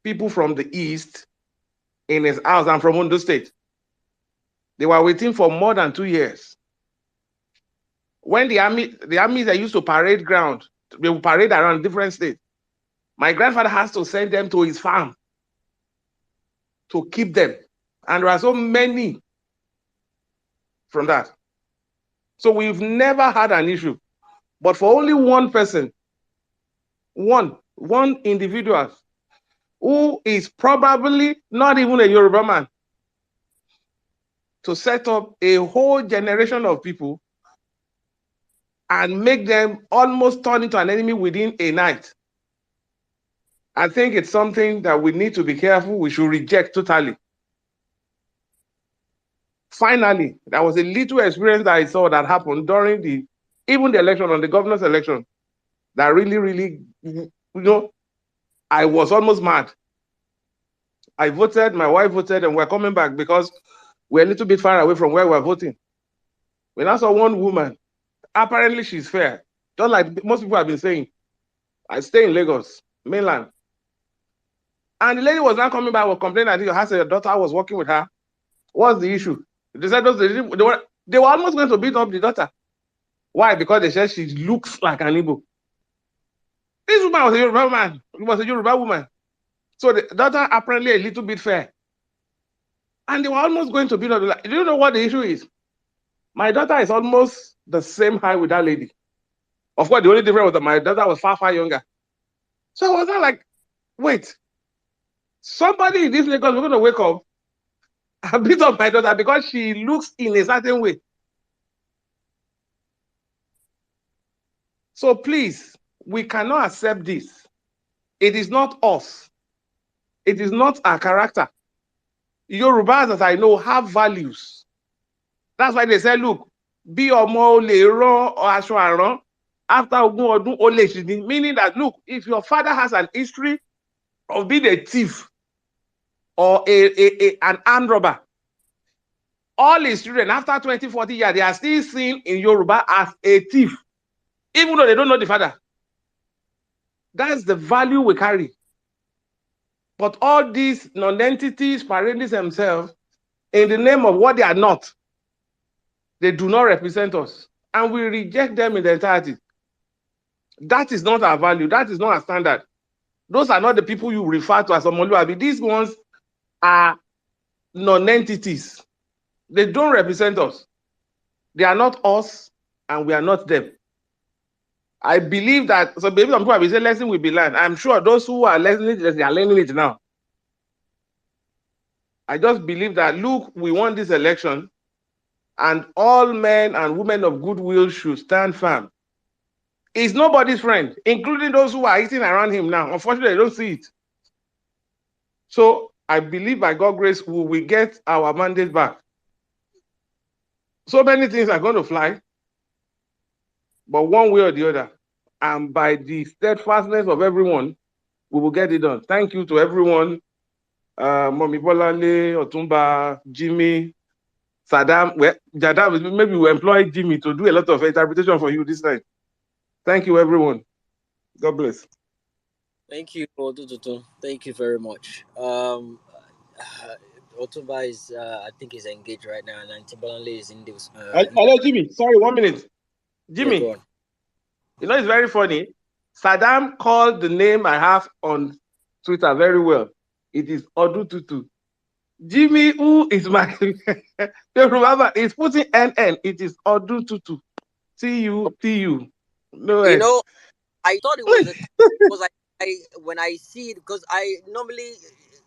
people from the East in his house. I'm from Ondo State. They were waiting for more than 2 years. When the armies that used to parade ground, they would parade around different states. My grandfather has to send them to his farm to keep them. And there are so many from that. So we've never had an issue. But for only one person, one individual, who is probably not even a Yoruba man, to set up a whole generation of people and make them almost turn into an enemy within a night. I think it's something that we need to be careful. We should reject totally. Finally, there was a little experience that I saw that happened during even the election, on the governor's election, that really, I was almost mad. I voted, my wife voted, and we're coming back because we're a little bit far away from where we're voting. We now saw one woman. Apparently, she's fair. Just like most people have been saying. I stay in Lagos, mainland. And the lady was now coming back, was complaining that her daughter was working with her. What's the issue? They said they were almost going to beat up the daughter. Why? Because they said she looks like an Igbo. This woman was a Yoruba man. It was a Yoruba woman. So the daughter apparently a little bit fair. And they were almost going to beat up. Do you know what the issue is? My daughter is almost the same height with that lady. Of course, the only difference was that my daughter was far younger. So I was not like, wait, somebody in this Lagos is going to wake up and beat up my daughter because she looks in a certain way. So please, we cannot accept this. It is not us. It is not our character. Yorubas, as I know, have values. That's why they say, look, bí ọmọ lè rán aṣọ àrán after ogún ọdún ó lè ṣì ní, meaning that, look, if your father has an history of being a thief or an armed robber, all his children, after 20, 40 years, they are still seen in Yoruba as a thief, even though they don't know the father. That's the value we carry. But all these non-entities parading themselves in the name of what they are not. They do not represent us, and we reject them in the entirety. That is not our value. That is not our standard. Those are not the people you refer to as Omoluabi. These ones are non-entities. They don't represent us. They are not us, and we are not them. I believe that, so maybe some people will say lesson will be learned. I'm sure those who are learning it, they are learning it now. I just believe that, look, we won this election, and all men and women of goodwill should stand firm. He's nobody's friend, including those who are eating around him now. Unfortunately, they don't see it. So I believe by God's grace, we will get our mandate back. So many things are going to fly, but one way or the other, and by the steadfastness of everyone, we will get it done. Thank you to everyone. Mommy Bolale, Otumba, Jimmy, Saddam. Well, Jadam, maybe we'll employ Jimmy to do a lot of interpretation for you this time. Thank you, everyone. God bless. Thank you, Odututu. Thank you very much. Otumba is, I think, is engaged right now, and Timbaland is in this. Hello, Jimmy. Sorry, 1 minute. Yeah, go Jimmy, on. you know, it's very funny. Saddam called the name I have on Twitter very well. It is Odututu. Jimmy, who is my remember, he's putting NN. It is Odututu. TU. No You end. know, I thought it was a because I when I see it, because I normally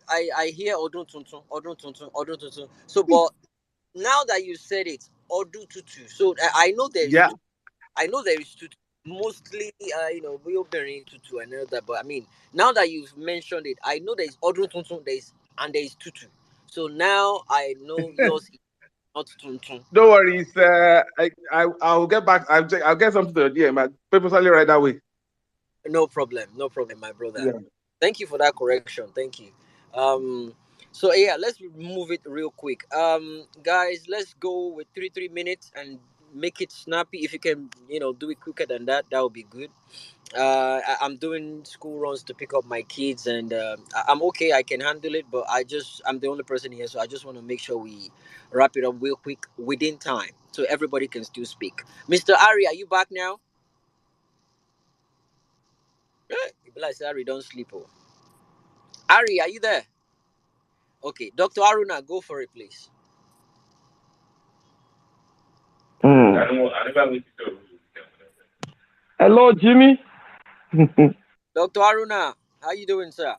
I hear Odun Tuntun, Odun Tuntun, Odun Tuntun. So, but now that you said it, Odun Tutu. So I know there is Yeah. two. I know there is tutu. Mostly, we obeying tutu and all that. But I mean, now that you've mentioned it, I know there is Odun Tuntun, and there is tutu. So now I know yours is not Tuntun. Don't worry. It's, I'll get back. I'll get something to the DM. I purposely right that way. No problem, no problem, my brother. Yeah. Thank you for that correction. Thank you. Um, so yeah, let's move it real quick. Guys, let's go with 3 minutes and make it snappy. If you can, do it quicker than that, that would be good. I'm doing school runs to pick up my kids, and I'm okay. I can handle it, but I'm the only person here, so I just want to make sure we wrap it up real quick within time, so everybody can still speak. Mr. Ari, are you back now? People like Ari don't sleep. Oh, Ari, are you there? Okay, Dr. Aruna, go for it, please. Hello, Jimmy. Dr. Aruna, how you doing, sir?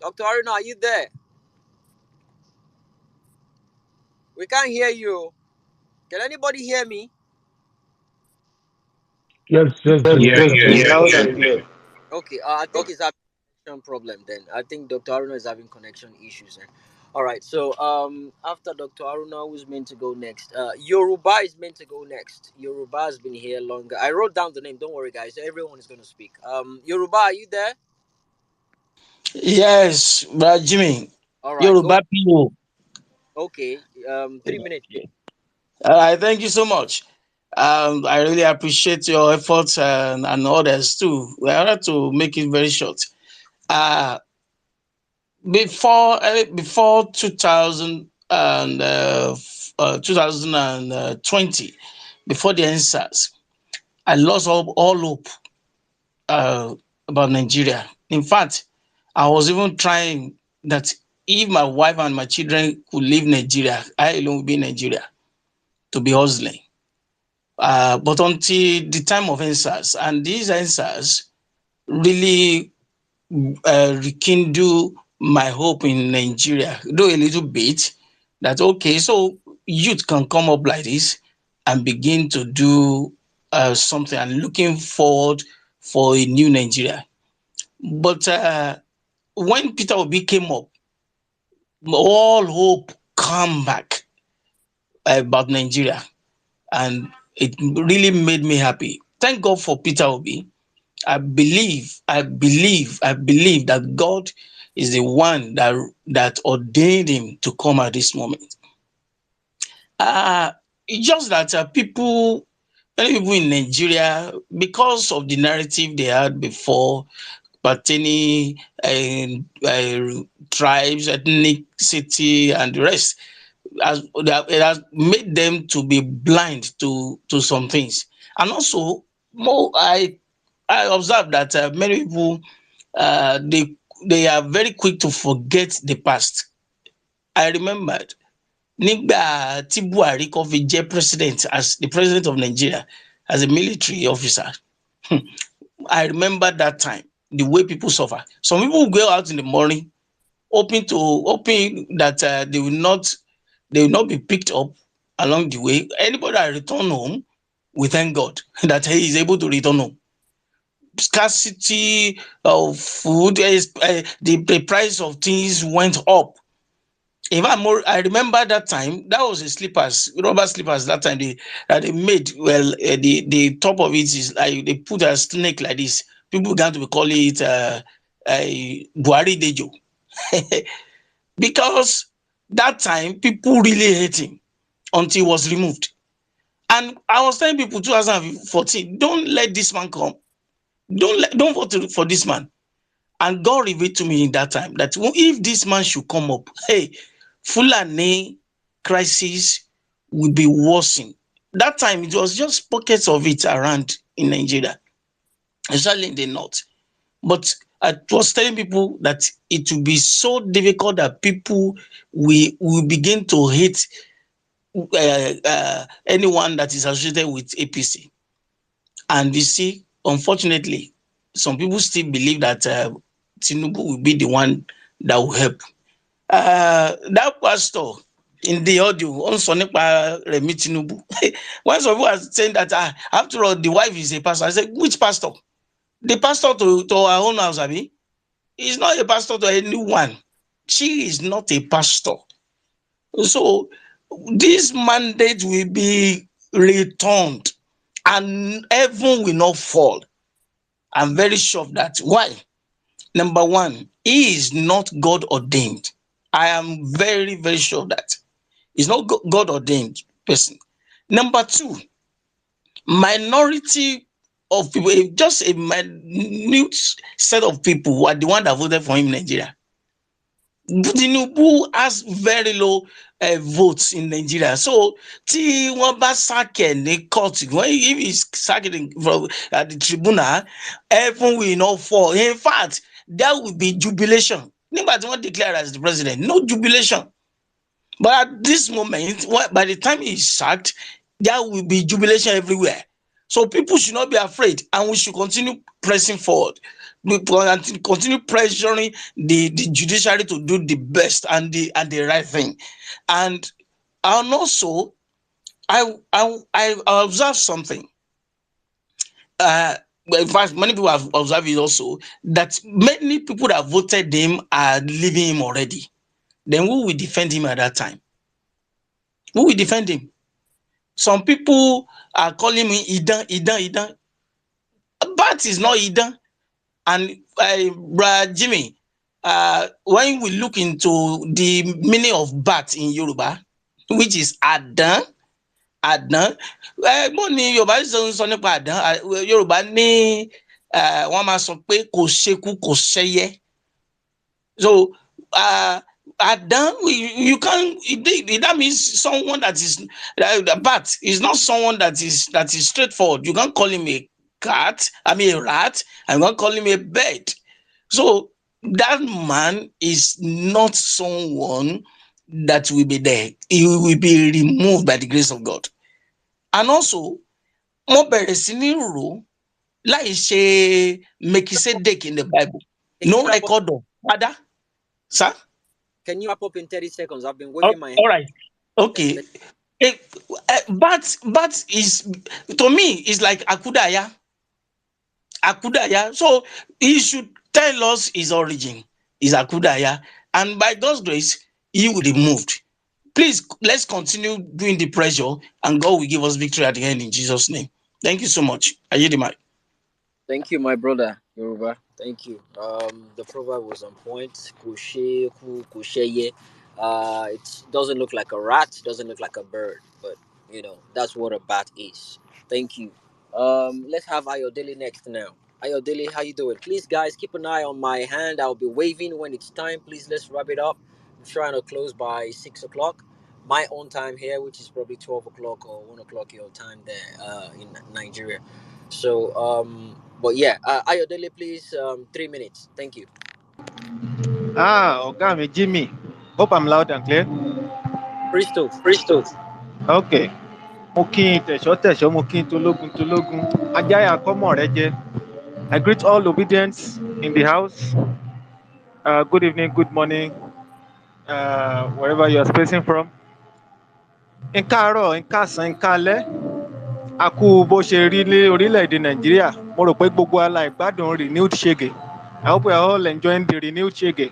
Dr. Aruna, are you there? We can't hear you. Can anybody hear me? Yes, Jimmy. Loud and clear. Okay, I think it's a connection problem then. I think Dr. Aruna is having connection issues then. All right, so after Dr. Aruna, who's meant to go next? Yoruba is meant to go next. Yoruba has been here longer. I wrote down the name. Don't worry, guys. Everyone is going to speak. Yoruba, are you there? Yes, but Jimmy, All right, go. Yoruba people. Okay, 3 minutes. All right, thank you so much. I really appreciate your efforts and others too. We have to make it very short. Uh, before 2000 and 2020, before the answers, I lost all hope uh, about Nigeria. In fact, I was even trying that if my wife and my children could leave Nigeria, I alone would be in Nigeria to be hustling. But until the time of answers, and these answers really rekindle my hope in Nigeria, though a little bit, that okay, so youth can come up like this and begin to do something and looking forward for a new Nigeria. But when Peter Obi came up, all hope come back about Nigeria, and it really made me happy. Thank God for Peter Obi. I believe that God is the one that ordained him to come at this moment. Uh it's just that many people in Nigeria, because of the narrative they had before, pertaining tribes, ethnicity, and the rest. It has made them to be blind to some things. And also, more I observe that many people they are very quick to forget the past. I remembered nígbà tí Buhari kan fi jẹ́ president, as the president of Nigeria, as a military officer. I remember that time, the way people suffer. Some people will go out in the morning hoping that they will not be picked up along the way. Anybody that return home, we thank God that he is able to return home. Scarcity of food, the price of things went up. In fact, I remember that time, that was a slippers, rubber slippers. That time they made, well, the top of it is like they put a snake like this. People began to call it Buhari Dejo. Because that time people really hate him until he was removed. And I was telling people 2014, don't let this man come. Don't vote for this man. And God revealed to me in that time that if this man should come up, hey, Fulani crisis will be worsened. That time it was just pockets of it around in Nigeria, especially in the north. But I was telling people that it will be so difficult that people will begin to hate anyone that is associated with APC. And you see, unfortunately, some people still believe that Tinubu will be the one that will help. That pastor in the audio on Sonipa Remi Tinubu, when some people are saying that after all, the wife is a pastor, I said, which pastor? The pastor to our own house, Abi? He's not a pastor to anyone. She is not a pastor. So this mandate will be returned and heaven will not fall. I'm very sure of that. Why? Number one, he is not God ordained. I am very, very sure of that. He's not God ordained person. Number two, minority of people, just a minute set of people who are the one that voted for him in Nigeria. Tinubu has very low votes in Nigeria. So, tí wọ́n bá sack ẹ̀ ní court, if he's sacked from at the tribunal, heaven will not fall. In fact, there will be jubilation. Nígbà tí wọ́n declare as the president, no jubilation. But at this moment, by the time he's sacked, there will be jubilation everywhere. So people should not be afraid, and we should continue pressing forward. We continue pressuring the judiciary to do the best and the right thing. And also, I observed something. In fact, many people have observed it also, that many people that voted him are leaving him already. Then who will defend him at that time? Who will defend him? Some people are calling me Idan. Bat is not Idan. And Jimmy, when we look into the meaning of bat in Yoruba, which is Adan, mo ní Yorùbá sọ nípa Adan. Yorùbá ní wọ́n máa sọ pé kò ṣekú kò ṣẹyẹ. So Adan, you can't. That means someone that is bat is not someone that is straightforward. You can't call him a cat. I mean a rat. I'm not call him a bird. So that man is not someone that will be there. He will be removed by the grace of God. And also, mo bẹ̀rẹ̀ sí ní rò láì ṣe Melchizedek in the Bible. No record of father, sir. Can you wrap up in 30 seconds? I've been waving my hand. All right. Okay. But is, to me, is like Akudaya. So he should tell us his origin. Is Akudaya. And by God's grace, he will be moved. Please, let's continue doing the pressure, and God will give us victory at the end in Jesus' name. Thank you so much. I yield the mic. Thank you, my brother, Yoruba. Thank you. The proverb was on point. Kushe, kusheye. It doesn't look like a rat, doesn't look like a bird, but that's what a bat is. Thank you. Let's have Ayodele next now. Ayodele, how you doing? Please, guys, keep an eye on my hand. I'll be waving when it's time. Please, let's wrap it up. I'm trying to close by 6 o'clock, my own time here, which is probably 12 o'clock or 1 o'clock your time there in Nigeria. So, but yeah, Ayodele, please, 3 minutes. Thank you. Ọ̀gá mi Jimmy. Hope I'm loud and clear. Crystal. Okay. Mo kí n tẹ̀ṣọ́ mo kí n tológun. Ajáyà kọ́mọ̀ rẹ jẹ. I greet all obedience in the house. Good evening, good morning, wherever you are spacing from. N káàárọ̀, n káàsán, n káalẹ́. A kú bó ṣe rí ní orílẹ̀-èdè Nàìjíríà. Mo rò pé gbogbo ala ìgbádùn renewed shege. I hope we are all enjoying the renewed shege.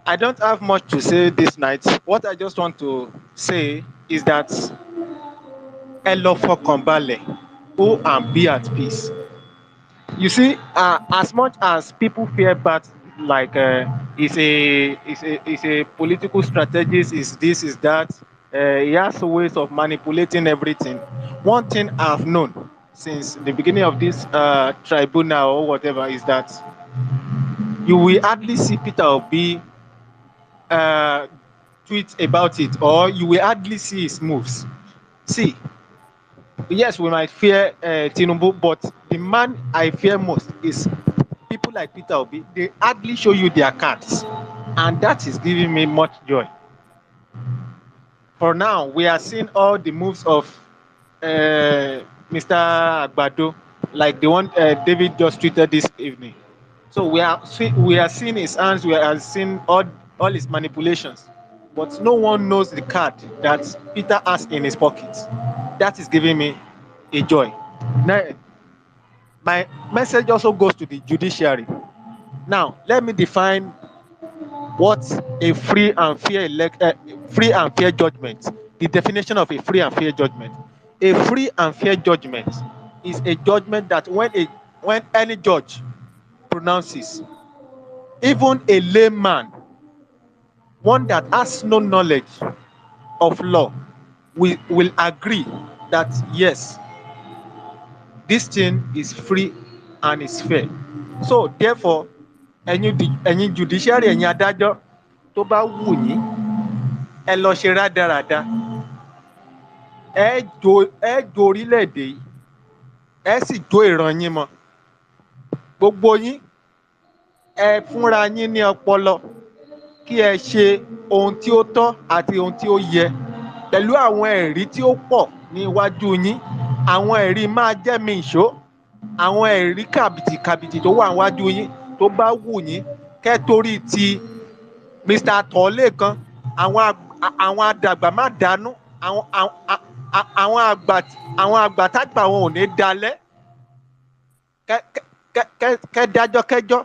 I don't have much to say this night. What I just want to say is that ẹ lọ fọkàn balẹ̀, go and be at peace. You see, as much as people fear bad, like it's a political strategist, is this, is that, he has ways of manipulating everything. One thing I've known since the beginning of this tribunal or whatever is that you will hardly see Peter Obi tweet about it, or you will hardly see his moves. See, yes, we might fear Tinubu, but the man I fear most is people like Peter Obi. They hardly show you their cards, and that is giving me much joy. For now, we are seeing all the moves of Mr. Agbado, like the one David just tweeted this evening. So we are seeing his hands. We are seeing all his manipulations, but no one knows the card that Peter has in his pocket. That is giving me a joy. Now, my message also goes to the judiciary. Now, let me define what a free and fair judgment. The definition of a free and fair judgment. A free and fair judgment is a judgment that when any judge pronounces, even a layman, one that has no knowledge of law, will agree that yes, this thing is free and is fair. So therefore, ẹ̀yin judiciary, ẹ̀yin adájọ́ tó bá wù yín, ẹ lọ ṣe rádaràda, ẹ jo orílẹ̀-èdè yìí, ẹ sì jó ìran yín mọ́. Gbogbo yín, ẹ fúnra yín ní ọpọlọ kí ẹ ṣe ohun tí ó tọ́ àti ohun tí ó yẹ pẹ̀lú àwọn ẹ̀rí tí ó pọ̀ ní iwájú yín. Àwọn ẹ̀rí máa jẹ́ mi ìṣó, àwọn ẹ̀rí kàbìtì tó wà níwájú yín tó bá wù yín kẹ́ torí ti Mr. Tọ́lẹ́kan, àwọn àdàgbà má dànù, àwọn àgbà tágbà wọn ò ní dalẹ̀, kẹ́ dájọ́ kẹ́jọ́.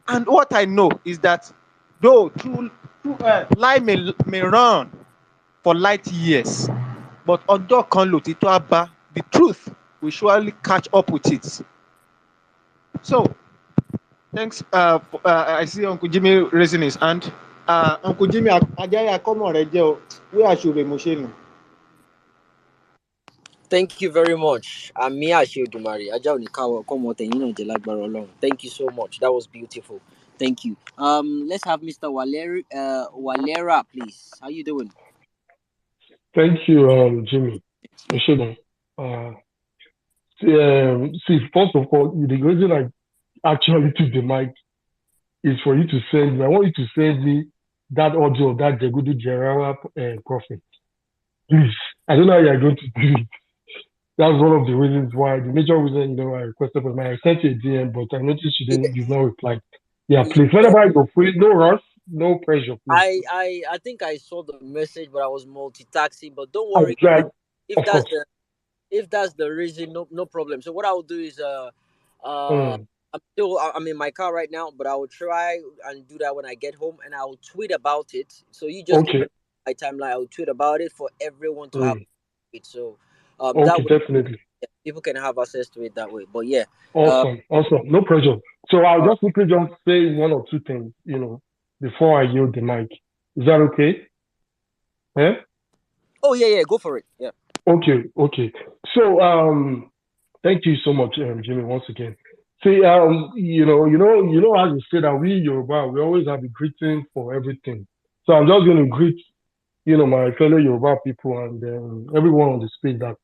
And what I know is that though lie may run for light years, but ọjọ́ kan lòtítọ́ á bá. The truth will surely catch up with it. So, thanks. I see Uncle Jimmy raising his hand. Uncle Jimmy, Ajaya, come on, where should be Moshenu? Thank you very much. Ami Ashedumari. Aja onikawa komo teyin na je lagbara Ọlọ́run. Thank you so much. That was beautiful. Thank you. Let's have Mr. Walera, please. How you doing? Thank you, Jimmy. See, first of all, the reason I actually took the mic is for you to send me. I want you to send me that audio of that Jegudu Jerawa prophet. Please. I don't know how you're going to do it. That's one of the reasons why, the major reason, I requested for I sent you a DM, but I noticed you've not replied. Yeah, please. Whenever you're free, no rush, no pressure, please. I think I saw the message, but I was multitasking. But don't worry, if that's the reason, no problem. So what I will do is I'm in my car right now, but I will try and do that when I get home, and I will tweet about it. So you just keep my timeline. I will tweet about it for everyone to have it. So that way, definitely people can have access to it that way. But yeah, awesome, no pressure. So I'll just quickly say one or two things, before I yield the mic. Is that okay? Yeah. Oh yeah, go for it. Yeah. Okay. So Thank you so much, Jimmy, once again. See, how you say that we Yoruba, we always have a greeting for everything. So I'm just going to greet, my fellow Yoruba people and everyone on the space that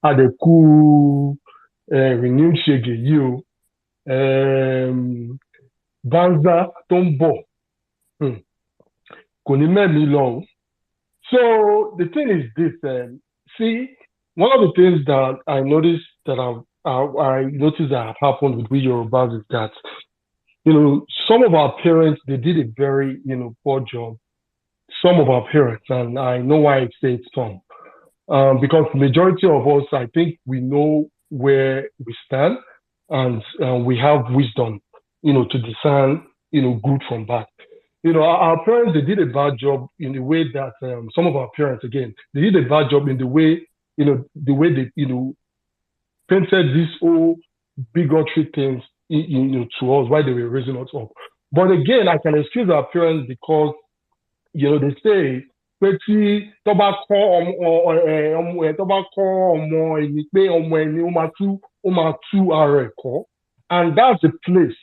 had a cool, renewed shege, Banza Tombo, Konime long. So the thing is this, see, one of the things that I noticed that I noticed that have happened with we Yorubas is that, some of our parents, they did a very, poor job. Some of our parents, and I know why I say it's some. Because majority of us, I think we know where we stand and we have wisdom, to discern, good from bad. Our parents, they did a bad job in the way that some of our parents, again, they did a bad job in the way, the way they, painted these whole bigotry things, to us while they were raising us up. But again, I can excuse our parents because, they say, pé tí tó bá kọ́ ọmọ ẹ̀ tó bá kọ́ ọmọ ẹni pé ọmọ ẹni ó máa tú ara ẹ̀ kọ́. And that's the place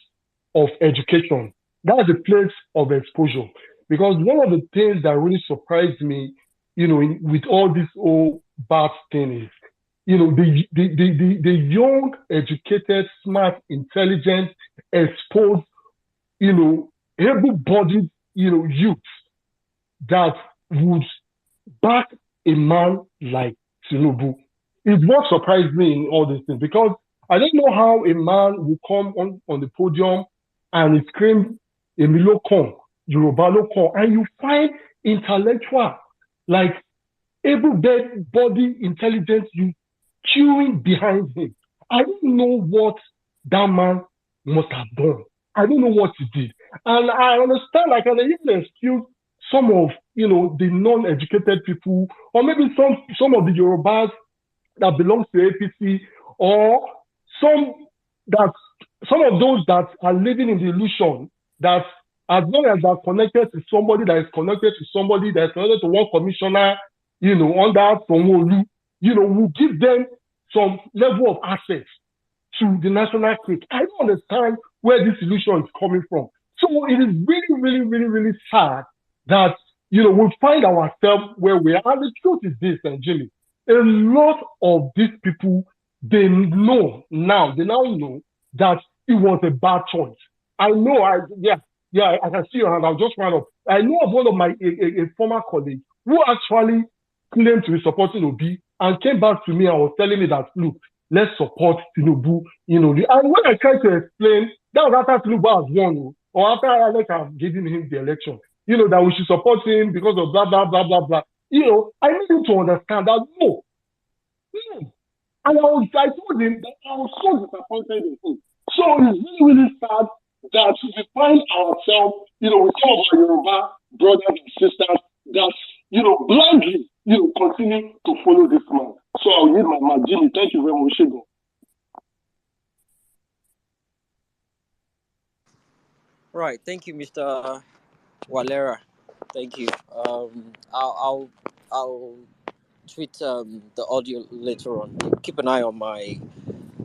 of education. That's the place of exposure. Because one of the things that really surprised me, with all this old bad thing is, the young, educated, smart, intelligent, exposed, able-bodied, youth that would back a man like Tinubu. It's what surprised me in all these things because I don't know how a man will come on the podium and he screams Emilio Kon, Yoruba Kon, and you find intellectual, like able-bodied, intelligent youth queuing behind him. I don't know what that man must have done. I don't know what he did. And I understand, like, and I even excuse some of, the non-educated people, or maybe some of the Yorubas that belong to APC, or some of those that are living in the illusion that as long as they're connected to somebody that is connected to somebody that is connected to one commissioner, under Sanwo-Olu, will give them some level of access to the national cake. I don't understand where this illusion is coming from. So it is really, really, really, really sad that, we find ourselves where we are. And the truth is this, and Jimmy, a lot of these people, they now know that it was a bad choice. I know, I can see your hand. I'll just round up. I know of one of my a former colleague who actually claimed to be supporting Obi and came back to me and was telling me that, look, let's support Tinubu. And when I tried to explain, that was after Tinubu has won, or after Alex has given him the election, that we should support him because of blah, blah, blah, blah, blah. I need him to understand that, no. And I told him that I was so disappointed in him. So it's really, really sad that we find ourselves, with some of our Yoruba brothers and sisters that, blindly, continue to follow this man. So I'll need my man, Jimmy. Thank you very much, Shigo. Right. Thank you, Mr. Walera. Thank you. I'll tweet the audio later on. Keep an eye on my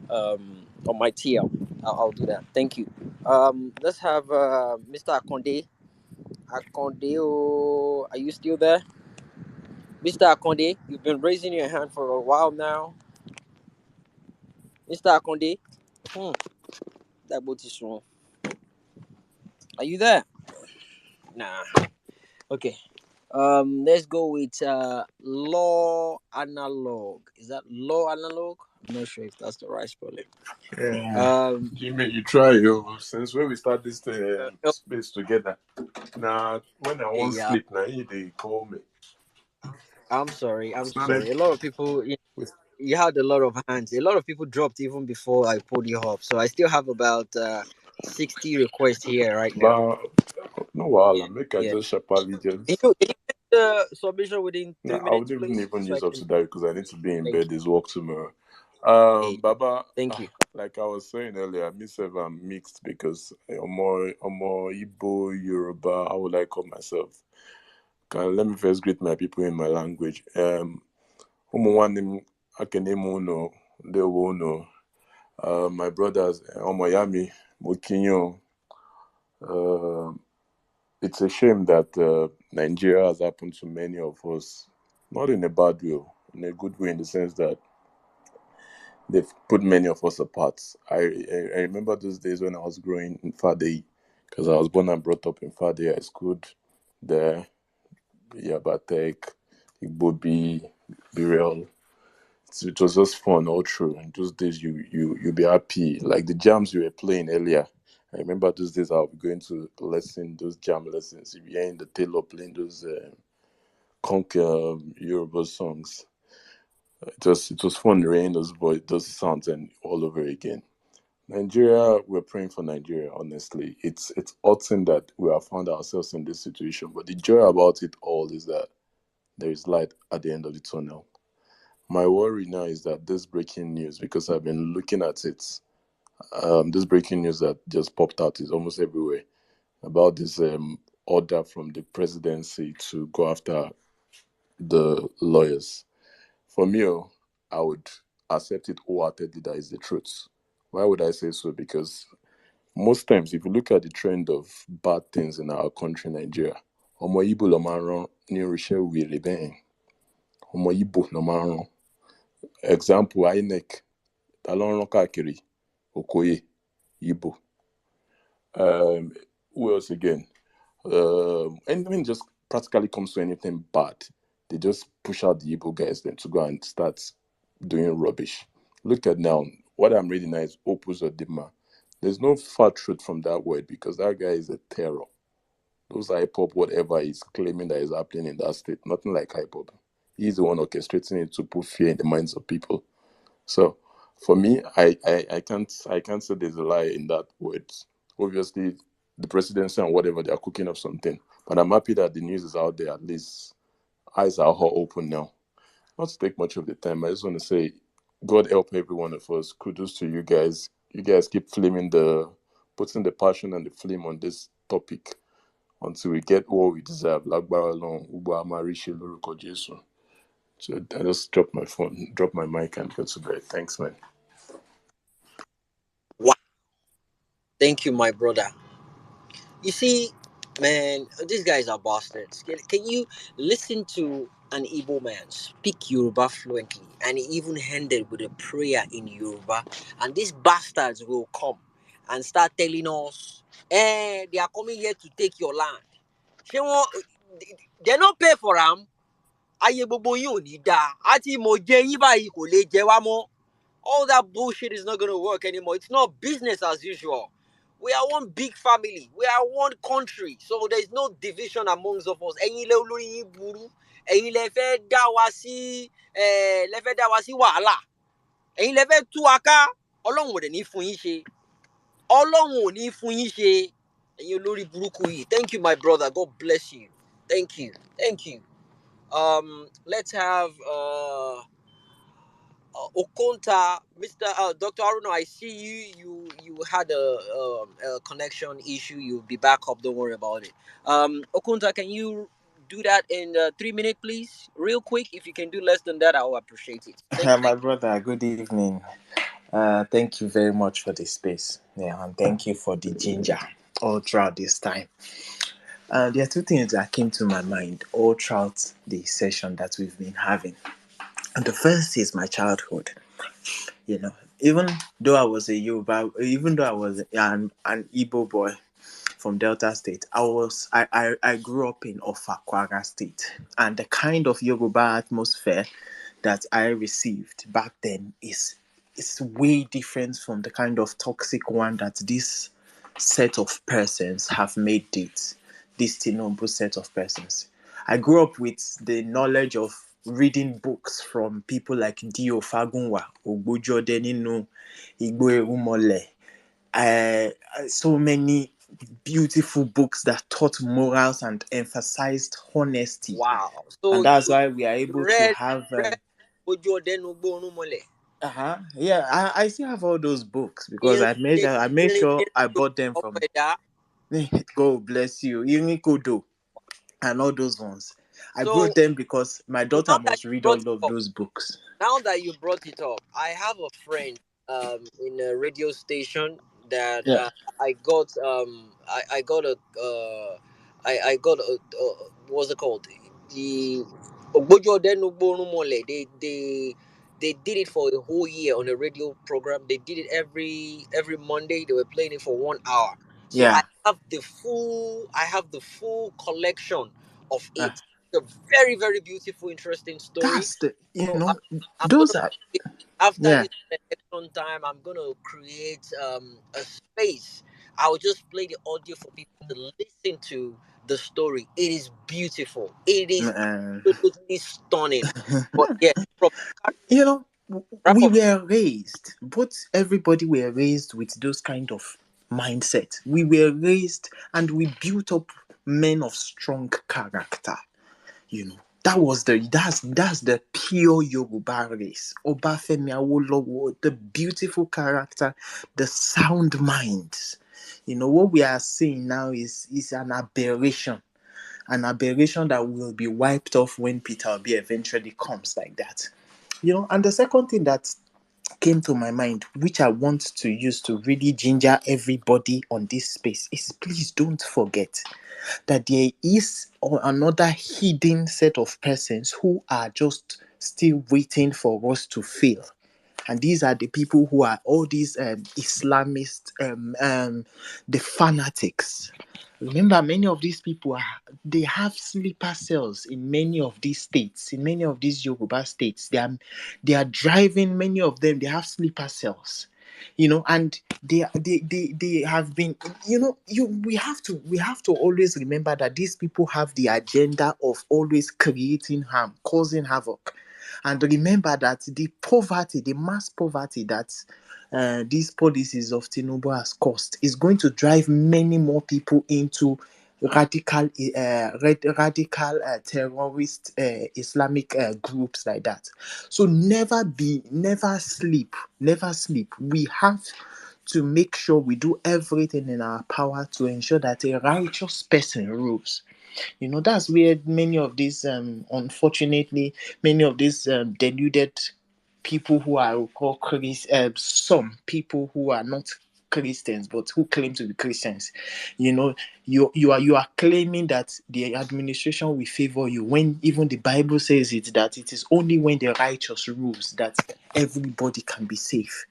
TL. I'll do that. Thank you. Let's have Mr. Akonde. Akonde, are you still there? Mr. Akonde, you've been raising your hand for a while now. Mr. Akonde, that boat is wrong. Are you there? Nah. Okay. Let's go with Law Analog. Is that Law Analog? I'm not sure if that's the right spelling. Yeah. Jimmy, you try, since when we start this space together. Now, when I want sleep, now they call me. I'm sorry. A lot of people, you had a lot of hands. A lot of people dropped even before I pulled you up. So I still have about 60 requests here right now. But no, I'll make a just sharply just. Can you get the submission within 3 minutes? I wouldn't even use up to that because I need to be in bed. There's work tomorrow. Baba, thank you. Like I was saying earlier, I'm mixed because I'm more Igbo, Yoruba. How would I call myself? Let me first greet my people in my language. Umuwanim Akenemuno They won't know. My brothers, Omoyami, Mokinyo. It's a shame that Nigeria has happened to many of us, not in a bad way, in a good way, in the sense that they've put many of us apart. I remember those days when I was growing in Fadei, because I was born and brought up in Fadei. I schooled there, Yabatek, Igbobi, Burial. It was just fun all through. In those days, you be happy. Like the jams you were playing earlier. I remember those days I would be going to lesson, those jam lessons. You be hearing the tailor playing those conk Yoruba songs. It was fun hearing those sounds and all over again. Nigeria, we're praying for Nigeria. Honestly, it's awesome that we have found ourselves in this situation. But the joy about it all is that there is light at the end of the tunnel. My worry now is that this breaking news, because I've been looking at it, this breaking news that just popped out is almost everywhere about this order from the presidency to go after the lawyers. For me, I would accept it wholeheartedly that is the truth. Why would I say so? Because most times, if you look at the trend of bad things in our country, Nigeria, ọmọ Igbo ló máa ń rán ní oríṣẹ́ wèrè bẹ́ẹ̀. Ọmọ Igbo ló máa ń rán. Example, INEC, ta ló ń rán káàkiri? Okoye, Igbo. Who else again? And when it just practically comes to anything bad, they just push out the Igbo guys then to go and start doing rubbish. Look at now, what I'm reading now is Opus or Dima. There's no far truth from that word because that guy is a terror. Those hip hop, whatever he's claiming that is happening in that state, nothing like hip hop. He's the one orchestrating it to put fear in the minds of people. So for me, I can't say there's a lie in that word. Obviously, the presidency and whatever they are cooking up something, but I'm happy that the news is out there. At least eyes are all open now. Not to take much of the time, I just want to say, God help every one of us. Kudos to you guys. You guys keep putting the passion and the flame on this topic until we get what we deserve. Lágbára Ọlọ́run, gbogbo a máa rí ṣe lórúkọ Jésù. So I just drop my mic and go to bed. Thanks, man. Wow. Thank you, my brother. You see, man, these guys are bastards. Can you listen to an Igbo man speak Yoruba fluently and he even ended with a prayer in Yoruba? And these bastards will come and start telling us, they are coming here to take your land. They don't pay for them. Ayé gbogbo yín ò ní dáa. Àti mo jẹ yín báyìí kò lè jẹ wá mọ́. All that bullshit is not going to work anymore. It's not business as usual. We are one big family. We are one country. So there's no division amongst of us. Ẹ̀yin lẹ olórí yín burú. Ẹ̀yin lẹ fẹ́ dá wa sí wàhálà. Ẹ̀yin lẹ fẹ́ tú wa ká. Ọlọ́run ò dẹ̀ ní fún yín ṣe. Ọlọ́run ò ní fún yín ṣe. Ẹ̀yin olórí burúkú yìí. Thank you, my brother. God bless you. Thank you. Thank you. Let's have Okonta, Mr. Dr. Aruna, I see you had a connection issue. You'll be back up. Don't worry about it. Okonta, can you do that in 3 minutes, please? Real quick. If you can do less than that, I'll appreciate it. Thank you. My brother, good evening. Thank you very much for the space. Yeah, and thank you for the ginger all throughout this time. There are two things that came to my mind all throughout the session that we've been having. And the first is my childhood. You know, even though I was an Igbo boy from Delta State, I grew up in Ofakwaga State, and the kind of Yoruba atmosphere that I received back then is way different from the kind of toxic one that this set of persons have made it. This Tinubu set of persons. I grew up with the knowledge of reading books from people like Dio Fagunwa, Ogbojo Deninu, Igbo Umole. So many beautiful books that taught morals and emphasized honesty. Wow. So and that's why we are able to read have Ogbojo Denugbo Onumole. yeah, I still have all those books because I made sure I bought them from God bless you, Irikodo, and all those ones. I So, brought them because my so daughter now that must you read brought it all of up, those books. I have a friend in a radio station that Yeah, I got I got a I got a what's it called, the Ogbojo Odenu Gborunmole. They did it for a whole year on a radio program. They did it every Monday. They were playing it for 1 hour. So yeah. I have the full collection of Uh, it. It's a very, very beautiful, interesting story. that's the So I'm gonna those are create, after yeah. this election time, I'm gonna create a space. I'll just play the audio for people to listen to the story. It is beautiful. It is Man. absolutely stunning. But yeah, from You know, wrap we up. were raised, but everybody were raised with those kind of mindset. We were raised and we built up men of strong character. You know, that's the pure Yoruba race. Obafemi Awolowo, the beautiful character, the sound minds. You know what we are seeing now is an aberration that will be wiped off when Peter Obi eventually comes like that. You know, and the second thing that came to my mind, which I want to use to really ginger everybody on this space, is please don't forget that there is another hidden set of persons who are just still waiting for us to fail. And these are the people who are all these Islamists, the fanatics. Remember, many of these people they have sleeper cells in many of these states, in many of these Yoruba states. They are driving. Many of them they have sleeper cells, you know, and they have been, you know, we have to always remember that these people have the agenda of always creating harm, causing havoc. And remember that the mass poverty that these policies of Tinubu has caused is going to drive many more people into radical terrorist Islamic groups like that. So never sleep. We have to make sure we do everything in our power to ensure that a righteous person rules. You know, that's where many of these, unfortunately, many of these deluded people who are called some people who are not Christians but who claim to be Christians. You know, you are claiming that the administration will favor you when even the Bible says it, that it is only when the righteous rules that everybody can be safe.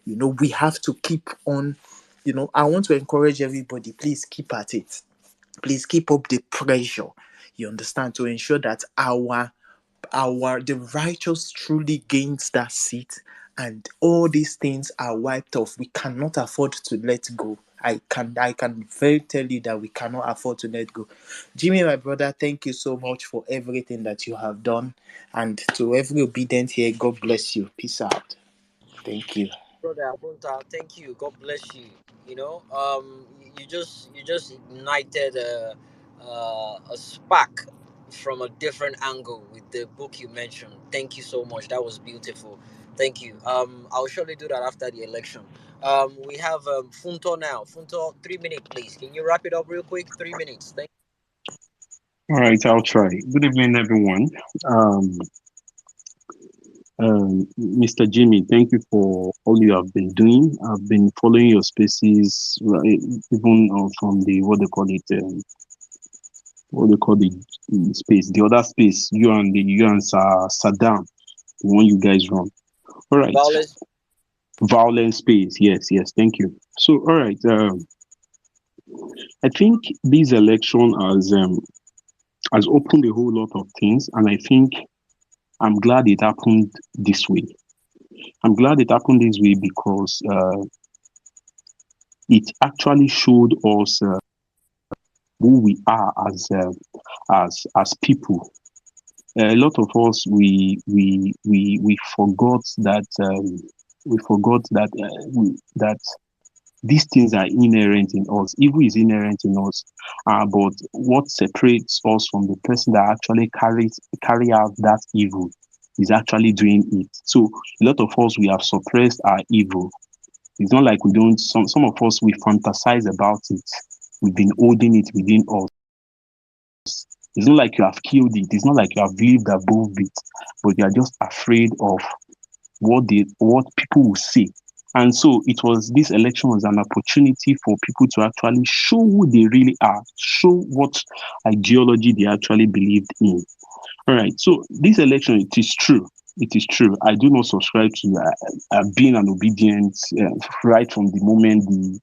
You know, we have to keep on. You know, I want to encourage everybody, please keep at it. Please keep up the pressure, you understand, to ensure that the righteous truly gains that seat and all these things are wiped off. We cannot afford to let go. I can very tell you that we cannot afford to let go. Jimmy, my brother, thank you so much for everything that you have done. And to every obedient here, God bless you. Peace out. Thank you. Brother Abunta, thank you. God bless you. You know, you just ignited a spark from a different angle with the book you mentioned. Thank you so much. That was beautiful. Thank you. I'll surely do that after the election. We have Funto now. Funto, 3 minutes, please. Can you wrap it up real quick? 3 minutes. Thank All right, I'll try. Good evening, everyone. Um, Mr. Jimmy, thank you for all you have been doing. I've been following your spaces, right, even from the what they call the space, the other space. You and Saddam, the one you guys run. All you. right, Violence. violent space. Yes, yes. Thank you. So, all right. I think this election has opened a whole lot of things, and I think I'm glad it happened this way. I'm glad it happened this way because it actually showed us who we are as people. A lot of us we forgot that that these things are inherent in us. Evil is inherent in us, but what separates us from the person that actually carry out that evil is actually doing it. So a lot of us we have suppressed our evil. It's not like we don't. Some of us we fantasize about it. We've been holding it within us. It's not like you have killed it. It's not like you have lived above it, but you are just afraid of what people will say. And so this election was an opportunity for people to actually show who they really are, show what ideology they actually believed in. All right. So this election, it is true. It is true. I do not subscribe to being an obedient right from the moment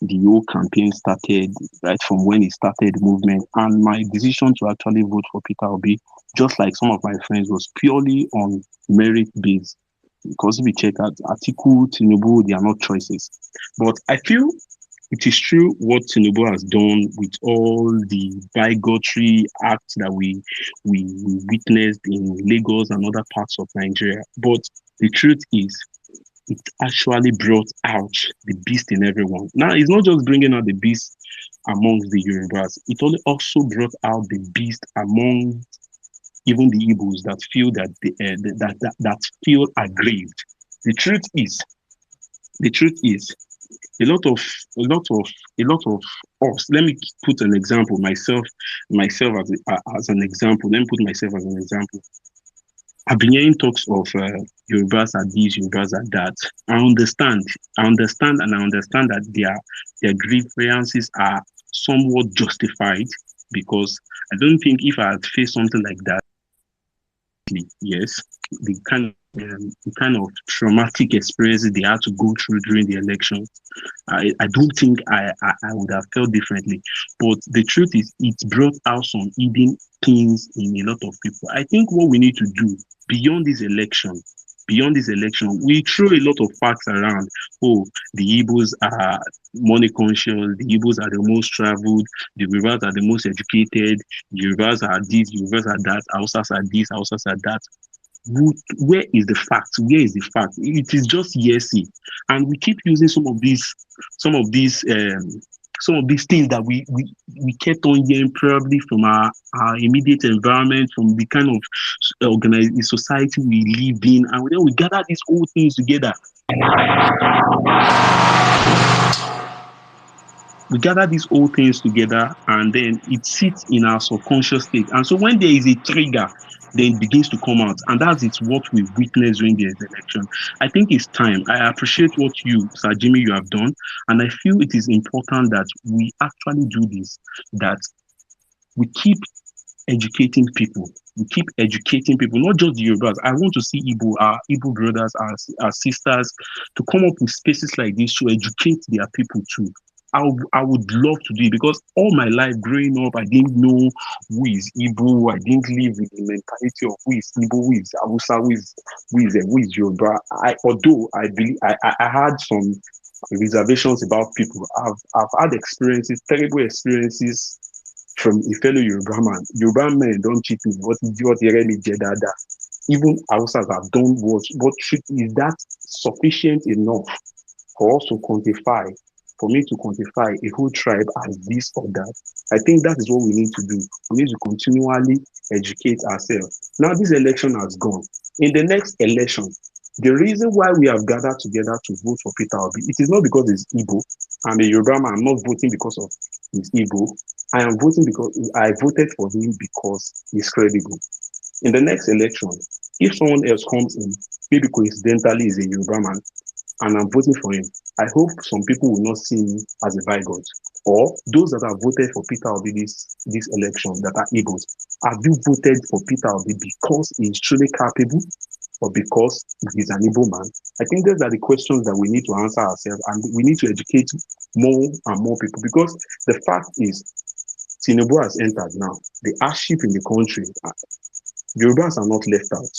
the whole campaign started, right from when it started the movement. And my decision to actually vote for Peter Obi, just like some of my friends, was purely on merit based. Because if we check out Atiku, Tinubu, they are not choices. But I feel it is true what Tinubu has done with all the bigotry acts that we witnessed in Lagos and other parts of Nigeria. But the truth is, it actually brought out the beast in everyone. Now, it's not just bringing out the beast amongst the Yorubas, it also brought out the beast among even the Igbos that feel that feel aggrieved. The truth is, the truth is, a lot of a lot of a lot of us. Let me put an example myself as an example. Let me put myself as an example. I've been hearing talks of Yorubas are this, Yorubas are that. I understand that their grievances are somewhat justified because I don't think if I had faced something like that, yes, the kind of traumatic experiences they had to go through during the election, I don't think I would have felt differently. But the truth is, it brought out some hidden things in a lot of people. I think what we need to do beyond beyond this election, we throw a lot of facts around. Oh, the Igbos are money conscious, the Igbos are the most traveled, the Yorubas are the most educated, the Yorubas are this, the Yorubas are that, Hausas are this, Hausas are that. Where is the fact? Where is the fact? It is just hearsay, and we keep using some of these some of these things that we kept on hearing probably from our immediate environment, from the kind of organized society we live in, and then we gather these old things together. We gather these old things together, and then it sits in our subconscious state. And so when there is a trigger, then it begins to come out. And that's what we witnessed during the election. I think it's time. I appreciate what Sir Jimmy, you have done. And I feel it is important that we actually do this, that we keep educating people. We keep educating people, not just the Yorubas. I want to see our Igbo brothers, our sisters, to come up with spaces like this to educate their people too. I would love to do it because all my life growing up, I didn't know who is Igbo. I didn't live with the mentality of who is Igbo, who is Hausa, who is Yoruba. Although I believe I had some reservations about people. I've had experiences, terrible experiences from a fellow Yoruba man. Yoruba men don't cheat me, but what really jedada. Even Hausas have done what, but is that sufficient enough for us to quantify, for me to quantify a whole tribe as this or that? I think that is what we need to do. We need to continually educate ourselves. Now this election has gone. In the next election, the reason why we have gathered together to vote for Peter Obi, it is not because he's Igbo. I'm a Yoruba man. I'm not voting because of his Igbo. I am voting because I voted for him because he's credible. In the next election, if someone else comes in, maybe coincidentally is a Yoruba man, and I'm voting for him, I hope some people will not see me as a bigot. Or those that have voted for Peter Obi this election that are Igbos, have you voted for Peter Obi because he is truly capable or because he's an Igbo man? I think those are the questions that we need to answer ourselves, and we need to educate more and more people, because the fact is, Tinubu has entered now. The hardship in the country, Yorubas are not left out.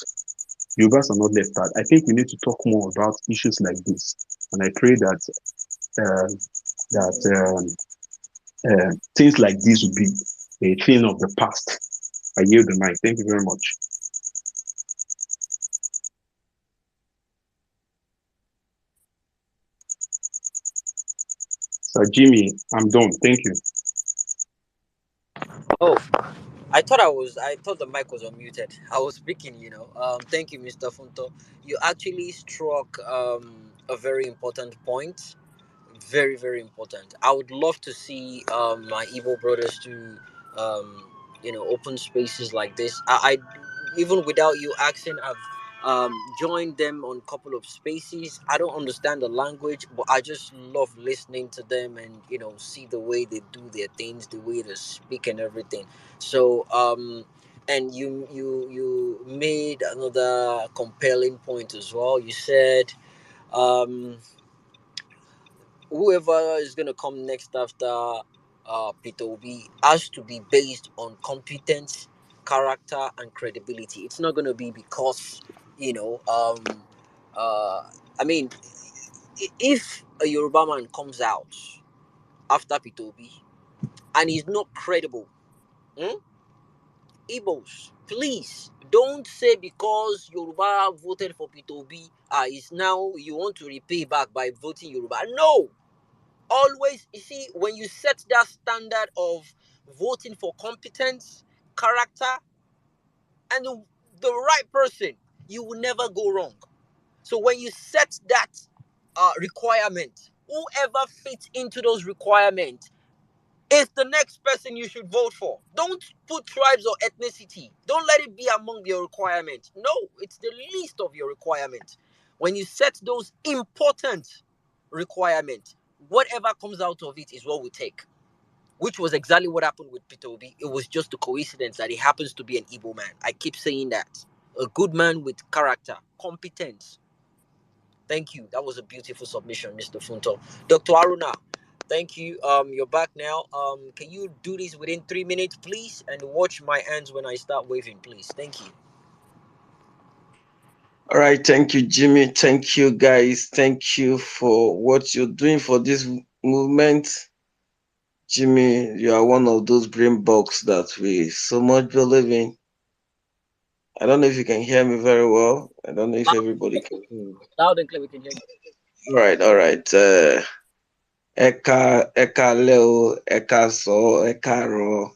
Yorubas are not left out. I think we need to talk more about issues like this, and I pray that uh, that things like this will be a thing of the past. I yield the mic. Thank you very much. So Jimmy, I'm done. Thank you. Oh, I thought the mic was unmuted. I was speaking, you know. Thank you, Mr. Funto. You actually struck a very important point. Very, very important. I would love to see my Igbo brothers to um open spaces like this. I even without you asking, I've joined them on a couple of spaces. I don't understand the language, but I just love listening to them and see the way they do their things, the way they speak and everything. So and you made another compelling point as well. You said um whoever is going to come next after Peter Obi has to be based on competence, character, and credibility. It's not going to be because, you know, I mean, if a Yoruba man comes out after Peter Obi and he's not credible, hmm? Igbos, please don't say because Yoruba voted for Peter Obi, is now you want to repay back by voting Yoruba. No, always, you see, when you set that standard of voting for competence, character, and the right person, you will never go wrong. So when you set that requirement, whoever fits into those requirements is the next person you should vote for. Don't put tribes or ethnicity. Don't let it be among your requirements. No, it's the least of your requirements. When you set those important requirements, whatever comes out of it is what we take, which was exactly what happened with Peter Obi. It was just a coincidence that he happens to be an Igbo man. I keep saying that. A good man with character, competence. Thank you. That was a beautiful submission, Mr. Funto. Dr. Aruna, thank you. You're back now. Can you do this within 3 minutes, please? And watch my hands when I start waving, please. Thank you. All right, thank you, Jimmy. Thank you, guys. Thank you for what you're doing for this movement. Jimmy, you are one of those brain bugs that we so much believe in. I don't know if you can hear me very well. I don't know if everybody can hear me. Loud and clear, we can hear you. All right, all right. Ẹ̀ka lẹ́ o, ẹ̀ka sọ, ẹ̀ka rọ,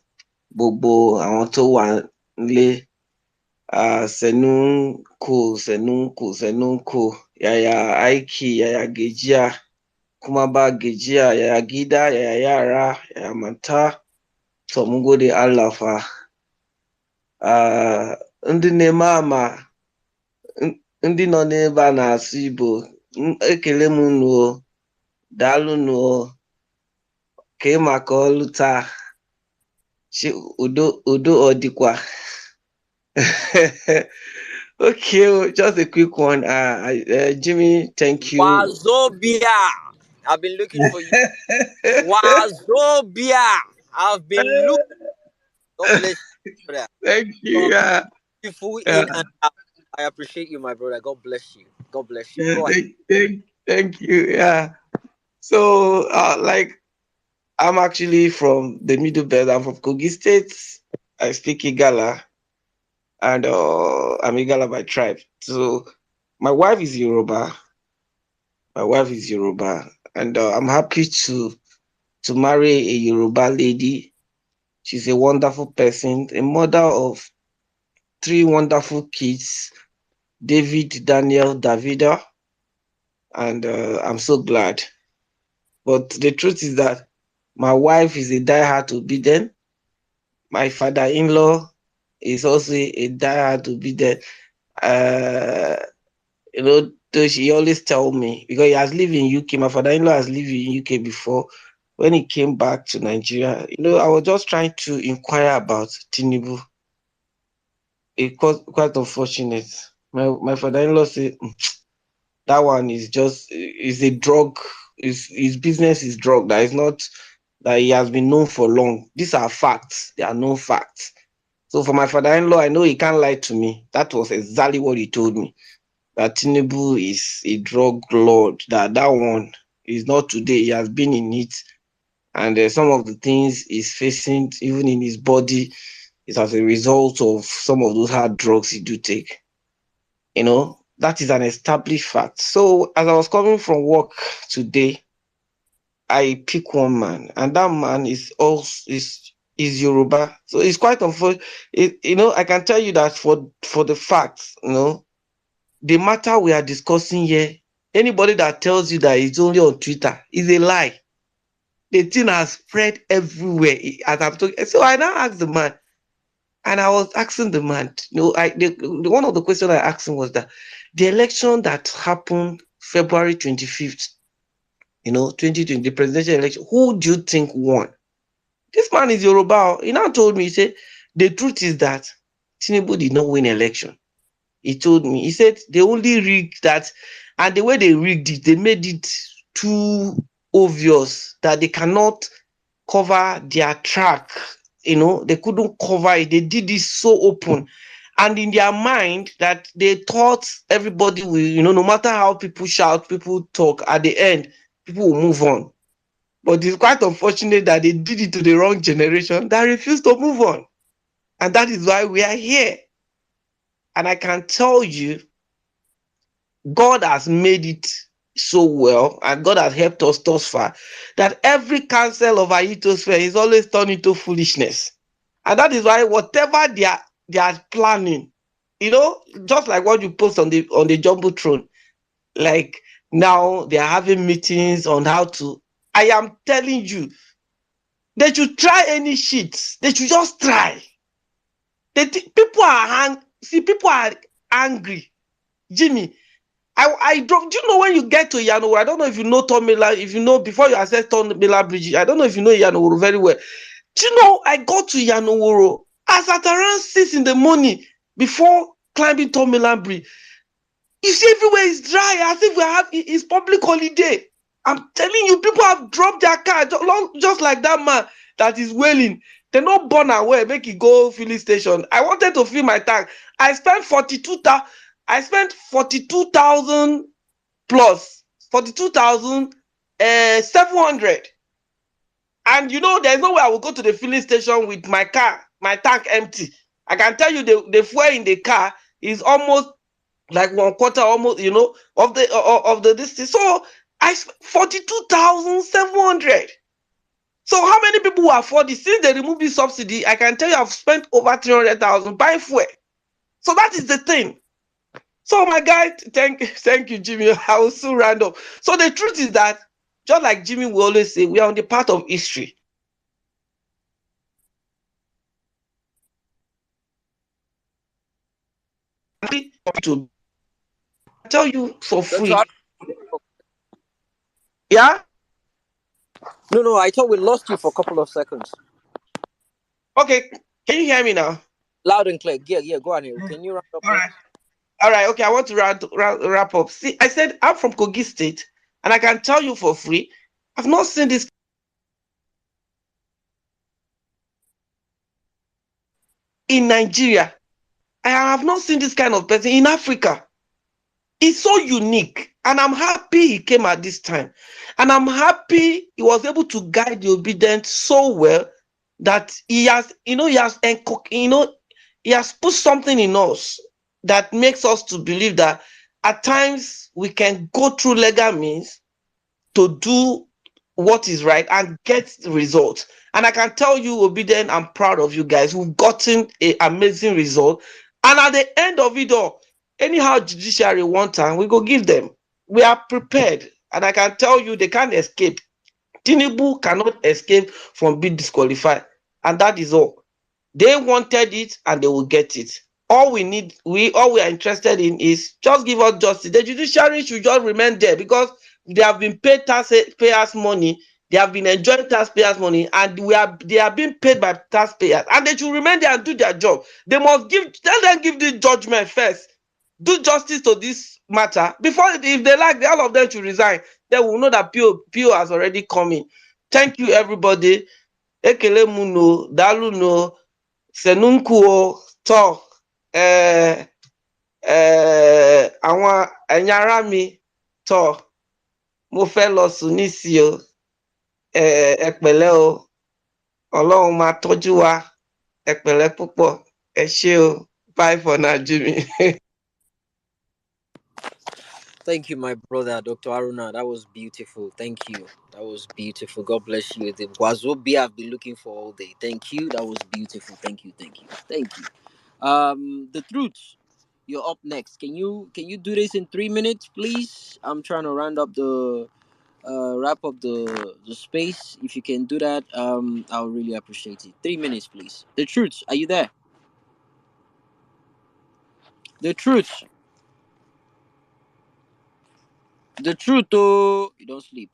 gbogbo àwọn tó wà nílé. Senunku, yaya aiki, yaya gajiya, kuma ba gajiya, yaya gida, yaya yara, yaya mata, to mun gode Allah fa. Ndị na-eme ama, ndị nọ n'ebe a na-asụ Igbo, ekele m unu o, daalụnụ o, ka ị maka ọlụ taa, udo ọ dịkwa. Okay, just a quick one. Jimmy, thank you. Wazobia, I've been looking for you. Wazobia, I've been looking. God bless you for that. Thank you. Yeah. Beautiful in and out. I appreciate you, my brother. God bless you. God bless you. Go ahead. Thank you. Yeah. So, like, I'm actually from the Middle Belt. I'm from Kogi State. I speak Igala, and I'm Igala by tribe. So, my wife is Yoruba. And I'm happy to marry a Yoruba lady. She's a wonderful person, a mother of 3 wonderful kids, David, Daniel, Davida, and I'm so glad. But the truth is that my wife is a diehard obedient. My father-in-law is also a diehard obedient. Though she always tell me, because he has lived in UK, my father-in-law has lived in UK before. When he came back to Nigeria, I was just trying to inquire about Tinubu. It was quite unfortunate. My father-in-law said that one is a drug. His business is drug. That is not that he has been known for long. These are facts. They are known facts. So for my father-in-law, I know he can't lie to me. That was exactly what he told me. That Tinubu is a drug lord. That one is not today. He has been in it. And some of the things he's facing, even in his body, is as a result of some of those hard drugs he do take. That is an established fact. So as I was coming from work today, I pick one man, and that man is Yoruba. So it's quite unfortunate. I can tell you that for the facts, the matter we are discussing here, anybody that tells you that it's only on Twitter is a lie. The thing has spread everywhere as I'm talking. So I now asked the man, And I was asking the man, one of the questions I asked him was that the election that happened February 25th, 2020, the presidential election, who do you think won? This man is Yoruba. He now told me, he said, the truth is that Tinubu did not win election. He told me, he said they only rigged that, and the way they rigged it, they made it too obvious that they cannot cover their track. They couldn't cover it. They did this so open. And in their mind that they thought everybody will, no matter how people shout, people talk, at the end, people will move on. But it's quite unfortunate that they did it to the wrong generation that refused to move on. And that is why we are here. And I can tell you, God has made it so well, and God has helped us thus far, that every counsel of Aitosphere is always turned into foolishness. And that is why whatever they are planning, just like what you post on the Jumbotron, like now they are having meetings on how to. I am telling you, they should try any shit. They should just try. People are angry. Jimmy, I drove. Do you know when you get to Yanoworo? I don't know if you know Tomila, if you know before you access Tomila Bridge. I don't know if you know Yanoworo very well. Do you know I got to Yanoworo as at around 6 in the morning before climbing Tomila Bridge. You see, everywhere is dry as if it's public holiday. I'm telling you, people have dropped their car just like that man that is wailing. They're not born away, make it go filling station. I wanted to fill my tank. I spent 42,000 plus 42,700. And there's no way I will go to the filling station with my tank empty. I can tell you the fuel in the car is almost like 1/4, almost, of the distance. So I 42,700. So how many people will afford it? Since they removed the subsidy, I can tell you I've spent over 300,000 buying fuel. So that is the thing. So my guy, thank you, Jimmy. I will soon round up. So the truth is that, just like Jimmy will always say, we are on the part of history. To tell you for free. Yeah? No, I thought we lost you for a couple of seconds. Okay, can you hear me now? Loud and clear. Yeah, go on here. Can you wrap up? All right, okay, I want to wrap up. See, I said I'm from Kogi State, and I can tell you for free, I've not seen this in Nigeria. I have not seen this kind of person in Africa. It's so unique, and I'm happy he came at this time. And I'm happy he was able to guide the obedient so well that he has put something in us that makes us to believe that at times we can go through legal means to do what is right and get the results. And I can tell you, obedient, I'm proud of you guys who've gotten an amazing result. And at the end of it all, anyhow judiciary one time, we go give them. We are prepared. And I can tell you, they can't escape. Tinubu cannot escape from being disqualified. And that is all. They wanted it and they will get it. All we are interested in is just give us justice. The judiciary should just remain there because they have been paid taxpayers' money. They have been enjoying taxpayers' money, and they are being paid by taxpayers. And they should remain there and do their job. They must tell them give the judgment first. Do justice to this matter before, if they like, all of them should resign. Then we will know that PO has already come in. Thank you, everybody. Ekele muno, dalu no, senunku to. Àwọn ẹ̀yin ará mi tọ̀, mo fẹ́ lọ sùn nísìí o, ẹ pẹ̀lẹ́ o, Ọlọ́run máa tọ́jú wa, ẹ pẹ̀lẹ́ púpọ̀, ẹ ṣé o, bye for now, Jimmy. Thank you, my brother, Dr. Aruna. That was beautiful. Thank you. That was beautiful. God bless you. The Wazobi I've been looking for all day. Thank you. That was beautiful. Thank you. The truth. You're up next. Can you do this in 3 minutes, please? I'm trying to wrap up the space. If you can do that, I'll really appreciate it. 3 minutes, please. The truth. Are you there? The truth. The truth, oh, you don't sleep.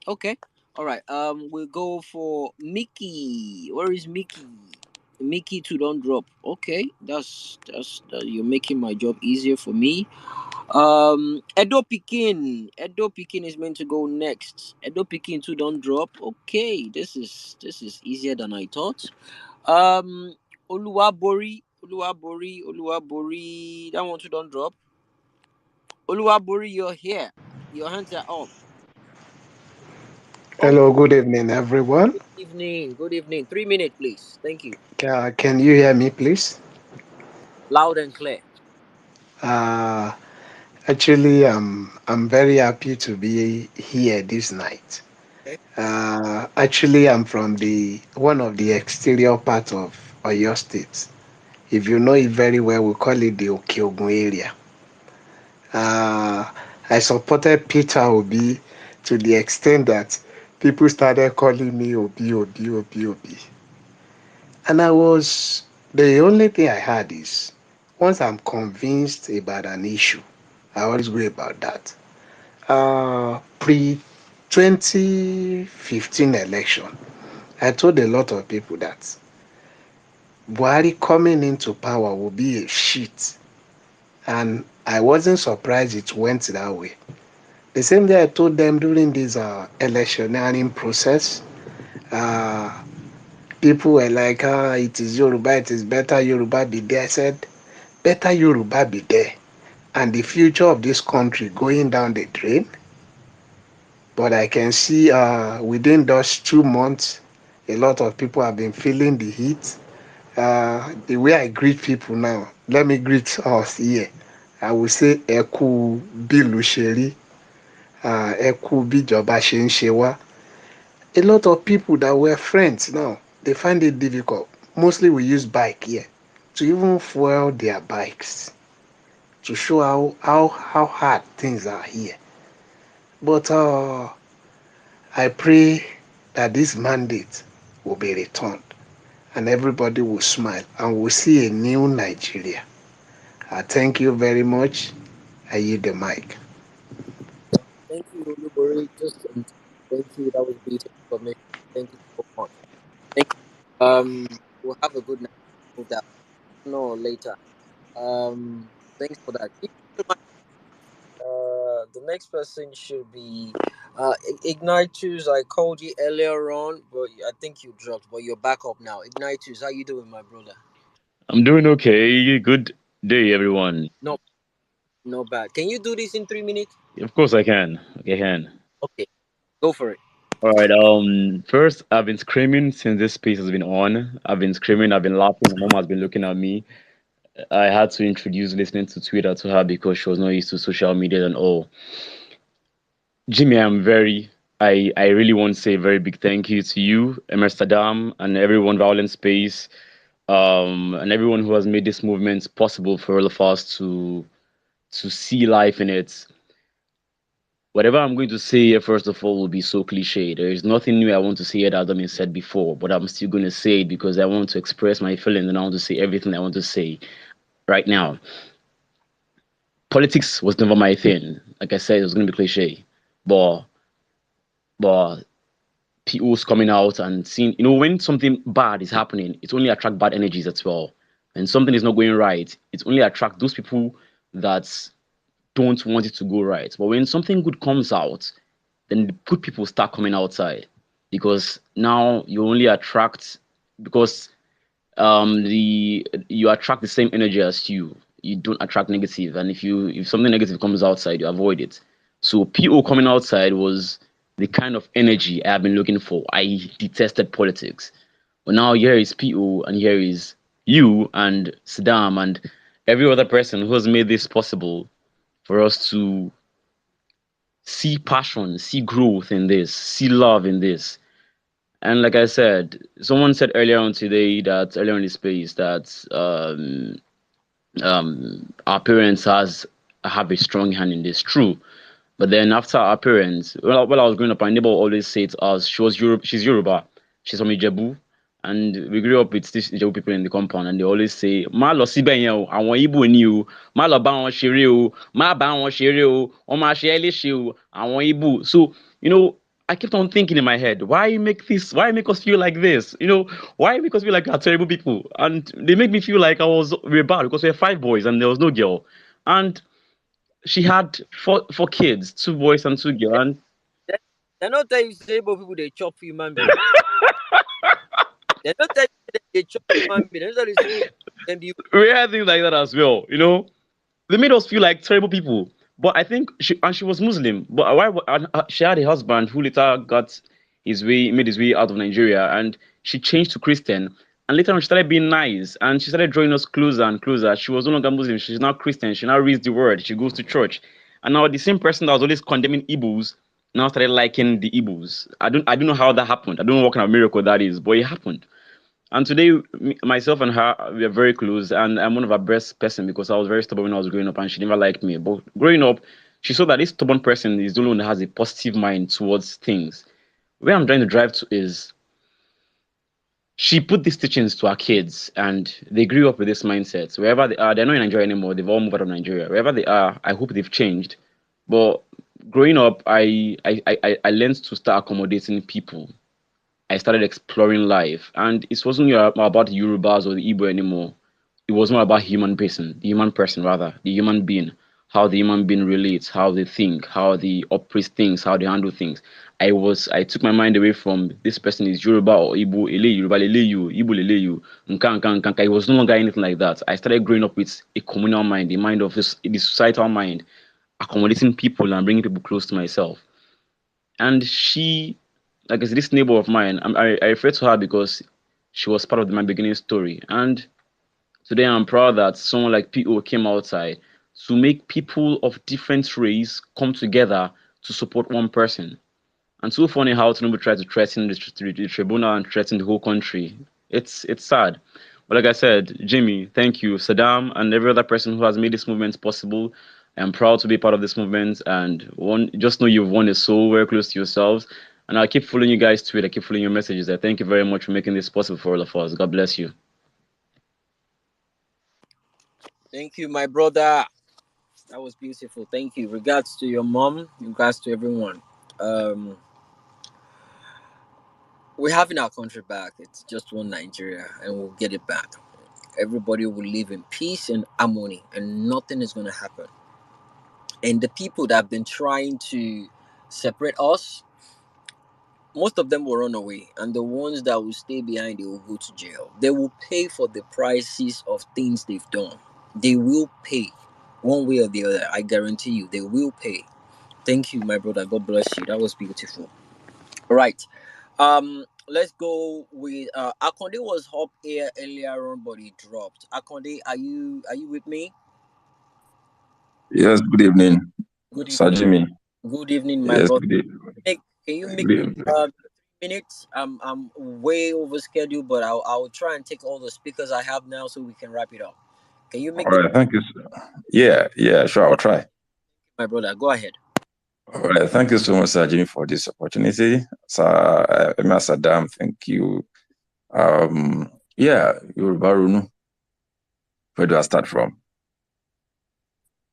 Okay. All right. We'll go for Mickey. Where is Mickey? Mickey too don't drop. Okay, you're making my job easier for me. Edo Pikin. Edo Pikin is meant to go next. Edo Pikin too don't drop. Okay, this is easier than I thought. Um, Oluwabori, Oluwabori, Oluwabori. That one too don't drop. Oluwabori, you're here. Your hands are up. Hello, Okay. good evening, everyone. Good evening. Good evening. 3 minutes, please. Thank you. Can you hear me, please? Loud and clear. Uh, Actually, I'm very happy to be here this night. Okay. Actually, I'm from the one of the exterior part of Oyo State. If you know it very well, we call it the Okeogun area. Uh, I supported Peter Obi to the extent that people started calling me Obi, Obi, Obi, Obi. And the only thing I had is, once I'm convinced about an issue, I always go about that. Pre 2015 election, I told a lot of people that Buhari coming into power will be a shit. And I wasn't surprised it went that way. The same day I told them during this electioneering process, uh, people were like, it is Yoruba, it is better Yoruba be there. I said, better Yoruba be there and the future of this country going down the drain. But I can see within those 2 months, a lot of people have been feeling the heat. The way I greet people now, let me greet us here. I will say, Eku Bilusheri, Eku Bijoba Shenshewa. A lot of people that were friends now, they find it difficult. Mostly we use bike here to even fuel their bikes to show how hard things are here. But I pray that this mandate will be returned and everybody will smile and we'll see a new Nigeria. I thank you very much. I yield the mic. Thank you, Olubori. Just thank you. That was beautiful information. Thank you so much. Thank you. We'll have a good night. No doubt. No later. Thanks for that. The next person should be Ignatius. I called you earlier on, but I think you dropped. But you're back up now. Ignatius, how you doing, my brother? I'm doing okay. Good day, everyone. No, no bad. Can you do this in 3 minutes? Of course, I can. I can. Okay, go for it. All right. First, I've been screaming since this space has been on. I've been screaming. I've been laughing. My mom has been looking at me. I had to introduce listening to Twitter to her because she was not used to social media and all. Jimmy, I really want to say a very big thank you to you, Amsterdam, and everyone, Violent Space, and everyone who has made this movement possible for all of us to see life in it. Whatever I'm going to say here, first of all, will be so cliche. There is nothing new I want to say that hasn't been said before, but I'm still going to say it because I want to express my feelings and I want to say everything I want to say right now. Politics was never my thing. Like I said, it was going to be cliche, but but people's coming out and seeing, when something bad is happening, it only attract bad energies as well. When something is not going right, it only attract those people that don't want it to go right. But when something good comes out, then the good people start coming outside because now you only attract because the you attract the same energy as you don't attract negative, and if something negative comes outside, you avoid it. So PO coming outside was the kind of energy I have been looking for. I detested politics, but now here is PO and here is you and Saddam and every other person who has made this possible for us to see passion, see growth in this, see love in this. And like I said, someone said earlier on today that earlier in the space that our parents have a strong hand in this. True, but then after our parents, well, I was growing up, my neighbor always said to us, she's Yoruba, she's from Ijebu, And we grew up with these Ijebu people in the compound, and they always say, "Ma lo si ben yen o, àwọn Igbo ni o, ma lo ba wọn ṣeré o, ma ba wọn ṣeré o, wọ́n ma ṣe ẹ́ léṣe o, àwọn Igbo." So, I kept on thinking in my head, why make us feel like this? Why make us feel like we are terrible people? And they make me feel like we're bad because we're 5 boys and there was no girl. And she had four kids, 2 boys and 2 girls. And they not tell you say Igbo people they chop human being. They not tell you they chop human being. They not tell you say them be. we had things like that as well. They made us feel like terrible people. But I think she was Muslim. But she had a husband who later made his way out of Nigeria, and she changed to Christian. And later on, she started being nice, and she started drawing us closer and closer. She was no longer Muslim; she's now Christian. She now reads the word. She goes to church, and now the same person that was always condemning Igbos now started liking the Igbos. I don't know how that happened. I don't know what kind of miracle that is, but it happened. And today, myself and her, we are very close, and I'm one of her best person because I was very stubborn when I was growing up, and she never liked me. But growing up, she saw that this stubborn person is the only one that has a positive mind towards things. Where I'm trying to drive to is, she put these teachings to our kids, and they grew up with this mindset. Wherever they are, they're not in Nigeria anymore. They've all moved out of Nigeria. Wherever they are, I hope they've changed. But growing up, I learned to start accommodating people. I started exploring life, and it wasn't about the Yorubas or the Igbo anymore. It was more about the human person rather, the human being, how the human being relates, how they think, how they operate things, how they handle things. I took my mind away from this person is Yoruba or Igbo, ele Yoruba lele you, Igbo lele you, nka nka nka. It was no longer anything like that. I started growing up with a communal mind, the mind of the societal mind, accommodating people and bringing people close to myself. And like I said, this neighbor of mine, I refer to her because she was part of my beginning story. And today I'm proud that someone like PO came outside to make people of different race come together to support one person. And so funny how Tinubu tried to threaten the tribunal and threaten the whole country. It's sad. But like I said, Jimmy, thank you. Saddam and every other person who has made this movement possible. I'm proud to be part of this movement, and just know you've won a soul very close to yourselves. And I'll keep following you guys tweet. I keep following your messages. I thank you very much for making this possible for all of us. God bless you. Thank you, my brother. That was beautiful. Thank you. Regards to your mom. Regards to everyone. Um, we're having our country back. It's just one Nigeria, and we'll get it back. Everybody will live in peace and harmony, and nothing is going to happen. And the people that have been trying to separate us, most of them will run away, and the ones that will stay behind, they will go to jail. They will pay for the prices of things they've done. They will pay, one way or the other. I guarantee you, they will pay. Thank you, my brother. God bless you. That was beautiful. All right. Let's go with Akonde was up here earlier on, but he dropped. Akonde, are you with me? Yes, good evening, Good Sir evening. Jimmy. Good evening, my Yes, brother. good evening. Can you make Good evening. 3 minutes? I'm way over schedule, but I'll try and take all the speakers I have now so we can wrap it up. Can you make All right, thank you. Yeah, sure, I'll try. my brother? Go ahead. All right, thank you so much, Sir Jimmy, for this opportunity. Sir Emma Saddam, thank you. Yoruba Ronu. Where do I start from?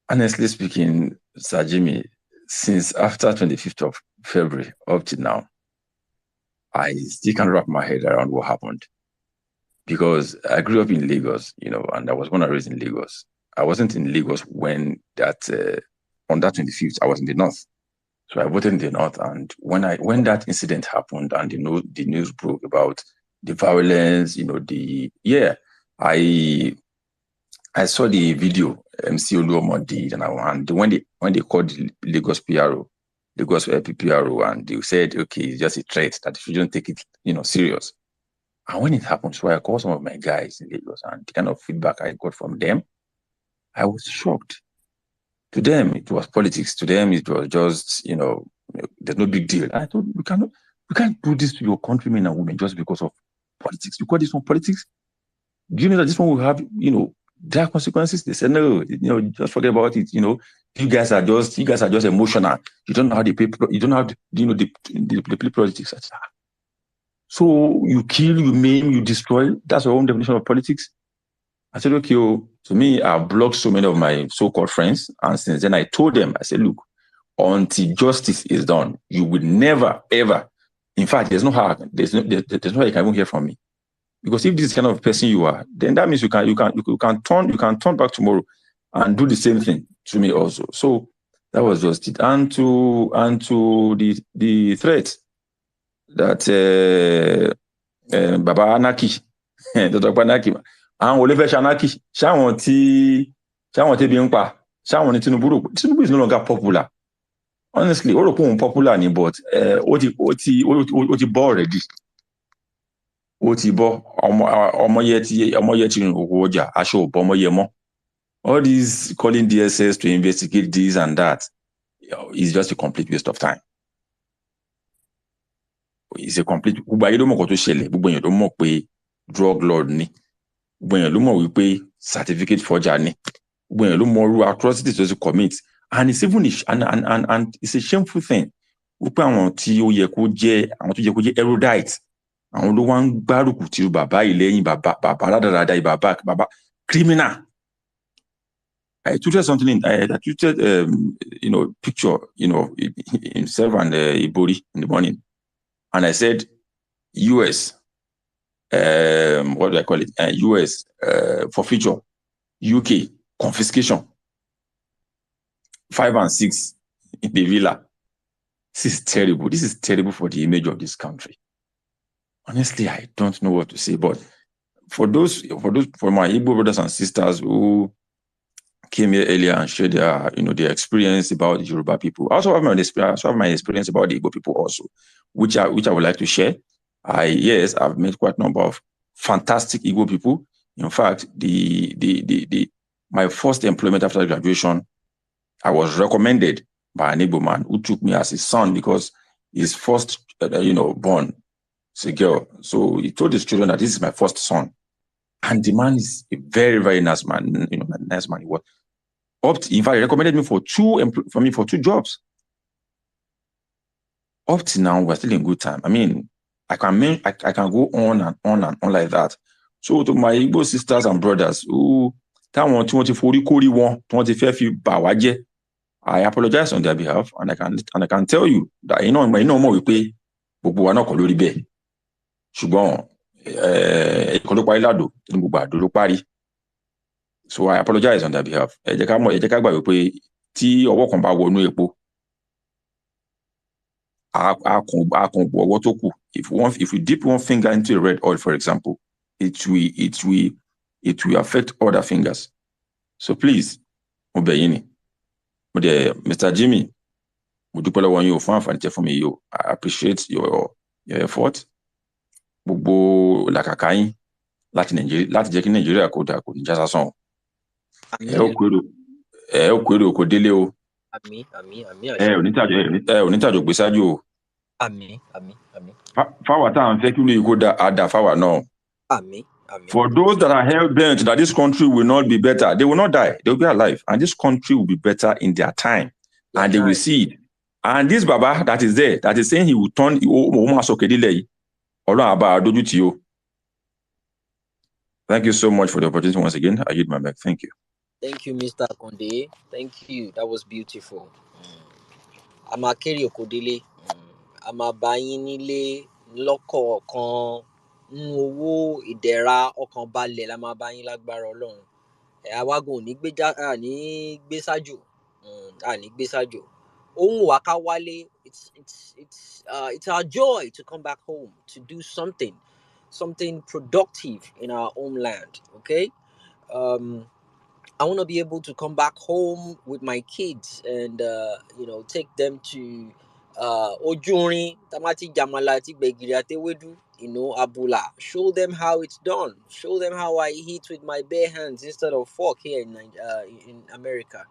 Honestly speaking, Sir Jimmy, since after 25th of February up to now, I still can't wrap my head around what happened. Because I grew up in Lagos, and I was born and raised in Lagos. I wasn't in Lagos when on that 25th, I was in the North. So I voted in the North. And when that incident happened and the news broke about the violence, I saw the video MC Oluomo did, and when they called the Lagos PRO, Lagos PRO, and they said, okay, it's just a threat that you shouldn't take it, serious. And when it happened, so I called some of my guys in Lagos, and the kind of feedback I got from them, I was shocked. To them, it was politics. To them, it was just, there's no big deal. And I thought, we can't do this to your countrymen and women just because of politics. You call this one politics? Do you know that this one will have, there are consequences? They said, no, just forget about it. You guys are just emotional. You don't know how they play. You don't know how they play politics. So you kill, you maim, you destroy. That's your own definition of politics. I said, okay, to me, I've blocked so many of my so-called friends. And since then I told them, I said, look, until justice is done, you will never, ever. In fact, there's no how you can even hear from me. Because if this is the kind of person you are, then that means you can turn back tomorrow and do the same thing to me also. So that was just it. And to the threat that Baba Anaki, Dr. Anaki, àwọn olè Anaki, ṣáwọn tí bí ń pa, ṣáwọn ní Tinubu is no longer popular. Honestly, ó rò pé òun popular ni, but ó ti bọ́ already. Ó ti bọ́, ọmọ yẹ ti rìn òkú ọjà, aṣọ ò bọ́ ọmọ yẹ mọ́. All these calling DSS to investigate this and that is just a complete waste of time. It's a complete, gbogbo ayé ló mọ̀ kan tó ṣẹlẹ̀, gbogbo èèyàn ló mọ̀ pé drug lord ni, gbogbo èèyàn ló mọ̀ wípé certificate forger ni, gbogbo èèyàn ló mọ̀ irú atrocities tó ti commit, and it's even and it's a shameful thing wípé àwọn tí ó yẹ kó jẹ́ erudite, àwọn ló wá ń gbárùkù tí bàbá yìí lẹ́yìn, bàbá rádaràda yìí, bàbá criminal. I tweeted something I tweeted picture himself and Ibori in the morning, and I said US what do I call it? US forfeiture, UK confiscation, 5 and 6 in the villa. This is terrible. This is terrible for the image of this country. Honestly, I don't know what to say. But for my Igbo brothers and sisters who came here earlier and shared their experience about the Yoruba people, I also have my experience about the Igbo people also, which I would like to share. I've met quite a number of fantastic Igbo people. In fact, my first employment after graduation, I was recommended by an Igbo man who took me as his son because his first, born is a girl. So he told his children that this is my first son. And the man is a very, very nice man. Nice man he was. In fact, he recommended me for two jobs. Up to now, we're still in good time. I mean, I can go on and on and on like that. So to my Igbo sisters and brothers who I apologize on their behalf, and I can tell you that more we pay gbogbo wa náà kọ́ lórí bẹ́ẹ̀. Ṣùgbọ́n ẹ̀kan ló parí ládò tí gbogbo àdó ló parí. So I apologize on their behalf. Ẹ jẹ́ ká gbà wípé tí ọwọ́ kan bá wọnú epo, a kàn bu ọwọ́ tó kù. If we dip one finger into a red oil, for example, it will affect other fingers. So please, mo bẹ̀ yín ni. Mr. Jimmy, mo dúpẹ́ lọ́wọ́ yín o fún àǹfààní tẹ́ fún mi yìí o. I appreciate your effort. Gbogbo làkàkà yín láti jẹ́ kí Nàìjíríà kó dáa, kò ní já sásán o. Ẹ ó kéré kò délé o. Àmín. Onítàjò gbé ṣáájú o. Àmín. Fáwa tá à ń fẹ́ kí ní kó dáa fáwa náà. Àmín. For those that are hell bent that this country will not be better, they will not die. They will be alive, and this country will be better in their time, and they will see it. And this Baba that is there, that is saying he will turn Thank you so much for the opportunity once again. I give my back. Thank you. Thank you, Mr. Konde. Thank you. That was beautiful. I'm a Keri Okodele. I'm a Bayinile lọ́kọ̀ọ̀kan nínú owó ìdẹ̀ra ọkàn balẹ̀ la máa bá yín lágbára Ọlọ́run. Àwagun ò ní gbé sájò. Ohun wa ká wálé. It's our joy to come back home to do something productive in our homeland. Okay. I want to be able to come back home with my kids and take them to Ojurin, Tamati Jamala, Begiri Atewedu, Abula. Show them how it's done. Show them how I eat with my bare hands instead of fork here in America.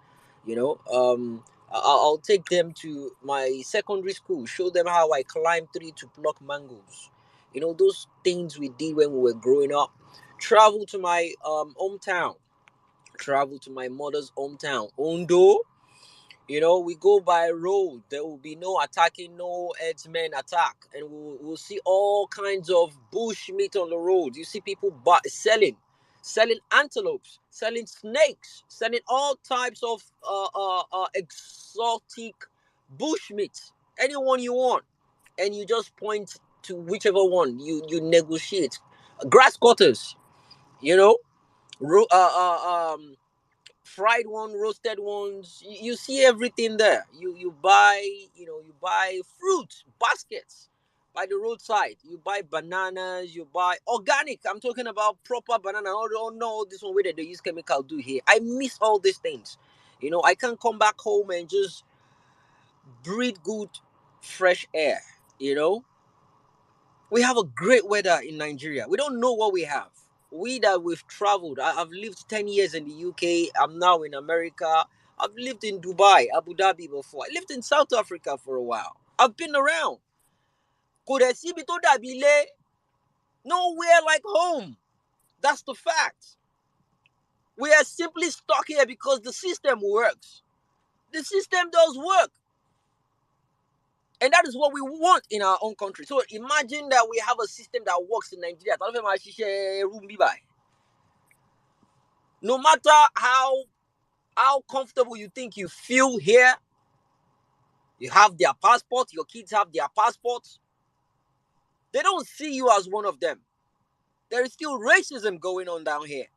I'll take them to my secondary school. Show them how I climb tree to pluck mangoes. Those things we did when we were growing up. Travel to my hometown. Travel to my mother's hometown, Ondo. You know, we go by road. There will be no attacking, no herdsmen attack, and we'll see all kinds of bush meat on the road. You see people selling antelopes, selling snakes, selling all types of exotic bush meat. Anyone you want, and you just point to whichever one you negotiate. Grass cutters, you know, ro- uh, fried one, roasted ones. You see everything there. You buy, you buy fruit baskets by the roadside. You buy bananas. You buy organic. I'm talking about proper banana. Oh no, this one where they use chemical do here. I miss all these things. I can come back home and just breathe good, fresh air. You know, we have a great weather in Nigeria. We don't know what we have. We that we've traveled. I've lived 10 years in the UK. I'm now in America. I've lived in Dubai, Abu Dhabi before. I lived in South Africa for a while. I've been around. Kò dẹ̀ síbi tó dàbí ilé. Nowhere like home. That's the fact. We are simply stuck here because the system works. The system does work. And that is what we want in our own country. So imagine that we have a system that works in Nigeria. No matter how comfortable you think you feel here, you have their passport, your kids have their passports. They don't see you as one of them. There is still racism going on down here.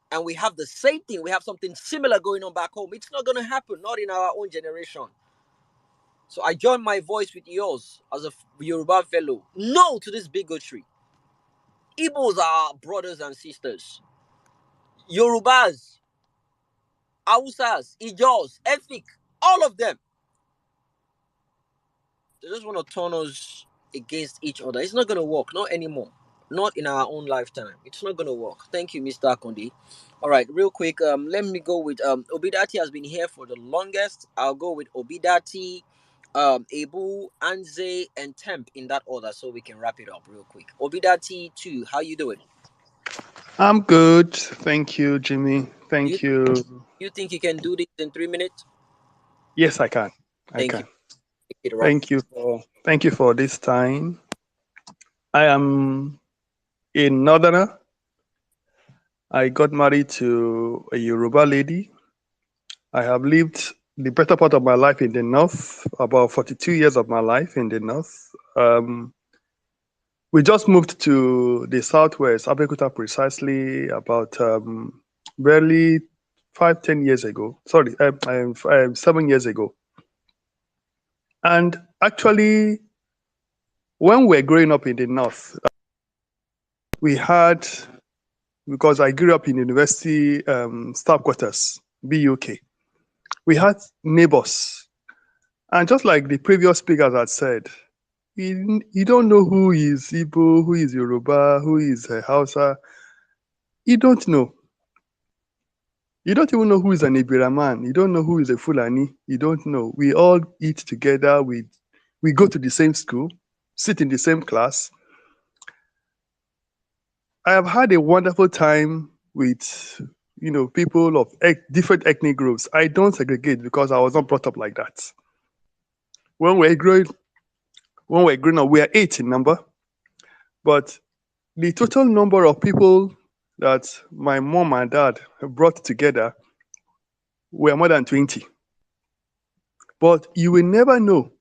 And we have the same thing. We have something similar going on back home. It's not going to happen, not in our own generation. So I join my voice with yours as a Yoruba fellow. No to this bigotry. Igbos are brothers and sisters. Yorubas, Hausas, Ijos, Efik, all of them. They just want to turn us against each other. It's not going to work. Not anymore. Not in our own lifetime. It's not going to work. Thank you, Mr. Akondi. All right, real quick. Let me go with Obidati has been here for the longest. I'll go with Obidati, Ebu, Anze, and Temp in that order, so we can wrap it up real quick. Obidati 2, how you doing? I'm good. Thank you, Jimmy. You Thank you. you think you can do this in 3 minutes? Yes, I can. I Thank you. can. Take it run. Thank you for this time. I am a northerner. I got married to a Yoruba lady. I have lived the better part of my life in the north, about 42 years of my life in the north. We just moved to the southwest, Abeokuta precisely about barely 10 years ago. Sorry, 7 years ago. And actually, when we were growing up in the north, we had, because I grew up in university staff quarters, BUK, we had neighbors. And just like the previous speakers had said, you don't know who is Igbo, who is Yoruba, who is Hausa. You don't know. You don't even know who is an Ibira man. You don't know who is a Fulani. You don't know. We all eat together. We go to the same school, sit in the same class. I have had a wonderful time with people of different ethnic groups. I don't segregate because I was not brought up like that. When we're growing up, we are 8 in number, but the total number of people that my mom and dad brought together were more than 20. But you will never know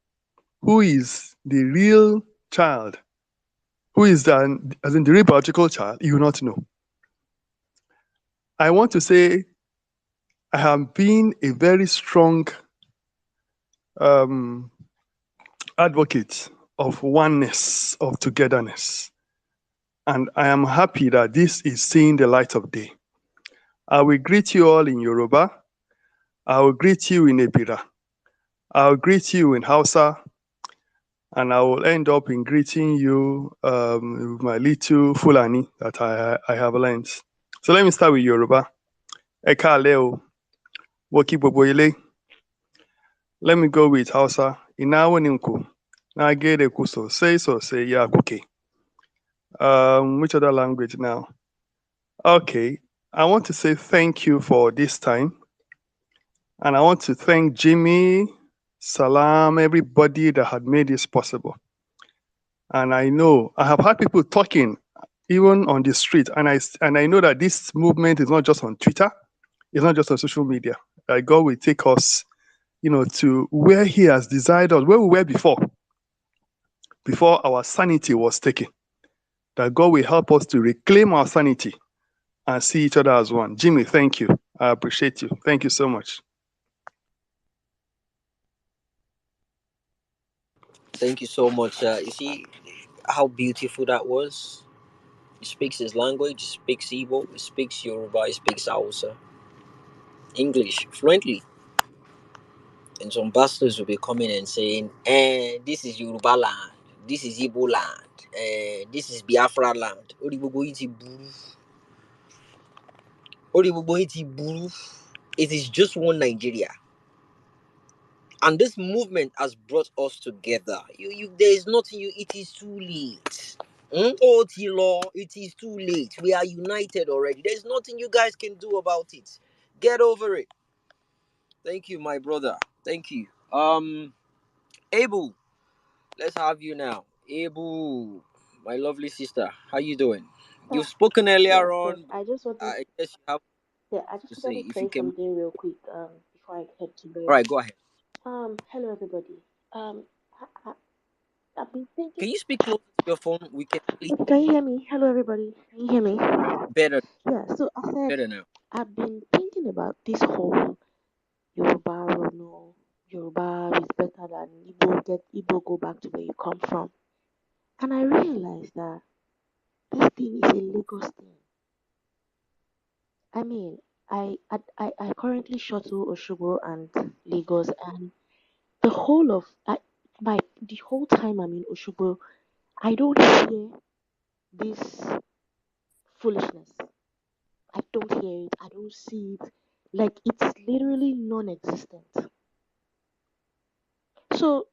who is the real child, who is as in the real biological child. You will not know. I want to say I have been a very strong advocate of oneness, of togetherness. And I am happy that this is seeing the light of day. I will greet you all in Yoruba. I will greet you in Ebira. I will greet you in Hausa. And I will end up in greeting you with my little Fulani that I have learned. So let me start with Yoruba. Eka leo, woki boboile. Let me go with Hausa. Inawo ninku. Na gere kuso. Say ya kuke. Which other language now? Okay. I want to say thank you for this time. And I want to thank Jimmy, Salam, everybody that had made this possible. And I know I have had people talking even on the street, and I know that this movement is not just on Twitter, it's not just on social media. That God will take us, to where He has desired us, where we were before our sanity was taken. That God will help us to reclaim our sanity and see each other as one. Jimmy, thank you. I appreciate you. Thank you so much. Thank you so much. You see how beautiful that was? He speaks his language, he speaks Igbo, he speaks Yoruba, he speaks Hausa, English fluently. And some pastors will be coming and saying, this is Yoruba land, this is Igbo land, this is Biafra land. Origbogbo iti buru. Origbogbo iti buru. It is just one Nigeria. And this movement has brought us together. There is nothing it is too late. Oh, Law, it is too late. We are united already. There's nothing you guys can do about it. Get over it. Thank you, my brother. Thank you. Abel, let's have you now. Abel, my lovely sister, how you doing? Oh, You've spoken yes, earlier yes. on. I just wanted, I guess you have yeah, I just to say wanted to if you say can. something real quick, before I head to All bed. right, go ahead. Hello everybody. I've been thinking. Can you speak closer to your phone? We can really Okay, can you hear me? Hello everybody. Can you hear me? better, Yeah. So I said better now. I've been thinking about this whole Yoruba Ronu. Yoruba is better than Igbo. Get Igbo, go back to where you come from. And I realized that this thing is a Lagos thing. I mean, I currently shuttle Oshogo and Lagos, and the whole of the whole time I'm in Oshogo, I don't hear this foolishness. I don't hear it. I don't see it. Like it's literally non-existent. So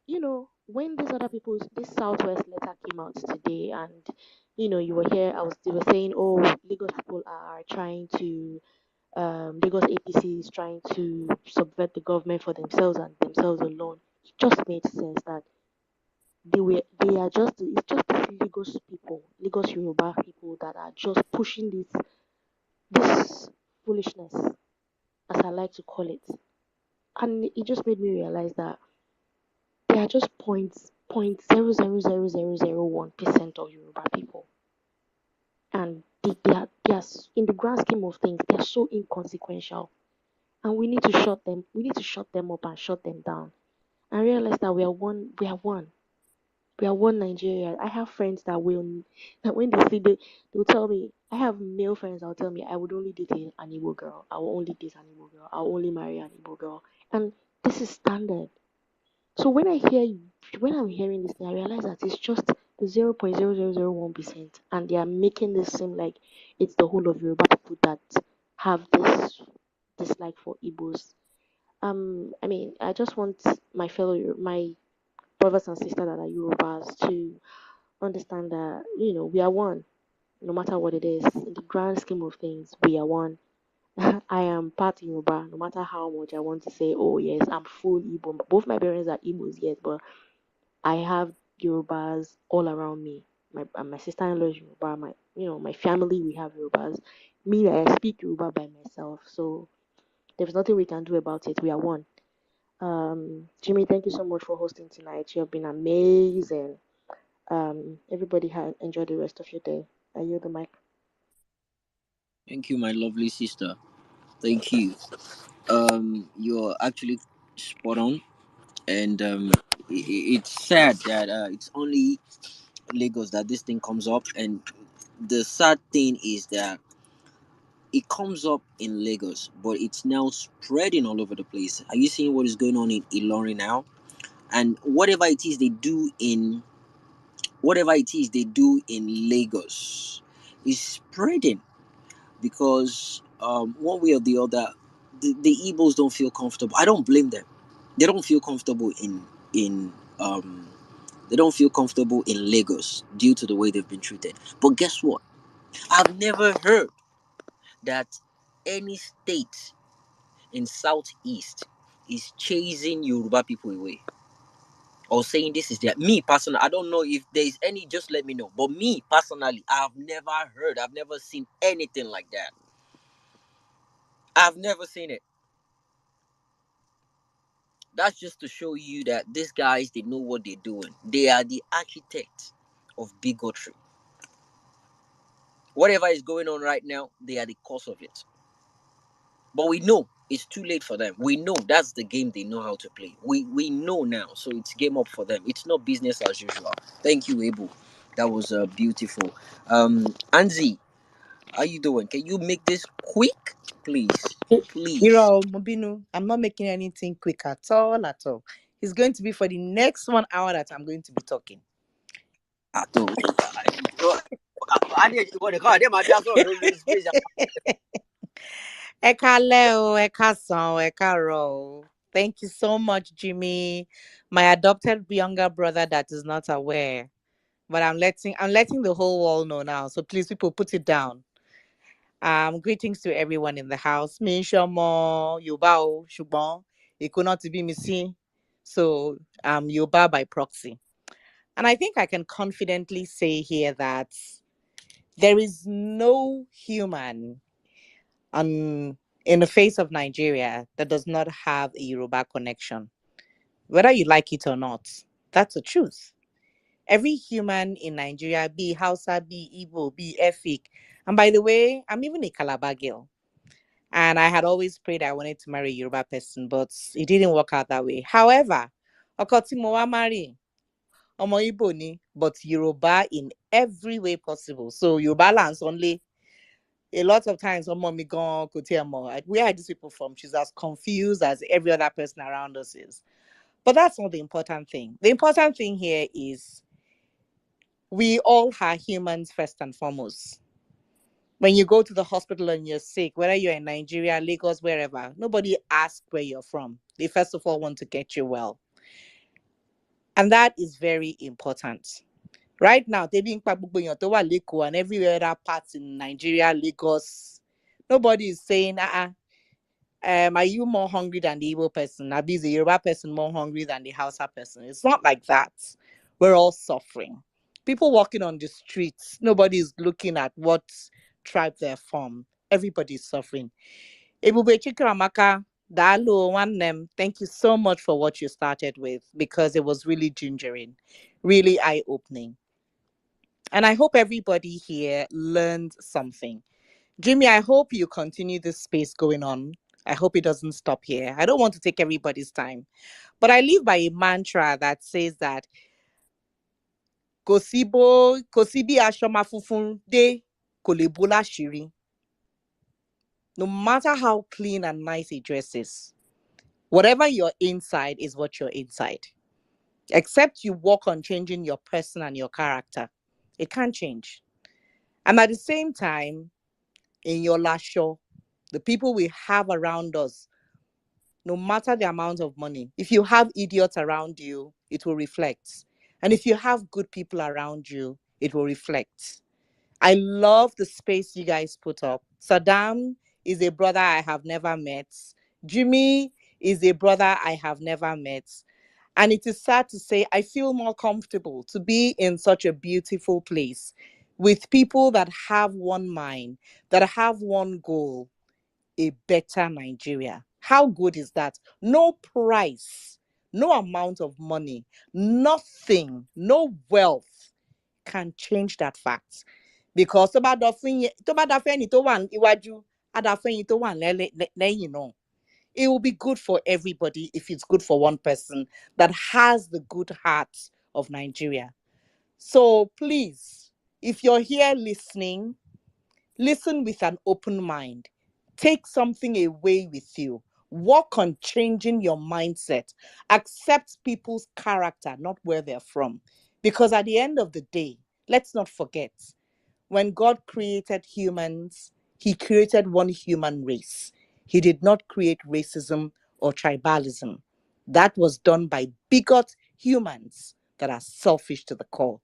when these other people, this Southwest letter came out today, and you were here. They were saying, oh, Lagos people are trying to Lagos APC is trying to subvert the government for themselves and themselves alone. It just made sense that they are just it's just these Lagos people, Lagos Yoruba people that are just pushing this foolishness, as I like to call it. And it just made me realize that they are just point 0.00001% of Yoruba people. And they are in the grand scheme of things, they are so inconsequential. And we need to shut them up and shut them down and realize that we are one Nigeria. I have friends that when they see they'll tell me, I have male friends that'll tell me I would only date an Igbo girl, I will only date an Igbo girl, I'll only marry an Igbo girl. And this is standard. So when I'm hearing this thing, I realize that it's just the 0.0001%, and they are making this seem like it's the whole of Yoruba people that have this dislike for Igbos. I mean, I just want my brothers and sisters that are Yorubas to understand that we are one, no matter what it is. In the grand scheme of things, we are one. I am part Yoruba, no matter how much I want to say, oh yes, I'm full Igbo. Both my parents are Igbos, yes, but I have Yorubas all around me. My sister-in-law is Yoruba. My family, we have Yorubas. Me, I speak Yoruba by myself, so there's nothing we can do about it. We are one. Jimmy, thank you so much for hosting tonight. You have been amazing. Everybody enjoy the rest of your day. I yield the mic. Thank you, my lovely sister. Thank you. You're actually spot on, and it's sad that it's only Lagos that this thing comes up, and the sad thing is that it comes up in Lagos, but it's now spreading all over the place. Are you seeing what is going on in Ilorin now? And whatever it is they do in Lagos is spreading because one way or the other, the Igbos don't feel comfortable. I don't blame them. They don't feel comfortable in um, they don't feel comfortable in Lagos due to the way they've been treated. But guess what? I've never heard that any state in Southeast is chasing Yoruba people away or saying this is their me personally. I don't know if there is any, just let me know. But me personally, I've never heard, I've never seen anything like that. I've never seen it. That's just to show you that these guys, they know what they're doing. They are the architects of bigotry. Whatever is going on right now, they are the cause of it. But we know it's too late for them. We know that's the game they know how to play. We know now, so it's game up for them. It's not business as usual. Thank you, Abel. That was beautiful. Anzi, how you doing? Can you make this quick, please? Please. Hiro Mobinu, I'm not making anything quick at all, at all. It's going to be for the next 1 hour that I'm going to be talking. Ekaleo, ekason, ekaro. Thank you so much, Jimmy, my adopted younger brother that is not aware. But I'm letting the whole world know now. So please, people, put it down. Greetings to everyone in the house. Me Shomo, Yoba, Shubon, Ikuna to be missing. So Yoba by proxy. And I think I can confidently say here that there is no human in the face of Nigeria that does not have a Yoruba connection. Whether you like it or not, that's the truth. Every human in Nigeria, be Hausa, be Igbo, be Efik. And by the way, I'm even a Calabar girl. And I had always prayed I wanted to marry a Yoruba person, but it didn't work out that way. However, Okotimo wa marry Omo Igbo ni, but Yoruba in every way possible. So Yoruba lands only. A lot of times, mommy gone could tell more. Where are these people from? She's as confused as every other person around us is. But that's not the important thing. The important thing here is we all are humans first and foremost. When you go to the hospital and you're sick, whether you're in Nigeria, Lagos, wherever, nobody asks where you're from. They first of all want to get you well. And that is very important. Right now, they being and everywhere other parts in Nigeria, Lagos, nobody is saying, are you more hungry than the Igbo person? Abi is the Yoruba person more hungry than the Hausa person? It's not like that. We're all suffering. People walking on the streets, nobody is looking at what tribe they're from. Everybody's suffering. Ebube Chikramaka, Dalo, one thank you so much for what you started with because it was really gingering, really eye-opening. And I hope everybody here learned something. Jimmy, I hope you continue this space going on. I hope it doesn't stop here. I don't want to take everybody's time. But I live by a mantra that says that Kosibi Ashoma Fufun de Kolebola Shiri. No matter how clean and nice a dress is, whatever your inside is what you're inside. Except you work on changing your person and your character. It can't change. And at the same time, in your last show, the people we have around us, no matter the amount of money, if you have idiots around you, it will reflect. And if you have good people around you, it will reflect. I love the space you guys put up. Saddam is a brother I have never met. Jimmy is a brother I have never met. And it is sad to say, I feel more comfortable to be in such a beautiful place with people that have one mind, that have one goal, a better Nigeria. How good is that? No price, no amount of money, nothing, no wealth can change that fact. Because tó bá dá fẹ́ni tó wà níwájú, á dá fẹ́ni tó wà lẹ́yìn náà. It will be good for everybody if it's good for one person that has the good heart of Nigeria. So please, if you're here listening, listen with an open mind. Take something away with you. Work on changing your mindset. Accept people's character, not where they're from. Because at the end of the day, let's not forget, when God created humans, he created one human race. He did not create racism or tribalism. That was done by bigot humans that are selfish to the core.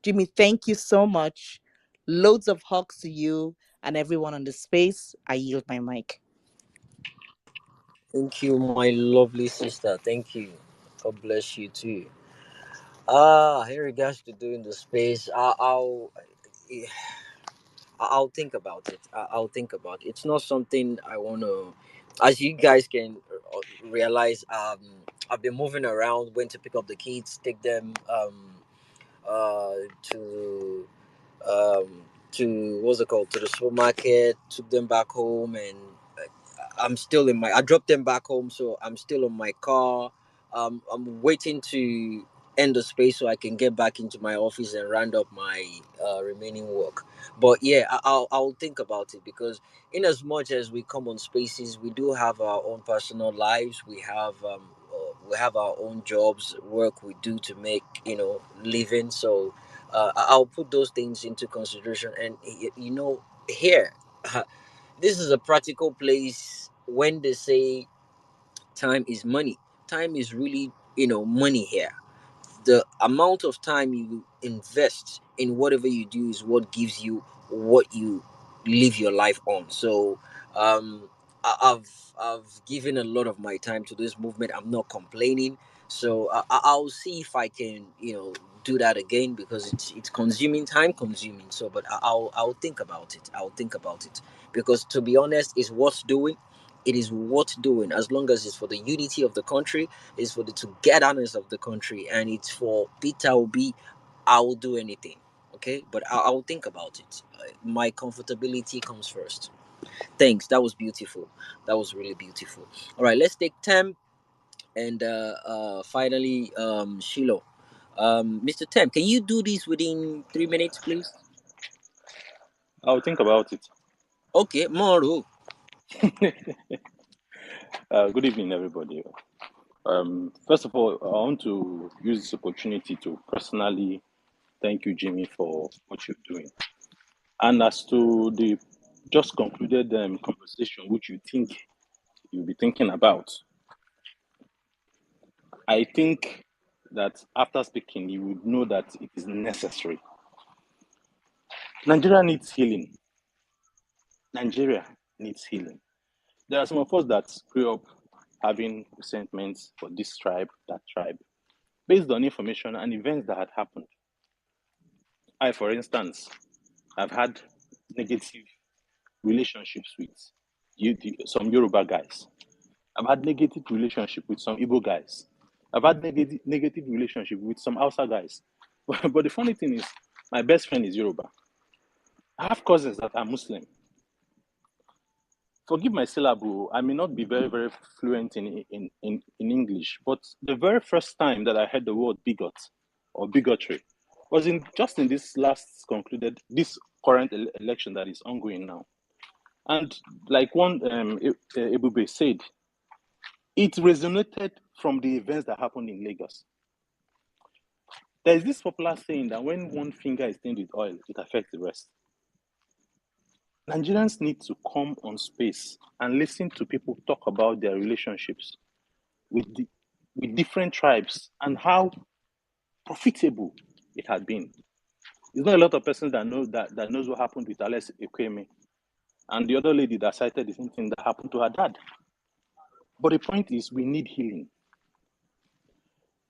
Jimmy, thank you so much. Loads of hugs to you and everyone on the space. I yield my mic. Thank you, my lovely sister. Thank you. God bless you too. In regards to doing the space, I'll think about it. I'll think about it. It's not something I want to. As you guys can realize, I've been moving around. Went to pick up the kids, take them to um what's it called, to the supermarket, took them back home, and I dropped them back home, so I'm still on my car. I'm waiting to end the space so I can get back into my office and round up my remaining work. But yeah, I'll think about it, because in as much as we come on spaces, we do have our own personal lives. We have our own jobs, work we do to make living. So I'll put those things into consideration. And here, this is a practical place. When they say time is money, time is really money here. The amount of time you invest in whatever you do is what gives you what you live your life on. So um I've given a lot of my time to this movement. I'm not complaining. So I'll see if I can do that again, because it's consuming, time consuming. So but I'll think about it. I'll think about it, because to be honest, it's worth doing. It is worth doing, as long as it's for the unity of the country, it's for the togetherness of the country, and it's for Peter Obi. I will do anything. Okay, but I'll think about it. My comfortability comes first. Thanks. That was beautiful. That was really beautiful. All right, let's take Tem, and finally Shiloh. Mr. Tem, can you do this within 3 minutes, please? I'll think about it. Okay, Moru. Good evening, everybody. First of all, I want to use this opportunity to personally thank you, Jimmy, for what you're doing. And as to the just concluded conversation, which you think you'll be thinking about, I think that after speaking, you would know that it is necessary. Nigeria needs healing. Nigeria needs healing. There are some of us that grew up having resentments for this tribe, that tribe, based on information and events that had happened. I, for instance, have had negative relationships with some Yoruba guys. I've had negative relationship with some Igbo guys. I've had negative relationship with some Hausa guys. But the funny thing is, my best friend is Yoruba. I have cousins that are Muslim. Forgive my syllable. I may not be very, very fluent in English, but the very first time that I heard the word bigot or bigotry was in this this current election that is ongoing now. And like one Ebube said, it resonated from the events that happened in Lagos. There is this popular saying that when one finger is stained with oil, it affects the rest. Nigerians need to come on space and listen to people talk about their relationships with different tribes and how profitable it had been. There's not a lot of persons that knows what happened with Alex Ekweme and the other lady that cited the same thing that happened to her dad. But the point is, we need healing.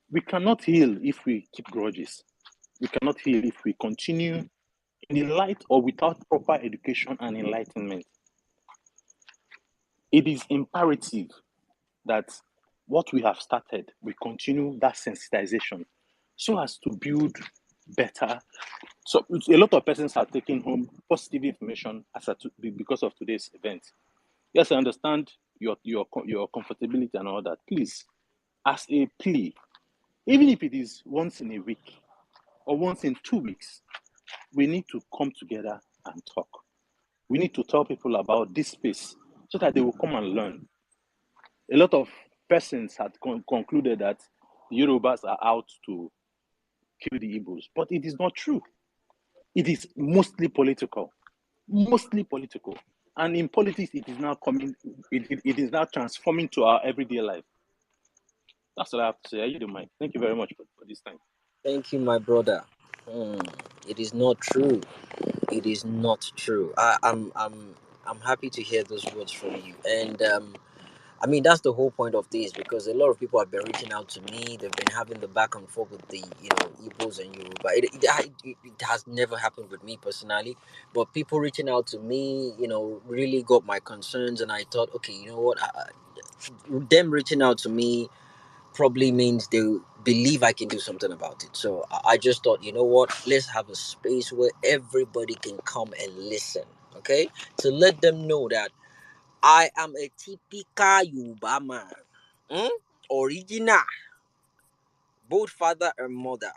We cannot heal if we keep grudges. We cannot heal if we continue in the light or without proper education and enlightenment. It is imperative that what we have started, we continue that sensitization so as to build better. So a lot of persons are taking home positive information because of today's event. Yes, I understand your comfortability and all that. Please, as a plea, even if it is once in a week or once in 2 weeks, we need to come together and talk. We need to tell people about this space so that they will come and learn. A lot of persons had concluded that the Yorubas are out to kill the Igbos, but it is not true. It is mostly political, and in politics, it is now it is now transforming to our everyday life. That's what I have to say. I yield the mic. Thank you very much for this time. Thank you, my brother. Hmm. It is not true. It is not true. I'm happy to hear those words from you. And I mean, that's the whole point of this, because a lot of people have been reaching out to me. They've been having the back and forth with the, Igbos and Yoruba. It has never happened with me personally, but people reaching out to me, really got my concerns, and I thought, okay, you know what, them reaching out to me probably means they believe I can do something about it. So I just thought, you know what, let's have a space where everybody can come and listen, okay, to let them know that I am a typical Yoruba man. Hmm? Original, both father and mother.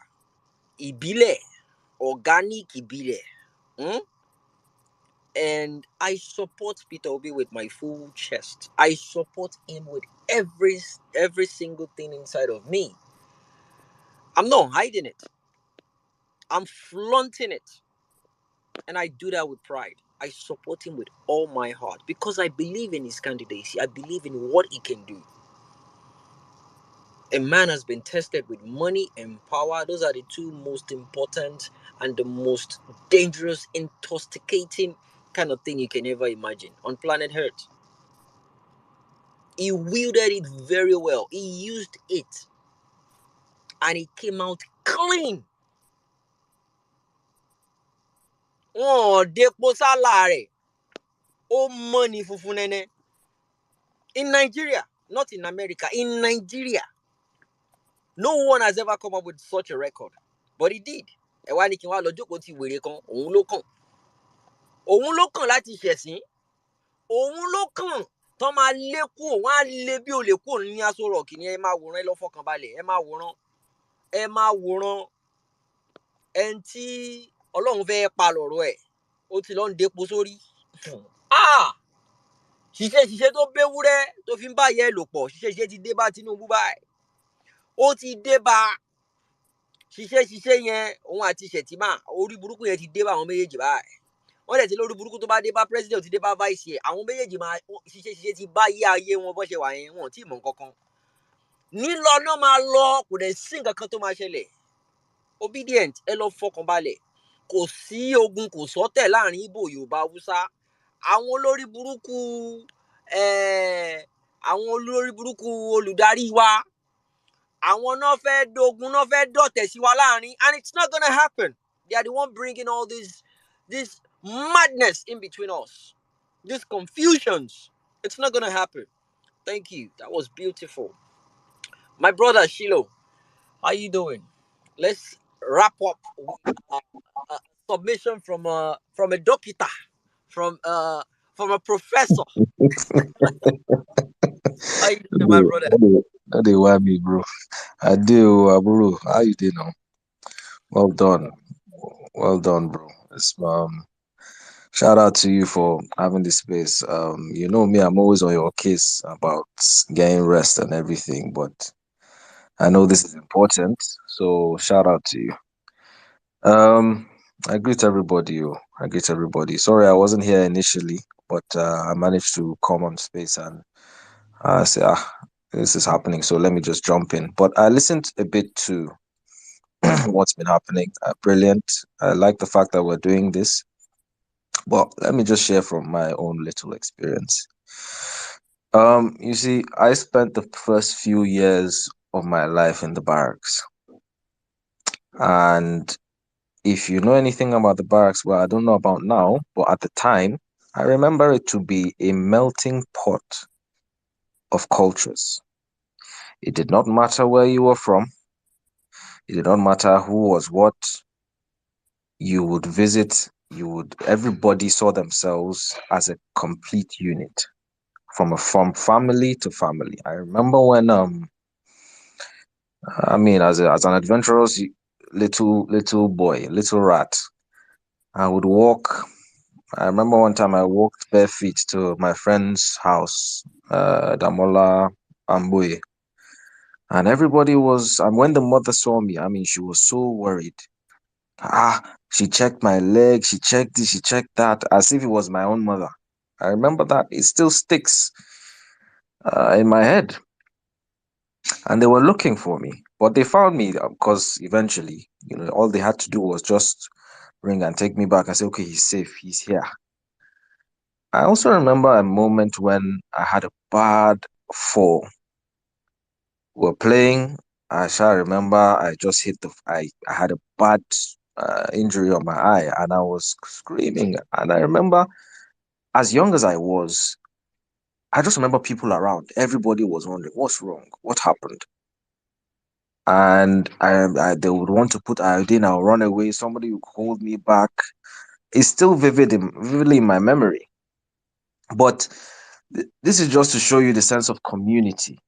Ibile, organic Ibile. Hmm? And I support Peter Obi with my full chest. I support him with every single thing inside of me. I'm not hiding it. I'm flaunting it. And I do that with pride. I support him with all my heart because I believe in his candidacy. I believe in what he can do. A man has been tested with money and power. Those are the two most important and the most dangerous, intoxicating kind of thing you can ever imagine on planet Earth. He wielded it very well. He used it and it came out clean. Oh, depo salary. Oh, money fufunene. In Nigeria, not in America, in Nigeria, no one has ever come up with such a record. But he did. Ẹ wá ní kí n wá lọ jókòó ti wèrè kan, òun ló kàn. Òun ló kàn láti ṣẹ̀sín. Òun ló kàn tó máa lé kúrò, wọ́n á lé bí olè kúrò ní Aso Rock ni ẹ máa wòran, ẹ lọ fọkàn balẹ̀, ẹ máa wòran. Ẹ máa wòran ẹni tí Ọlọ́run fẹ́ pa lọ̀rọ̀ ẹ̀. Ó ti lọ ń depo sórí. Ṣiṣẹ́ tó béwúrẹ́ tó fi ń bá ìyá ẹ̀ lò pọ̀, ṣiṣẹ́ ti dé bá Tinubu báyìí. Ó ti dé bá ṣiṣẹ́ yẹn, òun àti Ṣètìmá, orí burúkú yẹn ti dé bá àwọn méjèèjì báyìí. Wọ́n dẹ̀ ti lórí burúkú tó bá dé bá president, ti dé bá vice ẹ̀, àwọn méjèèjì máa ṣiṣẹ́ ti bá yé ayé wọn bó ṣe wà yẹn, wọn ò tí ì mọ̀ nǹkan kan. Nílọ náà máa lọ, kò dẹ̀ sí nǹkan kan tó máa ṣẹlẹ̀. Obedient, ẹ lọ fọkàn balẹ̀. Kò sí ogun, kò sọ́tẹ̀ láàrin Ìgbò, Yorùbá, Haúsá. Àwọn olórí burúkú olùdarí wa, àwọn náà fẹ́ dogun, náà fẹ́ dọ̀tẹ̀ sí wa láàrin, and it's not gonna happen. They are the one bringing all this madness in between us, these confusions. It's not gonna happen. Thank you. That was beautiful. My brother Shiloh, how you doing? Let's wrap up with a submission from a doctor, from a professor. How you doing, my brother? That they want me, bro. I do, bro. How you doing now? Well done. Well done, bro. Shout out to you for having this space. You know me, I'm always on your case about getting rest and everything, but I know this is important, so shout out to you. I greet everybody. I greet everybody. Sorry, I wasn't here initially, but I managed to come on space and say, this is happening, so let me just jump in. But I listened a bit to what's been happening. Brilliant. I like the fact that we're doing this. But let me just share from my own little experience. You see, I spent the first few years of my life in the barracks. And if you know anything about the barracks, well, I don't know about now, but at the time, I remember it to be a melting pot of cultures. It did not matter where you were from. It did not matter who was what. You would visit, everybody saw themselves as a complete unit from family to family. I remember when, as an adventurous little boy, little rat, I would walk. I remember one time I walked bare feet to my friend's house, Damola Amboye. And everybody was, and when the mother saw me, she was so worried. She checked my leg, she checked this, she checked that, as if it was my own mother. I remember that. It still sticks in my head. And they were looking for me, but they found me because eventually, all they had to do was just ring and take me back. I said, okay, he's safe, he's here. I also remember a moment when I had a bad 4 were playing. I shall remember I just hit I had a bad injury on my eye and I was screaming. And I remember, as young as I was, I just remember people around. Everybody was wondering, what's wrong? What happened? And they would want to put iodine. I'll run away. Somebody would hold me back. It's still vividly in my memory. But this is just to show you the sense of community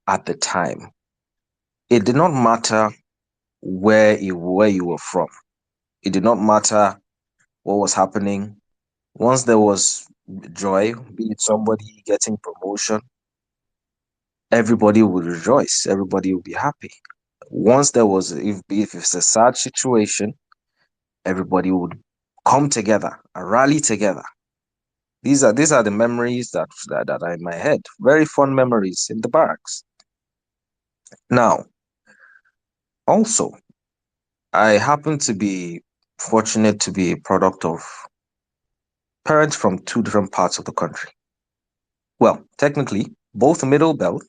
at the time. It did not matter where you were from. It did not matter what was happening. Once there was joy, be it somebody getting promotion, everybody would rejoice. Everybody would be happy. Once there was, if it's a sad situation, everybody would come together and rally together. These are the memories that are in my head. Very fond memories in the barracks. Now, also, I happen to be fortunate to be a product of parents from 2 different parts of the country. Well, technically, both middle belt,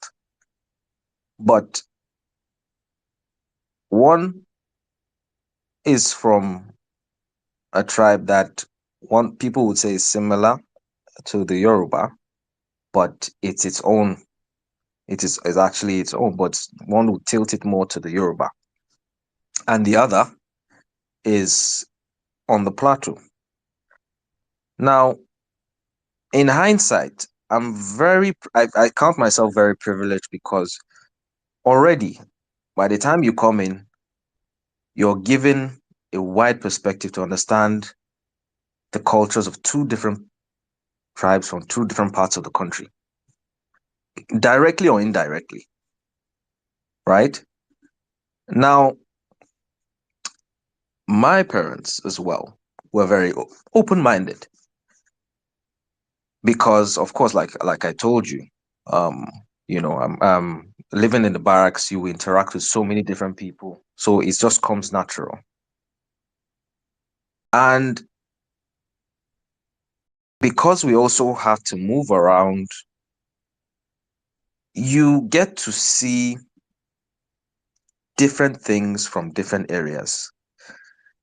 but one is from a tribe that one people would say is similar to the Yoruba, but it's its own. Is actually its own, but one would tilt it more to the Yoruba, and the other is on the plateau. Now, in hindsight, I count myself very privileged because already by the time you come in, you're given a wide perspective to understand the cultures of 2 different tribes from 2 different parts of the country, directly or indirectly, right? Now, my parents as well were very open-minded because, of course, like I told you, um, living in the barracks, you interact with so many different people, so it just comes natural. And because we also have to move around, you get to see different things from different areas,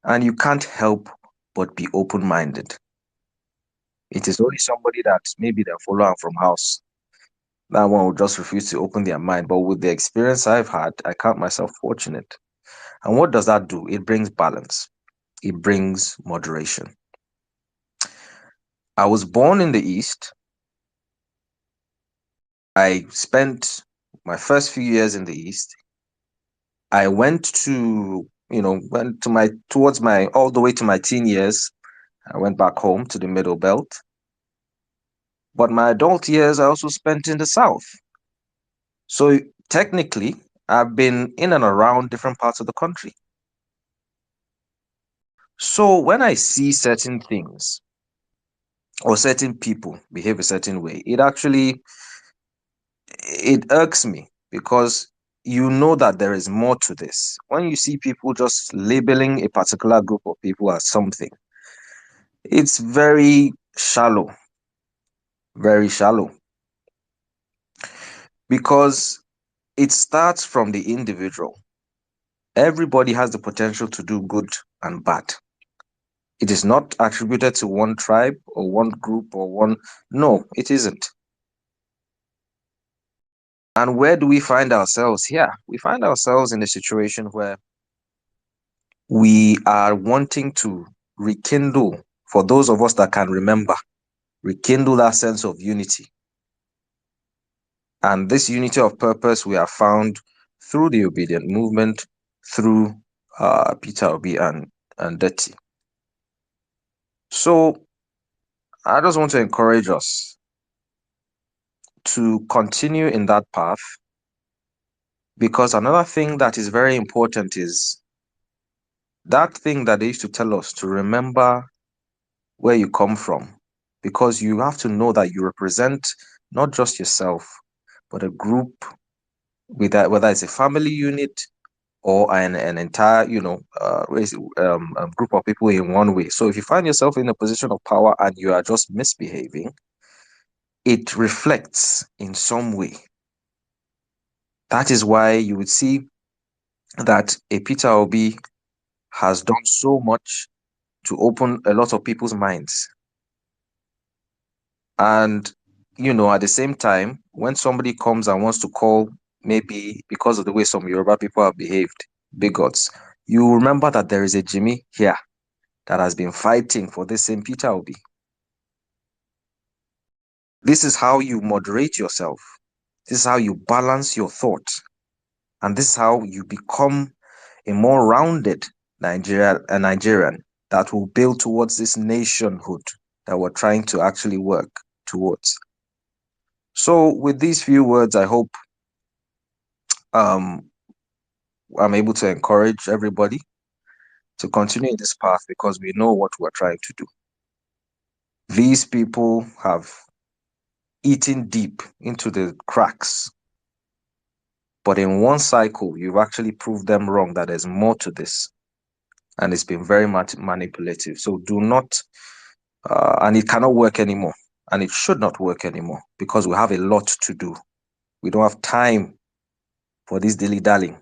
and you can't help but be open-minded. It is only somebody that maybe they're following from house. That one will just refuse to open their mind. But with the experience I've had, I count myself fortunate. And what does that do? It brings balance. It brings moderation. I was born in the East. I spent my first few years in the East. I went to, towards my, all the way to my teen years. I went back home to the Middle Belt. But my adult years I also spent in the South. So technically, I've been in and around different parts of the country. So when I see certain things or certain people behave a certain way, it irks me because you know that there is more to this. When you see people just labeling a particular group of people as something, it's very shallow, because it starts from the individual. Everybody has the potential to do good and bad. It is not attributed to one tribe or one group or one. No, it isn't. And where do we find ourselves here? We find ourselves in a situation where we are wanting to rekindle, for those of us that can remember, rekindle that sense of unity. And this unity of purpose we have found through the obedient movement, through Peter Obi and Deti. So I just want to encourage us to continue in that path, because another thing that is very important is that thing that they used to tell us, to remember where you come from, because you have to know that you represent not just yourself, but a group, with that, whether it's a family unit or an entire, group of people in one way. So if you find yourself in a position of power and you are just misbehaving, it reflects in some way. That is why you would see that a Peter Obi has done so much to open a lot of people's minds. And, at the same time, when somebody comes and wants to call, maybe because of the way some Yoruba people have behaved, bigots, you remember that there is a Jimmy here that has been fighting for this same Peter Obi. This is how you moderate yourself. This is how you balance your thought. And this is how you become a more rounded Nigerian that will build towards this nationhood that we're trying to actually work towards. So with these few words, I hope I'm able to encourage everybody to continue in this path because we know what we're trying to do. These people have eaten deep into the cracks, but in one cycle, you've actually proved them wrong that there's more to this, and it's been very much manipulative. So do not, and it cannot work anymore, and it should not work anymore because we have a lot to do. We don't have time for this dilly-dallying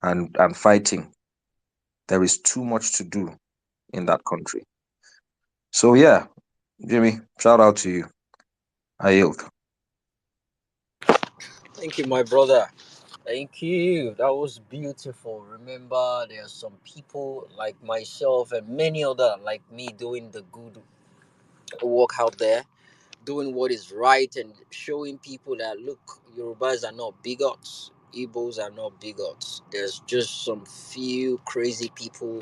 and fighting. There is too much to do in that country. So yeah, Jimmy, shout out to you. I yield. Thank you, my brother. Thank you. That was beautiful. Remember, there are some people like myself and many other like me doing the good work out there, doing what is right and showing people that look, Yorubas are not bigots, Igbos are not bigots. There's just some few crazy people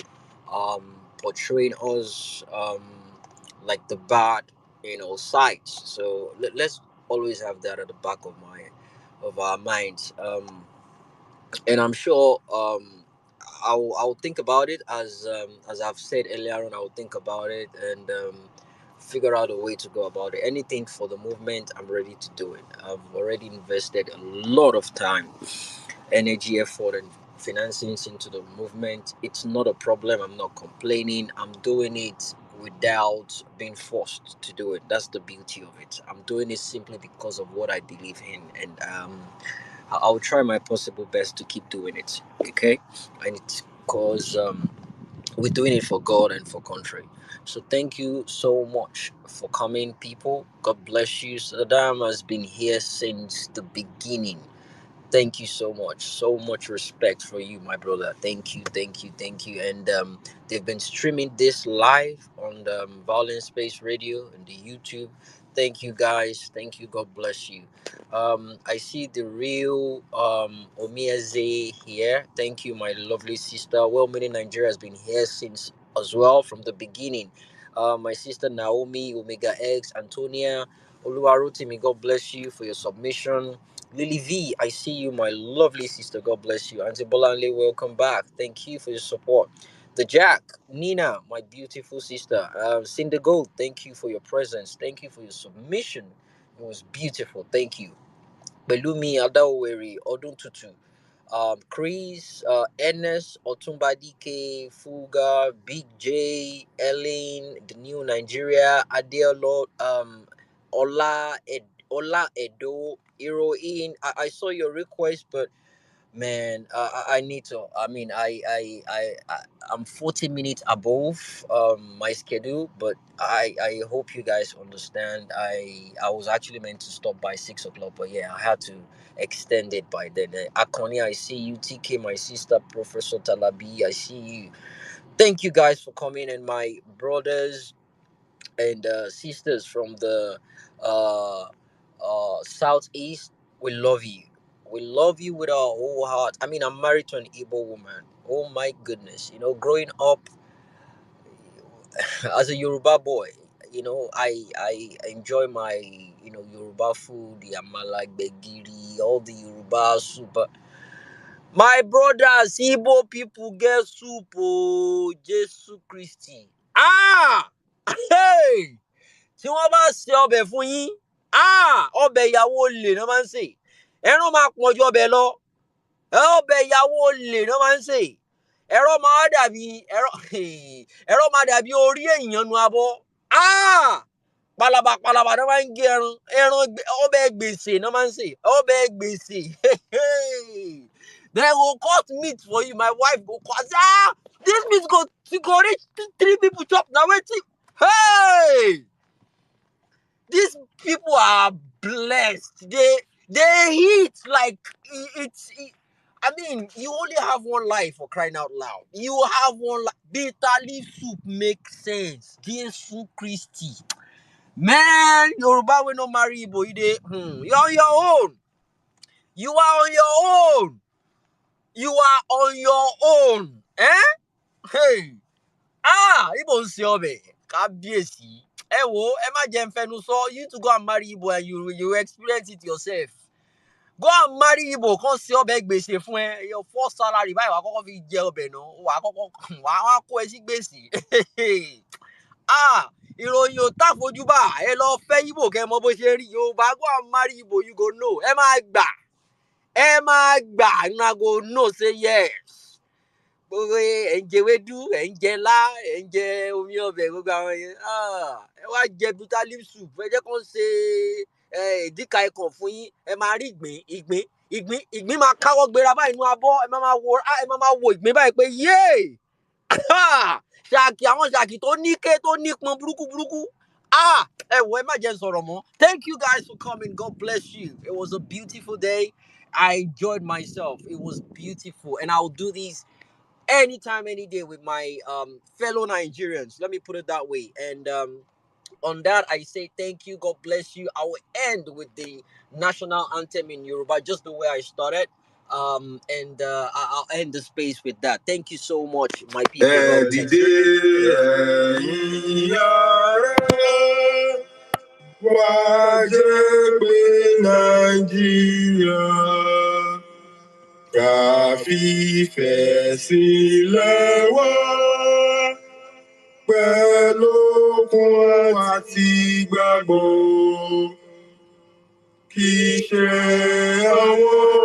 portraying us like the bad, sides. So let's always have that at the back of our minds. And I'm sure I'll think about it as I've said earlier on. I'll think about it and figure out a way to go about it. Anything for the movement, I'm ready to do it. I've already invested a lot of time, energy, effort, and financings into the movement. It's not a problem. I'm not complaining. I'm doing it without being forced to do it. That's the beauty of it. I'm doing it simply because of what I believe in, and I'll try my possible best to keep doing it. Okay, and it's because we're doing it for God and for country. So thank you so much for coming, people. God bless you. Saddam has been here since the beginning. Thank you so much. So much respect for you, my brother. Thank you, thank you, thank you. And they've been streaming this live on the Violence Space Radio and the YouTube. Thank you, guys. Thank you. God bless you. I see the real Omieze here. Thank you, my lovely sister. Well meaning Nigeria has been here since as well from the beginning. My sister Naomi, Omega X, Antonia, Oluwarotimi, God bless you for your submission. Lily V, I see you, my lovely sister. God bless you. Auntie Bolanle, welcome back. Thank you for your support. The Jack, Nina, my beautiful sister. Cindy Gold, thank you for your presence. Thank you for your submission. It was beautiful. Thank you. Belumi Adaweri, Odun Tutu. Chris, Ernest, Otumbadike, Fuga, Big J, Ellen, the new Nigeria, Adeolo, Ola Edo, Heroine. I saw your request, but man, I need to. I mean, I'm 40 minutes above my schedule, but I hope you guys understand. I was actually meant to stop by 6 o'clock, but yeah, I had to extend it by then. Akoni, I see you. TK, my sister, Professor Talabi, I see you. Thank you guys for coming, and my brothers and sisters from the uh, southeast, we love you. We love you with our whole heart. I mean, I'm married to an Igbo woman. Oh my goodness! Growing up as a Yoruba boy, I enjoy my Yoruba food, the amala, gbegiri, all the Yoruba soup. But my brothers, Igbo people get soup. Oh, Jesus Christi. Ah, hey. Tí wọ́n bá ṣe ọbẹ̀ fún yín, ọbẹ̀ ìyàwó olè náà máa ń sè. Ẹran máa pọ̀ ju ọbẹ̀ lọ. Ọbẹ̀ ìyàwó olè náà máa ń sè. Ẹran máa dàbí ẹran máa dàbí orí èèyàn nu abọ́. Palaba no man gé ẹran ọbẹ̀ gbèsè no man say ọbẹ̀ gbèsè. They will cut meat for you. My wife go cut. This meat go reach 3 people chop. Now wait. Hey, these people are blessed. They eat like it's. I mean, you only have one life, for crying out loud. You have one life. Bitter leaf soup makes sense. Jesus Christi. Man, Yoruba will not marry Igbo. You're on your own. You are on your own. You are on your own. Eh? Hey. Igbo ń ṣe ọbẹ̀. Kábíyèsí. Ẹ wo, ẹ má jẹ́ n fẹnu sọ. You to go and marry Igbo and you experience it yourself. Go and marry Igbo, kan ṣe ọbẹ̀ gbèsè fún ẹ. Your first salary báyìí wà kọ́kọ́ fi jẹ ọbẹ̀ náà. Wà á kó ẹ sí gbèsè. Ìròyìn ò táfojú bá. Ẹ lọ fẹ́ Igbo kẹ́ mọ bó ṣe rí. Yorùbá go and marry Igbo, you go know. Ẹ máa gbà. Una go know say yes. Gbogbo ẹ̀ ń jẹ ewédú, ẹ̀ ń jẹ lá, ẹ̀ ń jẹ omi ọbẹ̀ gbogbo àwọn yẹn. Ẹ wá jẹ bitter leaf soup. Ẹ jẹ́ kán ṣe ìdíkà ikàn fún yín. Ẹ máa rí ìgbín máa káwọ́ gbéra báyìí nínú abọ́. Ẹ máa wo ìgbín báyìí pé yéè. Ṣàkì àwọn ṣàkì tó níké tó nípọn burúkú. Ẹ wo ẹ má jẹ́ sọ̀rọ̀ mọ́. Thank you guys for coming. God bless you. It was a beautiful day. I enjoyed myself. It was beautiful. And I'll do these anytime, any day with my fellow Nigerians. Let me put it that way. And on that, I say thank you. God bless you. I will end with the national anthem in Yoruba, just the way I started. And I'll end the space with that. Thank you so much, my people. God bless you. Ká fìfẹ́ sílẹ̀ wá pẹ̀lú okun àti ìgbàgbọ́. Kì í ṣe àwọn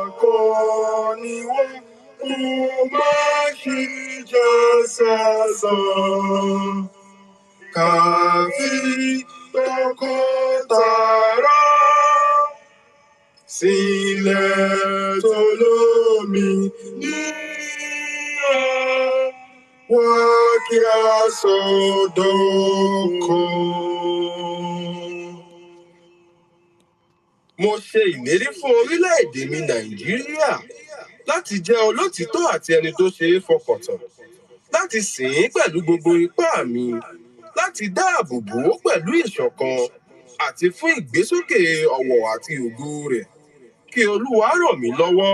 akọni wa kó má ṣìjà sásán. Ká fi tọkàntara sílẹ̀ tolómìnira wá kí a sọdọ̀kan. Mo ṣe ìlérí fún orílẹ̀-èdè mi Nàìjíríà láti jẹ́ olótìítọ́ àti ẹni tó ṣe é fọkàn tán, láti sìn ín pẹ̀lú gbogbo ipá mi, láti dáàbò bò ó pẹ̀lú ìṣọ̀kan àti fún ìgbésókè ọ̀wọ̀ àti ògo rẹ̀. Kí Olúwa ràn mí lọ́wọ́.